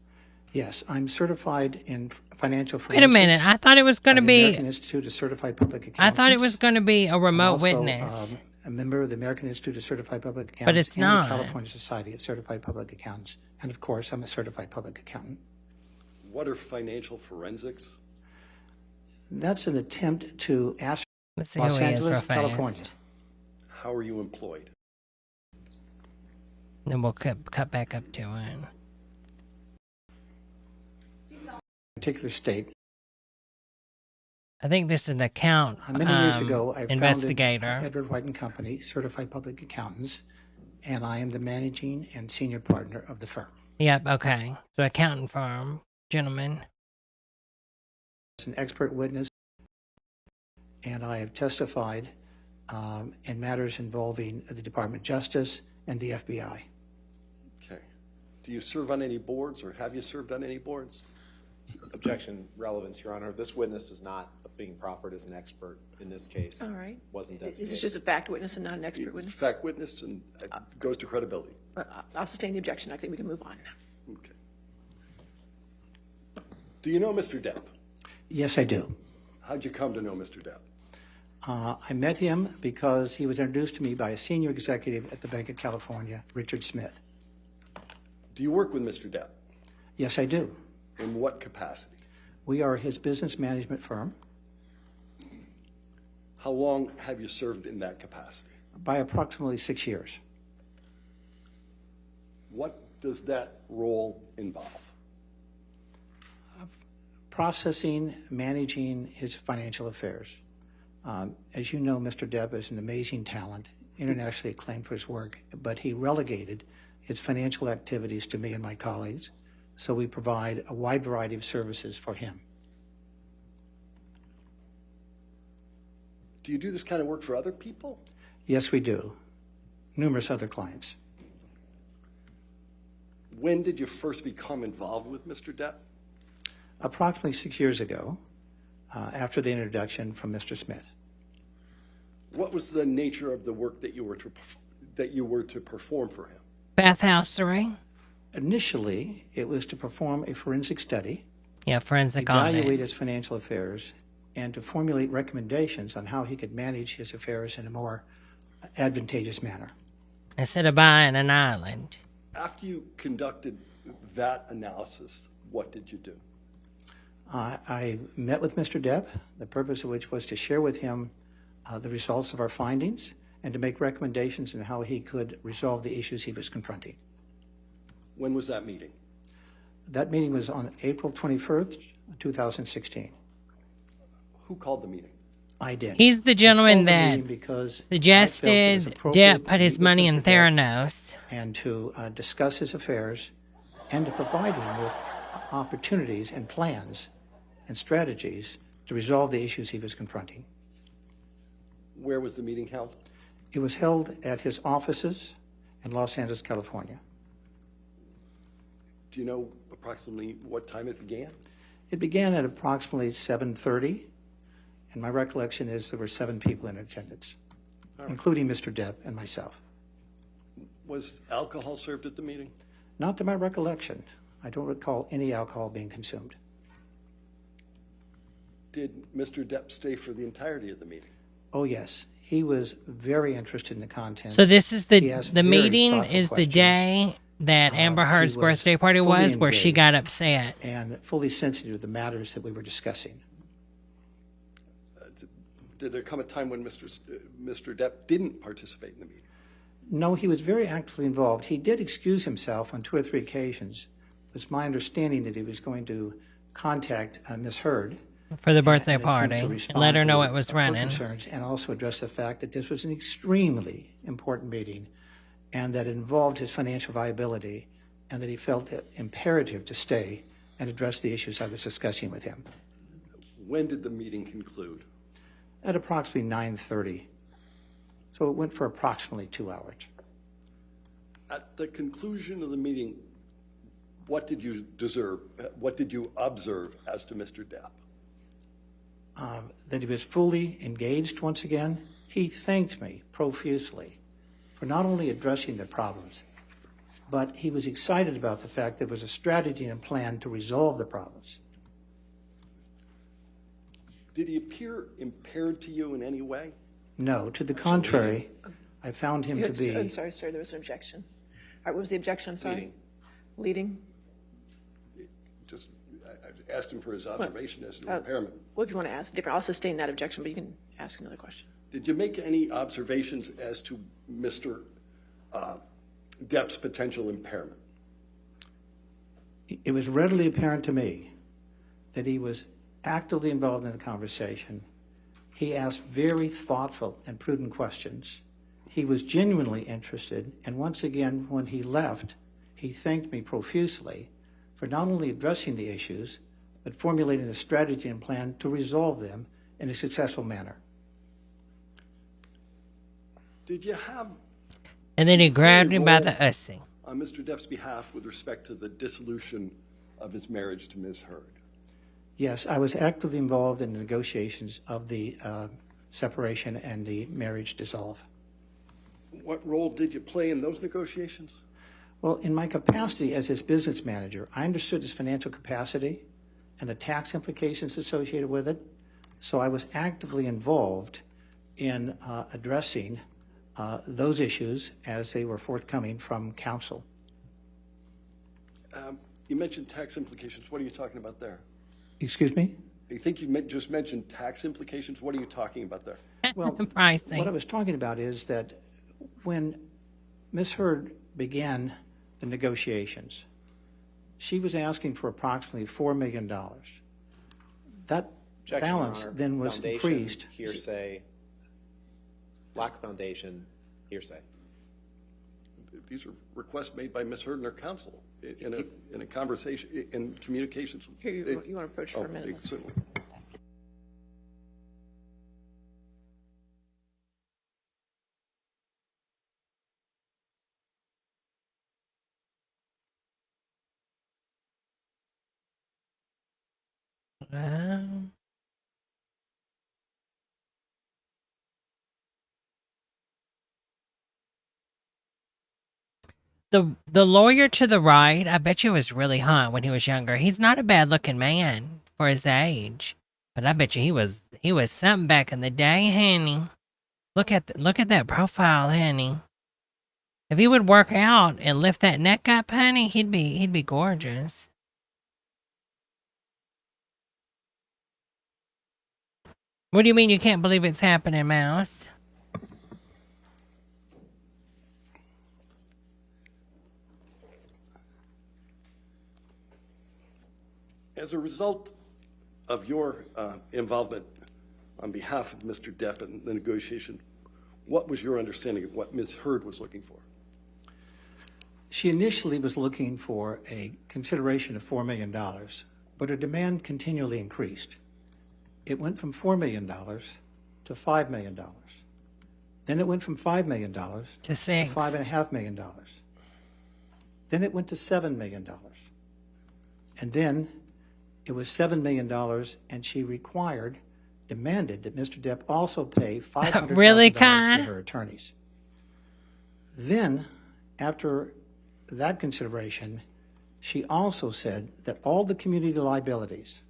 Yes, I'm certified in financial forensics. Wait a minute. I thought it was going to be. American Institute of Certified Public Accountants. I thought it was going to be a remote I'm also, witness. A member of the American Institute of Certified Public Accountants. But it's and not. the California Society of Certified Public Accountants. And of course, I'm a certified public accountant. What are financial forensics? That's an attempt to ask Let's see Los who he is real Angeles, fast. California. How are you employed? Then we'll cut back up to it. Particular state. I think this is an account Many years ago, I investigator. founded Edward White and Company, Certified Public Accountants, and I am the managing and senior partner of the firm. Yep, okay. So accountant firm, gentlemen. As an expert witness, and I have testified in matters involving the Department of Justice and the FBI. Okay. Do you serve on any boards, or have you served on any boards? Objection, relevance, Your Honor. This witness is not being proffered as an expert in this case. All right. Wasn't This designated. is just a fact witness and not an expert witness. Fact witness, and it goes to credibility. I'll sustain the objection. I think we can move on. Okay. Do you know Mr. Depp? Yes, I do. How'd you come to know Mr. Depp? I met him because he was introduced to me by a senior executive at the Bank of California, Richard Smith. Do you work with Mr. Depp? Yes, I do. In what capacity? We are his business management firm. How long have you served in that capacity? By approximately 6 years. What does that role involve? Processing, managing his financial affairs. As you know, Mr. Depp is an amazing talent, internationally acclaimed for his work, but he relegated his financial activities to me and my colleagues, so we provide a wide variety of services for him. Do you do this kind of work for other people? Yes, we do. Numerous other clients. When did you first become involved with Mr. Depp? Approximately 6 years ago, after the introduction from Mr. Smith. What was the nature of the work that you were to perform for him? Bathhousery. Initially, it was to perform a forensic study, Yeah, forensic audit. evaluate his financial affairs, and to formulate recommendations on how he could manage his affairs in a more advantageous manner. Instead of buying an island. After you conducted that analysis, what did you do? I met with Mr. Depp, the purpose of which was to share with him the results of our findings and to make recommendations on how he could resolve the issues he was confronting. When was that meeting? That meeting was on April 21st, 2016. Who called the meeting? I did. He's the gentleman that suggested Depp put his money in Theranos. And to discuss his affairs and to provide him with opportunities and plans and strategies to resolve the issues he was confronting. Where was the meeting held? It was held at his offices in Los Angeles, California. Do you know approximately what time it began? It began at approximately 7:30, and my recollection is there were 7 people in attendance, including Mr. Depp and myself. Was alcohol served at the meeting? Not to my recollection. I don't recall any alcohol being consumed. Did Mr. Depp stay for the entirety of the meeting? Oh, yes. He was very interested in the content. So this is He asked the very meeting thoughtful is the questions. day that Amber He Heard's was birthday party fully was, where she got engaged upset. and fully sensitive to the matters that we were discussing. Did there come a time when Mr. Depp didn't participate in the meeting? No, he was very actively involved. He did excuse himself on 2 or 3 occasions. It's my understanding that he was going to contact Ms. Heard For the birthday and attempt party, to and respond let her to know it was her running. concerns, and also address the fact that this was an extremely important meeting and that it involved his financial viability, and that he felt it imperative to stay and address the issues I was discussing with him. When did the meeting conclude? At approximately 9:30. So it went for approximately 2 hours. At the conclusion of the meeting, what did you observe as to Mr. Depp? That he was fully engaged once again. He thanked me profusely for not only addressing the problems, but he was excited about the fact there was a strategy and plan to resolve the problems. Did he appear impaired to you in any way? No, to the contrary, I found him to be... I'm sorry, sir, there was an objection. All right, what was the objection? I'm sorry. Leading? Just I asked him for his observation as to impairment. Well, if you want to ask different, I'll sustain that objection, but you can ask another question. Did you make any observations as to Mr. Depp's potential impairment? It was readily apparent to me that he was actively involved in the conversation. He asked very thoughtful and prudent questions. He was genuinely interested, and once again, when he left, he thanked me profusely for not only addressing the issues, but formulating a strategy and plan to resolve them in a successful manner. Did you have... And then he grabbed me by the ussy. On Mr. Depp's behalf with respect to the dissolution of his marriage to Ms. Heard? Yes, I was actively involved in the negotiations of the separation and the marriage dissolve. What role did you play in those negotiations? Well, in my capacity as his business manager, I understood his financial capacity and the tax implications associated with it. So I was actively involved in addressing those issues as they were forthcoming from counsel. You mentioned tax implications. What are you talking about there? Excuse me? I think you just mentioned tax implications. What are you talking about there? Well, Pricing. what I was talking about is that when Ms. Heard began the negotiations, she was asking for approximately $4 million. That Objection, balance Your Honor. then was Foundation, increased. Hearsay. Lack of foundation. Hearsay. These are requests made by Ms. Heard and her counsel in a conversation, in communications. Here, you want to approach for a minute? Certainly. The lawyer to the right, I bet you was really hot when he was younger. He's not a bad looking man for his age, but I bet you he was something back in the day, honey. Look at that profile, honey. If he would work out and lift that neck up, honey, he'd be gorgeous. What do you mean you can't believe it's happening, Mouse? As a result of your involvement on behalf of Mr. Depp in the negotiation, what was your understanding of what Ms. Heard was looking for? She initially was looking for a consideration of $4 million, but her demand continually increased. It went from $4 million to $5 million. Then it went from $5 million to $6. $5.5 million. Then it went to $7 million. And then it was $7 million, and she demanded that Mr. Depp also pay $500,000 Really, to Kai? her attorneys. Then, after that consideration, she also said that all the community liabilities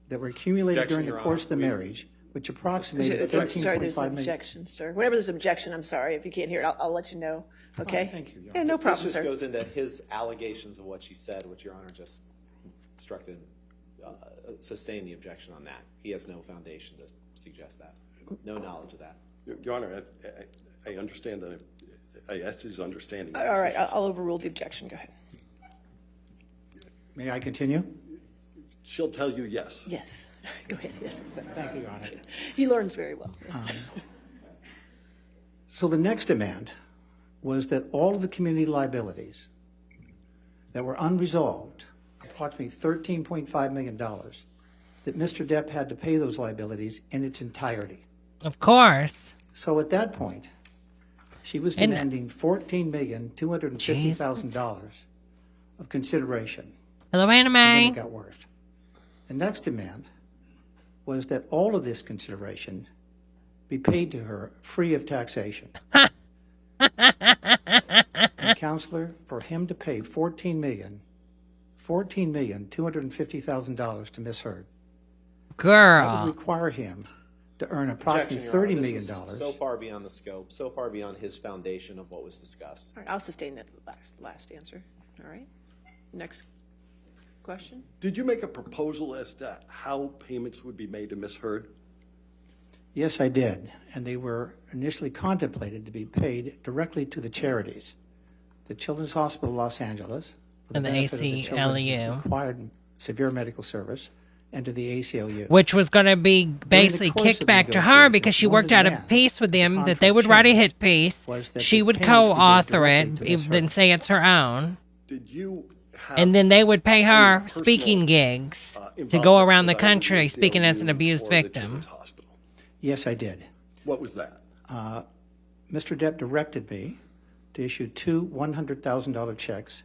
that were accumulated Objection, during the Your course Honor. of the marriage, which approximated Sorry, there's $13.5 an million. objection, sir. Whenever there's an objection, I'm sorry. If you can't hear it, I'll let you know. Okay? Thank you, Your Yeah, no problem, This just sir. goes into his allegations of what she said, which Your Honor just instructed, sustain the objection on that. He has no foundation to suggest that. No knowledge of that. Your Honor, I understand that. I asked his understanding. All right, I'll overrule the objection. Go ahead. May I continue? She'll tell you yes. Yes. Go ahead, yes. Thank you, Your Honor. He learns very well. So the next demand was that all of the community liabilities that were unresolved, approximately $13.5 million, that Mr. Depp had to pay those liabilities in its entirety. Of course. So at that point, she was And- demanding $14,250,000 of consideration. Hello, And then anime. it got worse. The next demand was that all of this consideration be paid to her free of taxation. And counselor, for him to pay $14,250,000 to Miss Heard, that would Girl. require him to earn Objection, approximately Your Honor. $30 This million. is so far beyond the scope, so far beyond his foundation of what was discussed. All right, I'll sustain that last answer. All right. Next question. Did you make a proposal as to how payments would be made to Miss Heard? Yes, I did, and they were initially contemplated to be paid directly to the charities, the Children's Hospital Los Angeles, for And the benefit of the children who ACLU. required severe medical service, and to the ACLU. Which was going to be basically course kicked of back to her negotiations, because she one worked out a demand piece with as the them that contract they would write a changed hit piece. was that She the would payments be made co-author directly it, to Ms. then Heard. say it's her own. Did you have And then they would pay her any personal, speaking gigs to go involvement around the with either country speaking as an ACLU abused or the victim. Children's Hospital? Yes, I did. What was that? Mr. Depp directed me to issue two $100,000 checks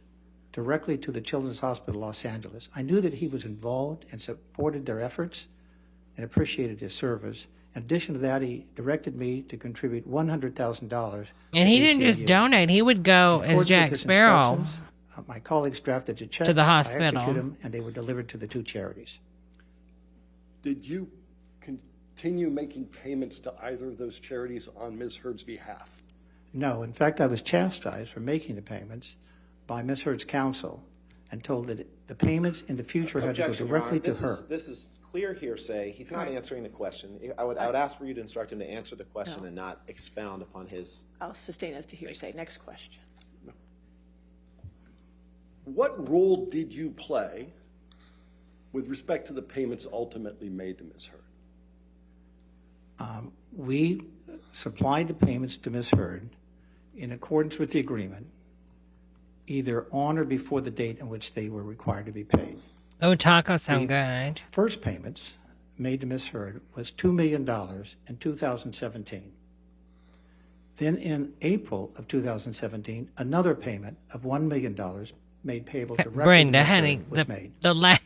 directly to the Children's Hospital Los Angeles. I knew that he was involved and supported their efforts and appreciated his service. In addition to that, he directed me to contribute $100,000. And he didn't just donate, he would go as Jack Sparrow. My colleagues drafted the checks. To the I hospital. executed them, and they were delivered to the two charities. Did you continue making payments to either of those charities on Ms. Heard's behalf? No, in fact, I was chastised for making the payments by Ms. Heard's counsel and told that the payments in the future had to go Objection, Your directly Honor. to her. This is clear hearsay. He's not answering the question. I would ask for you to instruct him to answer the question and not expound upon his. I'll sustain as to hearsay. Next question. What role did you play with respect to the payments ultimately made to Ms. Heard? We supplied the payments to Ms. Heard in accordance with the agreement, either on or before the date in which they were required to be paid. Oh, tacos sound good. First payments made to Ms. Heard was $2 million in 2017. Then in April of 2017, another payment of $1 million made payable directly Brenda, to Ms. honey, Heard was made. the Then last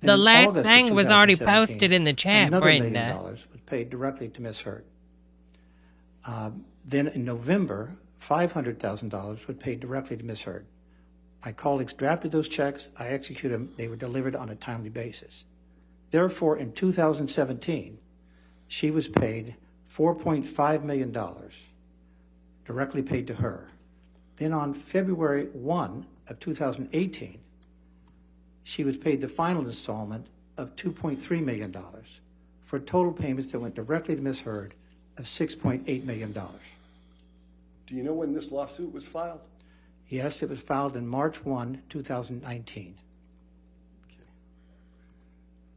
in August of thing was already 2017, posted in the chat, another $1 million Brenda. was paid directly to Ms. Heard. Then in November, $500,000 was paid directly to Ms. Heard. My colleagues drafted those checks. I executed them. They were delivered on a timely basis. Therefore, in 2017, she was paid $4.5 million directly paid to her. Then on February 1 of 2018, she was paid the final installment of $2.3 million for total payments that went directly to Ms. Heard of $6.8 million. Do you know when this lawsuit was filed? Yes, it was filed in March 1, 2019.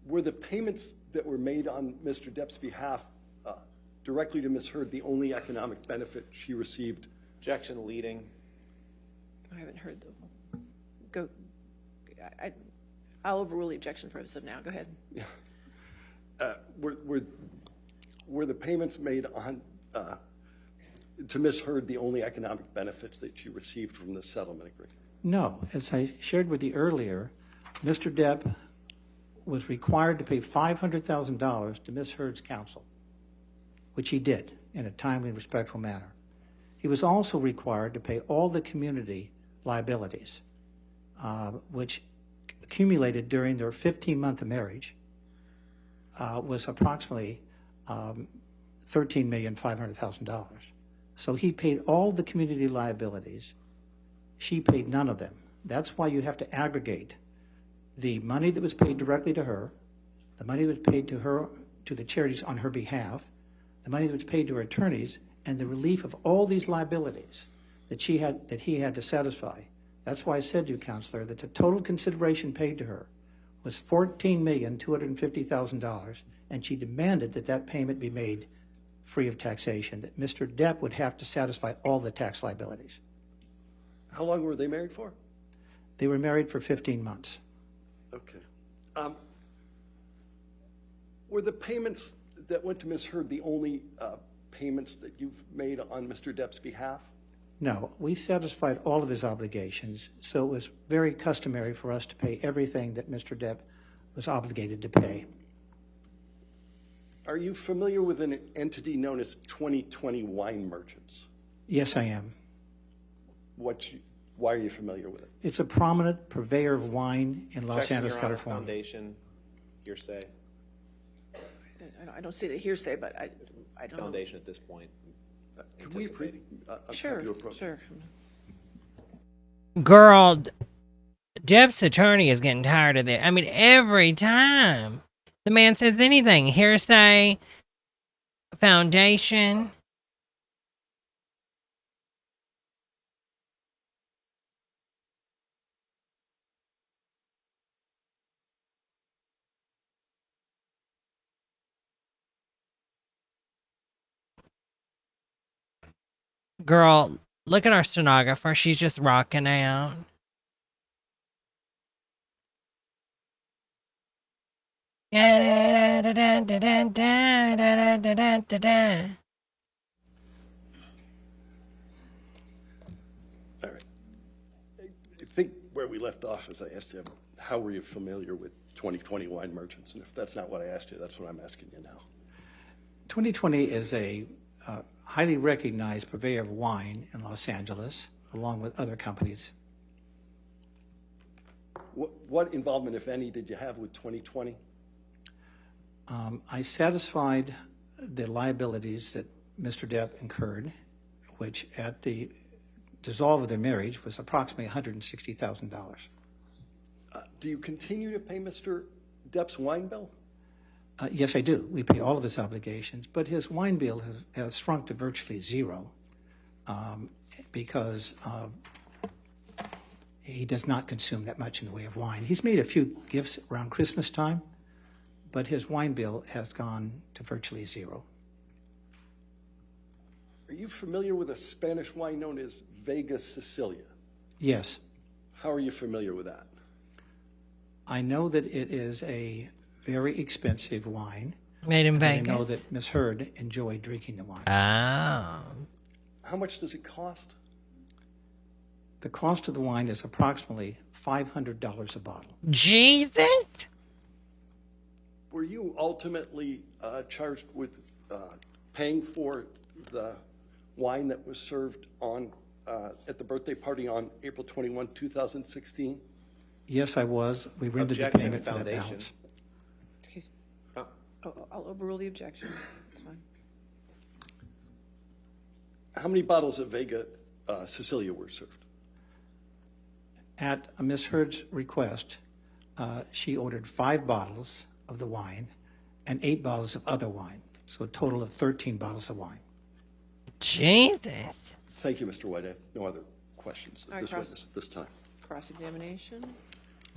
Were the payments that were made on Mr. Depp's behalf directly to Ms. Heard the only economic benefit she received? Objection leading. I haven't heard the. Go. I'll overrule the objection for us now. Go ahead. Were the payments made on to Ms. Heard the only economic benefits that she received from the settlement agreement? No, as I shared with you earlier, Mr. Depp was required to pay $500,000 to Ms. Heard's counsel, which he did in a timely and respectful manner. He was also required to pay all the community liabilities, which accumulated during their 15-month of marriage, was approximately $13,500,000. So he paid all the community liabilities. She paid none of them. That's why you have to aggregate the money that was paid directly to her, the money that was paid to her, to the charities on her behalf, the money that was paid to her attorneys, and the relief of all these liabilities that he had to satisfy. That's why I said to you, Counselor, that the total consideration paid to her was $14,250,000, and she demanded that that payment be made free of taxation, that Mr. Depp would have to satisfy all the tax liabilities. How long were they married for? They were married for 15 months. Okay. Were the payments that went to Ms. Heard the only payments that you've made on Mr. Depp's behalf? No, we satisfied all of his obligations, so it was very customary for us to pay everything that Mr. Depp was obligated to pay. Are you familiar with an entity known as 2020 Wine Merchants? Yes, I am. Why are you familiar with it? It's a prominent purveyor of wine in Los Objection, Angeles, Your Honor. California. Foundation, hearsay. I don't see the hearsay, but I don't know. Foundation at this point. Can we Sure, sure. Girl, Depp's attorney is getting tired of it. I mean, every time the man says anything, hearsay, foundation. Girl, look at our stenographer. She's just rocking out. All right. I think where we left off is I asked you, how were you familiar with 2020 Wine Merchants? And if that's not what I asked you, that's what I'm asking you now. 2020 is a highly recognized purveyor of wine in Los Angeles, along with other companies. What involvement, if any, did you have with 2020? I satisfied the liabilities that Mr. Depp incurred, which at the dissolve of their marriage was approximately $160,000. Do you continue to pay Mr. Depp's wine bill? Yes, I do. We pay all of his obligations, but his wine bill has shrunk to virtually zero because he does not consume that much in the way of wine. He's made a few gifts around Christmas time, but his wine bill has gone to virtually zero. Are you familiar with a Spanish wine known as Vega Sicilia? Yes. How are you familiar with that? I know that it is a very expensive wine. Made in Vegas. I know that Ms. Heard enjoyed drinking the wine. Oh. How much does it cost? The cost of the wine is approximately $500 a bottle. Jesus! Were you ultimately charged with paying for the wine that was served on at the birthday party on April 21, 2016? Yes, I was. We rendered the Objection, payment for that Foundation. balance. I'll overrule the objection. It's fine. How many bottles of Vega Sicilia were served? At Ms. Heard's request, she ordered 5 bottles of the wine and 8 bottles of other wine, so a total of 13 bottles of wine. Jesus. Thank you, Mr. White. I have no other questions All of right, this witness at this time. Cross-examination.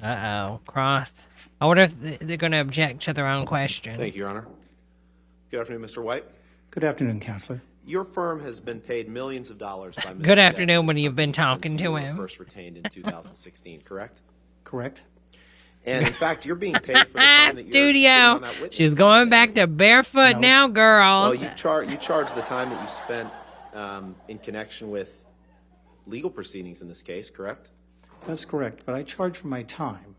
Uh-oh. Cross. I wonder if they're going to object to their own question. Thank you, Your Honor. Good afternoon, Mr. White. Good afternoon, Counselor. Your firm has been paid millions of dollars by Mr. Good Depp afternoon and when his you've been company talking since to you were him. first retained in 2016, correct? Correct. And in fact, you're being paid for the time that you're sitting Studio. on that witness She's stand. going back to barefoot No. now, girls. Well, you charge the time that you spent in connection with legal proceedings in this case, correct? That's correct, but I charge for my time.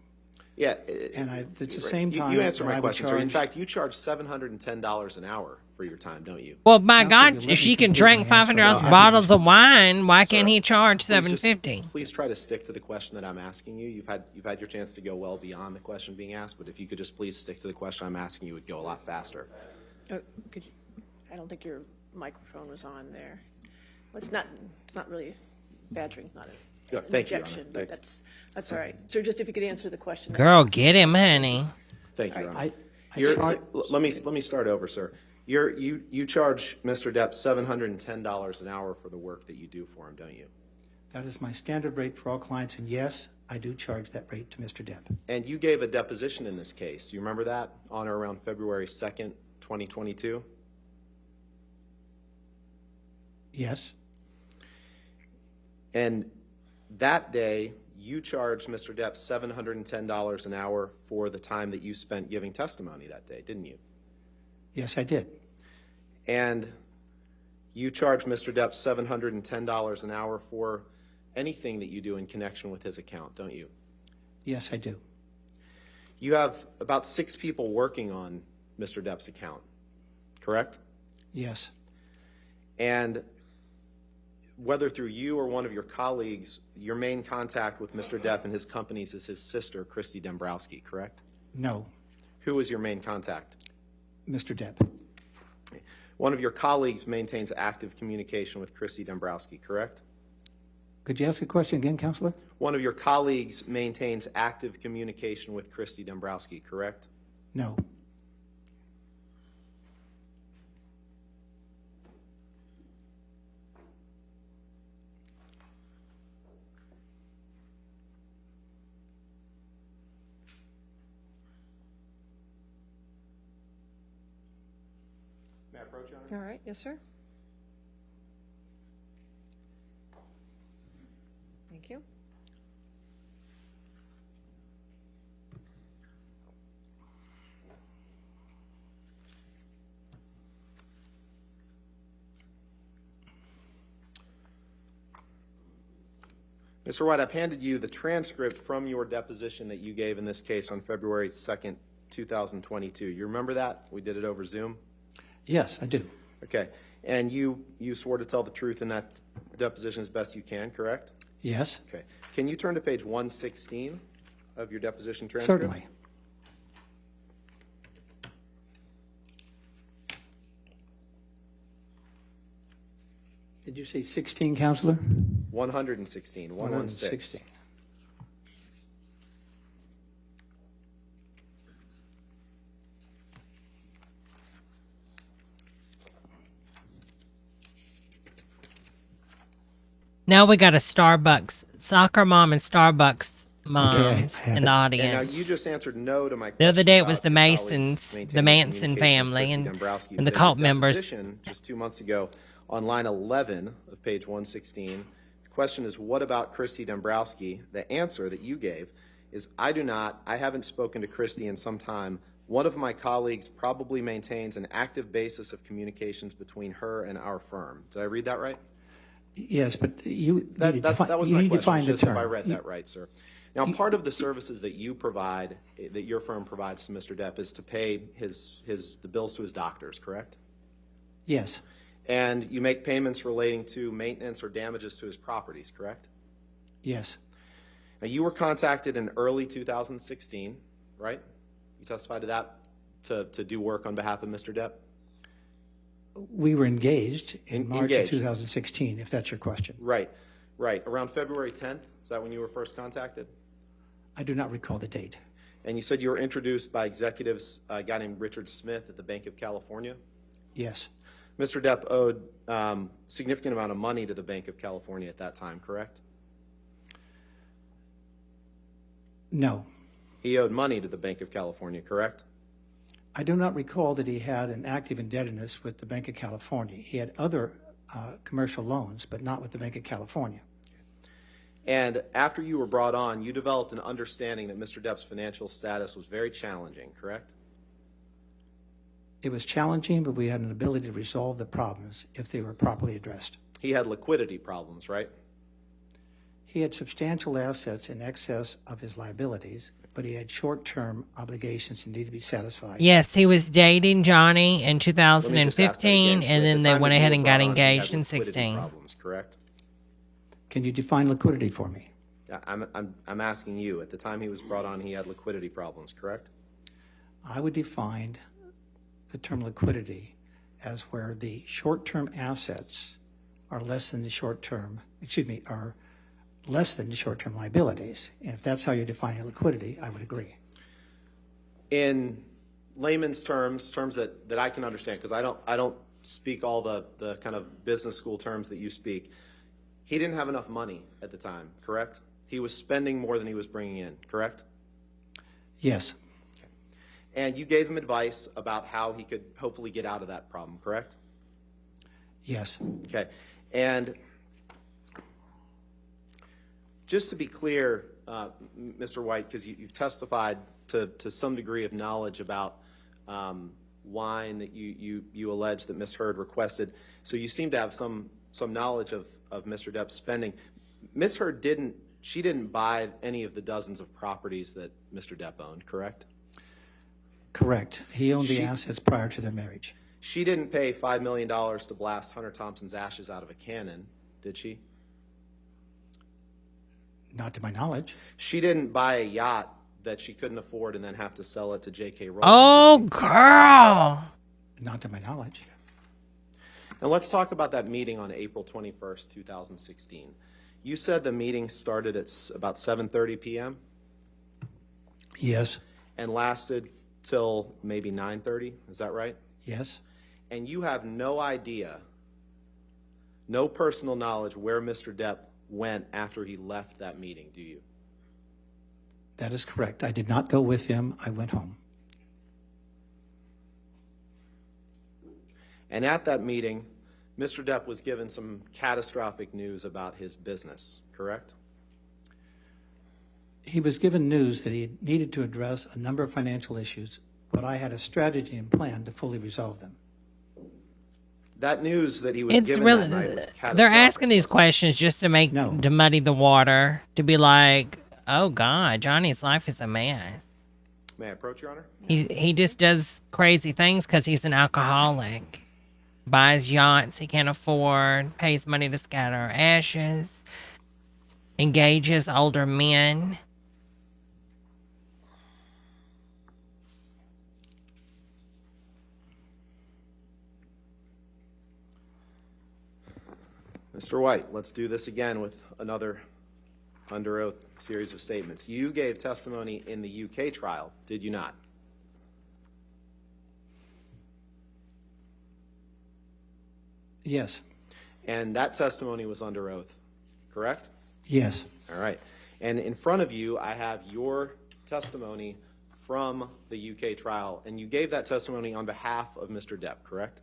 Yeah. And it's the right. same time. You answer that my I would question, sir. In charge- fact, you charge $710 an hour for your time, don't you? Well, my Counsel, God, you let if me she can complete drink my answer. 500 ounce I'll bottles of wine, why Sir, can't he charge please just- $750? Please try to stick to the question that I'm asking you. You've had your chance to go well beyond the question being asked, but if you could just please stick to the question I'm asking you, it would go a lot faster. Oh, could you, I don't think your microphone was on there. Well, it's not really badgering. It's not Yeah, an thank you, Your objection, Honor. but Thanks. that's all right. So just if you could answer the question. that's Girl, all. get him, honey. Thank you, Your Honor. I Let me start over, sir. You charge Mr. Depp $710 an hour for the work that you do for him, don't you? That is my standard rate for all clients, and yes, I do charge that rate to Mr. Depp. And you gave a deposition in this case. Do you remember that? On or around February 2nd, 2022? Yes, And that day, you charged Mr. Depp $710 an hour for the time that you spent giving testimony that day, didn't you? yes, I did. And you charged Mr. Depp $710 an hour for anything that you do in connection with his account, don't you? Yes, I do. You have about 6 people working on Mr. Depp's account, correct? Yes, And whether through you or one of your colleagues, your main contact with Mr. Depp and his companies is his sister, Christy Dembrowski, correct? no, Who was your main contact? Mr. Depp. One of your colleagues maintains active communication with Christy Dembrowski, correct? Could you ask a question again, Counselor? One of your colleagues maintains active communication with Christy Dembrowski, correct? No, May I approach, Your Honor? All right, yes, sir. Thank you. Mr. White, I've handed you the transcript from your deposition that you gave in this case on February 2nd, 2022. You remember that? We did it over Zoom? yes, I do. Okay. And you swore to tell the truth in that deposition as best you can, correct? Yes, Okay. Can you turn to page 116 of your deposition transcript? certainly. Did you say 16, Counselor? 116, 116. Now we got a Starbucks soccer mom and Starbucks moms I have in it. the And now audience. you just answered no to my question. The other day it was about the your colleagues Masons, maintaining the Manson communication with family, Christy and Dembrowski. the But in cult your members. deposition just 2 months ago, on line 11 of page 116, the question is, what about Christy Dembrowski? The answer that you gave is, I do not. I haven't spoken to Christy in some time. One of my colleagues probably maintains an active basis of communications between her and our firm. Did I read that right? Yes, but you That need to was my question, define the just if term. I read that right, sir. Now, part of the services that you provide, that your firm provides to Mr. Depp, is to pay the bills to his doctors, correct? Yes, And you make payments relating to maintenance or damages to his properties, correct? yes, Now, you were contacted in early 2016, right? You testified to that, to do work on behalf of Mr. Depp? we were engaged in March Engaged. of 2016, if that's your question. Right, right. Around February 10th, is that when you were first contacted? I do not recall the date. And you said you were introduced by executives, a guy named Richard Smith at the Bank of California? Yes, Mr. Depp owed significant amount of money to the Bank of California at that time, correct? no. He owed money to the Bank of California, correct? I do not recall that he had an active indebtedness with the Bank of California. He had other commercial loans, but not with the Bank of California. And after you were brought on, you developed an understanding that Mr. Depp's financial status was very challenging, correct? It was challenging, but we had an ability to resolve the problems if they were properly addressed. He had liquidity problems, right? He had substantial assets in excess of his liabilities, but he had short-term obligations that needed to be satisfied. Yes, he was dating Johnny in Let me just ask that 2015, again. and At then the they time went that you ahead were and brought got on, he had engaged in liquidity 16. Problems, correct? Can you define liquidity for me? Yeah, I'm asking you. At the time he was brought on, he had liquidity problems, correct? I would define the term liquidity as where the short-term assets are less than the short-term, are less than the short-term liabilities. And if that's how you're defining liquidity, I would agree. In layman's terms that I can understand, because I don't speak all the kind of business school terms that you speak, he didn't have enough money at the time, correct? He was spending more than he was bringing in, correct? Yes. Okay. And you gave him advice about how he could hopefully get out of that problem, correct? Yes. Okay. And just to be clear, Mr. White, because you've testified to some degree of knowledge about wine that you allege that Ms. Heard requested, so you seem to have some knowledge of Mr. Depp's spending. Ms. Heard didn't buy any of the dozens of properties that Mr. Depp owned, correct? Correct. He owned the assets prior to their marriage. She didn't pay $5 million to blast Hunter Thompson's ashes out of a cannon, did she? Not to my knowledge. She didn't buy a yacht that she couldn't afford and then have to sell it to J.K. Rowling. Oh, girl. Not to my knowledge. Now let's talk about that meeting on April 21st, 2016. You said the meeting started at about 7:30 p.m.? Yes. And lasted till maybe 9:30, is that right? Yes. And you have no idea, no personal knowledge where Mr. Depp went after he left that meeting, do you? That is correct. I did not go with him. I went home. And at that meeting, Mr. Depp was given some catastrophic news about his business, correct? He was given news that he needed to address a number of financial issues, but I had a strategy and plan to fully resolve them. That news that he was It's given really, that night was catastrophic. they're asking these questions just to to muddy the water, to be like, oh God, Johnny's life is a mess. May I approach, Your Honor? He just does crazy things because he's an alcoholic. Buys yachts he can't afford, pays money to scatter ashes, engages older men. Mr. White, let's do this again with another under oath series of statements. You gave testimony in the UK trial, did you not? Yes. And that testimony was under oath, correct? Yes. All right. And in front of you, I have your testimony from the UK trial, and you gave that testimony on behalf of Mr. Depp, correct?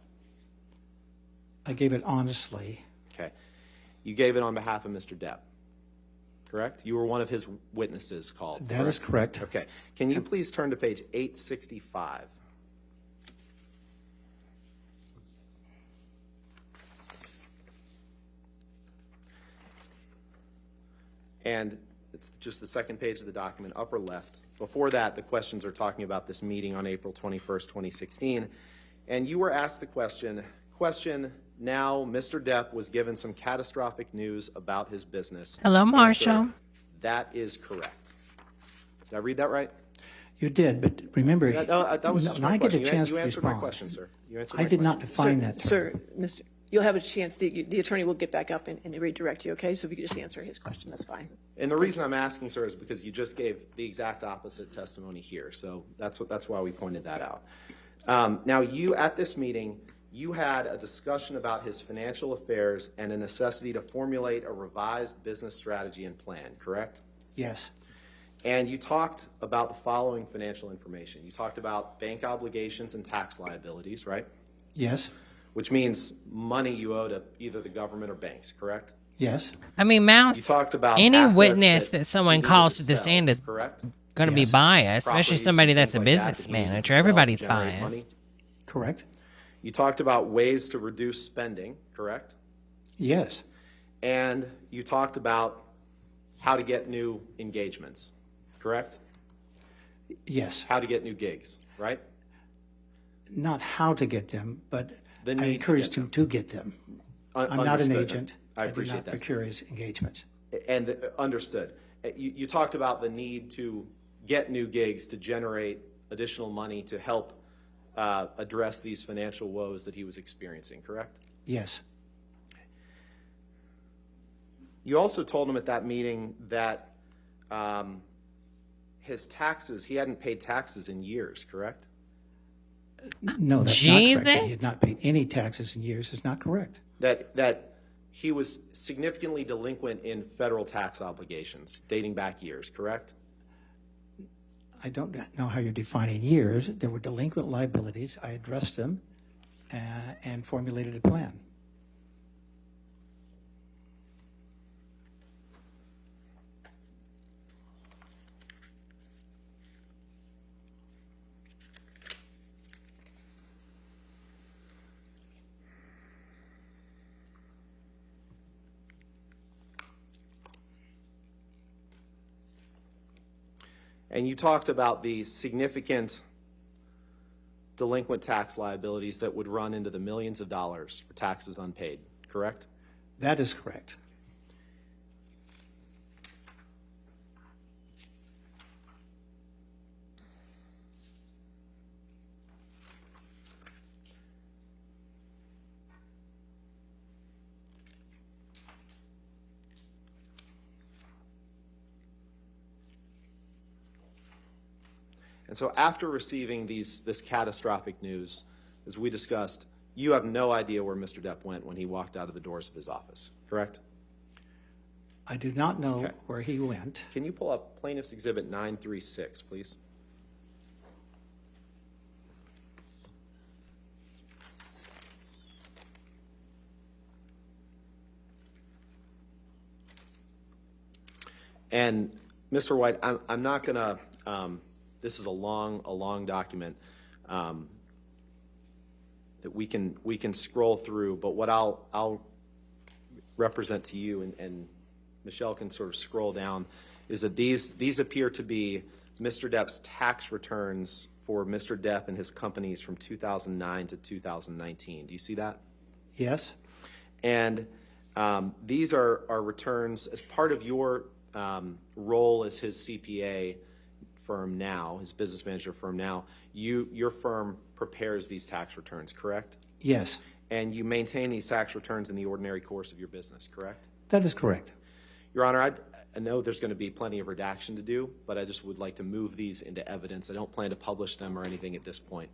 I gave it honestly. Okay. You gave it on behalf of Mr. Depp, correct? You were one of his witnesses called. That is correct. Okay. Can you please turn to page 865? And it's just the second page of the document, upper left. Before that, the questions are talking about this meeting on April 21st, 2016. And you were asked the question, now Mr. Depp was given some catastrophic news about his business. Hello, Marshall. Answer, that is correct. Did I read that right? You did, but remember, that was just my I get a question. chance You to answered respond. my question, sir. You answered I my did question. not define that term. Sir, you'll have a chance, the attorney will get back up and redirect you, okay? So if you could just answer his question, that's fine. And the reason I'm asking, sir, is because you just gave the exact opposite testimony here. So that's why we pointed that out. Now, you, at this meeting, you had a discussion about his financial affairs and a necessity to formulate a revised business strategy and plan, correct? Yes. And you talked about the following financial information. You talked about bank obligations and tax liabilities, right? Yes. Which means money you owe to either the government or banks, correct? Yes. I mean, Mouse, You talked about any assets witness that that someone he needed calls to to the sell, stand is correct? going to be Yes. biased, especially Properties somebody and that's a things like that business that he needed to manager. sell to Everybody's generate biased. money. Correct? You talked about ways to reduce spending, correct? Yes. And you talked about how to get new engagements, correct? Yes. How to get new gigs, right? Not how to get them, but The I need to encouraged get him to get them. I'm not an Understood. agent. I do appreciate not that. procure his engagements. And understood. You talked about the need to get new gigs to generate additional money to help address these financial woes that he was experiencing, correct? Yes. You also told him at that meeting that his taxes, he hadn't paid taxes in years, correct? No, that's not correct. That he had not paid any taxes in years is not correct. That he was significantly delinquent in federal tax obligations dating back years, correct? I don't know how you're defining years. There were delinquent liabilities. I addressed them and formulated a plan. And you talked about the significant delinquent tax liabilities that would run into the millions of dollars for taxes unpaid, correct? That is correct. And so after receiving this catastrophic news, as we discussed, you have no idea where Mr. Depp went when he walked out of the doors of his office, correct? I do not know Okay. where he went. Can you pull up Plaintiff's Exhibit 936, please? And Mr. White, I'm not going to, this is a long document that we can scroll through, but what I'll represent to you, and Michelle can sort of scroll down, is that these appear to be Mr. Depp's tax returns for Mr. Depp and his companies from 2009 to 2019. Do you see that? Yes. And these are returns as part of your role as his CPA firm now, his business manager firm now. Your firm prepares these tax returns, correct? Yes. And you maintain these tax returns in the ordinary course of your business, correct? That is correct. Your Honor, I know there's going to be plenty of redaction to do, but I just would like to move these into evidence. I don't plan to publish them or anything at this point.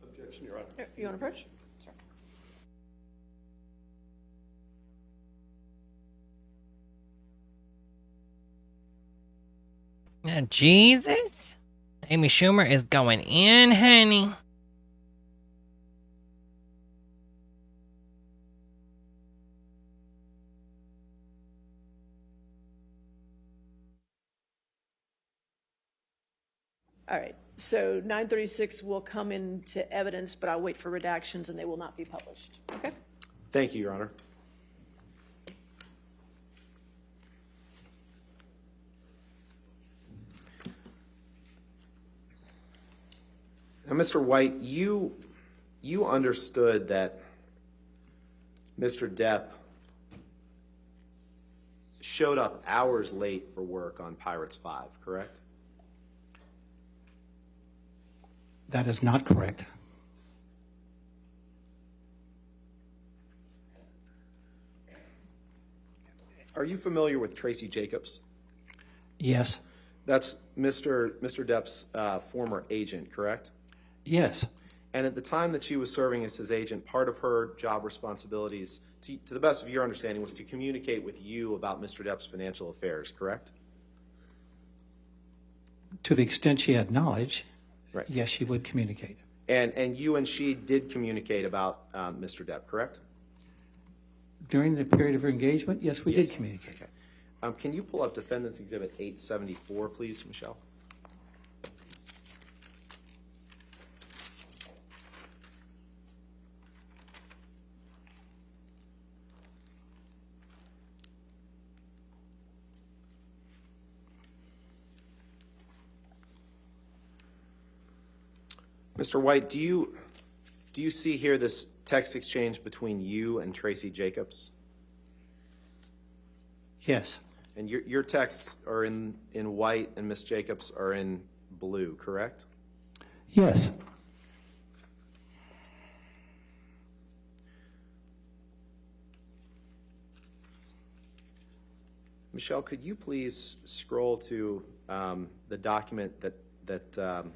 Objection, Your Honor. You want to approach? Jesus. Amy Schumer is going in, honey. All right, so 936 will come into evidence, but I'll wait for redactions and they will not be published, okay? Thank you, Your Honor. Now, Mr. White, you understood that Mr. Depp showed up hours late for work on Pirates 5, correct? That is not correct. Are you familiar with Tracy Jacobs? Yes. That's Mr. Depp's former agent, correct? Yes. And at the time that she was serving as his agent, part of her job responsibilities, to the best of your understanding, was to communicate with you about Mr. Depp's financial affairs, correct? To the extent she had knowledge, Right. yes, she would communicate. And you and she did communicate about Mr. Depp, correct? During the period of her engagement, yes, we did communicate. Okay. Can you pull up Defendant's Exhibit 874, please, Michelle? Mr. White, do you see here this text exchange between you and Tracy Jacobs? Yes. And your texts are in white and Miss Jacobs are in blue, correct? Yes. Michelle, could you please scroll to the document that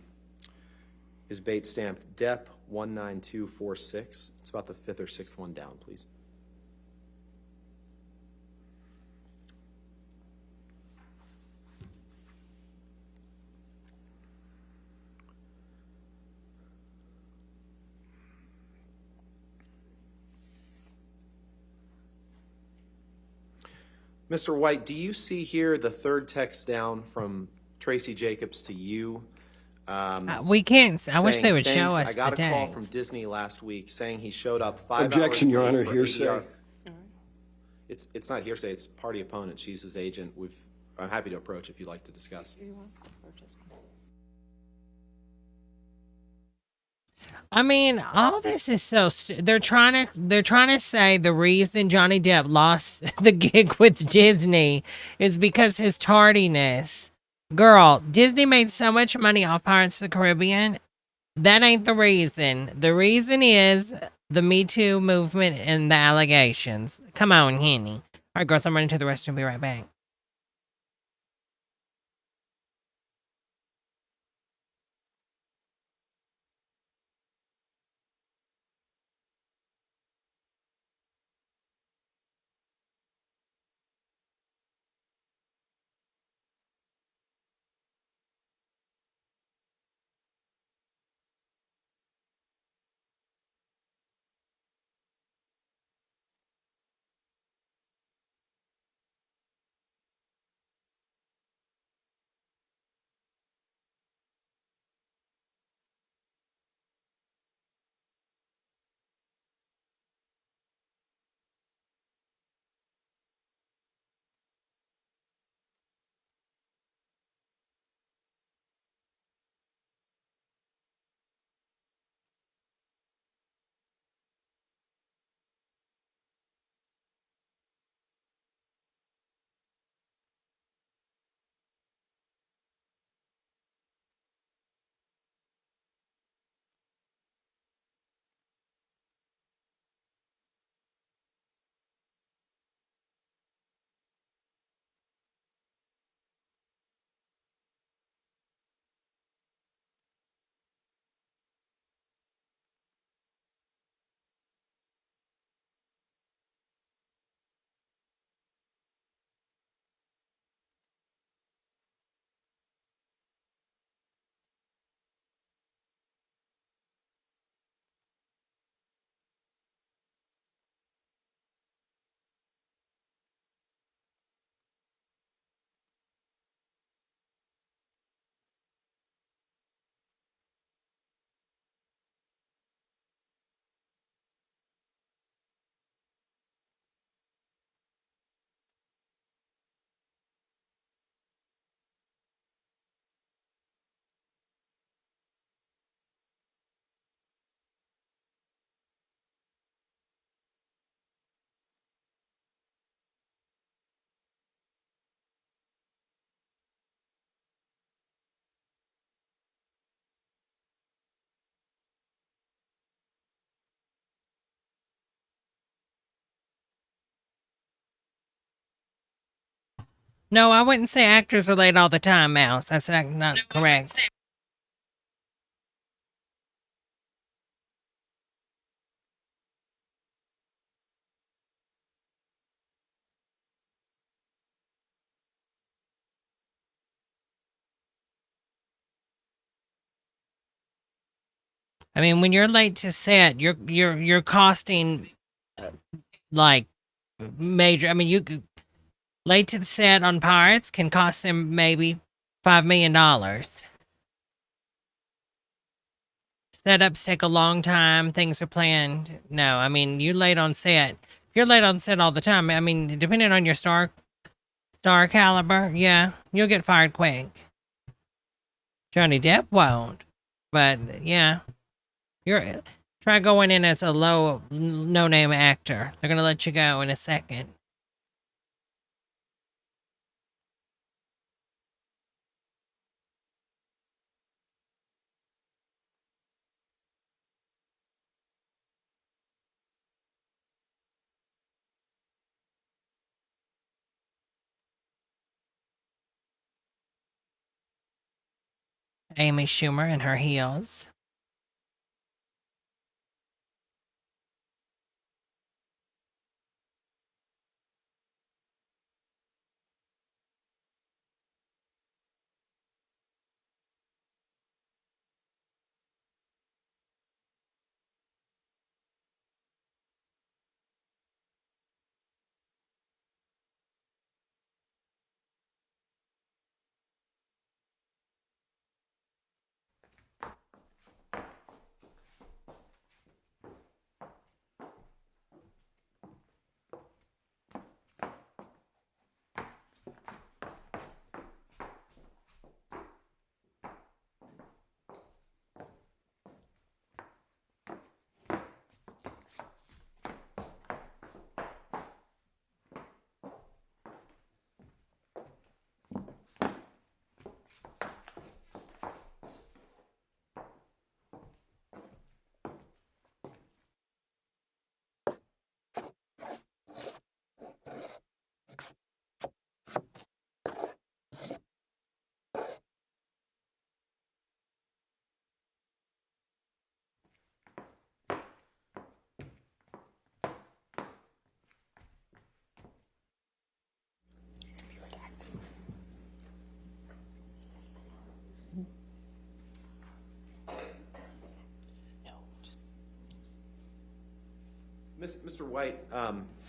is Bate stamped Depp 19246? It's about the fifth or sixth one down, please. Mr. White, do you see here the third text down from Tracy Jacobs to you? We can't. I wish saying, they would "Thanks, show us I got the a call text. from Disney last week saying he showed up 5 Objection, hours Your late Honor, for hearsay. ADR." It's not hearsay. It's party opponent. She's his agent. I'm happy to approach if you'd like to discuss. I mean, all this is so. They're trying to say the reason Johnny Depp lost the gig with Disney is because his tardiness. Girl, Disney made so much money off Pirates of the Caribbean. That ain't the reason. The reason is the Me Too movement and the allegations. Come on, Henny. All right, girls, I'm running to the restroom. Be right back. No, I wouldn't say actors are late all the time, Mouse. That's not correct. I mean, when you're late to set, you're costing like major. I mean, late to the set on Pirates can cost them maybe $5 million. Setups take a long time. Things are planned. No, I mean, you late on set. If you're late on set all the time, I mean, depending on your star caliber, yeah, you'll get fired quick. Johnny Depp won't, but yeah, You're try going in as a low, no-name actor. They're gonna let you go in a second. Amy Schumer in her heels. Mr. White,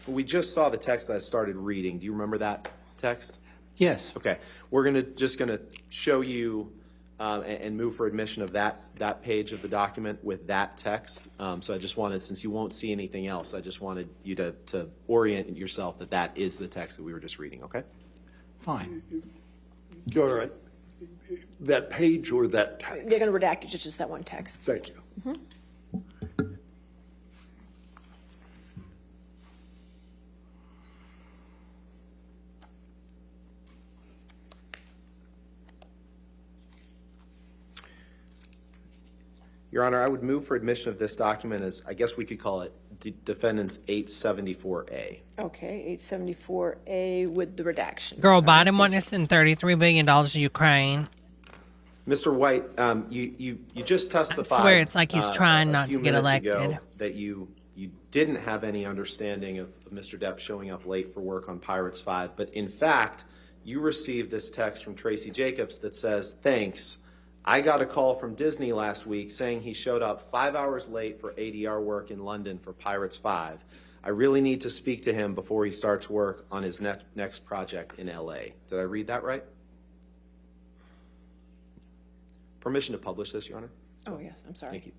we just saw the text that I started reading. Do you remember that text? Yes. Okay. We're just gonna show you and move for admission of that page of the document with that text. So I just wanted, since you won't see anything else, I just wanted you to orient yourself that is the text that we were just reading, okay? Fine. All right. That page or that text? They're going to redact it, just that one text. Thank you. Your Honor, I would move for admission of this document as, I guess we could call it Defendant's 874A. Okay, 874A with the redaction. Girl, Biden wanting to send $33 billion to Ukraine. Mr. White, you just testified. I swear it's like he's trying a not few to get minutes elected. ago that you didn't have any understanding of Mr. Depp showing up late for work on Pirates 5, but in fact, you received this text from Tracy Jacobs that says, "Thanks. I got a call from Disney last week saying he showed up 5 hours late for ADR work in London for Pirates 5. I really need to speak to him before he starts work on his next project in LA." Did I read that right? Permission to publish this, Your Honor? Oh, yes, I'm sorry. Thank you.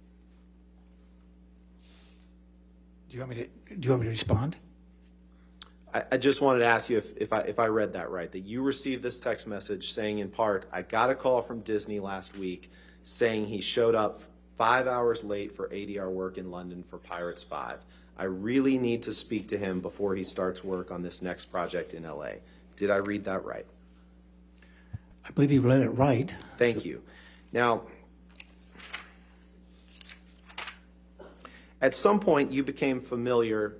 Do you want me to respond? I just wanted to ask you if I read that right, that you received this text message saying in part, "I got a call from Disney last week saying he showed up 5 hours late for ADR work in London for Pirates 5. I really need to speak to him before he starts work on this next project in LA." Did I read that right? I believe you read it right. Thank you. Now, at some point you became familiar.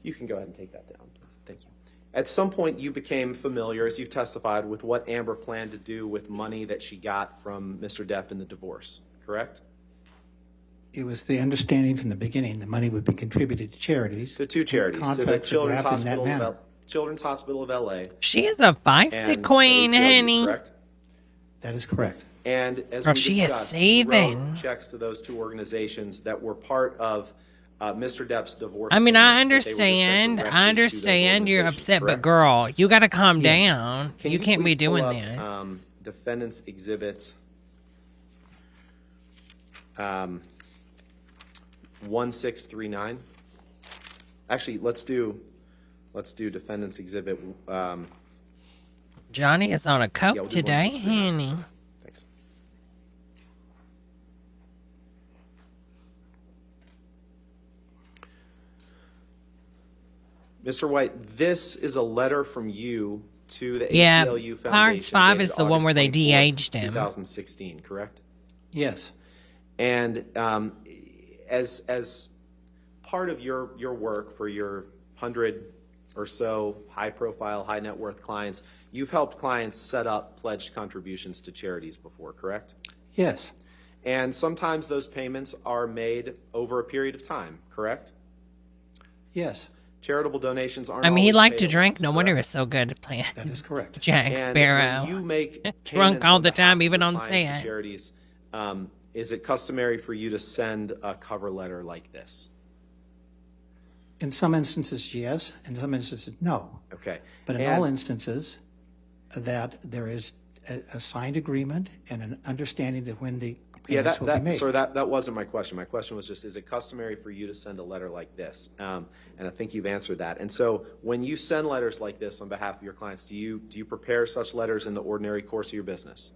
You can go ahead and take that down, please. Thank you. At some point you became familiar, as you've testified, with what Amber planned to do with money that she got from Mr. Depp in the divorce, correct? It was the understanding from the beginning the money would be contributed to charities. To two charities, to the Contracts were Children's drafted in that Hospital, manner. Children's Hospital of LA. She is a feisty and queen, ACLU, honey. correct? That is correct. And as Girl, we she is discussed, you wrote saving. checks to those two organizations that were part of Mr. Depp's divorce. I mean, payment, I that they were just sent understand. directly I to those understand you're organizations, upset, but correct? girl, you got to calm Yes. down. Can You can't be please pull doing up, this. Defendant's Exhibit 1639. Actually, let's do Defendant's Exhibit. Johnny is on a coke Yeah, we'll do today, 1639. honey. Thanks. Mr. White, this is a letter from you to the Yeah, ACLU Foundation. Parts 5 dated is the one where they August 24th, de-aged him. 2016, correct? Yes. And as part of your work for your 100 or so high-profile, high-net-worth clients, you've helped clients set up pledged contributions to charities before, correct? Yes. And sometimes those payments are made over a period of time, correct? Yes. Charitable donations aren't I mean, he always liked made to at drink. once, No wonder he correct? was so good at playing That is correct. Jack And Sparrow. when you make Drunk payments all on the behalf time, of even your on clients to set. charities, is it customary for you to send a cover letter like this? In some instances, yes. In some instances, no. Okay. But in And- all instances, that there is a signed agreement and an understanding of when the Yeah, payments will be made. sorry, that wasn't my question. My question was just, is it customary for you to send a letter like this? And I think you've answered that. And so when you send letters like this on behalf of your clients, do you prepare such letters in the ordinary course of your business?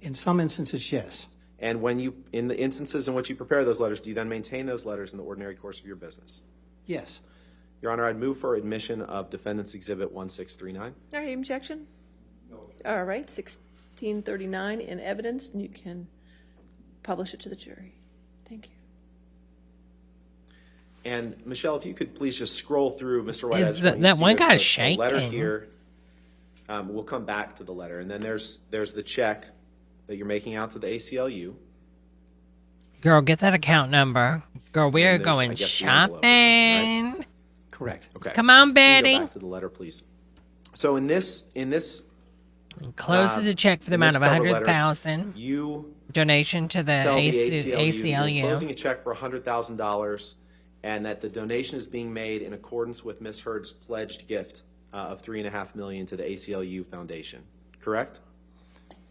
In some instances, yes. And in the instances in which you prepare those letters, do you then maintain those letters in the ordinary course of your business? Yes. Your Honor, I'd move for admission of Defendant's Exhibit 1639. Any objection? No. All right, 1639 in evidence, and you can publish it to the jury. Thank you. And Michelle, if you could please just scroll through, Mr. White. I Is just want you to that see one there's guy a letter shaking? here. We'll come back to the letter, and then there's the check that you're making out to the ACLU. Girl, get that account number. Girl, we're And there's, I going guess, the envelope or something, shopping. Correct. Okay. Come on, Can you Betty. go back to the letter, please. So in this Closes a check for the in amount this of cover letter, 100,000 you donation to the tell the ACLU. you're closing a check for $100,000, and that the donation is being made in accordance with Ms. Heard's pledged gift of $3.5 million to the ACLU Foundation. Correct?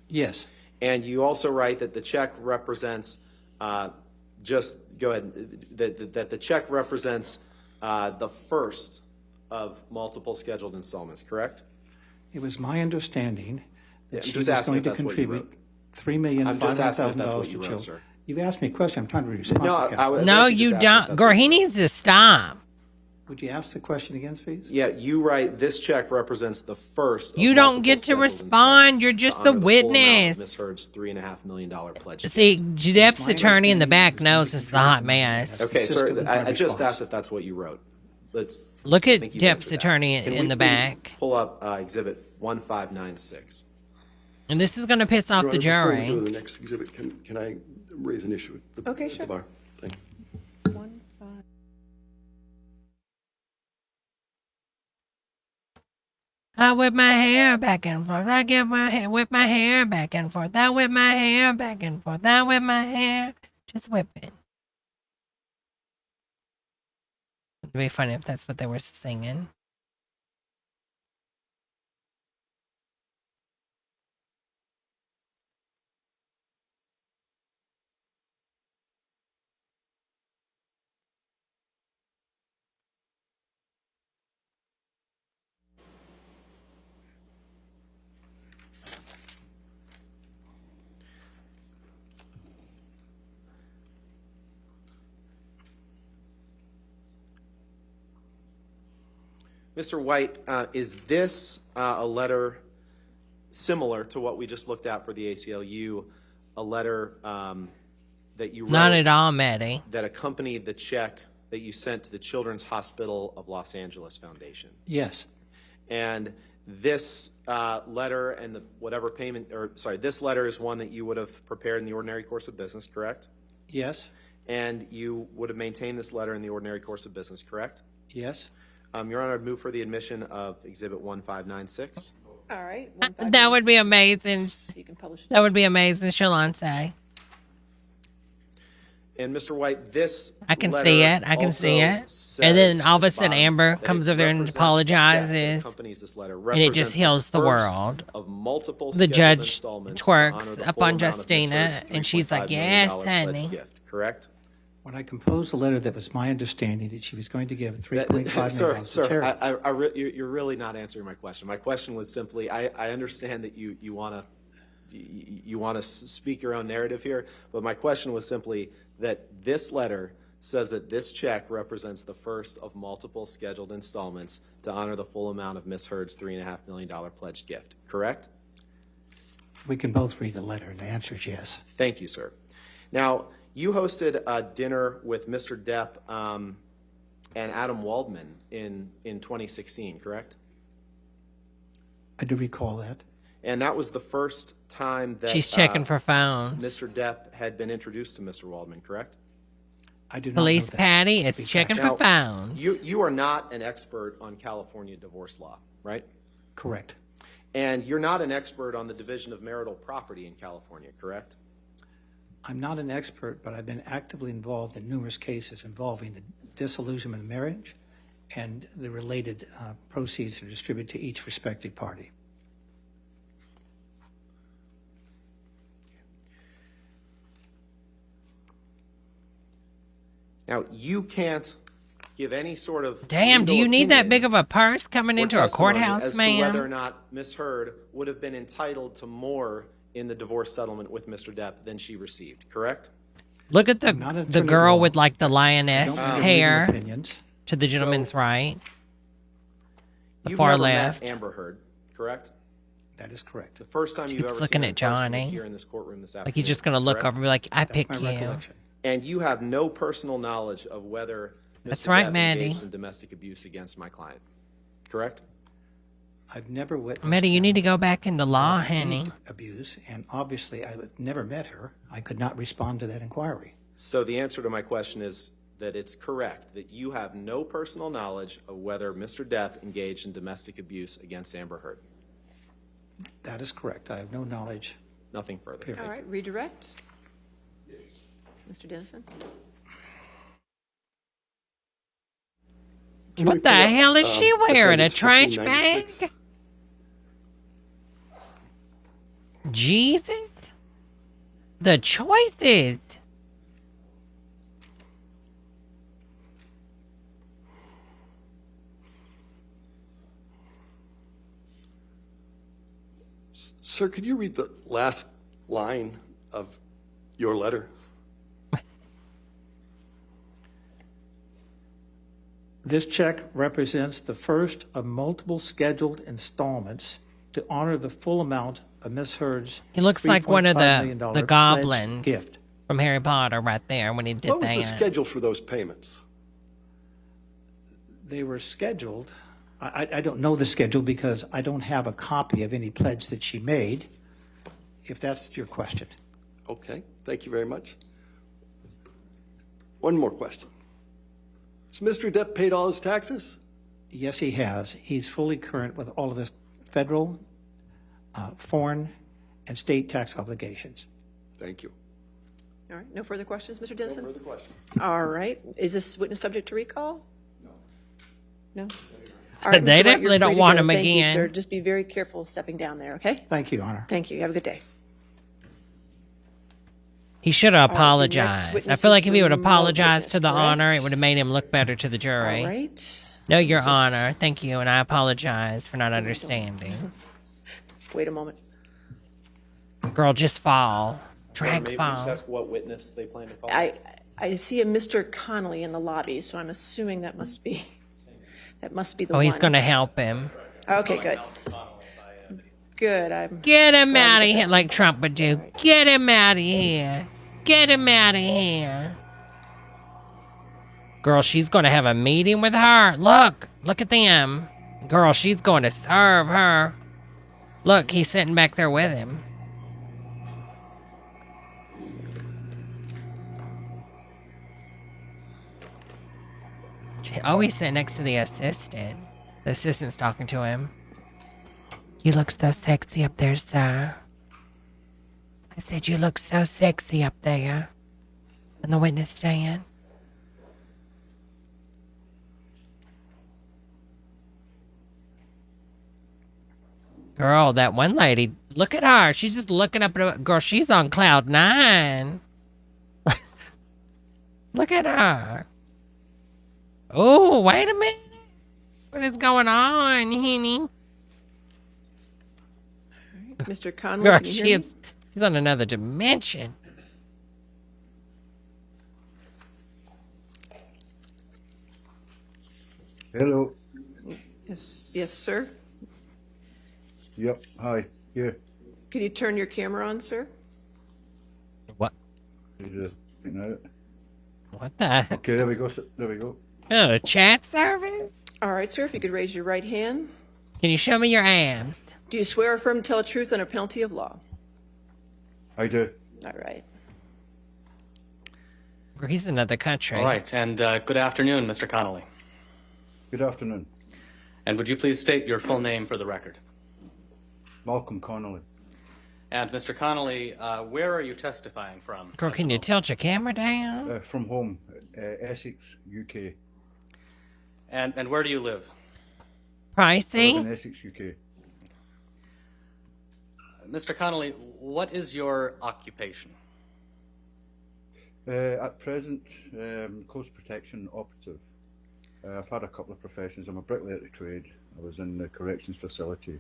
Yes. And you also write that the check represents. Just go ahead. That the check represents the first of multiple scheduled installments. Correct? It was my understanding that I'm she just was asking going if to that's what you contribute wrote. I'm just asking if that's $3,500,000 what to you wrote, children. sir. You've asked me a question. I'm trying to be responsive. No, I was No, actually you just asking if don't. that's Girl, what you he wrote. needs to stop. Would you ask the question again, please? Yeah, you write this check represents the first. You of don't multiple get to scheduled respond. installments You're to just honor the full amount of witness. Ms. Heard's $3.5 million pledge. See, It's Depp's my attorney in the understanding back it was going knows to this is a hot contribute the money. mess. That's Okay, consistent sir. with my I just response. asked if that's what you wrote. Let's Look I at think you've Depp's answered that. attorney Can in we the please back. Pull up Exhibit 1596. And this is going to piss off Your the Honor, before we go to jury. the next exhibit, can I raise an issue at the, Okay, at sure. the bar? Thanks. 1, 5. I whip my hair back and forth. I get my hair, whip my hair back and forth. I whip my hair back and forth. I whip my hair. Just whip it. It'd be funny if that's what they were singing. Mr. White, is this a letter similar to what we just looked at for the ACLU, a letter that you wrote Not at all, Maddie. that accompanied the check that you sent to the Children's Hospital of Los Angeles Foundation? Yes. And this letter and the whatever payment, or sorry, this letter is one that you would have prepared in the ordinary course of business, correct? Yes. And you would have maintained this letter in the ordinary course of business, correct? Yes. Your Honor, I'd move for the admission of Exhibit 1596. All right. That would be amazing. So you can publish it. That would be amazing, Shalante. And Mr. White, this I can letter see it. I can also see it. says And then all of a at the sudden, bottom Amber that comes it over there and represents- apologizes. that accompanies this letter, And it just represents heals the first world. Of multiple The scheduled judge installments to honor twerks the up full on amount of Ms. Justina, Heard's and she's like, $3.5 million "Yes, pledge honey." gift, correct? When I composed the letter, that was my understanding that she was going to give $3.5 Sir, million to charity. you're really not answering my question. My question was simply, I understand that you want to speak your own narrative here, but my question was simply that this letter says that this check represents the first of multiple scheduled installments to honor the full amount of Ms. Heard's $3.5 million pledged gift, correct? We can both read the letter, and the answer is yes. Thank you, sir. Now, you hosted a dinner with Mr. Depp and Adam Waldman in 2016, correct? I do recall that. And that was the first time that She's checking for phones. Mr. Depp had been introduced to Mr. Waldman, correct? I do not Police know that. Patty, it's checking for phones. You are not an expert on California divorce law, right? Correct. And you're not an expert on the division of marital property in California, correct? I'm not an expert, but I've been actively involved in numerous cases involving the dissolution of marriage and the related proceeds are distributed to each respective party. Now, you can't give any sort of Damn, do legal you need that opinion big of a purse coming or into a testimony courthouse, as ma'am? to whether or not Ms. Heard would have been entitled to more in the divorce settlement with Mr. Depp than she received, correct? Look at the girl with like the lioness I don't give hair legal opinions. to the gentleman's right. The You've far never left. met Amber Heard, correct? That is correct. The first time you've Keeps ever looking seen her at in person was Johnny. here in this courtroom this afternoon. Like he's just gonna look correct? over and be like, I That's pick my you. recollection. And you have no personal knowledge of whether That's Mr. right, Depp Maddie. engaged in domestic abuse against my client, correct? I've never witnessed Maddie, you need to go back into law, any honey. abuse, and obviously I've never met her. I could not respond to that inquiry. So the answer to my question is that it's correct, that you have no personal knowledge of whether Mr. Depp engaged in domestic abuse against Amber Heard. That is correct. I have no knowledge. Nothing further. Period. All right, redirect. Mr. Dennison? What the hell is she wearing? A defendant's trash 1496. bag? Jesus. The choices. Sir, could you read the last line of your letter? This check represents the first of multiple scheduled installments to honor the full amount of Miss Heard's He looks like one of $3.5 million the pledged goblins gift. from Harry Potter right there when he did What was that. the schedule for those payments? They were scheduled. I don't know the schedule because I don't have a copy of any pledge that she made, if that's your question. Okay, thank you very much. One more question. Has Mr. Depp paid all his taxes? Yes, he has. He's fully current with all of his federal, foreign, and state tax obligations. Thank you. All right, no further questions, Mr. Dennison? No further questions. All right, is this witness subject to recall? No. All right, They Mr. Wright, you're definitely free don't to want go. him Thank you, again. sir. Just be very careful stepping down there, okay? Thank you, Your Honor. Thank you. Have a good day. He should have All right, the next apologized. I witness feel is like if he would remote apologize witness, to the honor, it correct? would have made him look better to the jury. All right. No, Your Honor. Thank you, and I apologize for not understanding. Wait a moment. Girl, just fall. Drag Maybe fall. just ask what witness they plan to call. I see a Mr. Connolly in the lobby, so I'm assuming that must be the Oh, one. he's going to help him. Okay, good. Good. I'm Get him glad out of to get here, that. like Trump would do. Get him out of here. Get him out of here. Girl, she's going to have a meeting with her. Look at them. Girl, she's going to serve her. Look, he's sitting back there with him. Oh, he's sitting next to the assistant. The assistant's talking to him. You look so sexy up there, sir. I said you look so sexy up there. In the witness stand. Girl, that one lady, look at her. She's just looking up at her. Girl, she's on cloud 9. Look at her. Oh, wait a minute. What is going on, honey? Mr. Connolly, Girl, can you hear me? she's on another dimension. Hello. Yes, sir. Yep. Hi. Yeah. Can you turn your camera on, sir? What? No. What the? Okay, there we go. There we go. Oh, a chat service? All right, sir, if you could raise your right hand. Can you show me your abs? Do you swear or affirm to tell the truth under penalty of law? I do. All right. He's another country. All right, and good afternoon, Mr. Connolly. Good afternoon. And would you please state your full name for the record? Malcolm Connolly. And Mr. Connolly, where are you testifying from? Girl, can you tilt your camera down? From home, Essex, UK. And where do you live? I live Pricey? in Essex, UK. Mr. Connolly, what is your occupation? At present, close protection operative. I've had a couple of professions. I'm a bricklayer to trade. I was in the corrections facility,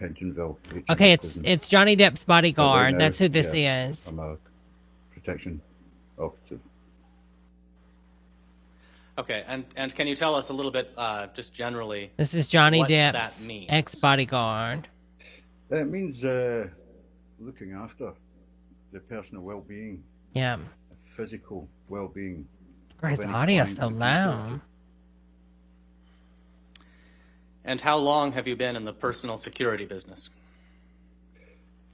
Pentonville. Okay, prison. it's Johnny Depp's bodyguard. Right now, That's who this yeah, is. I'm a protection operative. Okay, and can you tell us a little bit, just generally, This is Johnny what Depp's that means? ex-bodyguard. It means looking after the personal well-being, Yeah. physical well-being. Girl, his of any audio's client so that comes loud. And how long have you been in the personal security business?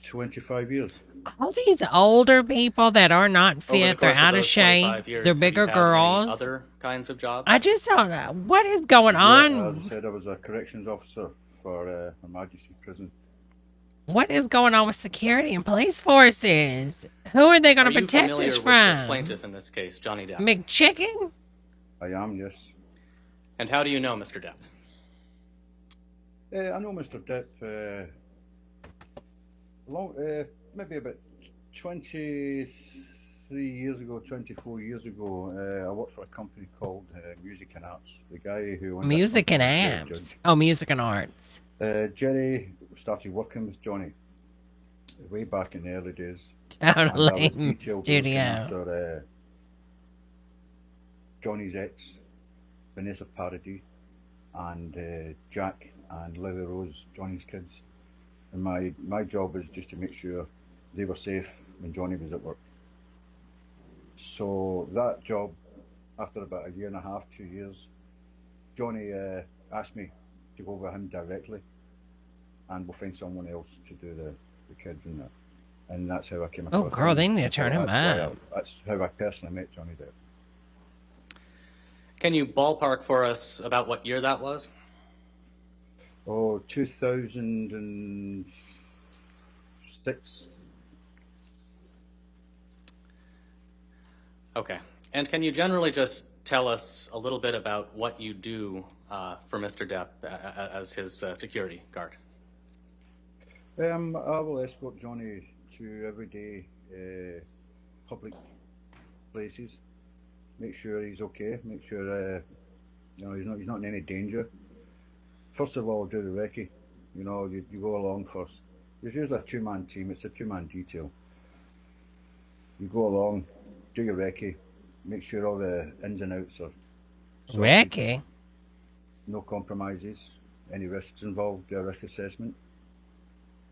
25 years. All these older people that are not Over the fit, they're course of out of those shape, 25 years, they're have bigger you had girls. Any other kinds of jobs? I just don't know. What is going Yeah, on? as I said, I was a corrections officer for Her Majesty's Prison. What is going on with security and police forces? Who are they going Are to you protect familiar us with the from? plaintiff in this case, Johnny Depp? McChicken? I am, yes. And how do you know Mr. Depp? I know Mr. Depp maybe about 23 years ago, 24 years ago. I worked for a company called Music and Arts. The guy who owned that Music and company was Arts. Oh, Music and Arts. Jerry started working with Johnny way back in the early days. Totally. And I was detailed looking Studio. after Johnny's ex, Vanessa Paradis, and Jack and Lily Rose, Johnny's kids. And my job was just to make sure they were safe when Johnny was at work. So that job, after about a year and a half, 2 years, Johnny asked me to go with him directly, and we'll find someone else to do the kids and that. And that's how I came across him. Girl, they need to turn him up. That's how I personally met Johnny Depp. Can you ballpark for us about what year that was? Oh, 2006. Okay. And can you generally just tell us a little bit about what you do for Mr. Depp as his security guard? I will escort Johnny to everyday public places. Make sure he's okay. Make sure he's not in any danger. First of all, do the recce. You go along first. There's usually a two-man team. It's a two-man detail. You go along, do your recce, make sure all the ins and outs are sorted. Recce? No compromises. Any risks involved, do a risk assessment.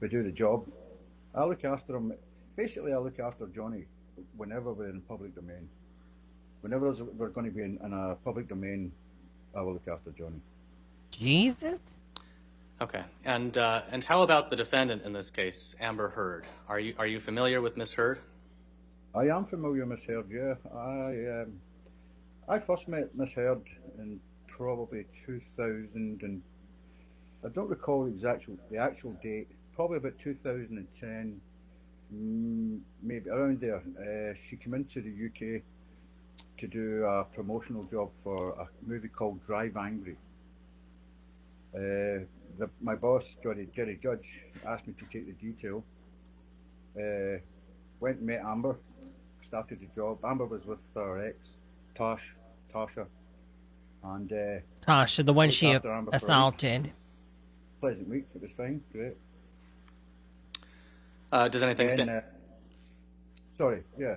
We do the job. I look after him. Basically, I look after Johnny whenever we're in public domain. Whenever we're going to be in a public domain, I will look after Johnny. Jesus. Okay. And how about the defendant in this case, Amber Heard? Are you familiar with Miss Heard? I am familiar with Miss Heard, yeah. I first met Miss Heard in probably 2000, and I don't recall the actual date. Probably about 2010, maybe around there. She came into the UK to do a promotional job for a movie called Drive Angry. My boss, Jerry Judge, asked me to take the detail. Went and met Amber, started the job. Amber was with her ex, Tasha, and Tasha, the one she after Amber for a week. assaulted. Pleasant week, it was fine, great. Does anything stand? Sorry, yeah.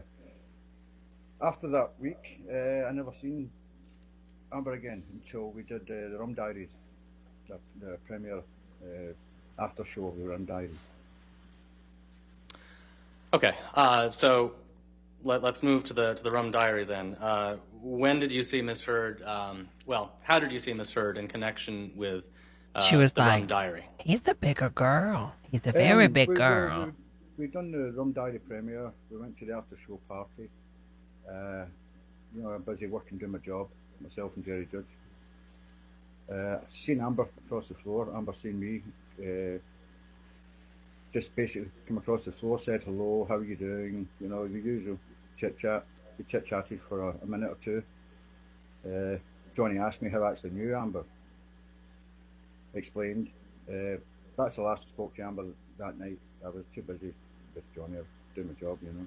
After that week, I never seen Amber again until we did the Rum Diaries, the premiere after show of the Rum Diaries. Okay, so let's move to the Rum Diary then. When did you see Miss Heard? Well, how did you see Miss Heard in connection with She was the like, Rum Diary? He's the bigger girl. He's a very big girl. We done the Rum Diary premiere. We went to the after show party. You know, I'm busy working, doing my job, myself and Jerry Judge. Seen Amber across the floor. Amber seen me. Just basically come across the floor, said hello, how are you doing? You know, the usual chit chat. We chit chatted for a minute or two. Johnny asked me how I actually knew Amber. Explained. That's the last I spoke to Amber that night. I was too busy with Johnny. I was doing my job, you know.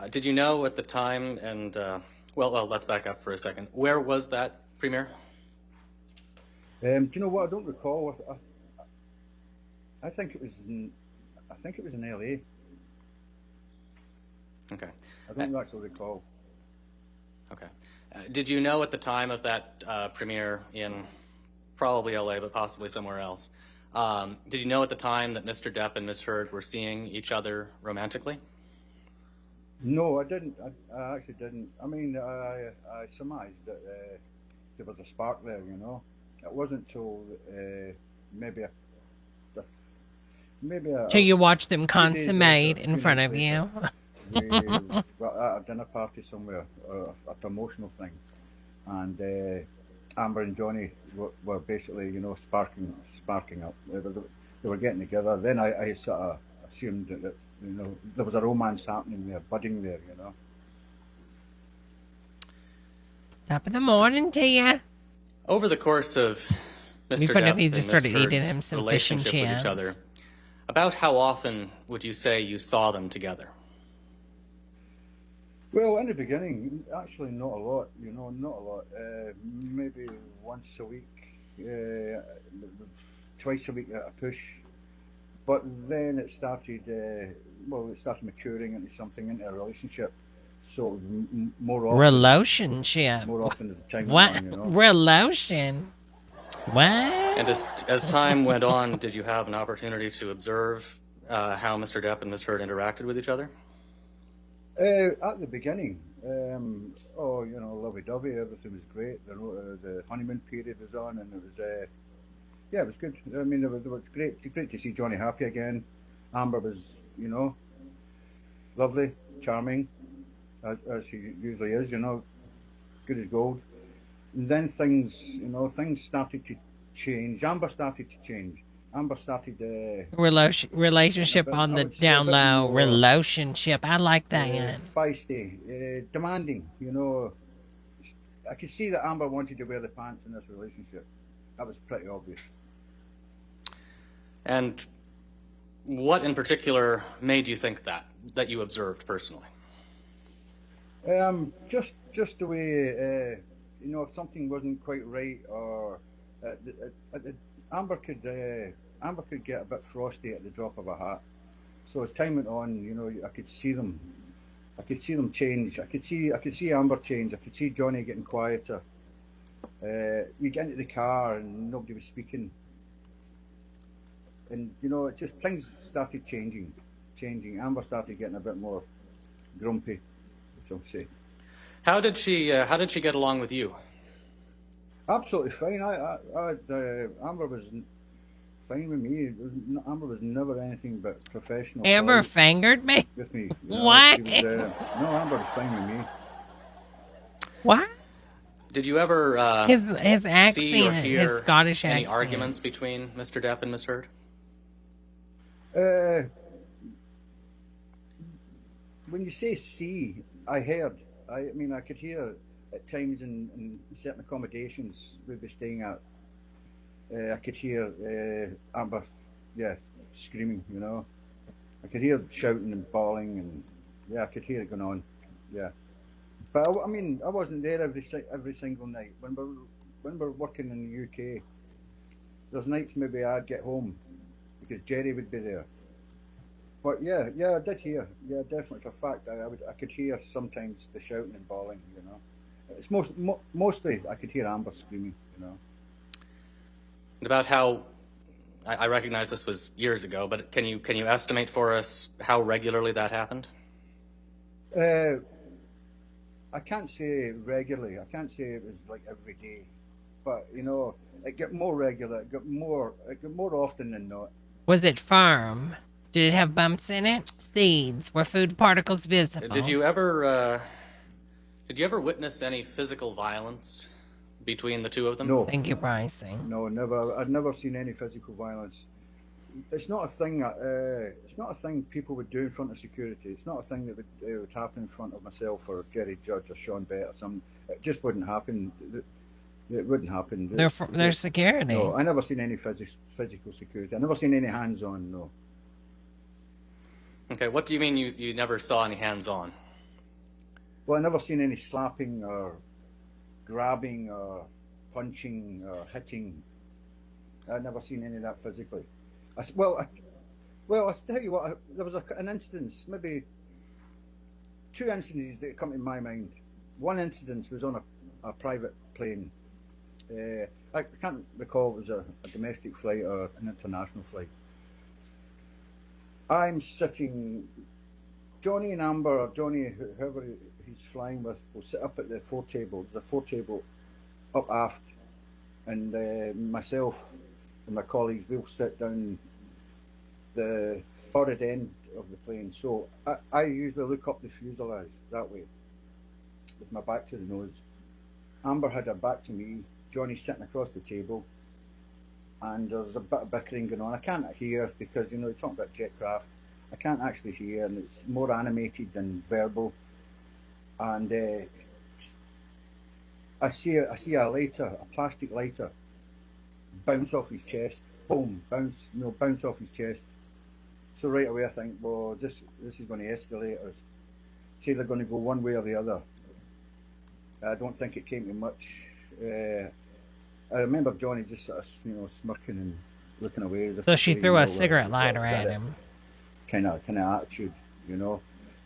Did you know at the time, and well, let's back up for a second. Where was that premiere? Do you know what? I don't recall. I think it was in LA. Okay. I don't actually recall. Okay. Did you know at the time of that premiere in probably LA, but possibly somewhere else, did you know at the time that Mr. Depp and Miss Heard were seeing each other romantically? No, I didn't. I actually didn't. I mean, I surmised that there was a spark there, you know. It wasn't till maybe Till you watch them consummate in front of you. We were at a dinner party somewhere, a promotional thing, and Amber and Johnny were basically, you know, sparking up. They were getting together. Then I sort of assumed that, you know, there was a romance happening there, budding there, you know. Top of the morning to you. Over the course of Mr. Depp and just started Miss eating Heard's him some fish and relationship with chips. each other, about how often would you say you saw them together? Well, in the beginning, actually not a lot, you know, not a lot. Maybe once a week, twice a week at a push. But then it started, it started maturing into something, into a relationship. So more often. Relationship. More often as time what? went on, you know. Relation. What? And as time went on, did you have an opportunity to observe how Mr. Depp and Miss Heard interacted with each other? At the beginning, you know, lovey-dovey, everything was great. The honeymoon period was on, and it was, it was good. I mean, it was great to see Johnny happy again. Amber was, you know, lovely, charming, as she usually is, you know, good as gold. And then things started to change. Amber started to change. Amber started relationship on the down low. Relationship. I like that. Feisty, demanding. You know, I could see that Amber wanted to wear the pants in this relationship. That was pretty obvious. And what in particular made you think that you observed personally? Just the way, you know, if something wasn't quite right, or Amber could get a bit frosty at the drop of a hat. So as time went on, you know, I could see them change. I could see Amber change. I could see Johnny getting quieter. You get into the car and nobody was speaking. And, you know, it just, things started changing. Amber started getting a bit more grumpy, shall we say. How did she get along with you? Absolutely fine. Amber was fine with me. Amber was never anything but professional. Amber fingered me? With me. You know, what? Was, no, Amber was fine with me. What? Did you ever his accent, see or hear his Scottish any accent. arguments between Mr. Depp and Miss Heard? When you say see, I heard. I mean, I could hear at times in certain accommodations we'd be staying at. I could hear Amber, screaming, you know. I could hear shouting and bawling, and I could hear it going on, But I mean, I wasn't there every single night. When we're working in the UK, there's nights maybe I'd get home because Jerry would be there. But I did hear. Yeah, definitely for a fact. I could hear sometimes the shouting and bawling, you know. it's mostly I could hear Amber screaming, you know. And about how, I recognize this was years ago, but can you estimate for us how regularly that happened? I can't say regularly. I can't say it was like every day, but you know, it got more regular. It got more often than not. Was it firm? Did it have bumps in it? Seeds? Were food particles visible? Did you ever witness any physical violence between the two of them? No. Thank you, Pricing. No, never. I'd never seen any physical violence. It's not a thing. It's not a thing people would do in front of security. It's not a thing that would happen in front of myself or Jerry Judge or Sean Bett or something. It just wouldn't happen. It wouldn't happen. They're security. No, I never seen any physical security. I never seen any hands-on. No. Okay, what do you mean you never saw any hands-on? Well, I never seen any slapping or grabbing or punching or hitting. I never seen any of that physically. Well, I'll tell you what, there was an instance, maybe two incidents that come to my mind. One incident was on a private plane. I can't recall if it was a domestic flight or an international flight. I'm sitting, Johnny and Amber, or Johnny, whoever he's flying with, will sit up at the foretable. There's a foretable up aft, and myself and my colleagues, we'll sit down the forward end of the plane. So I usually look up the fuselage that way, with my back to the nose. Amber had her back to me, Johnny sitting across the table, and there's a bit of bickering going on. I can't hear because, you know, you're talking about jetcraft. I can't actually hear, and it's more animated than verbal. And I see a lighter, a plastic lighter, bounce off his chest. Boom, bounce off his chest. So right away I think, well, this is going to escalate, or it's either going to go one way or the other. I don't think it came to much. I remember Johnny just sort of, you know, smirking and looking away. As if So she saying, threw "Oh, a cigarette lighter at him. Kind of attitude, you know.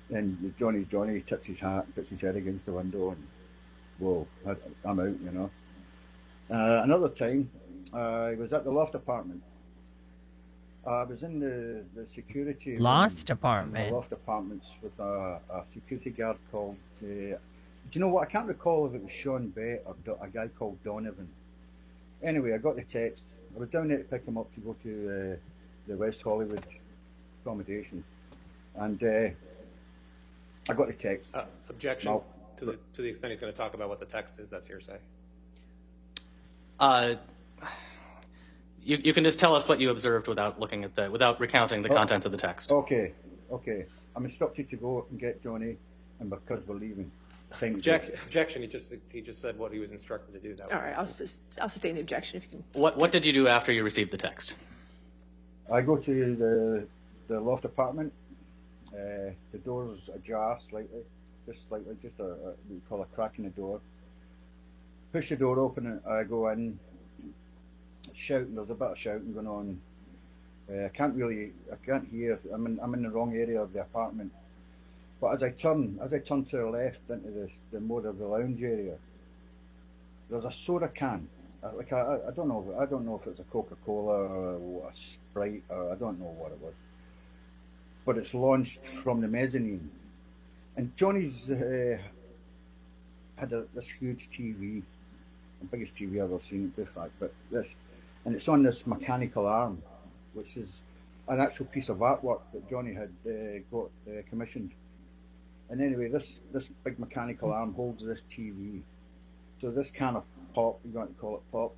And Johnny tips his hat, puts his head against the window, and whoa, I'm out, you know. Another time, I was at the loft apartment. I was in the security Lost apartment. The loft apartments with a security guard called. Do you know what? I can't recall if it was Sean Bett or a guy called Donovan. Anyway, I got the text. I was down there to pick him up to go to the West Hollywood accommodation, and I got the text. Objection to the extent he's going to talk about what the text is. That's hearsay. You can just tell us what you observed without looking at without recounting the contents of the text. Okay. I'm instructed to go and get Johnny, and because we're leaving. Objection. He just said what he was instructed to do. That All right, I'll sustain the objection if you can. What did you do after you received the text? I go to the loft apartment. The door's ajar slightly, just a what we call a crack in the door. Push the door open, and I go in. Shouting, there's a bit of shouting going on. I can't hear. I'm in the wrong area of the apartment. But as I turn to the left into the more of the lounge area, there's a soda can. Like I don't know if it's a Coca-Cola or a Sprite, or I don't know what it was. But it's launched from the mezzanine, and Johnny's had this huge TV, the biggest TV I've ever seen. In fact, but this, and it's on this mechanical arm, which is an actual piece of artwork that Johnny had got commissioned. And anyway, this big mechanical arm holds this TV. So this can of pop, you're going to call it pop,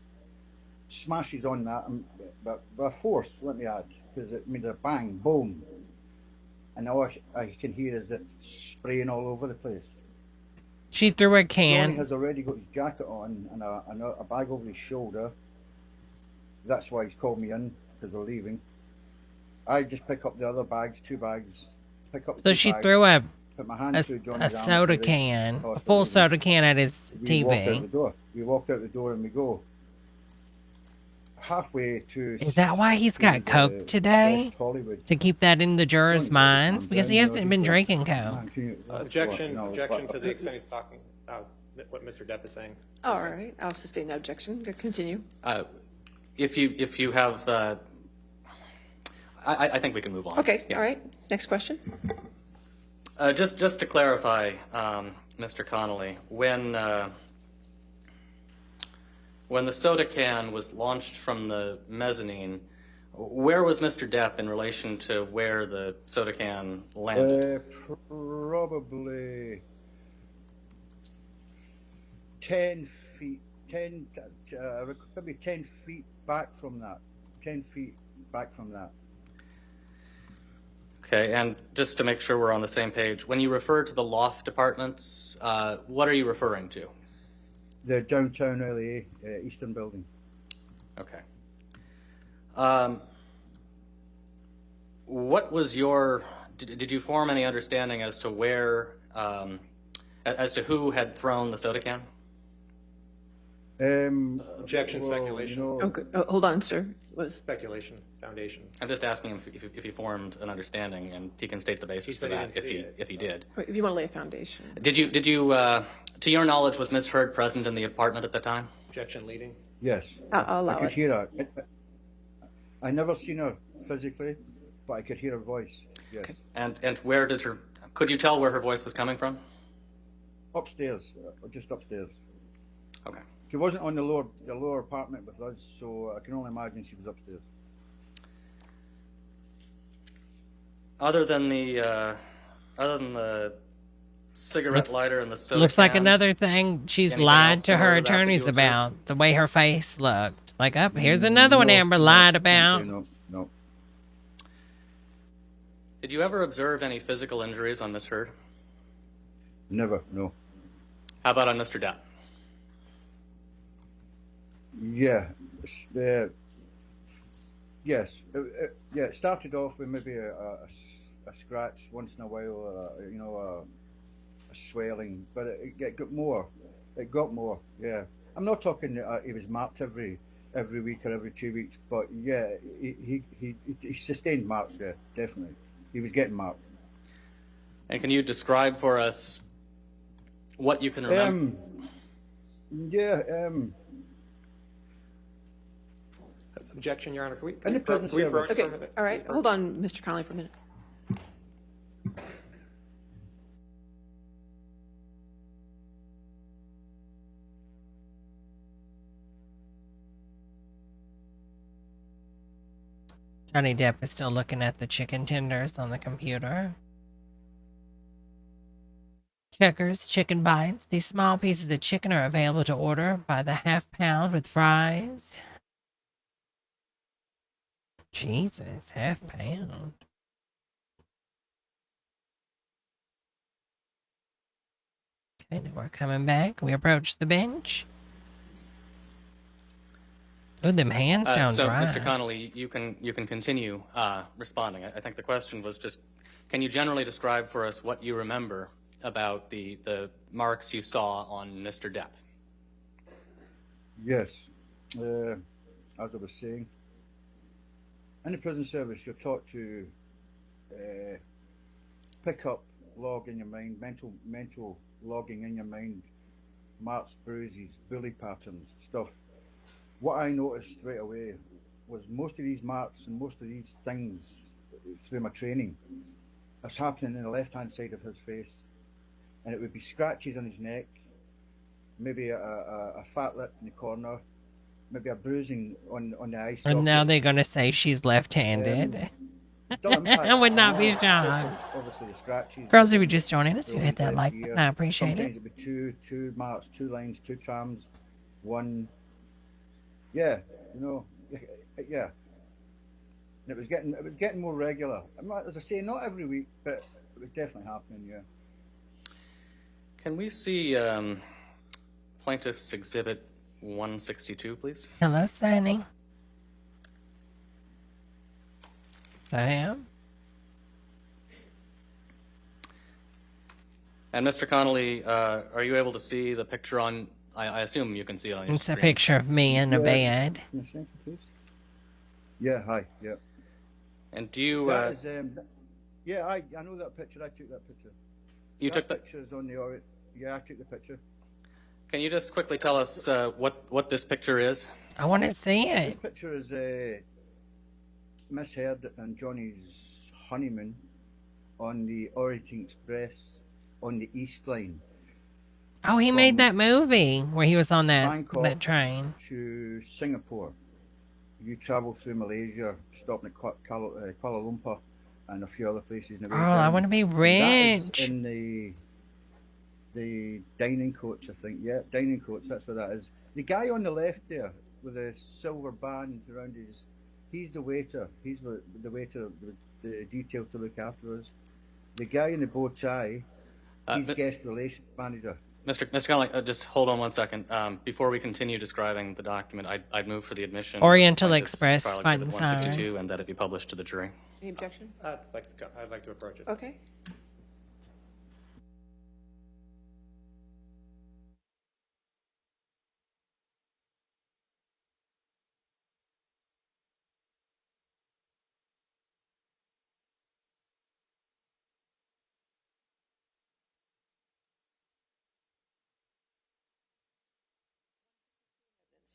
smashes on that, but by force, let me add, because it made a bang, boom. And all I can hear is it spraying all over the place. She threw a can. Johnny has already got his jacket on and a bag over his shoulder. That's why he's called me in, because we're leaving. I just pick up the other bags, 2 bags. So she threw a Johnny's soda can, a full soda can at his TV. We walked out the door and we go halfway to. Is that why he's got Coke today? To keep that in the jurors' minds? Because he hasn't been drinking Coke. Objection to the extent he's talking. what Mr. Depp is saying. All right, I'll sustain that objection. Continue. If you have, I think we can move on. Okay, Yeah. all right. Next question. Just to clarify, Mr. Connolly, when the soda can was launched from the mezzanine, where was Mr. Depp in relation to where the soda can landed? Probably 10 feet, maybe 10 feet back from that. 10 feet back from that. Okay, and just to make sure we're on the same page, when you refer to the loft apartments, what are you referring to? The downtown LA Eastern Building. Okay. What was your? Did you form any understanding as to where, as to who had thrown the soda can? Objection, speculation. Okay, hold on, sir. Speculation, foundation. I'm just asking him if he formed an understanding, and he can state the basis for that if he did. If you want to lay a foundation. Did you? To your knowledge, was Ms. Heard present in the apartment at the time? Objection leading. Yes. I'll allow I could it. hear her. I never seen her physically, but I could hear her voice. Yes. Okay. And where did her? Could you tell where her voice was coming from? Upstairs, just upstairs. Okay. She wasn't on the lower apartment with us, so I can only imagine she was upstairs. Other than the cigarette lighter and the soda Looks like can, another thing she's anything lied else to her similar to that that attorneys you observed? about, the way her face looked. Like, up here's another one Amber lied about. No. Did you ever observe any physical injuries on Miss Heard? Never, no. How about on Mr. Depp? Yeah. Yes. Yeah, it started off with maybe a scratch once in a while, a swelling, but it got more. It got more, yeah. I'm not talking he was marked every week or every 2 weeks, but yeah, he sustained marks, yeah, definitely. He was getting marked. And can you describe for us what you can remember? Objection, Your Honor. Can we Any present service. Okay, all right. Hold on, Mr. Connolly, for a minute. Johnny Depp is still looking at the chicken tenders on the computer. Checkers chicken bites. These small pieces of chicken are available to order by the half pound with fries. Jesus, half pound. Okay, now we're coming back. We approach the bench. Oh, them hands sound so, dry. Mr. Connolly, you can continue responding. I think the question was just, can you generally describe for us what you remember about the marks you saw on Mr. Depp? Yes. As I was saying, in the prison service, you're taught to pick up, log in your mind, mental logging in your mind, marks, bruises, bully patterns, stuff. What I noticed right away was most of these marks and most of these things through my training is happening in the left-hand side of his face, and it would be scratches on his neck, maybe a fat lip in the corner, maybe a bruising on the eye socket. And now they're going to say she's left-handed. I would not be shocked. Obviously the scratches. Girls, if you're just joining us, you hit that like button. I appreciate Sometimes it. it'd be two marks, 2 lines, 2 trams, 1. Yeah, yeah. And it was getting more regular. As I say, not every week, but it was definitely happening. Yeah. Can we see Plaintiff's Exhibit 162, please? Hello, Sunny. I am. And Mr. Connolly, are you able to see the picture on? I assume you can see it on your It's screen. a picture of me in a bed. Yeah, hi, yeah. And do you? That is, yeah, I know that picture. I took that picture. You took the pictures on the. Yeah, I took the picture. Can you just quickly tell us what this picture is? I want to see This it. picture is Miss Heard and Johnny's honeymoon on the Orient Express on the East Line. Oh, he made that movie where he was on that Bangkok train. to Singapore. You travel through Malaysia, stopping at Kuala Lumpur and a few other places. Oh, I want to be rich. That is in the dining coach, I think. Yeah, dining coach, that's what that is. The guy on the left there with a silver band around he's the waiter. He's the waiter with the detail to look after us. The guy in the bow tie, he's guest relations manager. Mr. Connolly, just hold on one second. Before we continue describing the document, I'd move for the admission of Oriental Plaintiff's Express, Trial fight Exhibit and 162 and that it be published to the jury. Any objection? I'd like to approach it. Okay.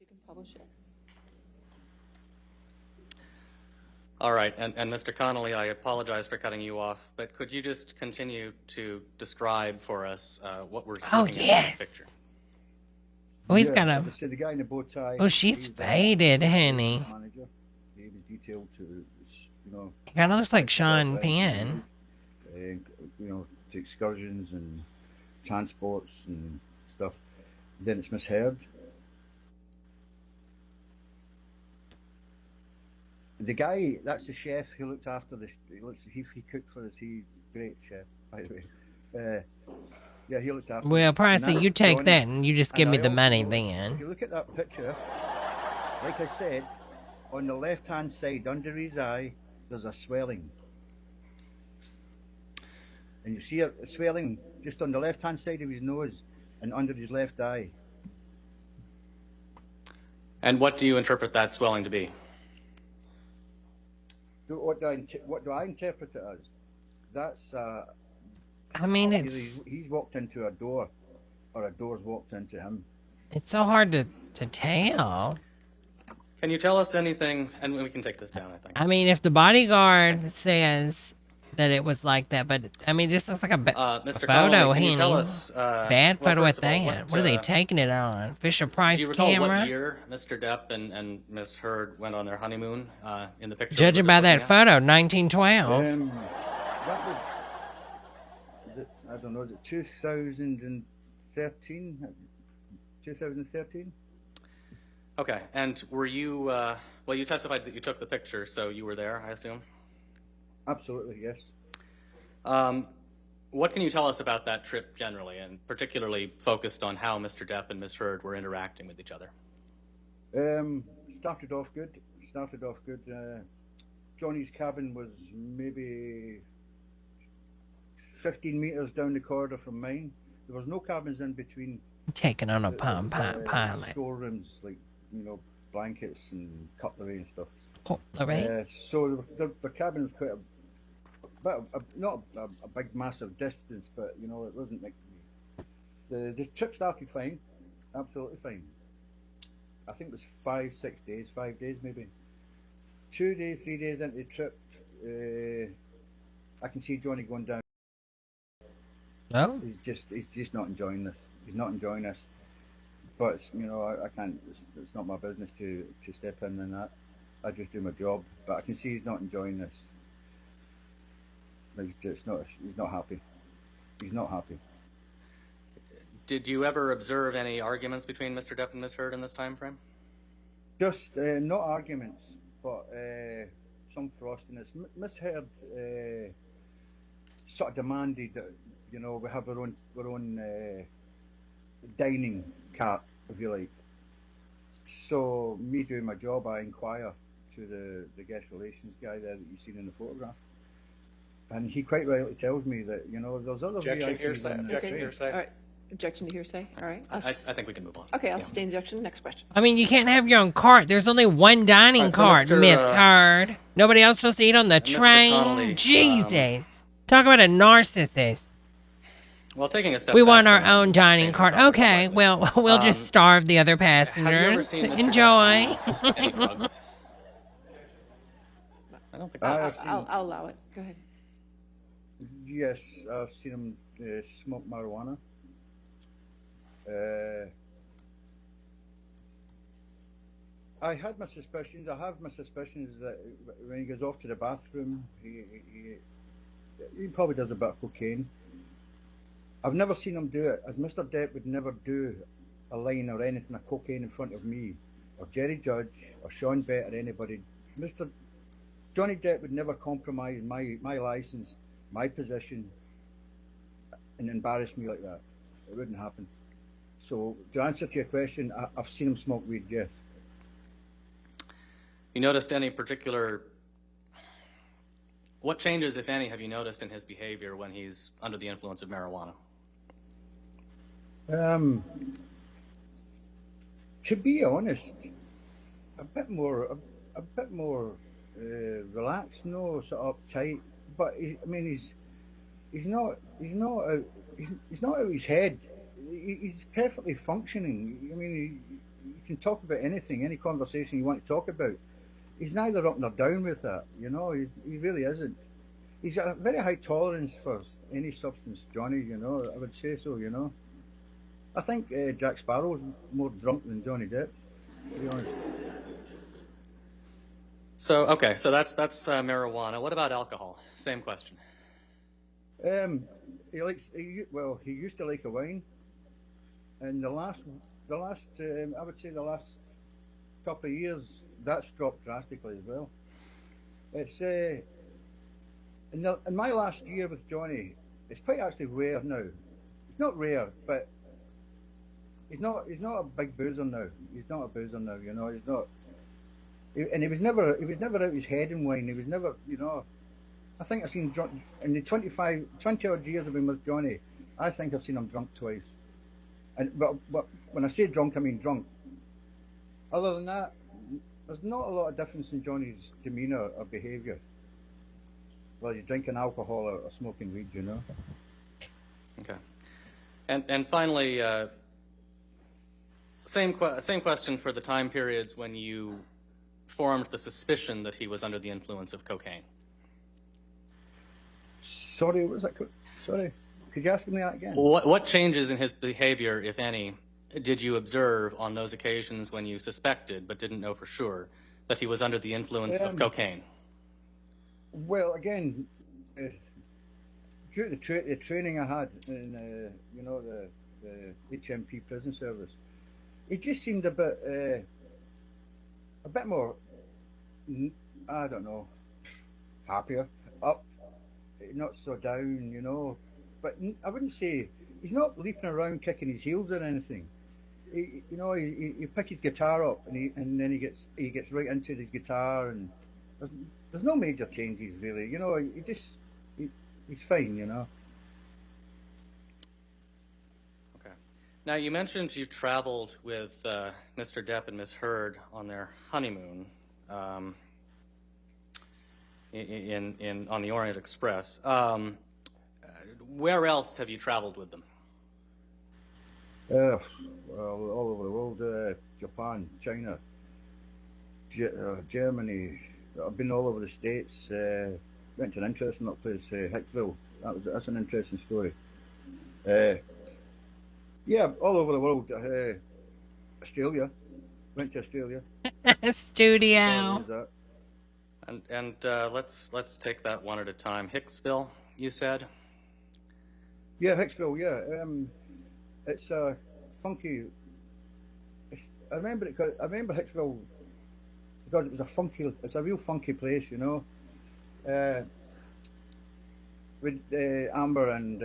You can publish it. All right, and Mr. Connolly, I apologize for cutting you off, but could you just continue to describe for us what we're looking at in this picture? Oh, he's got a... As I said, the guy in the bow tie. Oh, she's faded, honey. Manager. He was detailed to, you know. He kind of looks like Sean Penn. You know, to excursions and transports and stuff. Then it's Miss Heard. The guy, that's the chef who looked after this. He cooked for us. He's great chef, by the way. Yeah, he looked after. Well, us. Pricey, you take Johnny. that and you just give me the money If then. you look at that picture, like I said, on the left-hand side under his eye, there's a swelling. And you see a swelling just on the left-hand side of his nose and under his left eye. And what do you interpret that swelling to be? What do I interpret it as? That's I mean, either it's he's walked into a door, or a door's walked into him. it's so hard to tell. Can you tell us anything? And we can take this down, I think. I mean, if the bodyguard says that it was like that, but I mean, this looks like a Mr. photo. Connolly, can you Henny. tell us, Bad well, photo first at of all, that. What are they taking it on? Fisher Price do you recall camera? what year Mr. Depp and Miss Heard went on their honeymoon in the picture? Judging by that photo, 1912. That was, is it, I don't know, is it 2013? 2013? Okay, and were you, well, you testified that you took the picture, so you were there, I assume? Absolutely, yes. What can you tell us about that trip generally, and particularly focused on how Mr. Depp and Miss Heard were interacting with each other? Started off good. Johnny's cabin was maybe 15 meters down the corridor from mine. There was no cabins in between. Taking on a pilot. Storerooms, like, you know, blankets and cutlery and stuff. Cutlery? So the cabin was quite not a big, massive distance, but, you know, it wasn't like... The trip started fine, absolutely fine. I think it was 5 days maybe. 2 days, 3 days into the trip, I can see Johnny going down. No? He's just not enjoying this. He's not enjoying this. But, you know, I can't, it's not my business to step in and that. I just do my job. But I can see he's not enjoying this. He's not happy. He's not happy. Did you ever observe any arguments between Mr. Depp and Miss Heard in this time frame? Just not arguments, but some frostiness. Miss Heard sort of demanded that, you know, we have our own dining cart, if you like. So me doing my job, I inquire to the guest relations guy there that you've seen in the photograph. And he quite rightly tells me that, you know, there's other Objection, VIPs hearsay. in Objection, the hearsay. All right. Objection to hearsay. All right. I think we can move on. Okay, I'll sustain the objection. Next question. I mean, you can't have your own cart. There's only one dining cart, Miss Heard. Nobody else supposed to eat on the train? Connolly, Jesus. Talk about a narcissist. Well, taking a step We back want our from own dining changing car. the topic Okay, slightly. well, we'll just starve the other Have you ever passengers. seen Mr. Enjoy. Depp use any drugs? I don't think that's... I'll allow it. Go ahead. Yes, I've seen him smoke marijuana. I had my suspicions. I have my suspicions that when he goes off to the bathroom, he probably does a bit of cocaine. I've never seen him do it, as Mr. Depp would never do a line or anything of cocaine in front of me, or Jerry Judge, or Sean Bett, or anybody. Johnny Depp would never compromise my license, my position, and embarrass me like that. It wouldn't happen. So, to answer to your question, I've seen him smoke weed, yes. You noticed any particular... What changes, if any, have you noticed in his behavior when he's under the influence of marijuana? To be honest, a bit more relaxed, no sort of uptight. But he's not out of his head. He's perfectly functioning. I mean, you can talk about anything, any conversation you want to talk about. He's neither up nor down with that, you know. He really isn't. He's got a very high tolerance for any substance, Johnny. You know, I would say so. You know, I think Jack Sparrow's more drunk than Johnny Depp, to be honest. So okay, so that's marijuana. What about alcohol? Same question. He used to like a wine, and the last I would say the last couple of years that's dropped drastically as well. It's in my last year with Johnny, it's quite actually rare now. It's not rare, but he's not a big boozer now. He's not a boozer now, you know. He's not, and he was never out his head in wine. He was never, you know. I think I've seen drunk in the 20 odd years I've been with Johnny. I think I've seen him drunk twice. And but when I say drunk, I mean drunk. Other than that, there's not a lot of difference in Johnny's demeanour or behaviour. Well, he's drinking alcohol or smoking weed, you know. Okay, and finally, same question for the time periods when you formed the suspicion that he was under the influence of cocaine. Sorry, what was that? Sorry, could you ask me that again? What changes in his behavior, if any, did you observe on those occasions when you suspected, but didn't know for sure, that he was under the influence of cocaine? Well, again, due to the training I had in, you know, the HMP prison service, it just seemed a bit more, I don't know, happier, up, not so down, you know. But I wouldn't say he's not leaping around kicking his heels or anything. You know, he pick his guitar up and then he gets right into his guitar, and there's no major changes really. You know, he's fine. You know. Okay. Now you mentioned you traveled with Mr. Depp and Ms. Heard on their honeymoon on the Orient Express. Where else have you traveled with them? Well, all over the world, Japan, China, Germany. I've been all over the States. Went to an interesting little place, Hicksville. That's an interesting story. Yeah, all over the world. Australia. Went to Australia. Studio. And let's take that one at a time. Hicksville, you said? Yeah, Hicksville. Yeah. It's a funky. I remember Hicksville because it was a funky. It's a real funky place, you know. With Amber and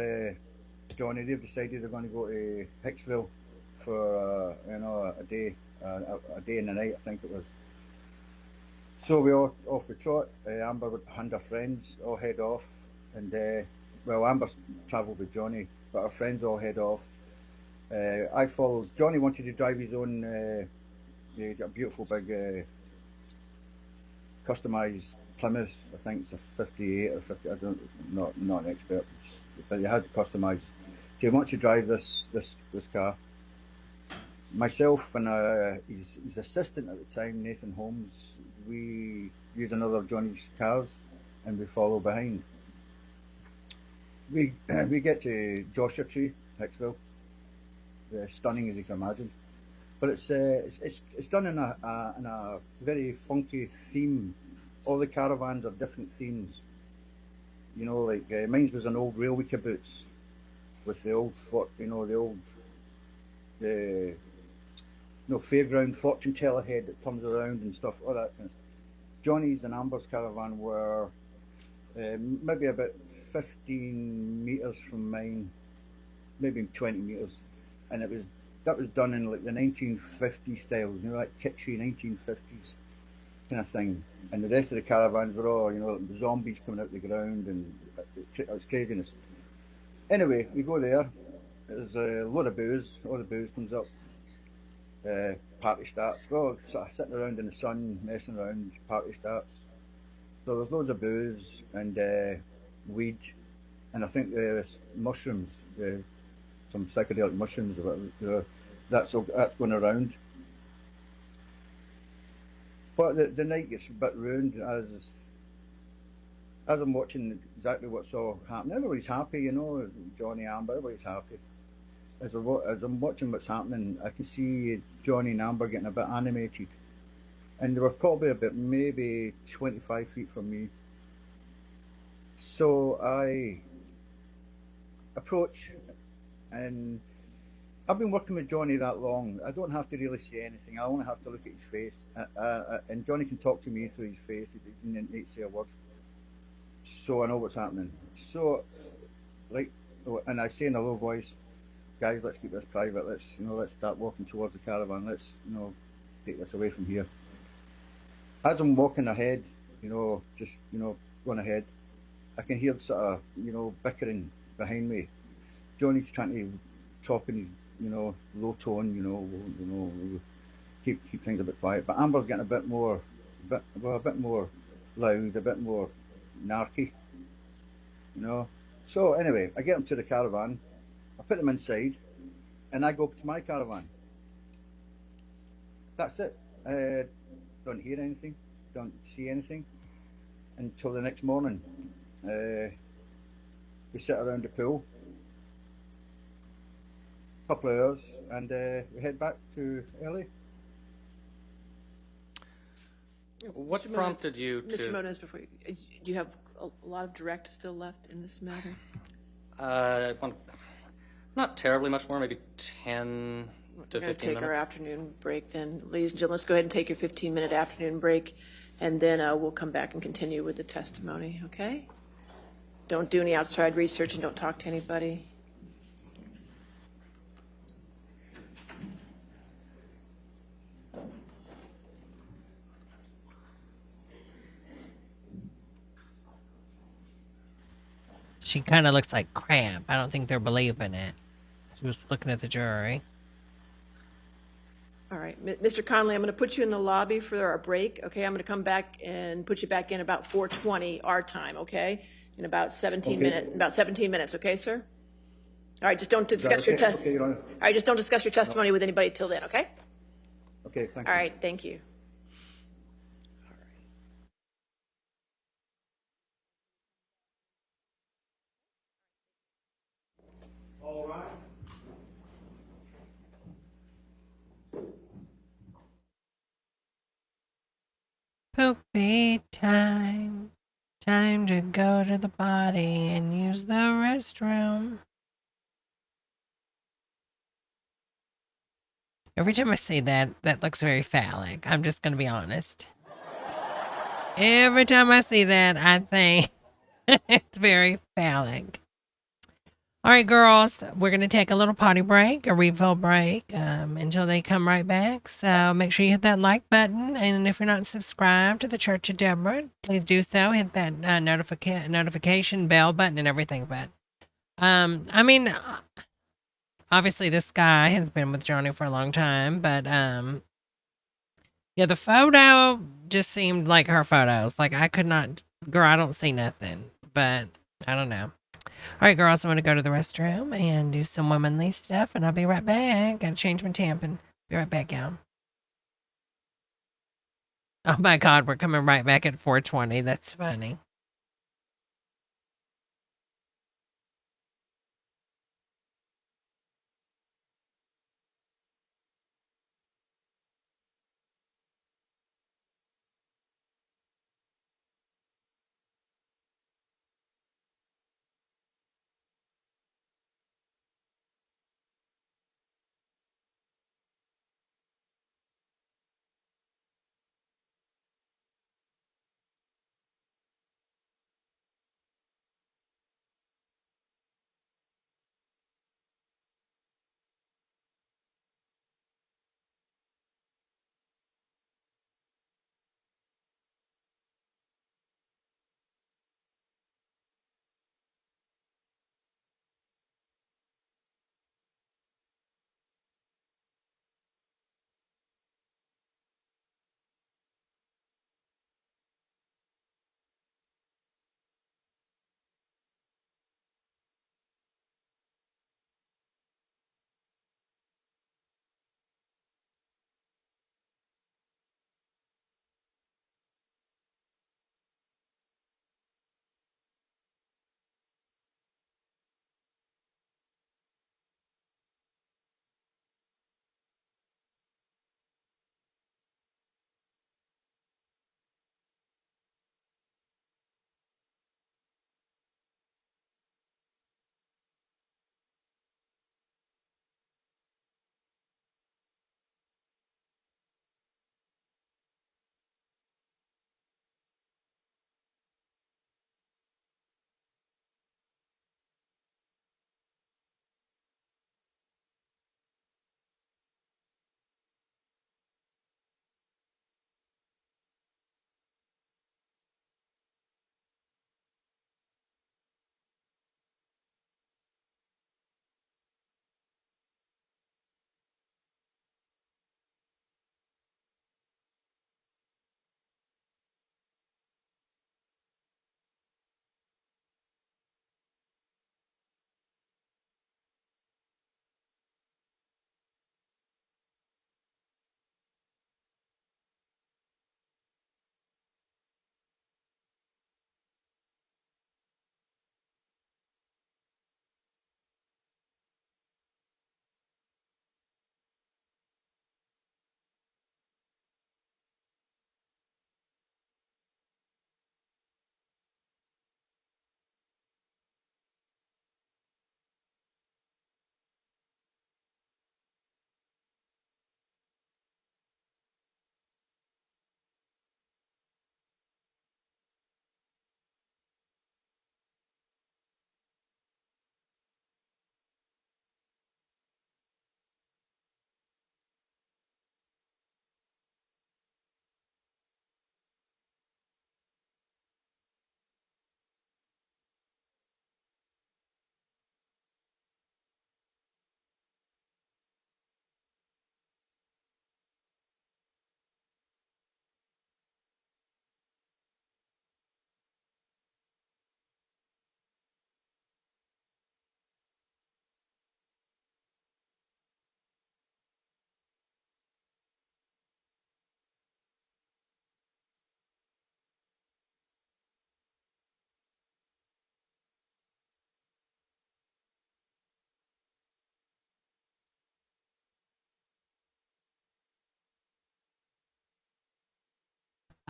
Johnny, they've decided they're going to go to Hicksville for you know, a day and a night, I think it was. So we all off the trot. Amber and her friends all head off, and well, Amber travelled with Johnny, but her friends all head off. I followed. Johnny wanted to drive his own. He got a beautiful big customised Plymouth. I think it's a 58 or 50. I don't, not an expert, but he had customised. he wants to drive this car. Myself and his assistant at the time, Nathan Holmes, we use another of Johnny's cars and we follow behind. We get to Joshua Tree, Hicksville. Stunning as you can imagine, but it's done in a very funky theme. All the caravans are different themes. You know, like mine was an old railway caboose with the old fairground fortune teller head that turns around and stuff, all that kind of stuff. Johnny's and Amber's caravan were maybe about 15 meters from mine, maybe 20 meters, and that was done in like the 1950s styles, you know, like kitschy 1950s kind of thing. And the rest of the caravans were all, you know, like zombies coming out the ground, and it was craziness. Anyway, we go there. There's a lot of booze. All the booze comes up. Party starts. Well, sort of sitting around in the sun, messing around. Party starts. So there's loads of booze and weed, and I think mushrooms, some psychedelic mushrooms, or whatever, that's going around. But the night gets a bit ruined as I'm watching exactly what's all happening. Everybody's happy, you know, Johnny, Amber, everybody's happy. As I'm watching what's happening, I can see Johnny and Amber getting a bit animated. And they were probably about maybe 25 feet from me. So I approach, and I've been working with Johnny that long. I don't have to really say anything. I only have to look at his face. And Johnny can talk to me through his face. He doesn't need to say a word. So I know what's happening. So, like, and I say in a low voice, guys, let's keep this private. Let's start walking towards the caravan. Let's, take this away from here. As I'm walking ahead, going ahead, I can hear sort of, bickering behind me. Johnny's trying to talk in his, low tone, keep things a bit quiet. But Amber's getting a bit more loud, a bit more narky, So anyway, I get them to the caravan, I put them inside, and I go to my caravan. That's it. Don't hear anything, don't see anything until the next morning. We sit around the pool, a couple of hours, and we head back to LA. What prompted you to... Mr. Moniz, before you, do you have a lot of direct still left in this matter? Not terribly much more, maybe 10 to 15 minutes. We're going to take our afternoon break then. Ladies and gentlemen, let's go ahead and take your 15-minute afternoon break, and then we'll come back and continue with the testimony, okay? Don't do any outside research and don't talk to anybody. She kind of looks like crap. I don't think they're believing it. She was looking at the jury. All right, Mr. Connolly, I'm going to put you in the lobby for our break, okay? I'm going to come back and put you back in about 4:20 our time, okay? In about 17 minutes, okay, sir? All right, just don't discuss your all right, just don't discuss your testimony with anybody till then, okay? Okay, thank you. All right, thank you. All right. Poopy time. Time to go to the potty and use the restroom. Every time I see that, that looks very phallic. I'm just going to be honest. Every time I see that, I think it's very phallic. All right, girls, we're going to take a little potty break, a refill break, until they come right back. So make sure you hit that like button. And if you're not subscribed to the Church of Debra, please do so. Hit that notification bell button and everything. But, obviously this guy has been with Johnny for a long time. But, yeah, the photo just seemed like her photos. Like, I don't see nothing. But, I don't know. All right, girls, I'm going to go to the restroom and do some womanly stuff, and I'll be right back. Got to change my tampon. Be right back, y'all. Oh my God, we're coming right back at 4:20. That's funny.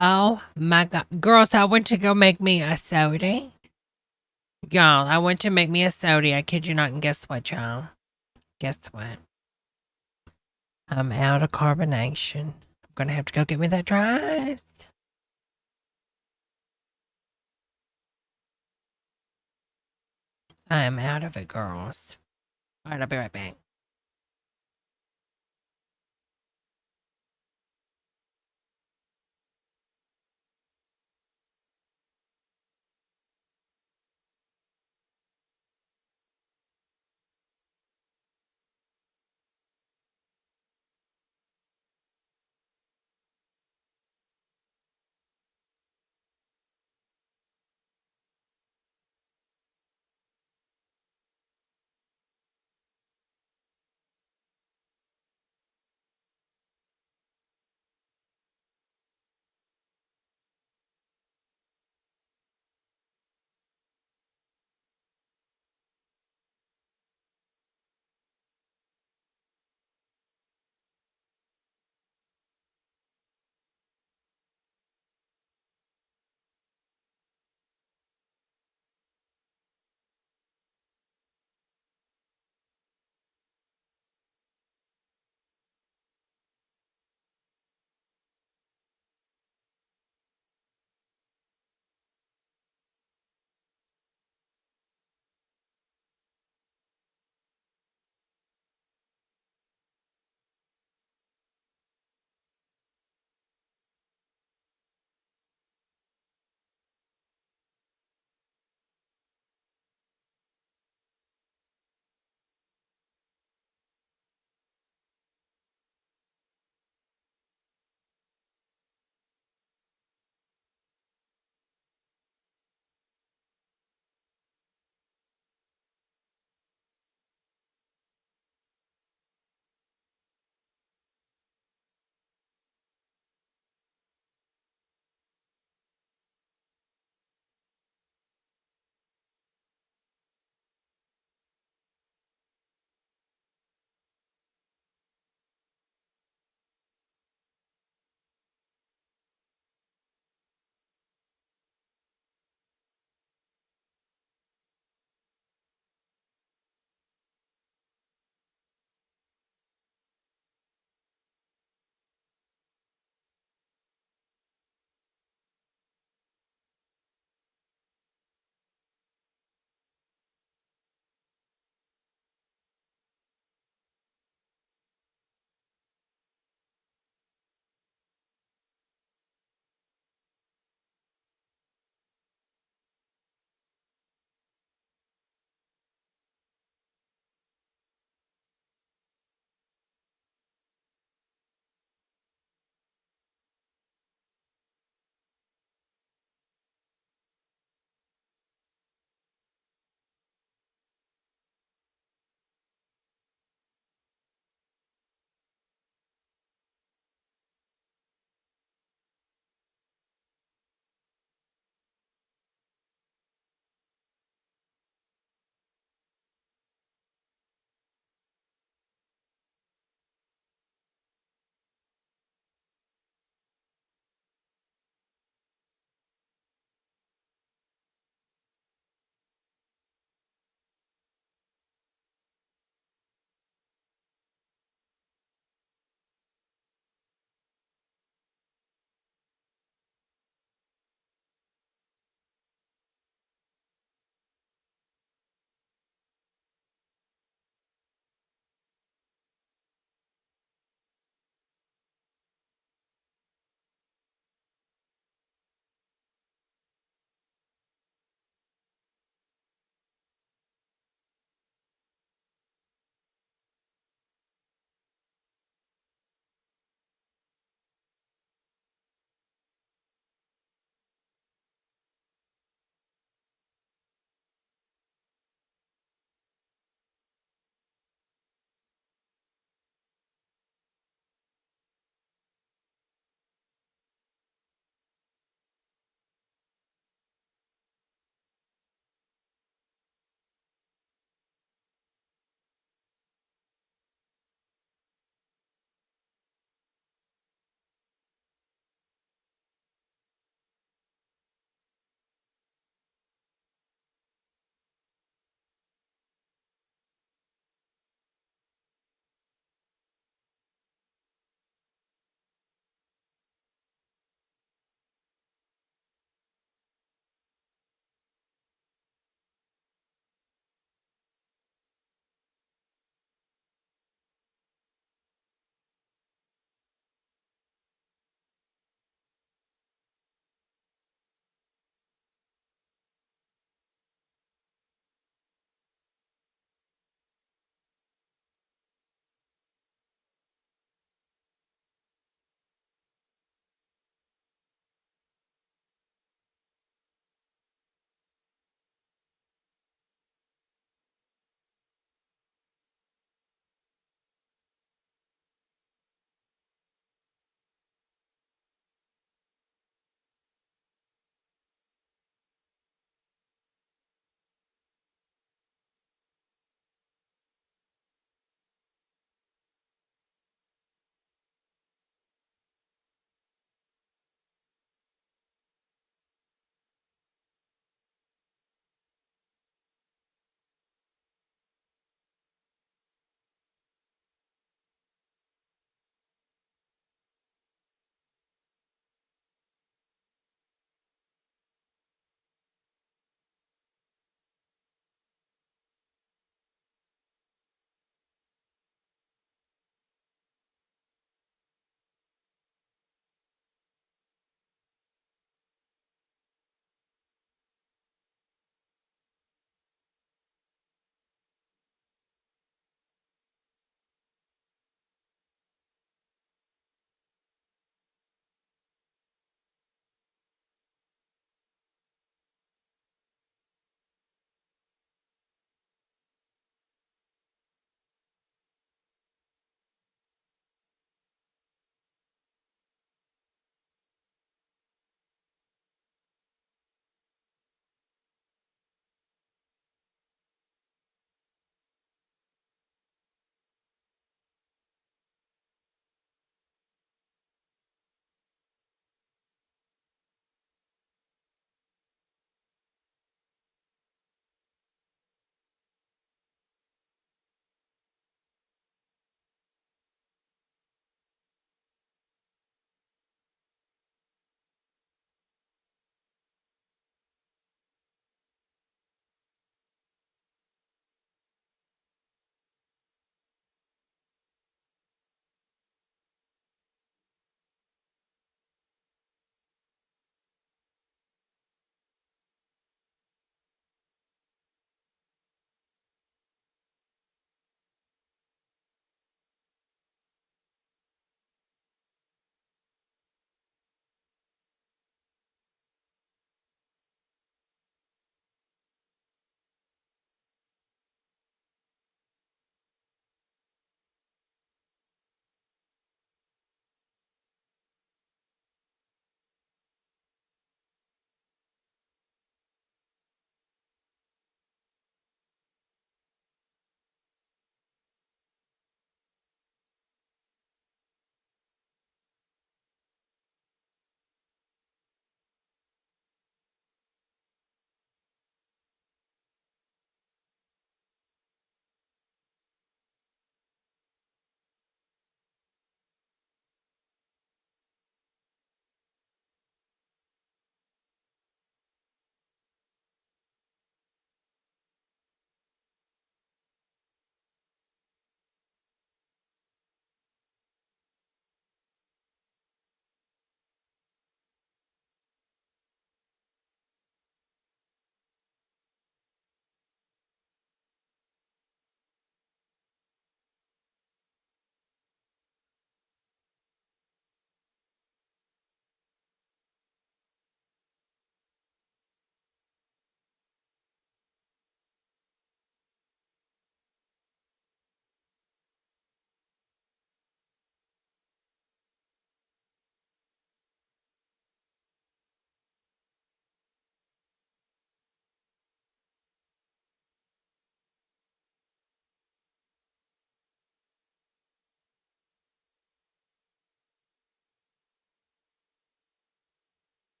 Oh my God. Girls, I went to go make me a soda. Y'all, I went to make me a soda. I kid you not. And guess what, y'all? Guess what? I'm out of carbonation. I'm going to have to go get me that dry ice. I am out of it, girls. All right, I'll be right back.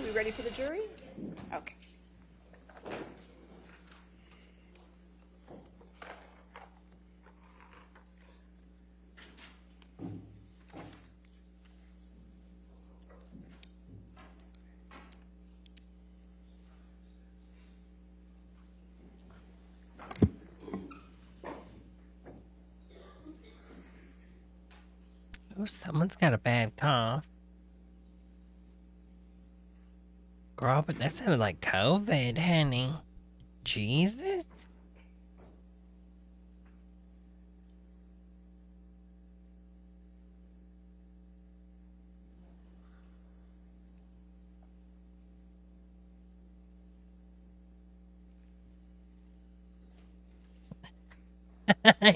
we ready for the jury? Okay. Oh, someone's got a bad cough. Girl, but that sounded like COVID, honey. Jesus.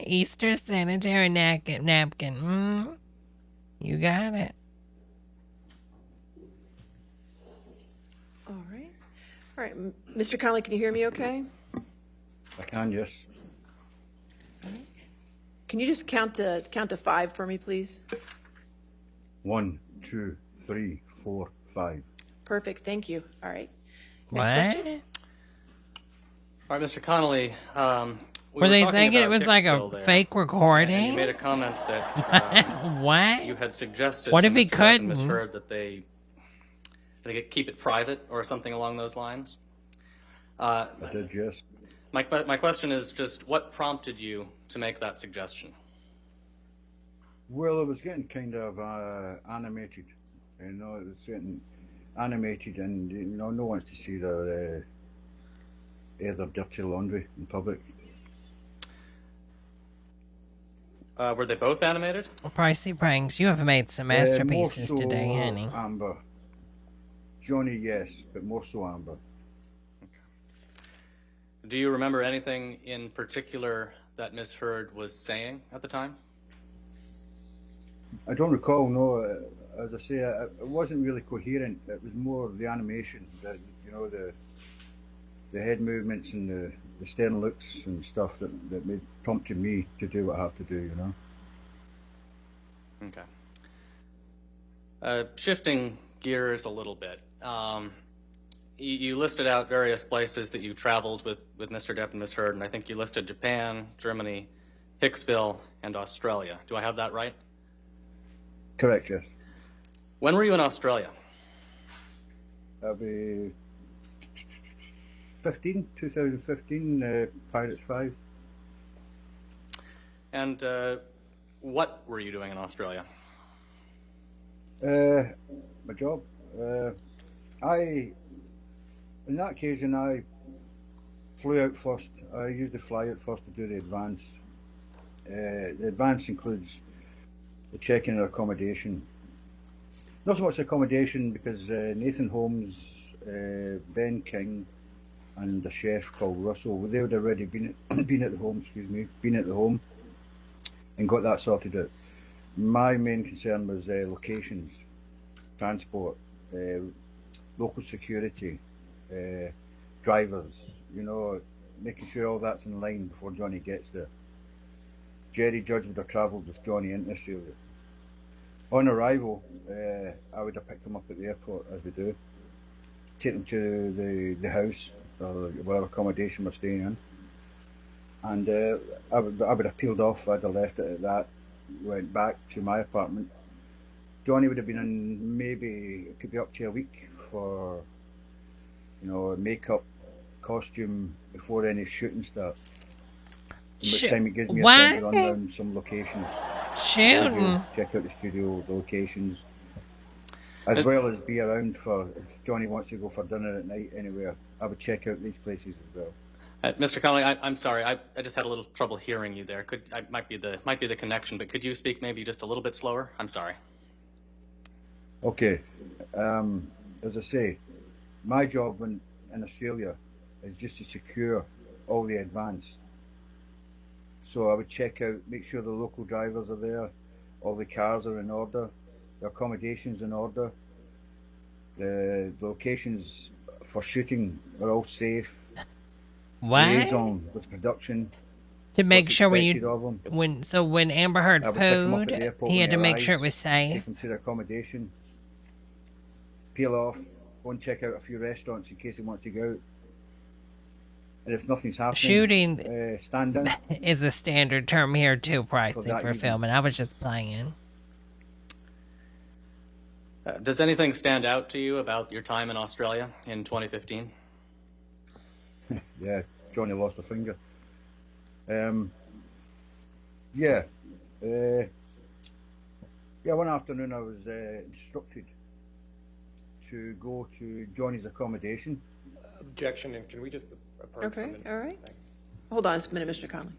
Easter sanitary napkin. You got it. All right. All right, Mr. Connolly, can you hear me okay? I can, yes. Can you just count to 5 for me, please? 1, 2, 3, 4, 5. Perfect, thank you. All right. Next What? question. All right, Mr. Connolly. Were they thinking it was like a fake recording? And you made a comment that what? You had suggested What to if he Mr. Depp couldn't? and misheard that they keep it private or something along those lines. I did, yes. My question is just what prompted you to make that suggestion? Well, it was getting kind of animated. You know, it was getting animated, and you know, no one wants to see their dirty laundry in public. Were they both animated? Pricey Pranks, you have made some masterpieces today, honey. Amber. Johnny, yes, but more so Amber. Do you remember anything in particular that Miss Heard was saying at the time? I don't recall, no. As I say, it wasn't really coherent. It was more the animation, you know, the head movements and the stern looks and stuff that prompted me to do what I have to do, you know. Okay. Shifting gears a little bit. You listed out various places that you traveled with Mr. Depp and Miss Heard, and I think you listed Japan, Germany, Hicksville, and Australia. Do I have that right? Correct, yes. When were you in Australia? That'll be 2015, Pirates 5. And what were you doing in Australia? My job. In that occasion, I flew out first. I usually fly out first to do the advance. The advance includes the check-in and accommodation. Not so much accommodation because Nathan Holmes, Ben King, and a chef called Russell, they would already been at the home, and got that sorted out. My main concern was locations, transport, local security, drivers, you know, making sure all that's in line before Johnny gets there. Jerry Judge would have travelled with Johnny into Australia. On arrival, I would have picked him up at the airport, as we do, take him to the house, or whatever accommodation we're staying in, and I would have peeled off. I'd have left it at that, went back to my apartment. Johnny would have been in, maybe it could be up to a week for, you know, makeup, costume before any shooting starts. By which time it gives me a time to run around some locations. Shooting. Check out the studio, the locations, as well as be around for if Johnny wants to go for dinner at night anywhere. I would check out these places as well. Mr. Connolly, I'm sorry. I just had a little trouble hearing you there. Might be the connection, but could you speak maybe just a little bit slower? I'm sorry. Okay. As I say, my job in Australia is just to secure all the advance. So I would check out, make sure the local drivers are there, all the cars are in order, the accommodations in order, the locations for shooting are all safe. What? Liaison with production. To make sure when Amber Heard pooed, he had to make sure it was safe. Take them to their accommodation, peel off, go and check out a few restaurants in case he wants to go out. And if nothing's happening, Shooting stand down. is a standard term here too, pricey that for evening. filming. I was just playing. Does anything stand out to you about your time in Australia in 2015? Yeah, Johnny lost a finger. Yeah. Yeah, one afternoon I was instructed to go to Johnny's accommodation. Objection, and can we just approach Okay, from the- all right. Thanks. Hold on a minute, Mr. Conley.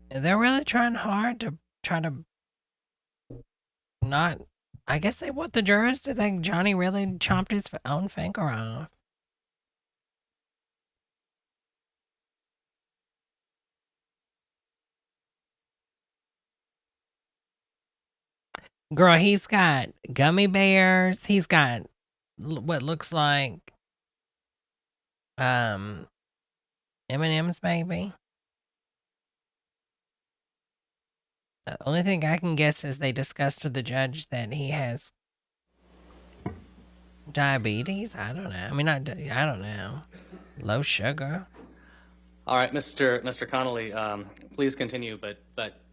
They're really trying hard to try to not. I guess they want the jurors to think Johnny really chomped his own finger off. Girl, he's got gummy bears. He's got what looks like M&M's maybe. The only thing I can guess is they discussed with the judge that he has diabetes. I don't know. I mean, I don't know. Low sugar. All right, Mr. Connolly, please continue, but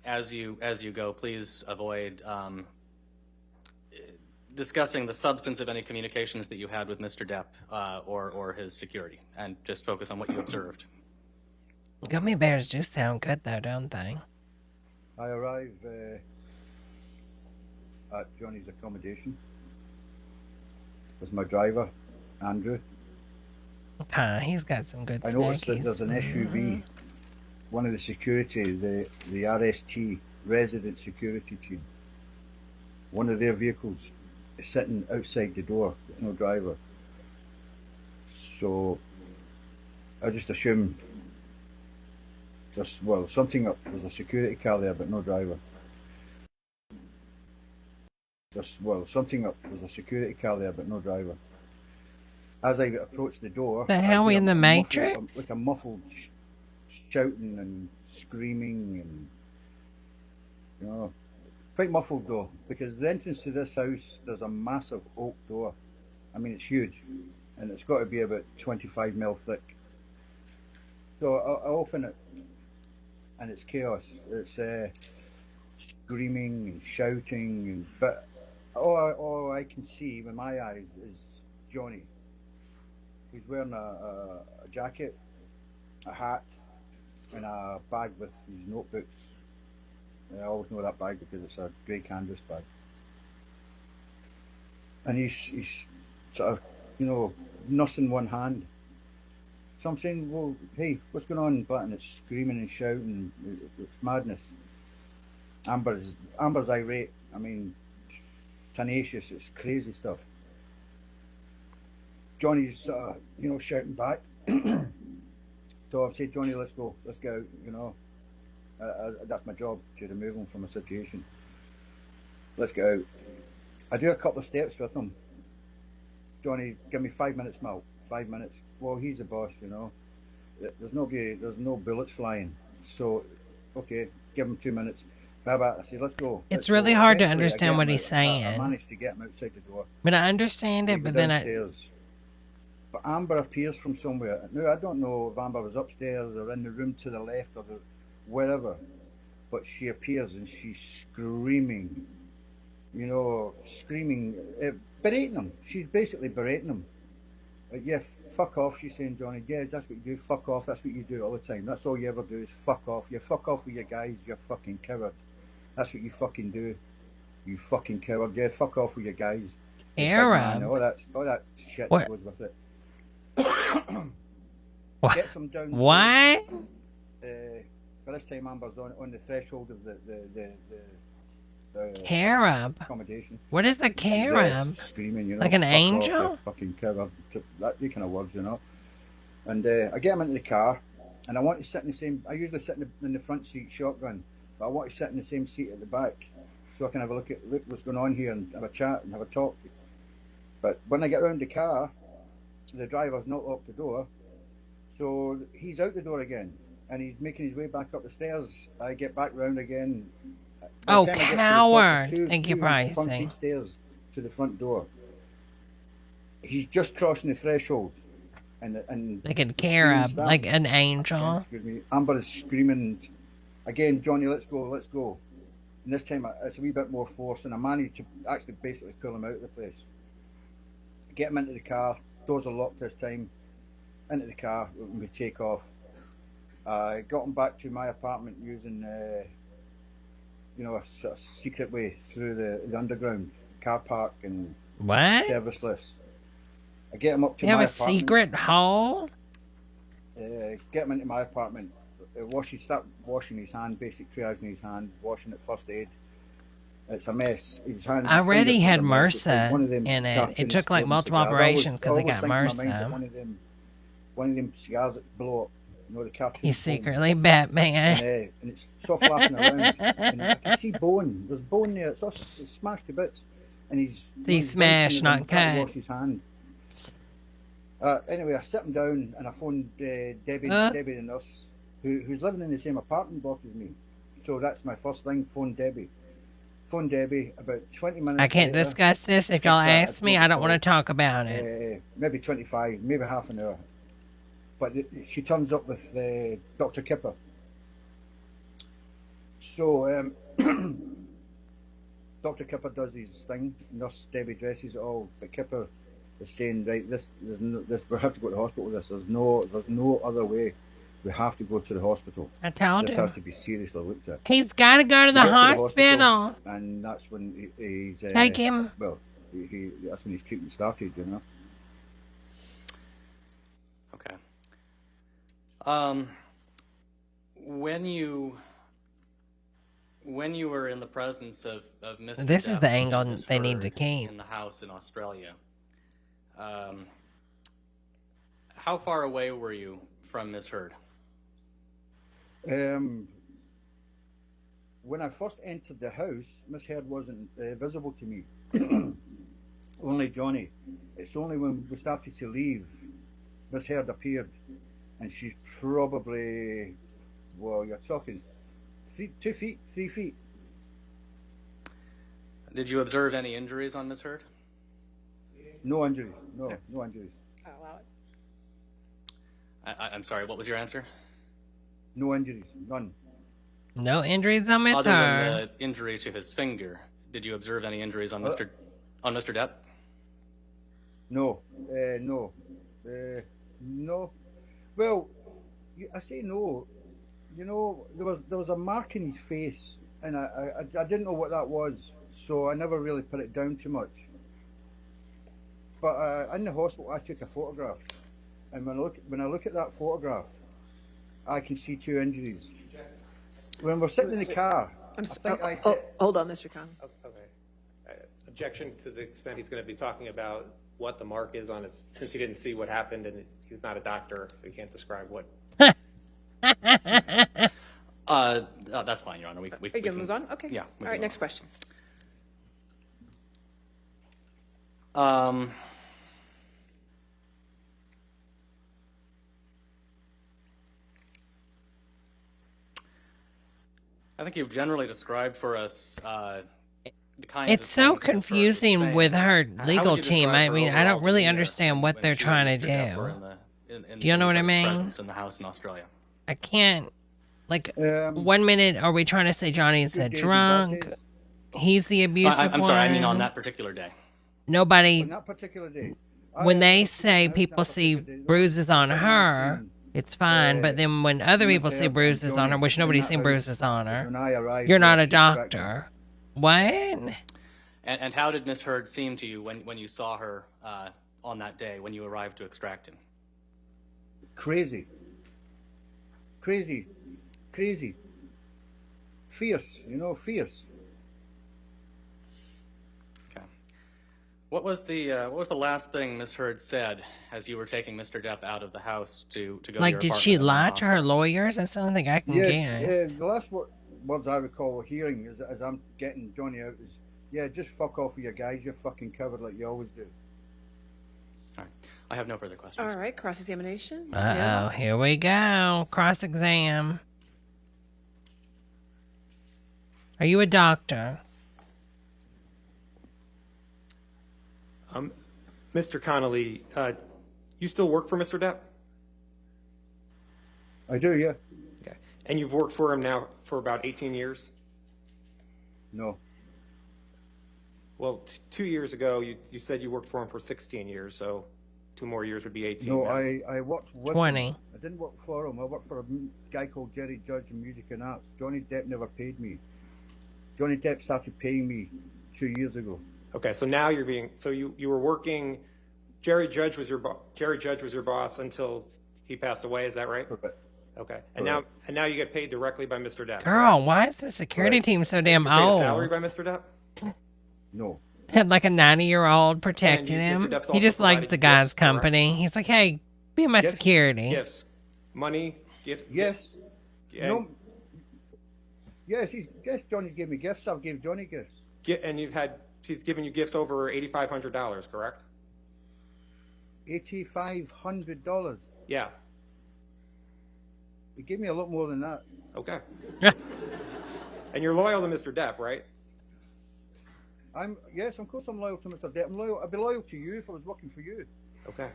as you go, please avoid discussing the substance of any communications that you had with Mr. Depp or his security, and just focus on what you observed. Gummy bears do sound good though, don't they? I arrive at Johnny's accommodation with my driver, Andrew. Okay, he's got some good I noticed that snackies. there's an SUV, one of the security, the RST, resident security team. One of their vehicles is sitting outside the door with no driver. So I just assumed there's, well, something up. There's a security car there, but no driver. There's, well, something up. There's a security car there, but no driver. As I approached the door, The hell, we in the Matrix? Like a muffled shouting and screaming, and you know, quite muffled though, because the entrance to this house, there's a massive oak door. I mean, it's huge, and it's got to be about 25 mil thick. So I open it, and it's chaos. It's screaming and shouting, and but all I can see with my eyes is Johnny. He's wearing a jacket, a hat, and a bag with his notebooks. I always know that bag because it's a grey canvas bag. And he's sort of, you know, nursing one hand. So I'm saying, well, hey, what's going on? And it's screaming and shouting. It's madness. Amber's irate. I mean, tenacious. It's crazy stuff. Johnny's, you know, shouting back. So I've said, Johnny, let's go out, you know. That's my job, to remove him from a situation. Let's go out. I do a couple of steps with him. Johnny, give me 5 minutes, Mal. 5 minutes. Well, he's the boss, you know. There's no bullets flying. So, okay, give him 2 minutes. Baba, I said, let's go. It's really hard to understand what he's I saying. managed to get him outside the door. I mean, I understand it, but then But Amber appears from somewhere. Now, I don't know if Amber was upstairs or in the room to the left or wherever, but she appears and she's screaming, you know, berating him. She's basically berating him. Like, yeah, fuck off, she's saying, Johnny. Yeah, that's what you do. Fuck off. That's what you do all the time. That's all you ever do is fuck off. You fuck off with your guys, you fucking coward. That's what you fucking do. You fucking coward. Yeah, fuck off with your guys. Arab. All that shit What? goes with it. What? Get some downstairs. What? By this time, Amber's on the threshold of the Carib. accommodation. What is the She's Carib? screaming, you know, Like an fuck off, angel? you fucking coward. That kind of words, you know. And I get him into the car, and I want to sit in the same. I usually sit in the front seat, shotgun, but I want to sit in the same seat at the back, so I can have a look what's going on here and have a chat and have a talk. But when I get around the car, the driver's not locked the door, so he's out the door again, and he's making his way back up the stairs. I get back round again, By Oh, the time I get to the top, coward. there's Thank you, two concrete Pricing. stairs to the front door. He's just crossing the threshold, and Like a the cherub, screaming like starts. an angel. Excuse me. Amber is screaming again, Johnny, let's go, let's go. And this time it's a wee bit more force, and I managed to actually basically pull him out of the place. Get him into the car. Doors are locked this time. Into the car, we take off. Got him back to my apartment using, you know, a sort of secret way through the underground car park and What? service lifts. I get him up to You have my a apartment. secret hole? Get him into my apartment. Start washing his hand, basic triage in his hand, washing it, first aid. It's a mess. His hand, I already his had fingers are messed. It's like one of MRSA them in it. cartoon It took like exploding multiple cigars. operations because I always got think in my mind that MRSA. one of them cigars that blow up, you know, the cartoon. He's bone. secretly Batman. And it's sort of flapping around. And I can see bone. There's bone there. It's smashed to bits. And he's smash, rinsing not and trying to cut. wash his hand. Anyway, I sit him down and I phoned Debbie, Debbie the nurse, who's living in the same apartment block as me. So that's my first thing. Phone Debbie. Phone Debbie. About 20 minutes. I can't later, discuss this. If y'all ask me, I don't want to talk about it. Maybe 25, maybe half an hour. But she turns up with Dr. Kipper. So Dr. Kipper does his thing. Nurse Debbie dresses it all, but Kipper is saying, right, this we have to go to the hospital with this. There's no other way. We have to go to the hospital. I told this him. has to be seriously looked at. He's got to go to the We get hospital. And that's when he's Take him. Well, that's when his treatment started, you know. Okay. When you were in the presence of Mr. This is Depp the and angle Ms. they need Heard to keep. in the house in Australia, how far away were you from Ms. Heard? When I first entered the house, Miss Heard wasn't visible to me. Only Johnny. It's only when we started to leave, Miss Heard appeared, and she's probably, well, you're talking 3 feet. Did you observe any injuries on Ms. Heard? No injuries. No injuries. I'll allow it. I'm sorry, what was your answer? No injuries. None. No injuries on Miss Other than Heard. the injury to his finger, did you observe any injuries on Mr. Depp? No. No. Well, I say no. You know, there was a mark in his face, and I didn't know what that was, so I never really put it down too much. But in the hospital, I took a photograph, and when I look at that photograph, I can see 2 injuries. When we're sitting in the car, hold on, Mr. Khan. Okay. Objection to the extent he's going to be talking about what the mark is on his, since he didn't see what happened and he's not a doctor, so he can't describe what. That's fine, Your Honor. We Are you going to move on? Okay. Yeah. All right, next question. I think you've generally described for us the kinds It's of so things Ms. Heard was confusing saying. with her How legal would you team. describe I her mean, I overall don't really demeanor understand what when they're she trying and to Mr. Depp do. were in Do you know what I each other's mean? presence in the house in Australia? I can't. Like, 1 minute, are we trying to say Johnny's a drunk? He's the abusive one? I'm sorry, I mean on that particular day. Nobody. on that particular day, When they say people see bruises on her, it's fine. But then when other people see bruises on her, which nobody's seen bruises on her, you're not a doctor. What? And how did Ms. Heard seem to you when you saw her on that day when you arrived to extract him? Crazy. Fierce, fierce. Okay. What was the last thing Ms. Heard said as you were taking Mr. Depp out of the house to go? Like, to your did she apartment in the lie to her hospital? lawyers? That's the only thing I can guess. The last words I recall hearing as I'm getting Johnny out is, yeah, just fuck off with your guys, you fucking coward like you always do. All right. I have no further questions. All right, cross-examination. Uh-oh, here we go. Cross-exam. Are you a doctor? Mr. Connolly, you still work for Mr. Depp? I do, yeah. Okay. And you've worked for him now for about 18 years? No. Well, 2 years ago, you said you worked for him for 16 years, so 2 more years would be 18. No, now. I worked with 20. him. I didn't work for him. I worked for a guy called Jerry Judge in Music and Arts. Johnny Depp never paid me. Johnny Depp started paying me 2 years ago. Okay, so now you're being, so you were working, Jerry Judge was your boss until he passed away, is that right? Correct. Okay, and now you get paid directly by Mr. Depp. Girl, why is the security team so damn You paid a old? salary by Mr. Depp? No. Had like a 90-year-old protecting And Mr. him. Depp's He also just liked provided the you guy's gifts, correct? company. He's like, hey, be my Gifts? security. Gifts, money, Yes. gifts. No. Yes, Johnny's gave me gifts. I've given Johnny gifts. And he's given you gifts over $8,500, correct? $8,500. Yeah. He gave me a lot more than that. Okay. And you're loyal to Mr. Depp, right? Yes, of course I'm loyal to Mr. Depp. I'd be loyal to you if I was working for you. Okay.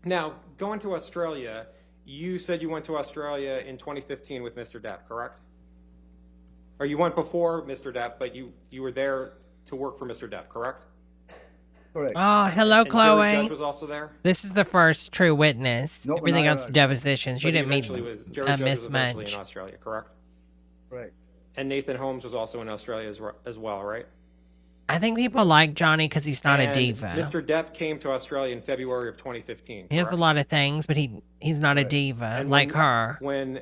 Now, going to Australia, you said you went to Australia in 2015 with Mr. Depp, correct? Or you went before Mr. Depp, but you were there to work for Mr. Depp, correct? Correct. Oh, hello, And Chloe. Jerry Judge was also there? This is the first true witness. No, Everything no, else no. depositions. You But he didn't meet eventually Jerry Judge was Miss eventually Munch. in Australia, correct? Right. And Nathan Holmes was also in Australia as well, right? I think people like Johnny because he's not a And diva. Mr. Depp came to Australia in February of 2015. He has a correct? lot of things, but he's not a diva And like when- her. When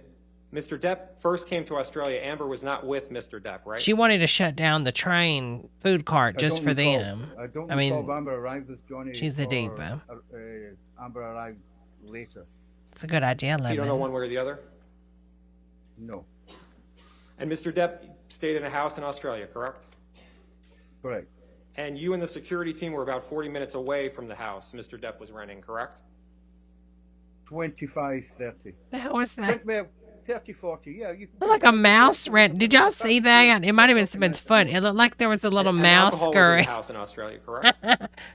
Mr. Depp first came to Australia, Amber was not with Mr. Depp, right? She wanted to shut down the train food cart I just don't for recall- them. I don't I mean, recall Amber arrived with Johnny. she's a or, diva. Amber arrived later. It's a good idea, So you don't know Lemon. one way or the other? No. And Mr. Depp stayed in a house in Australia, correct? Correct. And you and the security team were about 40 minutes away from the house Mr. Depp was renting, correct? 25, 30. The hell was that? Well, 30, 40, yeah. You Looked like a mouse ran. Did y'all see that? It might have been someone's foot. It looked like there was a little And mouse alcohol was in the scurry. house in Australia, correct?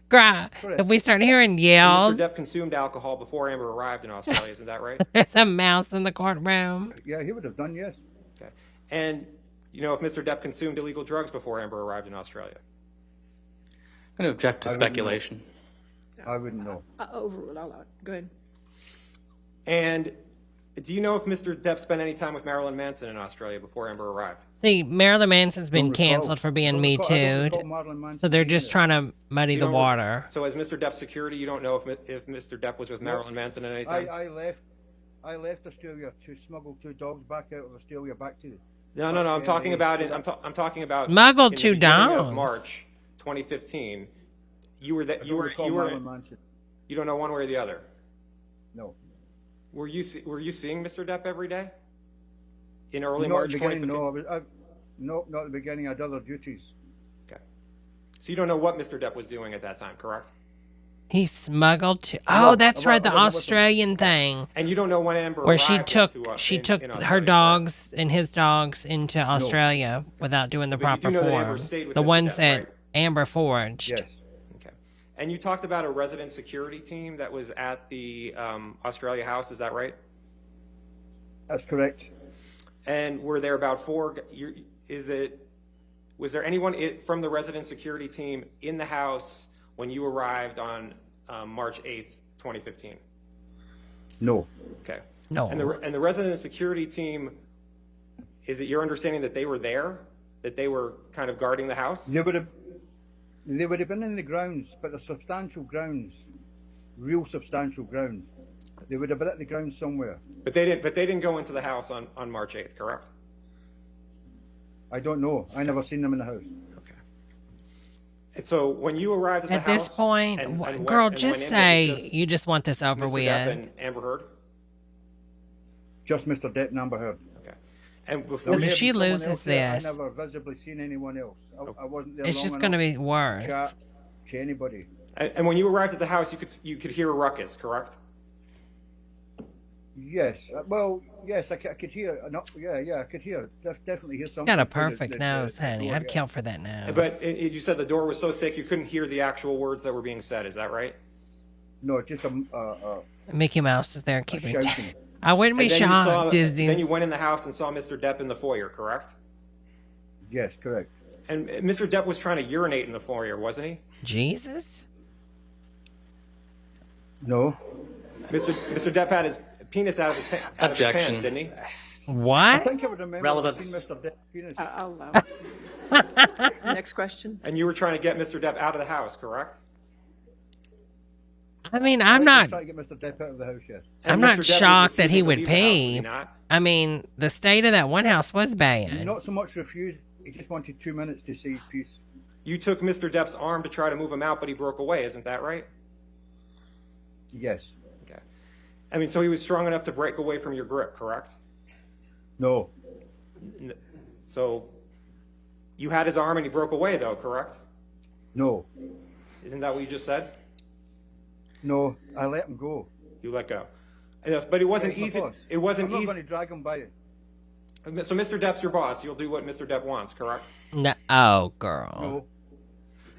Cry. If we start hearing And yells, Mr. Depp consumed alcohol before Amber arrived in Australia, isn't that right? there's a mouse in the courtroom. Yeah, he would have done, yes. Okay. And you know if Mr. Depp consumed illegal drugs before Amber arrived in Australia? I'm going to object to I wouldn't know. speculation. I wouldn't know. Overruled. I'll allow it. Go ahead. And do you know if Mr. Depp spent any time with Marilyn Manson in Australia before Amber arrived? See, Marilyn Manson's been Don't recall. canceled for being Don't Me recall- I don't Too'd. recall Marilyn Manson So they're being just there. trying to muddy You the don't- water. So as Mr. Depp's security, you don't know if Mr. Depp was with Marilyn Manson at any time? I left Australia to smuggle 2 dogs back out of Australia back to. No, I'm talking about it. I'm talking about Smuggled in the 2 beginning of dogs. March 2015. You were that I you don't were recall you were Marilyn Manson. you don't know one way or the other. No. Were you seeing Mr. Depp every day? In early Not March at the beginning, 2015. no, not at the beginning. I had other duties. Okay. So you don't know what Mr. Depp was doing at that time, correct? He smuggled to. I Oh, wa- that's I wa- right, the I wasn't with him. Australian thing And you don't know when Amber where she arrived took into, she in- took in her Australia, dogs and his dogs into Australia without doing the But you proper do know that Amber forms. stayed with The Mr. ones Depp, that right? Amber forged. Yes. Okay. And you talked about a resident security team that was at the Australia house. Is that right? That's correct. And were there about 4? Was there anyone from the resident security team in the house when you arrived on March 8th, 2015? No. Okay. No. And the resident security team, is it your understanding that they were there, that they were kind of guarding the house? They would have been in the grounds, but the substantial grounds, real substantial grounds. They would have been at the grounds somewhere. But they didn't go into the house on March 8th, correct? I don't know. I never seen them in the house. Okay. And so when you arrived at the At house, this point, and when- girl, and just when it say was just you just want this over Mr. with. Depp and Amber Heard? Just Mr. Depp and Amber Heard. Okay. And There before Because may if have she been someone loses else there. this- I never visibly seen anyone else. I wasn't there It's long just going to enough be worse. to chat to anybody. and when you arrived at the house, you could hear a ruckus, correct? Yes. Well, yes, I could hear. No, yeah, I could hear. Definitely hear something. Got a through perfect nose, honey. door, I'd yeah. kill for that nose. But you said the door was so thick you couldn't hear the actual words that were being said. Is that right? No, just Mickey Mouse is there keeping. shouting. I wouldn't be And then you saw, shocked. Disney. then you went in the house and saw Mr. Depp in the foyer, correct? Yes, correct. And Mr. Depp was trying to urinate in the foyer, wasn't he? Jesus. No. Mr. Depp had his penis out of his Objection. pants, didn't he? I What? think I would remember Relevance. seeing Mr. Depp penis. I'll allow it. Next question. And you were trying to get Mr. Depp out of the house, correct? I mean, I'm not. Trying to get Mr. Depp out of the house, yes. And I'm Mr. not Depp was shocked that he refusing to would leave the house, was pee. he not? I mean, the state of that one house was bad. Not so much refused. He just wanted 2 minutes to see his piece. You took Mr. Depp's arm to try to move him out, but he broke away, isn't that right? Yes. Okay. I mean, so he was strong enough to break away from your grip, correct? No. So you had his arm and he broke away, though, correct? No. Isn't that what you just said? No. I let him go. You let go. But it wasn't Yeah, he's my easy. boss. It wasn't I'm not easy. going to drag him by it. So Mr. Depp's your boss. You'll do what Mr. Depp wants, correct? No, oh, girl. No.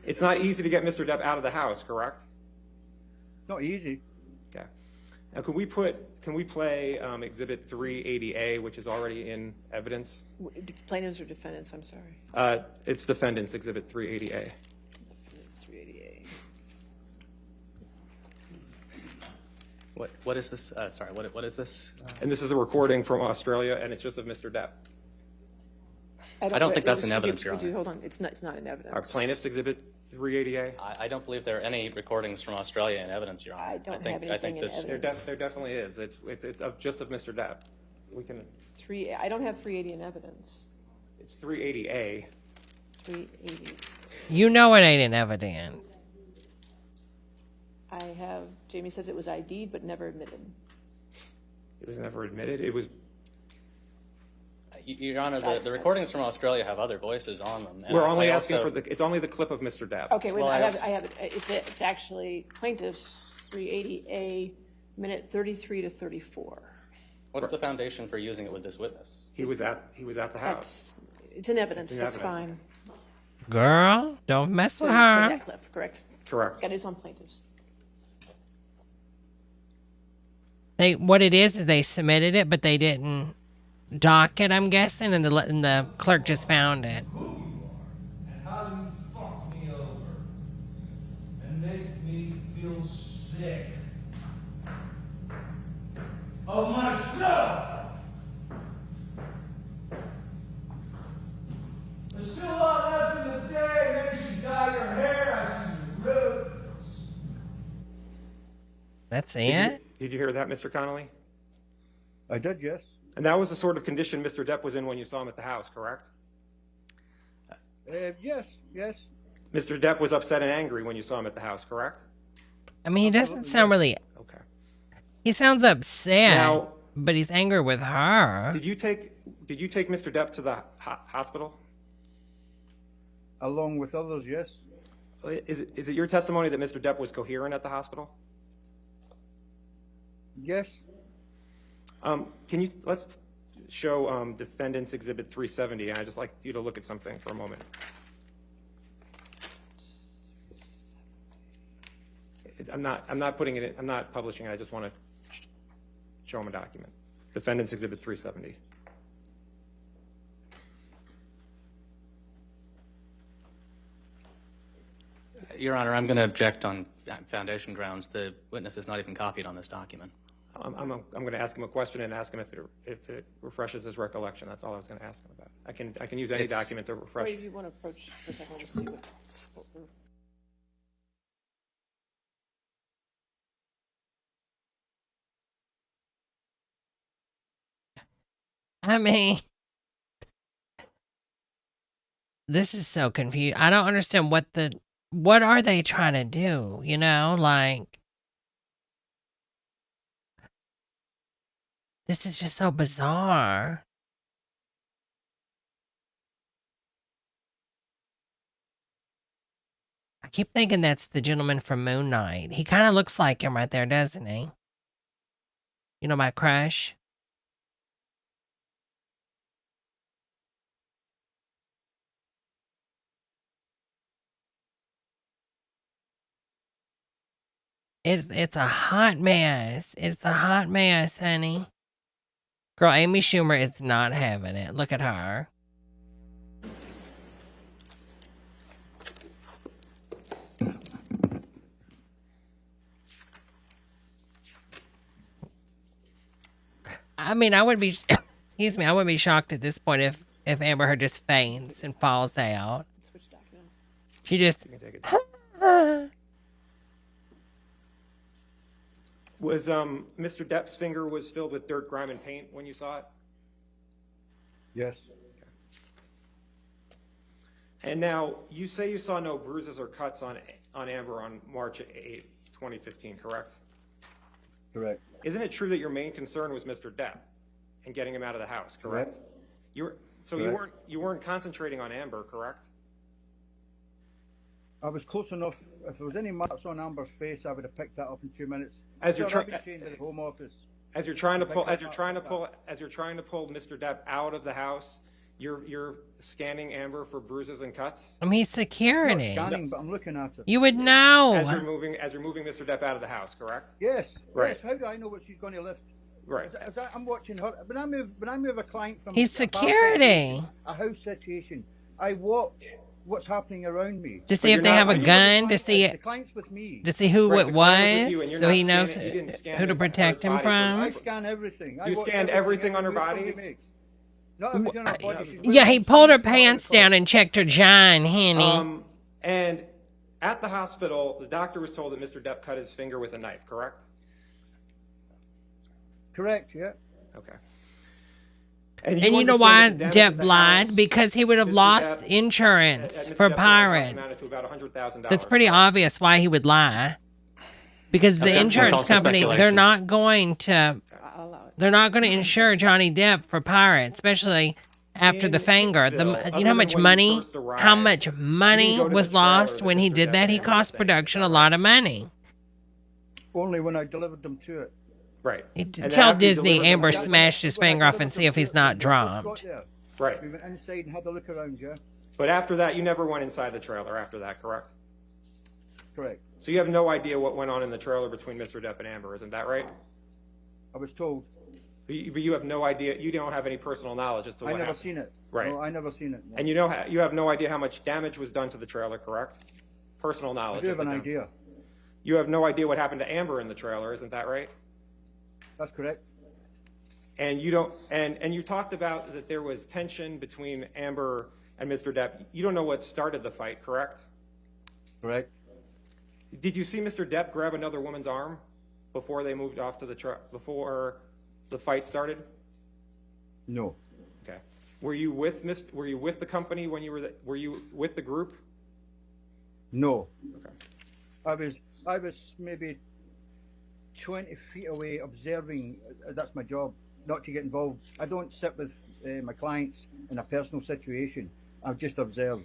It's not easy to get Mr. Depp out of the house, correct? It's not easy. Okay. Now, can we play Exhibit 380A, which is already in evidence? Plaintiffs or defendants, I'm sorry. It's defendants, Exhibit 380A. Defendants 388. What is this? Sorry, what is this? And this is a recording from Australia, and it's just of Mr. Depp. I don't think that's in evidence, Your Honor. Hold on, it's not in evidence. Our plaintiffs, Exhibit 380A? I don't believe there are any recordings from Australia in evidence, Your Honor. I don't think, have I think anything in this. evidence. There definitely is. It's just of Mr. Depp. We can. I don't have 380 in evidence. It's 380A. 380. You know it ain't in evidence. I have, Jamie says it was ID'd but never admitted. It was never admitted. It was. Your Honor, the recordings from Australia have other voices on them. and We're only asking also- for it's only the clip of Mr. Depp. Okay, wait, Well, I I have it. It's actually plaintiffs 380A, minute 33 to 34. What's the foundation for using it with this witness? He was at the house. It's in evidence, It's in that's evidence. fine. Girl, don't mess with Okay, her. that clip, correct. Correct. Got it on plaintiffs. What it is they submitted it, but they didn't dock it, I'm guessing, and the clerk just found it. And how you fucked me over and make me feel sick of myself. There's still a lot left in the day. Maybe you should dye your hair. I see your roots. That's it? Did you hear that, Mr. Connolly? I did, yes. And that was the sort of condition Mr. Depp was in when you saw him at the house, correct? Yes. Mr. Depp was upset and angry when you saw him at the house, correct? I mean, he doesn't sound really. Okay. He sounds upset, Now- but he's angry with her. Did you take Mr. Depp to the hospital? Along with others, yes. Is it your testimony that Mr. Depp was coherent at the hospital? Yes. Let's show Defendant's Exhibit 370, and I'd just like you to look at something for a moment. I'm not putting it in, I'm not publishing it, I just want to show him a document. Defendant's Exhibit 370. Your Honor, I'm going to object on foundation grounds. The witness is not even copied on this document. I'm going to ask him a question and ask him if it refreshes his recollection. That's all I was going to ask him about. I can use any document to refresh. Wait, if you want to approach for a second, we'll just see what we're... I mean, this is so confused. I don't understand what are they trying to do? You know, like, this is just so bizarre. I keep thinking that's the gentleman from Moon Knight. He kind of looks like him right there, doesn't he? You know, my crush. It's a hot mess. It's a hot mess, honey. Girl, Amy Schumer is not having it. Look at her. I mean, I would be, excuse me, I wouldn't be shocked at this point if Amber Heard just faints and falls out. She just. Was Mr. Depp's finger was filled with dirt, grime, and paint when you saw it? Yes. And now, you say you saw no bruises or cuts on Amber on March 8th, 2015, correct? Correct. Isn't it true that your main concern was Mr. Depp and getting him out of the house, correct? Correct. You weren't concentrating on Amber, correct? I was close enough. If there was any marks on Amber's face, I would have picked that up in 2 minutes. As you're trying to the Home Office. As you're trying to pull Mr. Depp out of the house, you're scanning Amber for bruises and cuts. I mean, security. I'm not scanning, but I'm looking at it. You would know. As you're moving Mr. Depp out of the house, correct? Yes. Right. Yes. How do I know what she's going to lift? Right. I'm watching her. When I move a client from He's security. A house situation, I watch what's happening around me. To see if they have a gun, to see The client's with me. to see who it was, you, and you're so not he knows scanning- you didn't scan who to his protect him body for- I from. scan everything. You scanned everything on her body? Not everything on her body. She's Yeah, he wearing pulled her something pants down and checked her john, honey. And at the hospital, the doctor was told that Mr. Depp cut his finger with a knife, correct? Correct, yeah. Okay. And you know why Depp lied? Because he would have lost insurance for pirates. That's pretty obvious why he would lie. Because the insurance company, they're not going to insure Johnny Depp for pirates, especially after the finger. You know how much money was lost when he did that? He cost production a lot of money. Only when I delivered them to it. Right. Tell Disney Amber smashed his finger off and see if he's not dropped. Right. We went inside and had a look around, yeah? But after that, you never went inside the trailer after that, correct? Correct. So you have no idea what went on in the trailer between Mr. Depp and Amber, isn't that right? I was told. But you have no idea, you don't have any personal knowledge as to what happened. I never seen it. Right. No, I never seen it. No. And you have no idea how much damage was done to the trailer, correct? Personal knowledge. I do have an idea. You have no idea what happened to Amber in the trailer, isn't that right? That's correct. And you don't, and you talked about that there was tension between Amber and Mr. Depp. You don't know what started the fight, correct? Correct. Did you see Mr. Depp grab another woman's arm before they moved off to the truck, before the fight started? No. Okay. Were you with the company when were you with the group? No. Okay. I was maybe 20 feet away observing. That's my job, not to get involved. I don't sit with my clients in a personal situation. I just observe.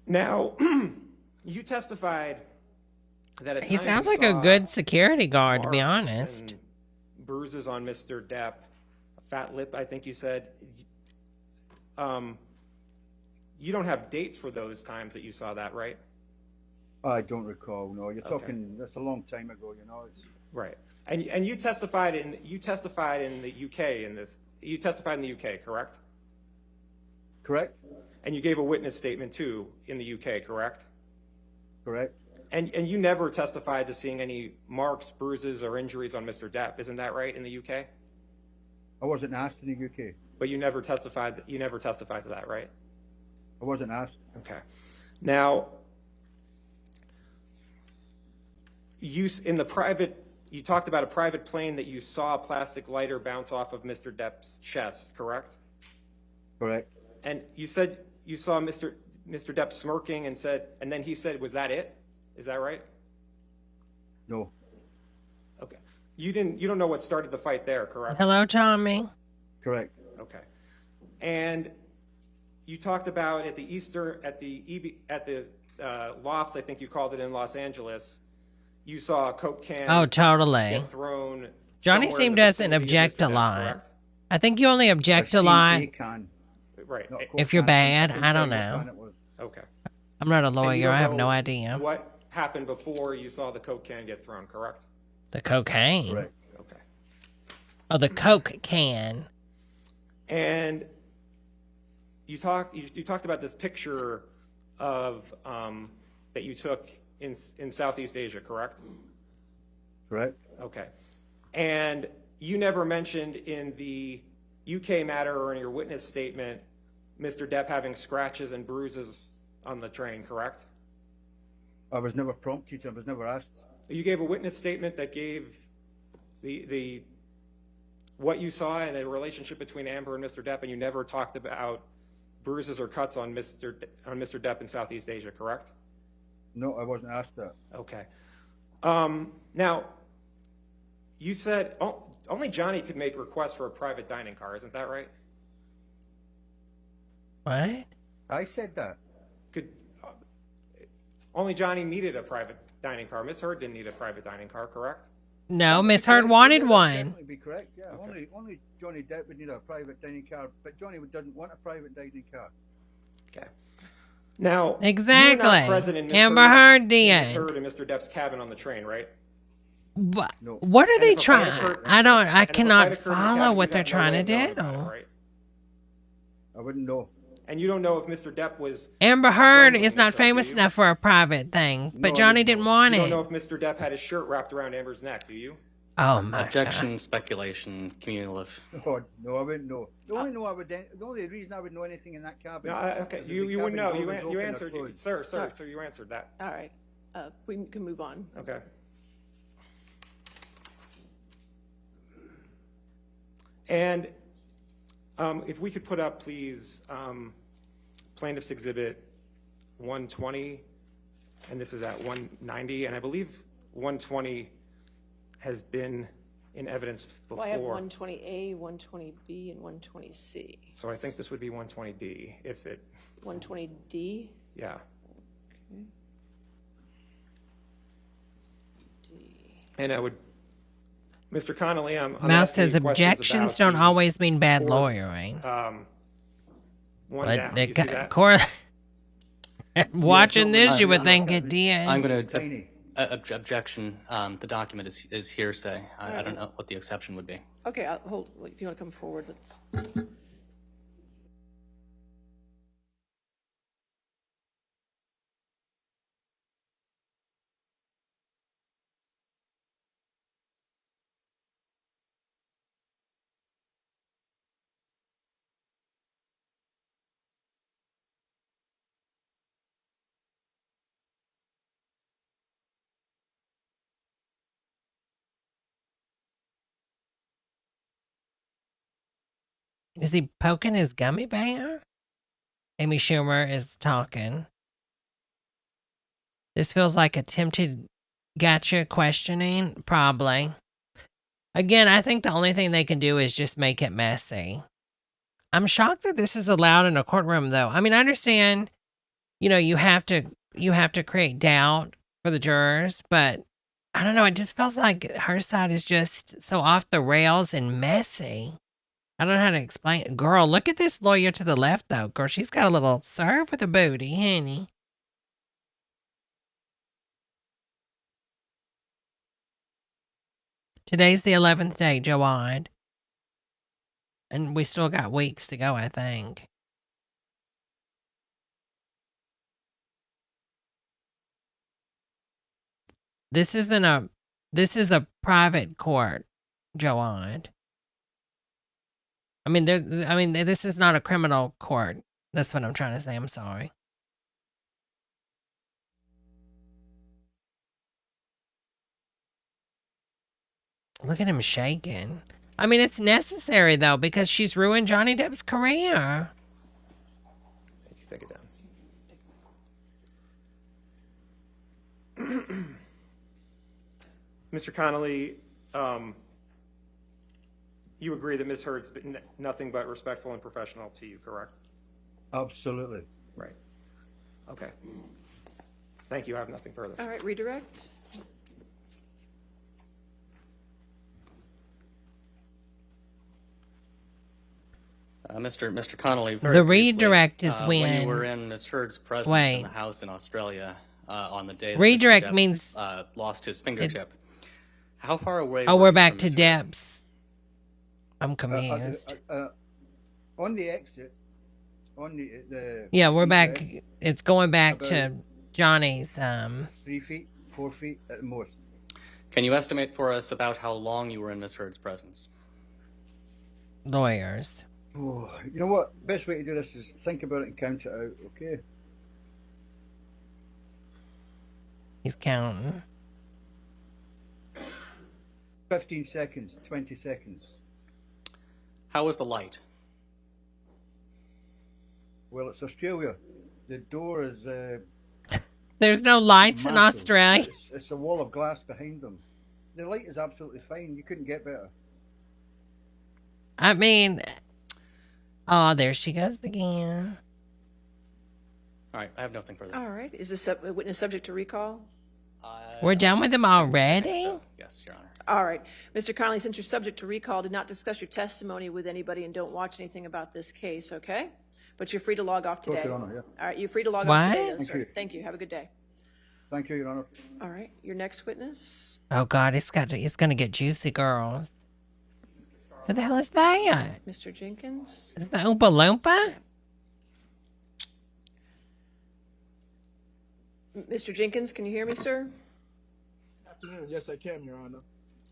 Now, you testified that at He times sounds you like a saw good security guard, to be marks honest. and bruises on Mr. Depp, a fat lip, I think you said. You don't have dates for those times that you saw that, right? I don't recall. No, you're talking. That's a long time ago. You know. It's right. And you testified in the UK in this. You testified in the UK, correct? Correct. And you gave a witness statement too in the UK, correct? Correct. And you never testified to seeing any marks, bruises, or injuries on Mr. Depp, isn't that right? In the UK? I wasn't asked in the UK. But you never testified. You never testified to that, right? I wasn't asked. Okay. Now, you talked about a private plane that you saw a plastic lighter bounce off of Mr. Depp's chest, correct? Correct. And you said you saw Mr. Depp smirking and then he said, "Was that it?" Is that right? No. Okay. You don't know what started the fight there, correct? Hello, Tommy. Correct. Okay. And you talked about at the lofts, I think you called it, in Los Angeles. you saw a Coke can Oh, totally. get thrown. Johnny somewhere in seemed the doesn't vicinity of object Mr. a Depp, lot. correct? I think you only object a seen lot a can, Right. not a Coke if you're can. bad. couldn't I don't tell you what know. can it was. Okay. I'm not a And you lawyer. don't I have know no idea. what happened before you saw the Coke can get thrown, correct? The cocaine. Correct. Okay. Oh, the Coke can. And you talked about this picture of that you took in Southeast Asia, correct? Correct. Okay. And you never mentioned in the UK matter or in your witness statement Mr. Depp having scratches and bruises on the train, correct? I was never prompted. I was never asked. You gave a witness statement that gave the what you saw and the relationship between Amber and Mr. Depp, and you never talked about bruises or cuts on Mr. Depp in Southeast Asia, correct? No, I wasn't asked that. Okay. Now, you said only Johnny could make requests for a private dining car, isn't that right? What? I said that. Only Johnny needed a private dining car. Miss Heard didn't need a private dining car, correct? No, Miss Heard wanted one. Definitely be correct. Yeah, Okay. only Johnny Depp would need a private dining car, but Johnny doesn't want a private dining car. Okay. Now, Exactly. you were not present in Miss Amber Heard Miss did. Heard and Mr. Depp's cabin on the train, right? What? No. What are And they if a fight trying? occurred- I don't. I and if a cannot fight occurred in the follow cabin, what you'd they're have no trying way to of knowing do. about it, right? I wouldn't know. And you don't know if Mr. Depp was Amber Heard strangling is not Miss Heard, famous do you? enough for a private thing, but No, I Johnny didn't didn't know. want You don't it. know if Mr. Depp had his shirt wrapped around Amber's neck, do you? Oh my Objection, speculation, cumulative. Oh, no, I wouldn't know. The only reason I would know anything in that cabin. No, okay. is if You the wouldn't know. cabin You door was open or answered, closed. sir. You answered that. All right. We can move on. Okay. And if we could put up, please, Plaintiff's Exhibit 120, and this is at 190, and I believe 120 has been in evidence before. Well, I have 120A, 120B, and 120C. So I think this would be 120D, if it, 120D? yeah. Okay. D. And I would, Mr. Connolly, I'm Mouse asking says you questions objections about don't the always mean bad fourth, lawyering. One But down. the You see that? watching Yeah, this, you would I'm think not- it did. I'm going to Tiny. objection. The document is hearsay. I don't know what the exception would be. Okay, hold. If you want to come forward, let's. Is he poking his gummy bear? Amy Schumer is talking. This feels like attempted gotcha questioning. Probably. Again, I think the only thing they can do is just make it messy. I'm shocked that this is allowed in a courtroom, though. I mean, I understand, you have to create doubt for the jurors, but I don't know. It just feels like her side is just so off the rails and messy. I don't know how to explain it. Girl, look at this lawyer to the left, though. Girl, she's got a little serve with a booty, honey. Today's the 11th day, Joad. And we still got weeks to go, I think. This is a private court, Joad. I mean, this is not a criminal court. That's what I'm trying to say. I'm sorry. Look at him shaking. I mean, it's necessary, though, because she's ruined Johnny Depp's career. Take it down. Mr. Connolly, you agree that Ms. Heard's been nothing but respectful and professional to you, correct? Absolutely. Right. Okay. Thank you. I have nothing further. All right, redirect. Mr. Connolly, very The briefly, redirect is when you were in Miss Heard's presence in the house in Australia on the day that redirect Mr. Depp, means lost his fingertip. How far away? Oh, were we're you back from to Miss Heard? Depp's. I'm confused. On the exit, on the Yeah, we're back. egress, It's going back to about Johnny's 3 feet, 4 feet at the most. Can you estimate for us about how long you were in Miss Heard's presence? lawyers. Oh, you know what? Best way to do this is think about it and count it out, okay? He's counting. 15 seconds, 20 seconds. How was the light? Well, it's Australia. The door is There's no lights in massive. Australia. It's a wall of glass behind them. The light is absolutely fine. You couldn't get better. I mean, oh, there she goes again. All right, I have nothing further. All right. Is this a witness subject to recall? We're done with them already? Yes, Your Honor. All right. Mr. Connolly, since you're subject to recall, did not discuss your testimony with anybody and don't watch anything about this case, okay? But you're free to log off Of course, today. Your Honor, yeah. All right, you're free to log off today, What? though, Thank sir. you. Thank you. Have a good day. Thank you, Your Honor. All right, your next witness. Oh God, it's gonna get juicy, girls. Who the hell is that? Mr. Jenkins. Is that Oompa Loompa? Mr. Jenkins, can you hear me, sir? Afternoon. Yes, I can, Your Honor.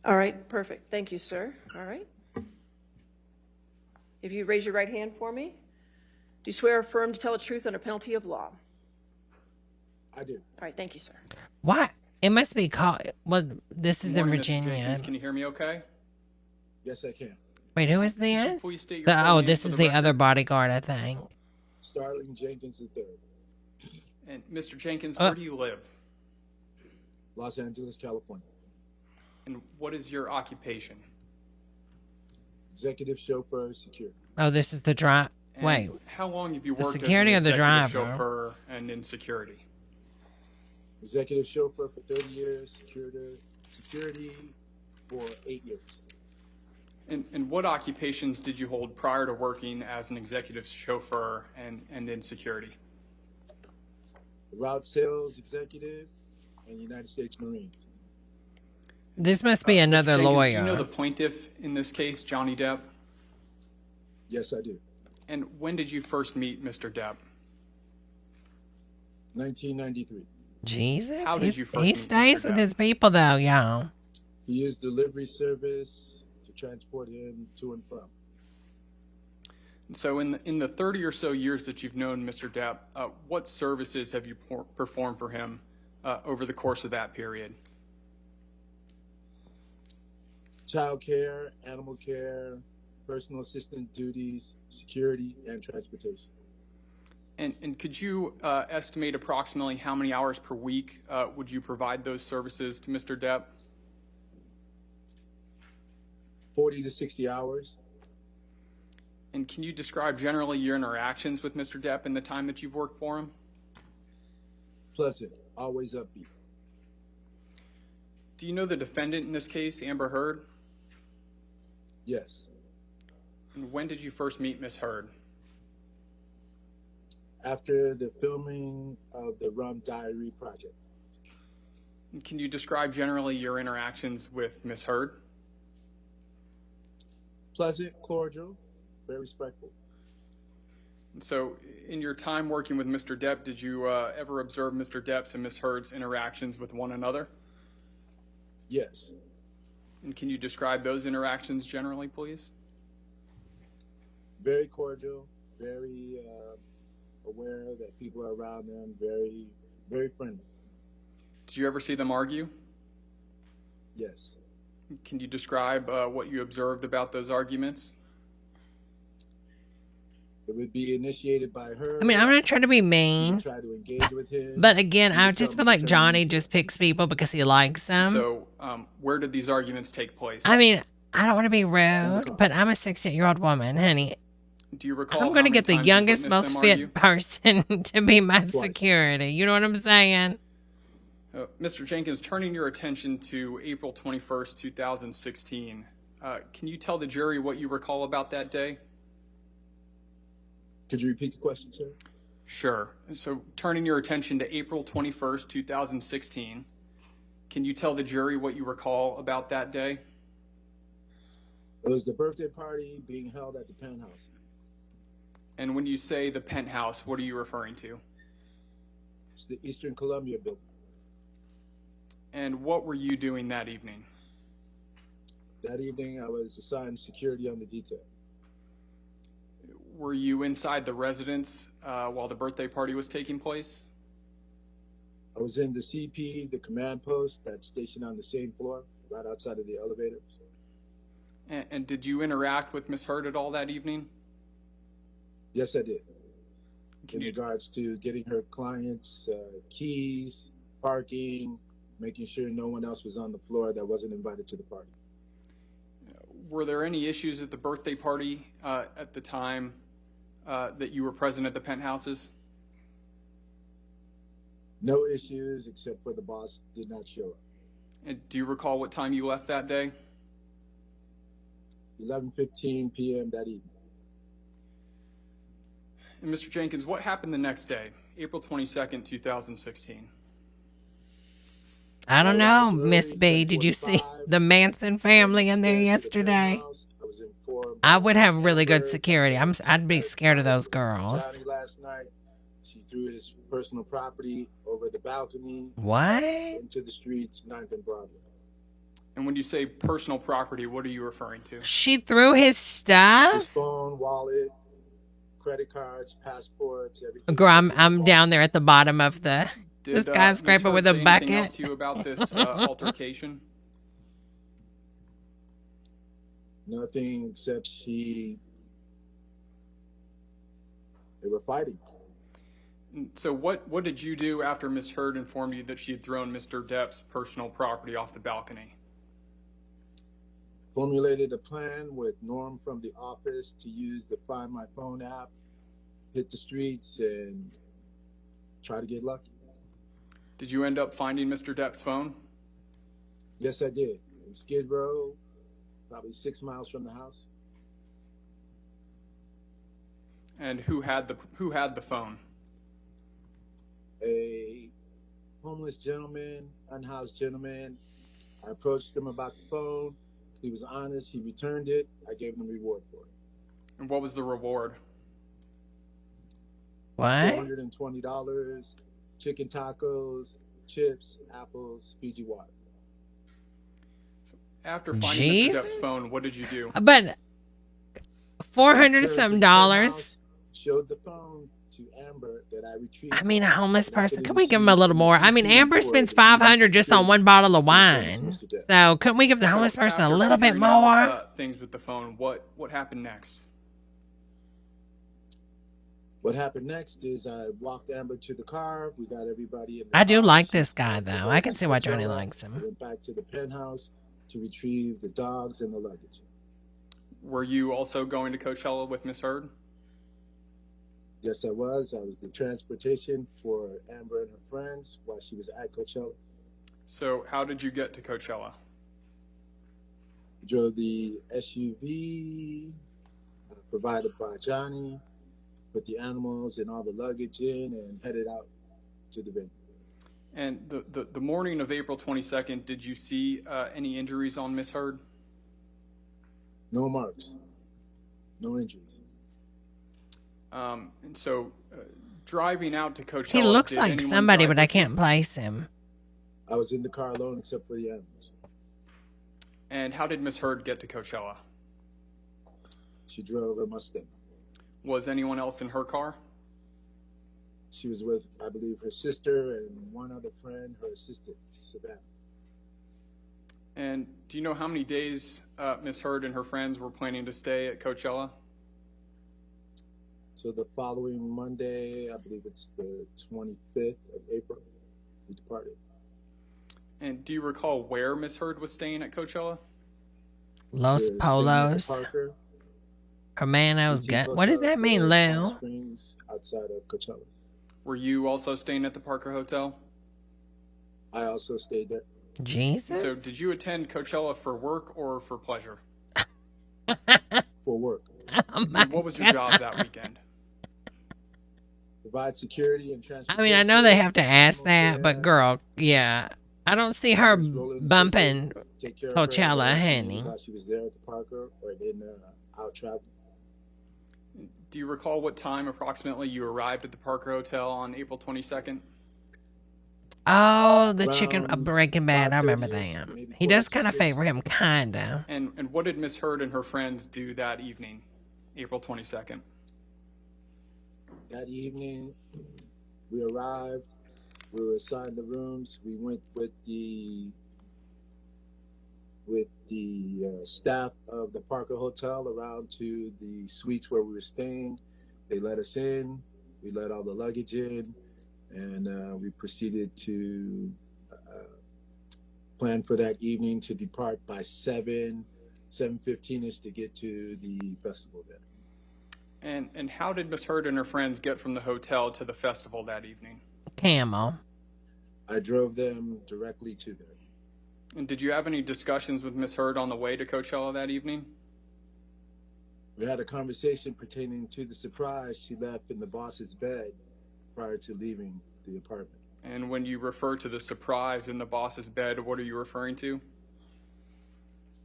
All right, perfect. Thank you, sir. All right. If you raise your right hand for me, do you swear or affirm to tell the truth under penalty of law? I do. All right, thank you, sir. What? It must be called. Well, this is in Morning, Mr. Virginia. Jenkins. Can you hear me okay? Yes, I can. Wait, who is this? please state your The, full oh, name this for is the the record? other bodyguard, I think. Starling Jenkins III, And Mr. Jenkins, Uh, where do you live? Los Angeles, California. And what is your occupation? Executive chauffeur, security. Oh, this is the drive. And Wait, how long have you the worked security as or an the executive driver? chauffeur and in security? Executive chauffeur for 30 years, security for 8 years. And what occupations did you hold prior to working as an executive chauffeur and in security? Route sales executive and United States Marines. This must be Mr. another Jenkins, lawyer. do you know the plaintiff in this case, Johnny Depp? Yes, I do. And when did you first meet Mr. Depp? 1993. Jesus, How did you first he meet stays Mr. with Depp? his people though, y'all. He used delivery service to transport him to and from. So in the 30 or so years that you've known Mr. Depp, what services have you performed for him over the course of that period? Child care, animal care, personal assistant duties, security, and transportation. And could you estimate approximately how many hours per week would you provide those services to Mr. Depp? 40 to 60 hours. And can you describe generally your interactions with Mr. Depp in the time that you've worked for him? Pleasant, always upbeat. Do you know the defendant in this case, Amber Heard? Yes. And when did you first meet Miss Heard? After the filming of the Rum Diary project. And can you describe generally your interactions with Miss Heard? Pleasant, cordial, very respectful. And so in your time working with Mr. Depp, did you ever observe Mr. Depp's and Miss Heard's interactions with one another? Yes. And can you describe those interactions generally, please? Very cordial, very aware that people are around them, very, very friendly. Did you ever see them argue? Yes. Can you describe what you observed about those arguments? It would be initiated by her. I mean, I'm not trying to be mean, Try to engage with him. but again, I would just tell feel me like to Johnny just picks people because he likes them. So where did these arguments take place? I mean, I don't want to be rude, but I'm a 68-year-old woman, honey. Do you recall? I'm how going to many get the times you youngest, witnessed most them argue? fit person to be my Twice. security. You know what I'm saying? Mr. Jenkins, turning your attention to April 21st, 2016, can you tell the jury what you recall about that day? Could you repeat the question, sir? Sure. So turning your attention to April 21st, 2016, can you tell the jury what you recall about that day? It was the birthday party being held at the penthouse. And when you say the penthouse, what are you referring to? It's the Eastern Columbia building. And what were you doing that evening? That evening, I was assigned security on the detail. Were you inside the residence while the birthday party was taking place? I was in the CP, the command post that's stationed on the same floor, right outside of the elevator. And did you interact with Ms. Heard at all that evening? Yes, I did. In regards to getting her clients' keys, parking, making sure no one else was on the floor that wasn't invited to the party. Were there any issues at the birthday party at the time that you were present at the penthouses? No issues except for the boss did not show up. And do you recall what time you left that day? 11:15 p.m. that evening. And Mr. Jenkins, what happened the next day, April 22nd, 2016? I don't know, Miss B. Did you see the Manson family in there yesterday? I would have really good security. I'd be scared of those girls. Johnny last night, she threw his personal property over the balcony. What? Into the streets, 9th and Broadway. And when you say personal property, what are you referring to? She threw his stuff? His phone, wallet, credit cards, passports, everything. Girl, I'm down there at the bottom of the skyscraper with a Ms. Heard say bucket. anything else to you about this altercation? Nothing except they were fighting. So what did you do after Ms. Heard informed you that she had thrown Mr. Depp's personal property off the balcony? Formulated a plan with Norm from the office to use the Find My Phone app, hit the streets, and try to get lucky. Did you end up finding Mr. Depp's phone? Yes, I did. In Skid Row, probably 6 miles from the house. And who had the phone? A homeless gentleman, unhoused gentleman. I approached him about the phone. He was honest. He returned it. I gave him a reward for it. And what was the reward? What? $420, chicken tacos, chips, apples, Fiji water. So after finding Mr. Depp's phone, what did you do? But $400 Showed the phone to Amber that I retrieved. I mean, a homeless person. Can we give him a little more? I mean, Amber spends $500 just on one bottle of wine. So couldn't we give the homeless person a little bit more? Things with the phone. What happened next? What happened next is I walked Amber to the car. We got everybody in the I do car. like this guy, though. I can see why Johnny likes him. I went back to the penthouse to retrieve the dogs and the luggage. Were you also going to Coachella with Miss Heard? Yes, I was. I was the transportation for Amber and her friends while she was at Coachella. So how did you get to Coachella? Drove the SUV provided by Johnny, put the animals and all the luggage in, and headed out to the venue. And the morning of April 22nd, did you see any injuries on Miss Heard? No marks, no injuries. And so driving out to Coachella, He looks did like anyone somebody, drive but I with you? can't place him. I was in the car alone except for the animals. And how did Miss Heard get to Coachella? She drove a Mustang. Was anyone else in her car? She was with, I believe, her sister and one other friend, her assistant, Savannah. And do you know how many days Miss Heard and her friends were planning to stay at Coachella? So the following Monday, I believe it's the 25th of April, we departed. And do you recall where Miss Heard was staying at Coachella? Los Staying at Polos. Parker, Hermanos. Hotel What does that mean, Palm Lou? Springs, outside of Coachella. Were you also staying at the Parker Hotel? I also stayed there. Jesus. So did you attend Coachella for work or for pleasure? For work. Oh my What was your job that weekend? provide security and transportation. I mean, I know they have to ask that, but girl, yeah. I don't see her bumping take care of her Coachella, while honey. she was there at the Parker or then out traveling. Do you recall what time approximately you arrived at the Parker Hotel on April 22nd? Oh, the chicken Breaking Bad. I remember that. He does kind of favor him, kind of. And what did Miss Heard and her friends do that evening, April 22nd? That evening, we arrived. We were assigned the rooms. We went with the staff of the Parker Hotel around to the suites where we were staying. They let us in. We let all the luggage in, and we proceeded to plan for that evening to depart by 7:15 is to get to the festival then. And how did Miss Heard and her friends get from the hotel to the festival that evening? Camel. I drove them directly to there. And did you have any discussions with Miss Heard on the way to Coachella that evening? We had a conversation pertaining to the surprise she left in the boss's bed prior to leaving the apartment. And when you refer to the surprise in the boss's bed, what are you referring to?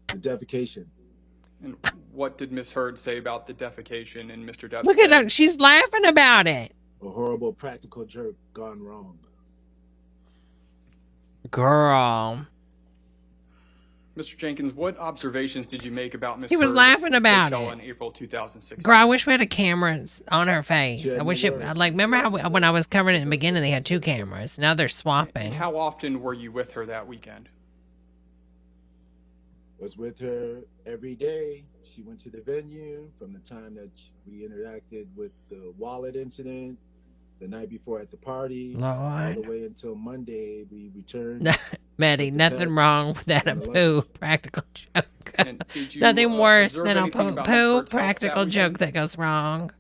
The defecation. And what did Miss Heard say about the defecation in Mr. Depp's Look at her. She's laughing about it. A horrible practical joke gone wrong. Girl. Mr. Jenkins, what observations did you make about Miss He was Heard laughing about Coachella it. in April 2016? Girl, I wish we had a camera on her face. I wish it, like, remember how when I was covering it in the beginning, they had two cameras. Now they're swapping. And how often were you with her that weekend? Was with her every day. She went to the venue from the time that we interacted with the wallet incident, the night before at the party, all the way until Monday. We returned. Maddie, nothing wrong with that. A poo practical joke. Nothing worse than a poo practical joke that goes wrong.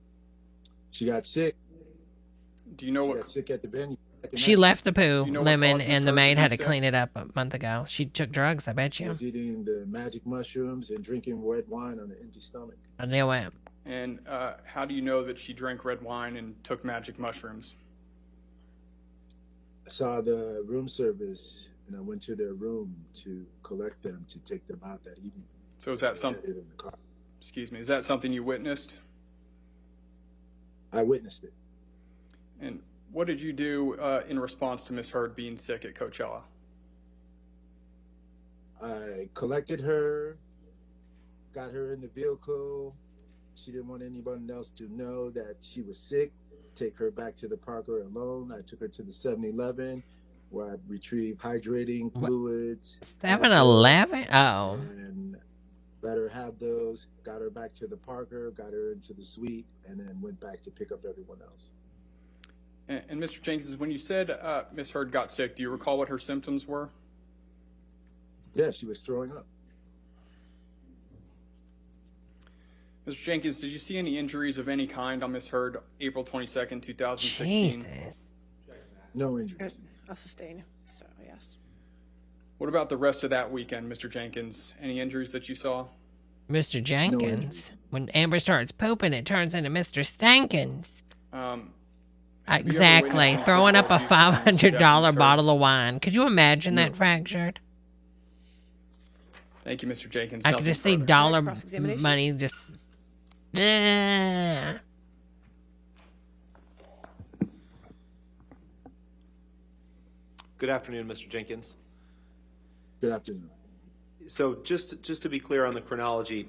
She got sick. Do you know she got sick at the venue? She left the poo lemon, and the maid had to sick? clean it up a month ago. She took drugs, I bet you. Was eating the magic mushrooms and drinking red wine on an empty stomach. I knew it. And how do you know that she drank red wine and took magic mushrooms? I saw the room service, and I went to their room to collect them to take them out that evening. So is that something? In the car. Excuse me. Is that something you witnessed? I witnessed it. And what did you do in response to Miss Heard being sick at Coachella? I collected her, got her in the vehicle. She didn't want anyone else to know that she was sick. Take her back to the Parker alone. I took her to the 7-Eleven where I retrieved hydrating fluids. 7-Eleven? Oh. And let her have those. Got her back to the Parker, got her into the suite, and then went back to pick up everyone else. And Mr. Jenkins, when you said Miss Heard got sick, do you recall what her symptoms were? Yeah, she was throwing up. Mr. Jenkins, did you see any injuries of any kind on Miss Heard April 22nd, 2016? Jesus. No injuries. I'll sustain. So I asked. What about the rest of that weekend, Mr. Jenkins? Any injuries that you saw? Mr. Jenkins. When Amber starts pooping, it turns into Mr. Stankins. Exactly. Throwing up a $500 bottle of wine. Could you imagine that fractured? Thank you, Mr. Jenkins. I could just see dollar money just... Good afternoon, Mr. Jenkins. Good afternoon. So just to be clear on the chronology,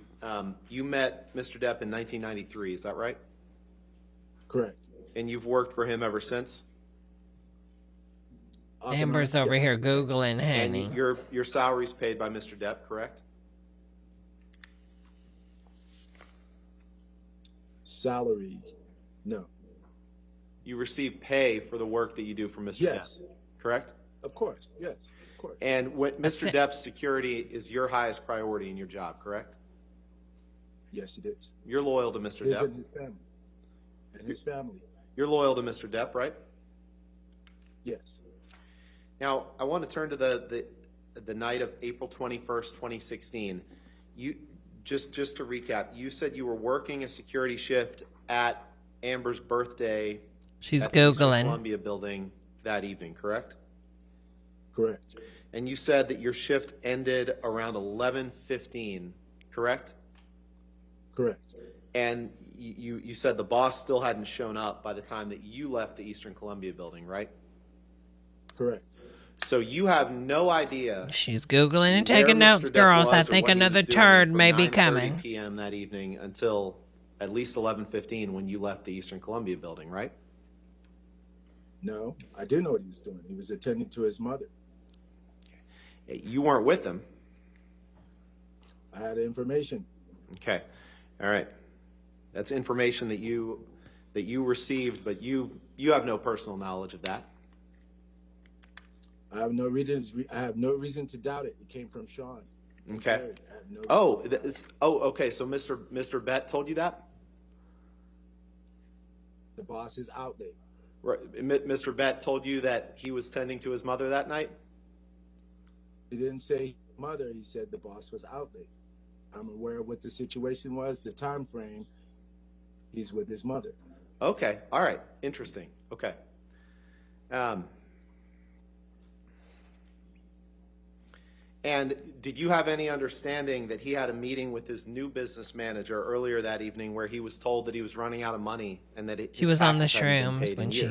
you met Mr. Depp in 1993, is that right? Correct. And you've worked for him ever since? Amber's over here Googling, honey. And your salary's paid by Mr. Depp, correct? Salary, no. You receive pay for the work that you do for Mr. Yes. Depp, correct? Of course, yes, of course. And Mr. Depp's security is your highest priority in your job, correct? Yes, it is. You're loyal to Mr. Depp. And his family. And his family. You're loyal to Mr. Depp, right? Yes. Now, I want to turn to the night of April 21st, 2016. You just to recap, you said you were working a security shift at Amber's birthday She's at the Eastern Googling. Columbia building that evening, correct? Correct. And you said that your shift ended around 11:15, correct? Correct. And you said the boss still hadn't shown up by the time that you left the Eastern Columbia building, right? Correct. So you have no idea. She's Googling and where taking Mr. notes, Depp girls. I was or think what he another was doing turd from may be 9:30 coming. p.m. that evening until at least 11:15 when you left the Eastern Columbia building, right? No, I do know what he was doing. He was attending to his mother. You weren't with him. I had information. Okay. All right. That's information that you received, but you have no personal knowledge of that. I have no reason to doubt it. It came from Sean. Okay. Okay. So Mr. Bett told you that? The boss is out there. Right. Mr. Bett told you that he was tending to his mother that night? He didn't say mother. He said the boss was out there. I'm aware of what the situation was, the time frame. He's with his mother. Okay. All right. Interesting. Okay. And did you have any understanding that he had a meeting with his new business manager earlier that evening where he was told that he was running out of money and that She was on the shrooms when she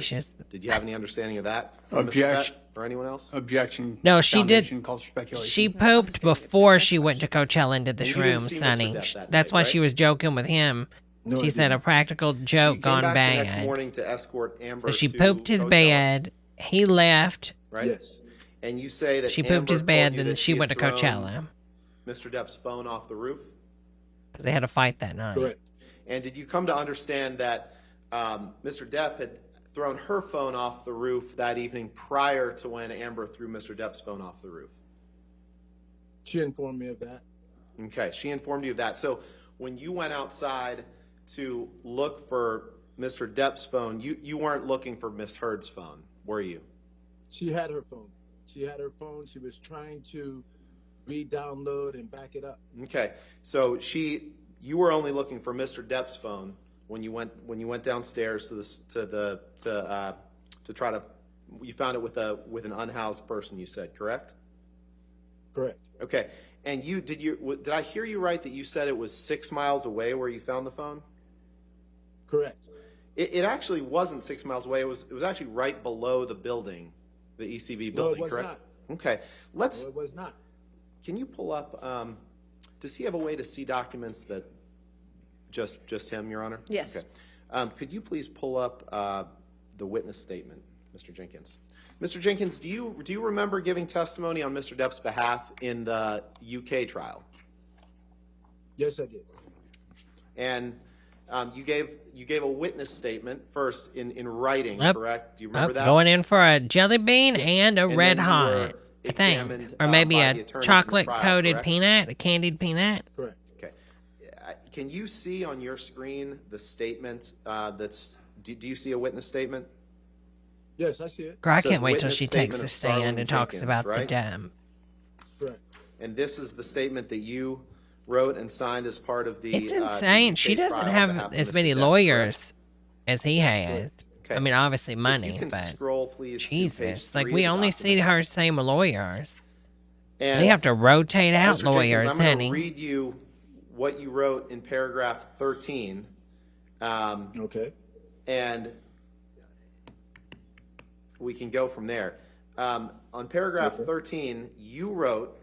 Did you have any understanding of that? Objection. Or anyone else? Objection. No, she did. Foundation calls for speculation. She pooped before she went to Coachella and did the And you didn't shrooms, see Mr. Sonny. Depp that That's night, why right? she was joking with him. No, She I said a didn't. practical So joke you gone came back the next bad. morning to escort Amber So she to pooped his Coachella, bed. He left. right? Yes. And you say that She Amber pooped his told bed, you then that she had went to thrown Coachella. Mr. Depp's phone off the roof? Because they had a fight that night. Correct. And did you come to understand that Mr. Depp had thrown her phone off the roof that evening prior to when Amber threw Mr. Depp's phone off the roof? She informed me of that. Okay, she informed you of that. So when you went outside to look for Mr. Depp's phone, you weren't looking for Miss Heard's phone, were you? She had her phone. She had her phone. She was trying to re-download and back it up. Okay, so you were only looking for Mr. Depp's phone when you went downstairs to try to, you found it with an unhoused person, you said, correct? Correct. Okay, and did I hear you right that you said it was 6 miles away where you found the phone? Correct. It actually wasn't 6 miles away. It was actually right below the building, the ECB building, No, it was correct? not. Okay, No, it was not. Can you pull up? Does he have a way to see documents that just him, Your Honor? Yes. Okay. Could you please pull up the witness statement, Mr. Jenkins? Mr. Jenkins, do you remember giving testimony on Mr. Depp's behalf in the UK trial? Yes, I did. And you gave a witness statement first in writing, Yep. correct? Do you remember Up, that? going in for a jelly bean and a And red then you were hot, I think. examined, Or maybe by a the attorneys in the chocolate trial, coated correct? peanut, a candied peanut. Correct. Okay. Can you see on your screen the statement do you see a witness statement? Yes, I see it. Girl, I It says can't wait till witness she statement takes the of stand Starling and talks Jenkins, about right? the dam. Correct. And this is the statement that you wrote and signed as part of the It's insane. the She UK doesn't trial on have behalf of as Mr. many Depp, lawyers as he has. Okay. I mean, obviously If money, you can but scroll, please, to Jesus, page like 3 we of the only see document. her same lawyers. And They have to rotate out Mr. lawyers, Jenkins, I'm going honey. to read you what you wrote in paragraph 13. Okay. And we can go from there. On paragraph Okay. 13, you wrote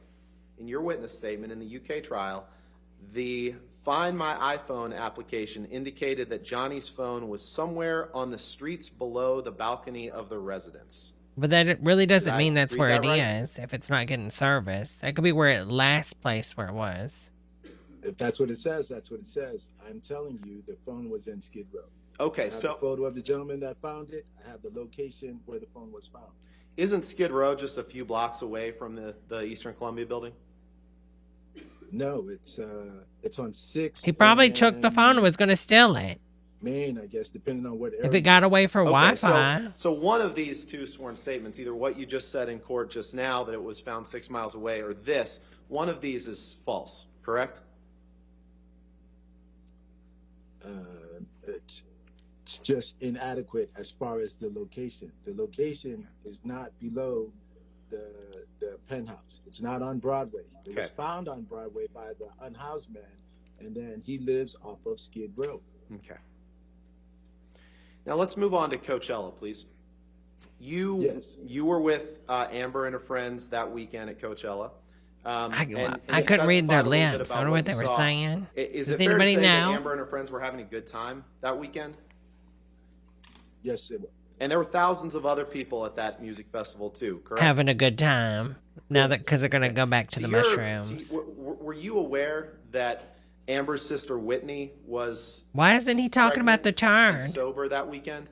in your witness statement in the UK trial, the Find My iPhone application indicated that Johnny's phone was somewhere on the streets below the balcony of the residence. But that really doesn't Did I mean that's read where that it right? is if it's not getting service. That could be where it last place where it was. If that's what it says, that's what it says. I'm telling you, the phone was in Skid Row. Okay, I have so a photo of the gentleman that found it. I have the location where the phone was found. isn't Skid Row just a few blocks away from the Eastern Columbia building? No, it's on 6th. He probably took the phone and was going to steal it. Main, I guess, depending on what area. If it got away for Okay, Wi-Fi. So one of these two sworn statements, either what you just said in court just now, that it was found 6 miles away, or this, one of these is false, correct? It's just inadequate as far as the location. The location is not below the penthouse. It's not on Broadway. It was found on Broadway by the unhoused man, and then he lives off of Skid Row. Okay. Now let's move on to Coachella, please. You were with Amber and her friends that weekend at Coachella. I couldn't read their lips. I wonder what they were saying. Is Does it fair to anybody say that know? Amber and her friends were having a good time that weekend? Yes, it was. And there were thousands of other people at that music festival too, correct? Having a good time. Now that, because they're going to go back to the mushrooms. Were you aware that Amber's sister Whitney was Why isn't he talking about the and turn? sober that weekend?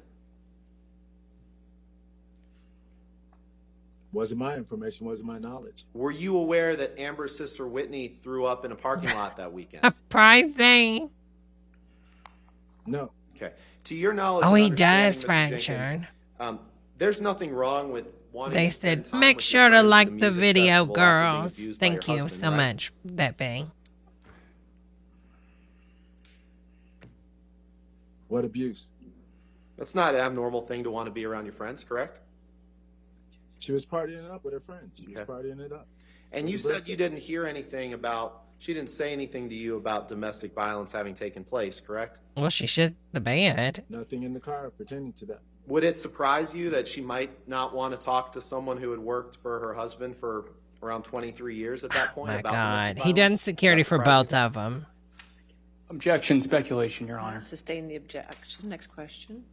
Wasn't my information, wasn't my knowledge. Were you aware that Amber's sister Whitney threw up in a parking lot that weekend? Surprising. No. Okay. To your knowledge, Oh, and he does, understanding, Mr. Frankshire. Jenkins, there's nothing wrong with wanting They to spend said, time make with sure your to friends at a like the music video, festival after being girls. abused by Thank your you husband, so right? much, that being. What abuse? That's not an abnormal thing to want to be around your friends, correct? She was partying it up with her friends. She was partying it up. And you said you didn't hear anything about, she didn't say anything to you about domestic violence having taken place, correct? Well, she shit the bed. Nothing in the car pertaining to that. Would it surprise you that she might not want to talk to someone who had worked for her husband for around 23 years at that point? My about God. domestic He done violence? security for both of them. Objection, speculation, Your Honor. Sustain the objection. Next question.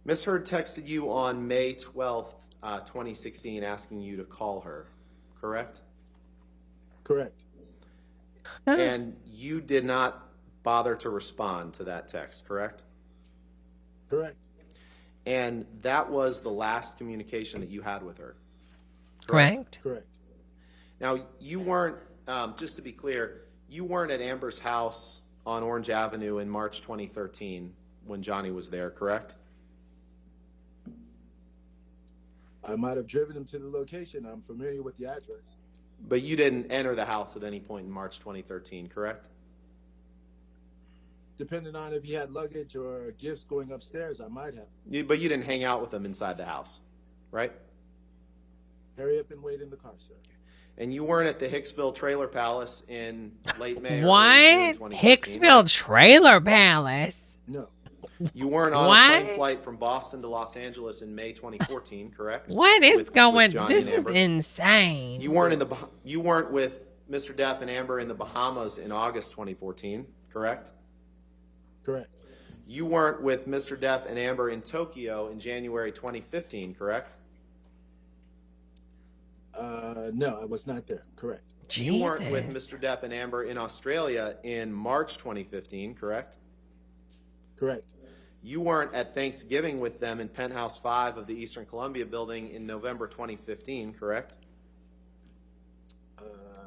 Ms. Heard texted you on May 12th, 2016, asking you to call her, correct? Correct. And you did not bother to respond to that text, correct? Correct. And that was the last communication that you had with her. Correct? Correct. Now, you weren't, just to be clear, you weren't at Amber's house on Orange Avenue in March 2013 when Johnny was there, correct? I might have driven him to the location. I'm familiar with the address. But you didn't enter the house at any point in March 2013, correct? Depending on if he had luggage or gifts going upstairs, I might have. But you didn't hang out with him inside the house, right? Hurry up and wait in the car, sir. And you weren't at the Hicksville Trailer Palace in late May or early June What? 2013, Hicksville Trailer Palace? No. You weren't on a What? plane flight from Boston to Los Angeles in May 2014, correct? What is With going? Johnny This and is Amber? insane. You weren't with Mr. Depp and Amber in the Bahamas in August 2014, correct? Correct. You weren't with Mr. Depp and Amber in Tokyo in January 2015, correct? No, I was not there. Correct. You weren't with Mr. Depp and Amber in Australia in March 2015, correct? Correct. You weren't at Thanksgiving with them in Penthouse 5 of the Eastern Columbia building in November 2015, correct?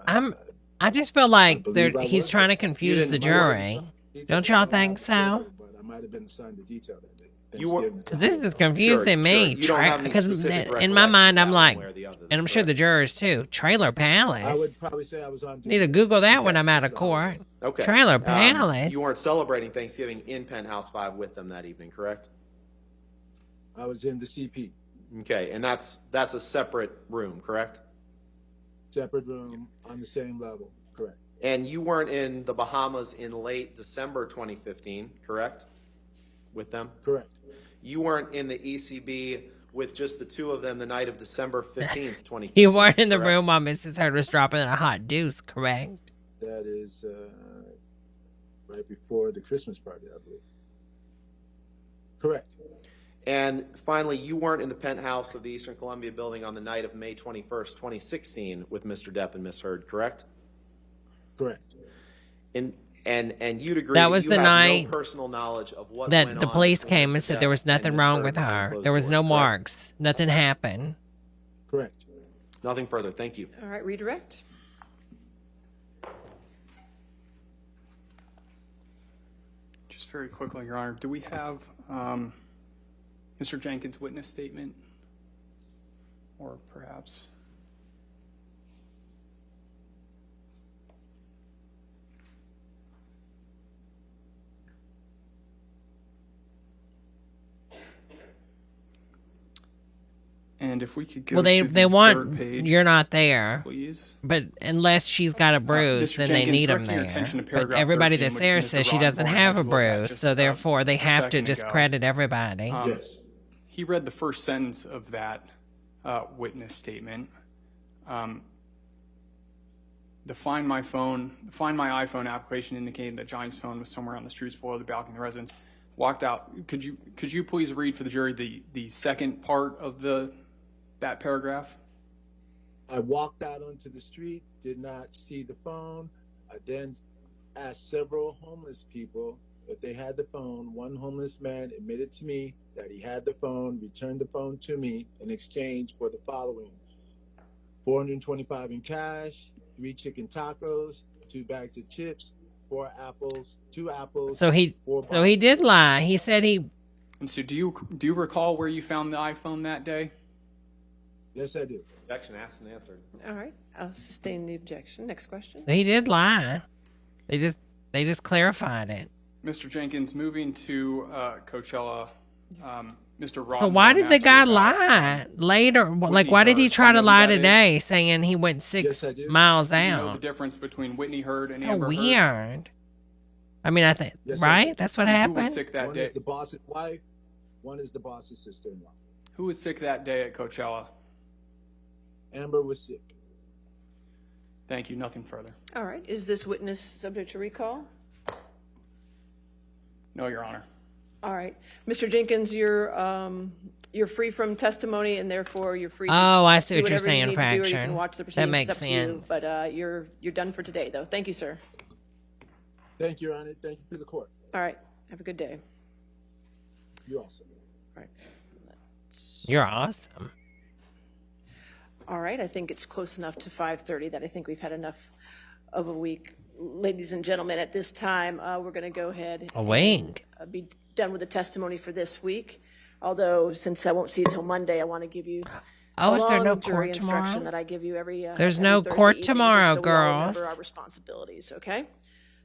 I just feel like believe I he's was. trying to confuse the jury. Don't y'all think so? But I might have been assigned the detail that day. You were, Because this is confusing me. You don't have any Because specific in my mind, I'm recollection like, about one way or the other, and I'm sure the jurors too. Trailer I Palace. would probably say I was on Need to Google that when I'm out of court. Okay. Trailer Palace. You weren't celebrating Thanksgiving in Penthouse 5 with them that evening, correct? I was in the CP. Okay, and that's a separate room, correct? Separate room on the same level. Correct. And you weren't in the Bahamas in late December 2015, correct? With them? Correct. You weren't in the ECB with just the two of them the night of December 15th, 2015. You weren't in the correct? room while Mrs. Heard was dropping a hot deuce, correct? That is right before the Christmas party, I believe. Correct. And finally, you weren't in the penthouse of the Eastern Columbia building on the night of May 21st, 2016 with Mr. Depp and Miss Heard, correct? Correct. And you'd agree That was you the have night no personal knowledge of what that went the on police between came Mr. and said Depp there was nothing Miss wrong Heard with behind her. closed There was doors, no correct? marks. Nothing happened. Correct. Nothing further. Thank you. All right, redirect. Just very quickly, Your Honor, do we have Mr. Jenkins' witness statement? Or perhaps... And if we could go Well, they to the they third want page, you're not there, please. but unless she's got a bruise, Mr. then Jenkins, they need them directing your there. attention to But paragraph everybody 13, that's which there Mr. says she doesn't Rottenborn have had a to look at bruise, just so therefore they a have to second ago. discredit everybody. Yes. He read the first sentence of that witness statement. The Find My iPhone application indicating that Johnny's phone was somewhere on the streets below the balcony of the residence. Walked out. Could you please read for the jury the second part of that paragraph? I walked out onto the street, did not see the phone. I then asked several homeless people if they had the phone. One homeless man admitted to me that he had the phone, returned the phone to me in exchange for the following: $425 in cash, 3 chicken tacos, 2 bags of chips, 4 apples, 2 apples. So he did lie. He said he. And so, do you recall where you found the iPhone that day? Yes, I do. Objection asked and answered. All right, I'll sustain the objection. Next question. So he did lie. They just clarified it. Mr. Jenkins, moving to Coachella, Mr. Rottenborn. So why did the asked guy you about lie later? Like, why did he try to lie today, saying he went 6 miles Do you out? know the difference between Whitney Heard and So Amber Heard? weird. I mean, I think Yes, right. That's what Who was happened. sick that One day? is the boss's wife, one is the boss's sister-in-law. Who was sick that day at Coachella? Amber was sick. Thank you. Nothing further. All right, is this witness subject to recall? No, Your Honor. All right, Mr. Jenkins, you're free from testimony, and therefore you're free to Oh, I see do what you're whatever you saying, need to do, or you Fraction. can watch the That proceedings. makes It's up to you. sense. But you're done for today, though. Thank you, sir. Thank you, Your Honor. Thank you for the court. All right, have a good day. You also. All right. You're awesome. All right, I think it's close enough to 5:30 that I think we've had enough of a week. Ladies and gentlemen, at this time, we're going to go ahead A week. and be done with the testimony for this week. Although, since I won't see you till Monday, I want to give you Oh, a is there no long jury court instruction tomorrow? that I give you every There's every no Thursday court evening, tomorrow, just so we all girls. remember our responsibilities, okay?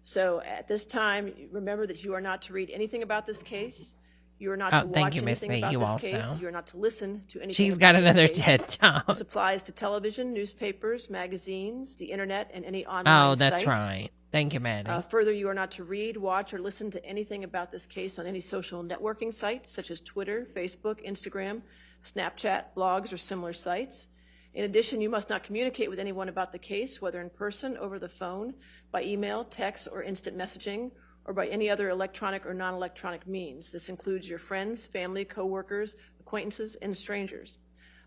So at this time, remember that you are not to read anything about this case. You are not to thank watch you, Miss anything B. about You this also. case. You are not to listen to anything She's about got this another case. TED Talk. This applies to television, newspapers, magazines, the internet, and any online Oh, that's sites. right. Thank you, Maddie. Further, you are not to read, watch, or listen to anything about this case on any social networking sites such as Twitter, Facebook, Instagram, Snapchat, blogs, or similar sites. In addition, you must not communicate with anyone about the case, whether in person, over the phone, by email, text, or instant messaging, or by any other electronic or non-electronic means. This includes your friends, family, coworkers, acquaintances, and strangers.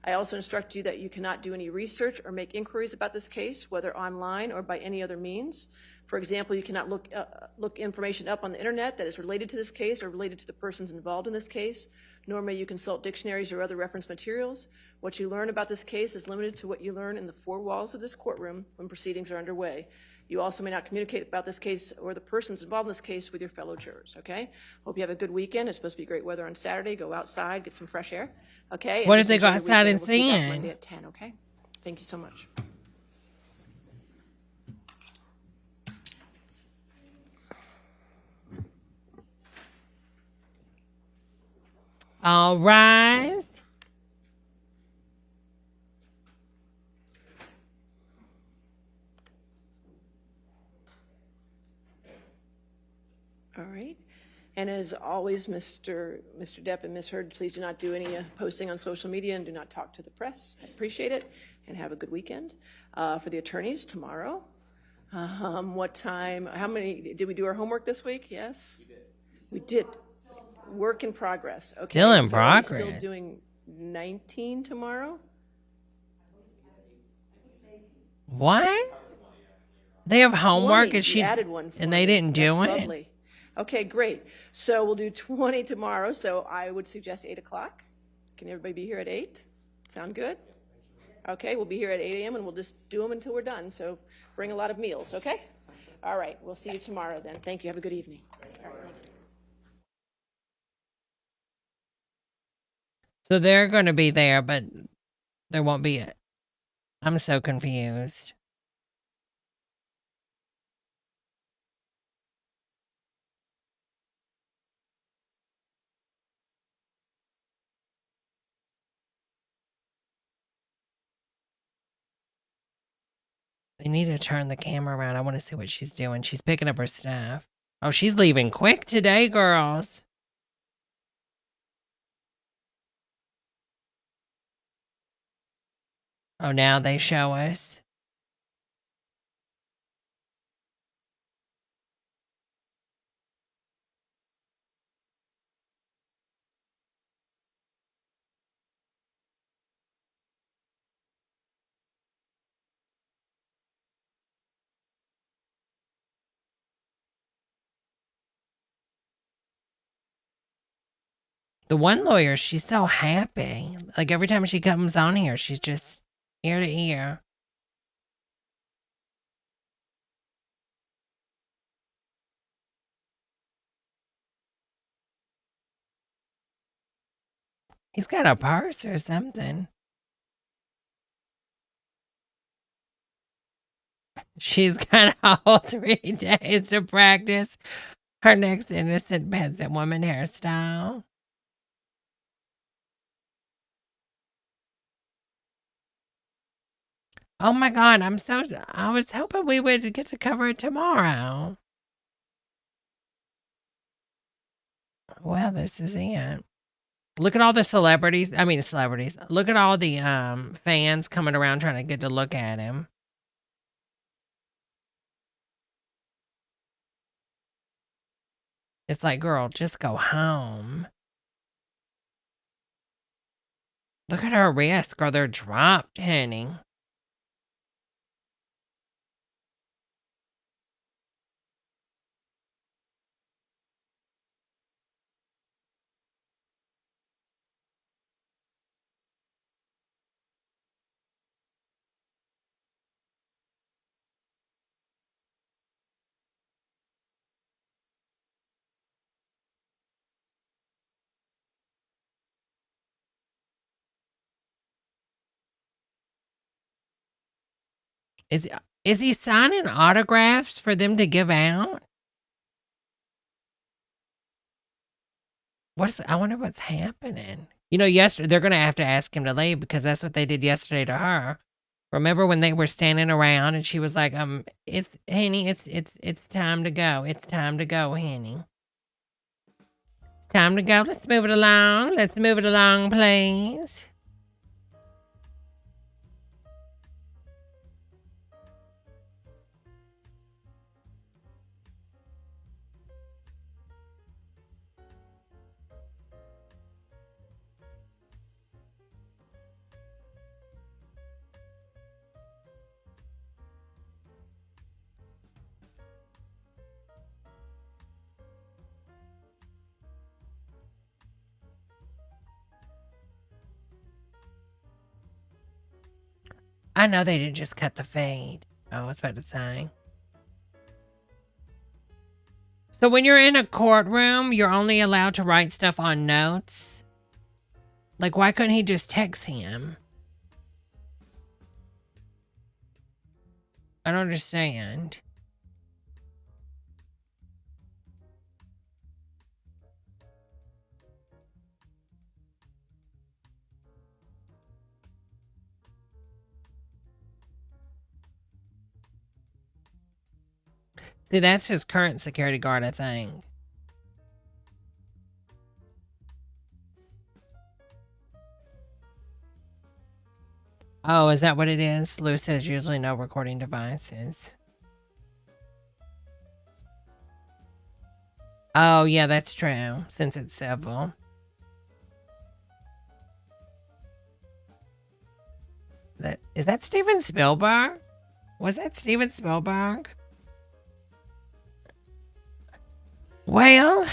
I also instruct you that you cannot do any research or make inquiries about this case, whether online or by any other means. For example, you cannot look information up on the internet that is related to this case or related to the persons involved in this case, nor may you consult dictionaries or other reference materials. What you learn about this case is limited to what you learn in the 4 walls of this courtroom when proceedings are underway. You also may not communicate about this case or the persons involved in this case with your fellow jurors, okay? Hope you have a good weekend. It's supposed to be great weather on Saturday. Go outside, get some fresh air, okay? What And if they just go enjoy your outside weekend. and We'll see you back sing? Monday at 10, okay? Thank you so much. All rise. All right. And as always, Mr. Depp and Ms. Heard, please do not do any posting on social media and do not talk to the press. I appreciate it, and have a good weekend. For the attorneys, tomorrow, what time, how many, did we do our homework this week? Yes? We did. Work in progress. Okay. Still in so are we Still progress. doing 19 tomorrow? What? They have homework 20. and You added one for and they me. didn't do That's it. Lovely. Okay, great. So we'll do 20 tomorrow. So I would suggest 8 o'clock. Can everybody be here at 8? Sound good? Okay, we'll be here at 8 a.m. and we'll just do them until we're done. So bring a lot of meals, okay? All right, we'll see you tomorrow then. Thank you. Have a good evening. All right, thank you. So they're going to be there, but there won't be it. I'm so confused. They need to turn the camera around. I want to see what she's doing. She's picking up her stuff. Oh, she's leaving quick today, girls. Oh, now they show us. The one lawyer, she's so happy. Like every time she comes on here, she's just ear to ear. He's got a purse or something. She's got a whole 3 days to practice her next innocent peasant woman hairstyle. Oh my God, I was hoping we would get to cover it tomorrow. Well, this is it. Look at all the celebrities. Look at all the fans coming around trying to get to look at him. It's like, girl, just go home. Look at her wrists, girl. They're dropped, honey. Is he signing autographs for them to give out? I wonder what's happening. You know, yesterday they're gonna have to ask him to leave because that's what they did yesterday to her. Remember when they were standing around and she was like, it's Henny, it's time to go. It's time to go, Henny. Time to go. Let's move it along. Let's move it along, please. I know they didn't just cut the fade. Oh, I was about to say. So when you're in a courtroom, you're only allowed to write stuff on notes? Like, why couldn't he just text him? I don't understand. See, that's his current security guard, I think. Oh, is that what it is? Lou says usually no recording devices. Oh, yeah, that's true, since it's civil. Is that Steven Spielberg? Was that Steven Spielberg? Well,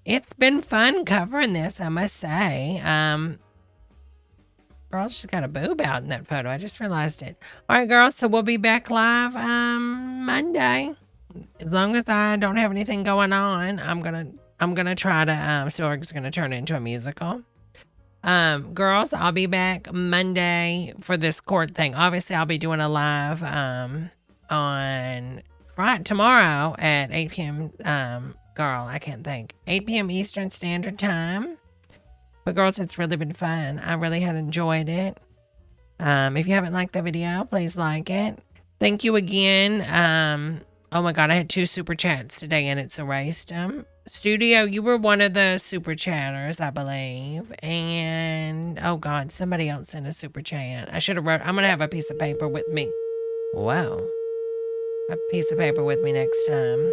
it's been fun covering this, I must say. Girl, she's got a boob out in that photo. I just realized it. All right, girls, so we'll be back live Monday. As long as I don't have anything going on, I'm gonna try to so it's gonna turn into a musical. Girls, I'll be back Monday for this court thing. Obviously, I'll be doing a live on Friday tomorrow at 8 p.m. Girl, I can't think. 8 p.m. Eastern Standard Time. But girls, it's really been fun. I really had enjoyed it. If you haven't liked the video, please like it. Thank you again. Oh my God, I had 2 super chats today and it's erased them. Studio, you were one of the super chatters, I believe. And oh God, somebody else sent a super chat. I should have wrote, I'm going to have a piece of paper with me. Wow. A piece of paper with me next time.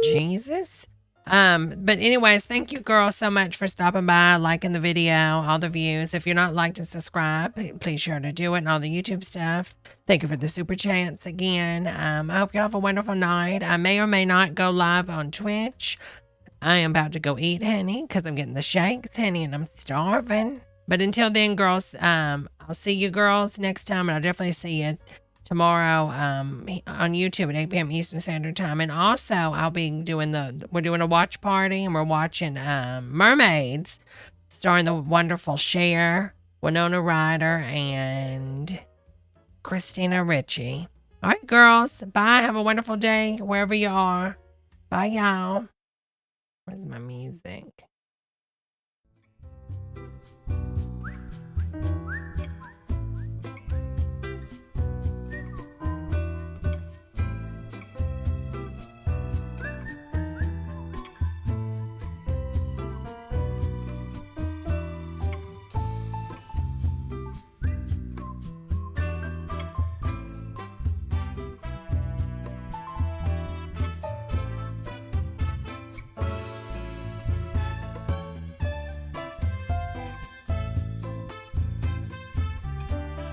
Jesus. But anyways, thank you girls so much for stopping by, liking the video, all the views. If you're not liked and subscribe, please sure to do it and all the YouTube stuff. Thank you for the super chats again. I hope you have a wonderful night. I may or may not go live on Twitch. I am about to go eat, honey, because I'm getting the shakes, honey, and I'm starving. But until then, girls, I'll see you girls next time, and I'll definitely see you tomorrow on YouTube at 8 p.m. Eastern Standard Time. And also, I'll be doing we're doing a watch party, and we're watching Mermaids, starring the wonderful Cher, Winona Ryder, and Christina Ricci. All right, girls. Bye. Have a wonderful day wherever you are. Bye, y'all. Where's my music?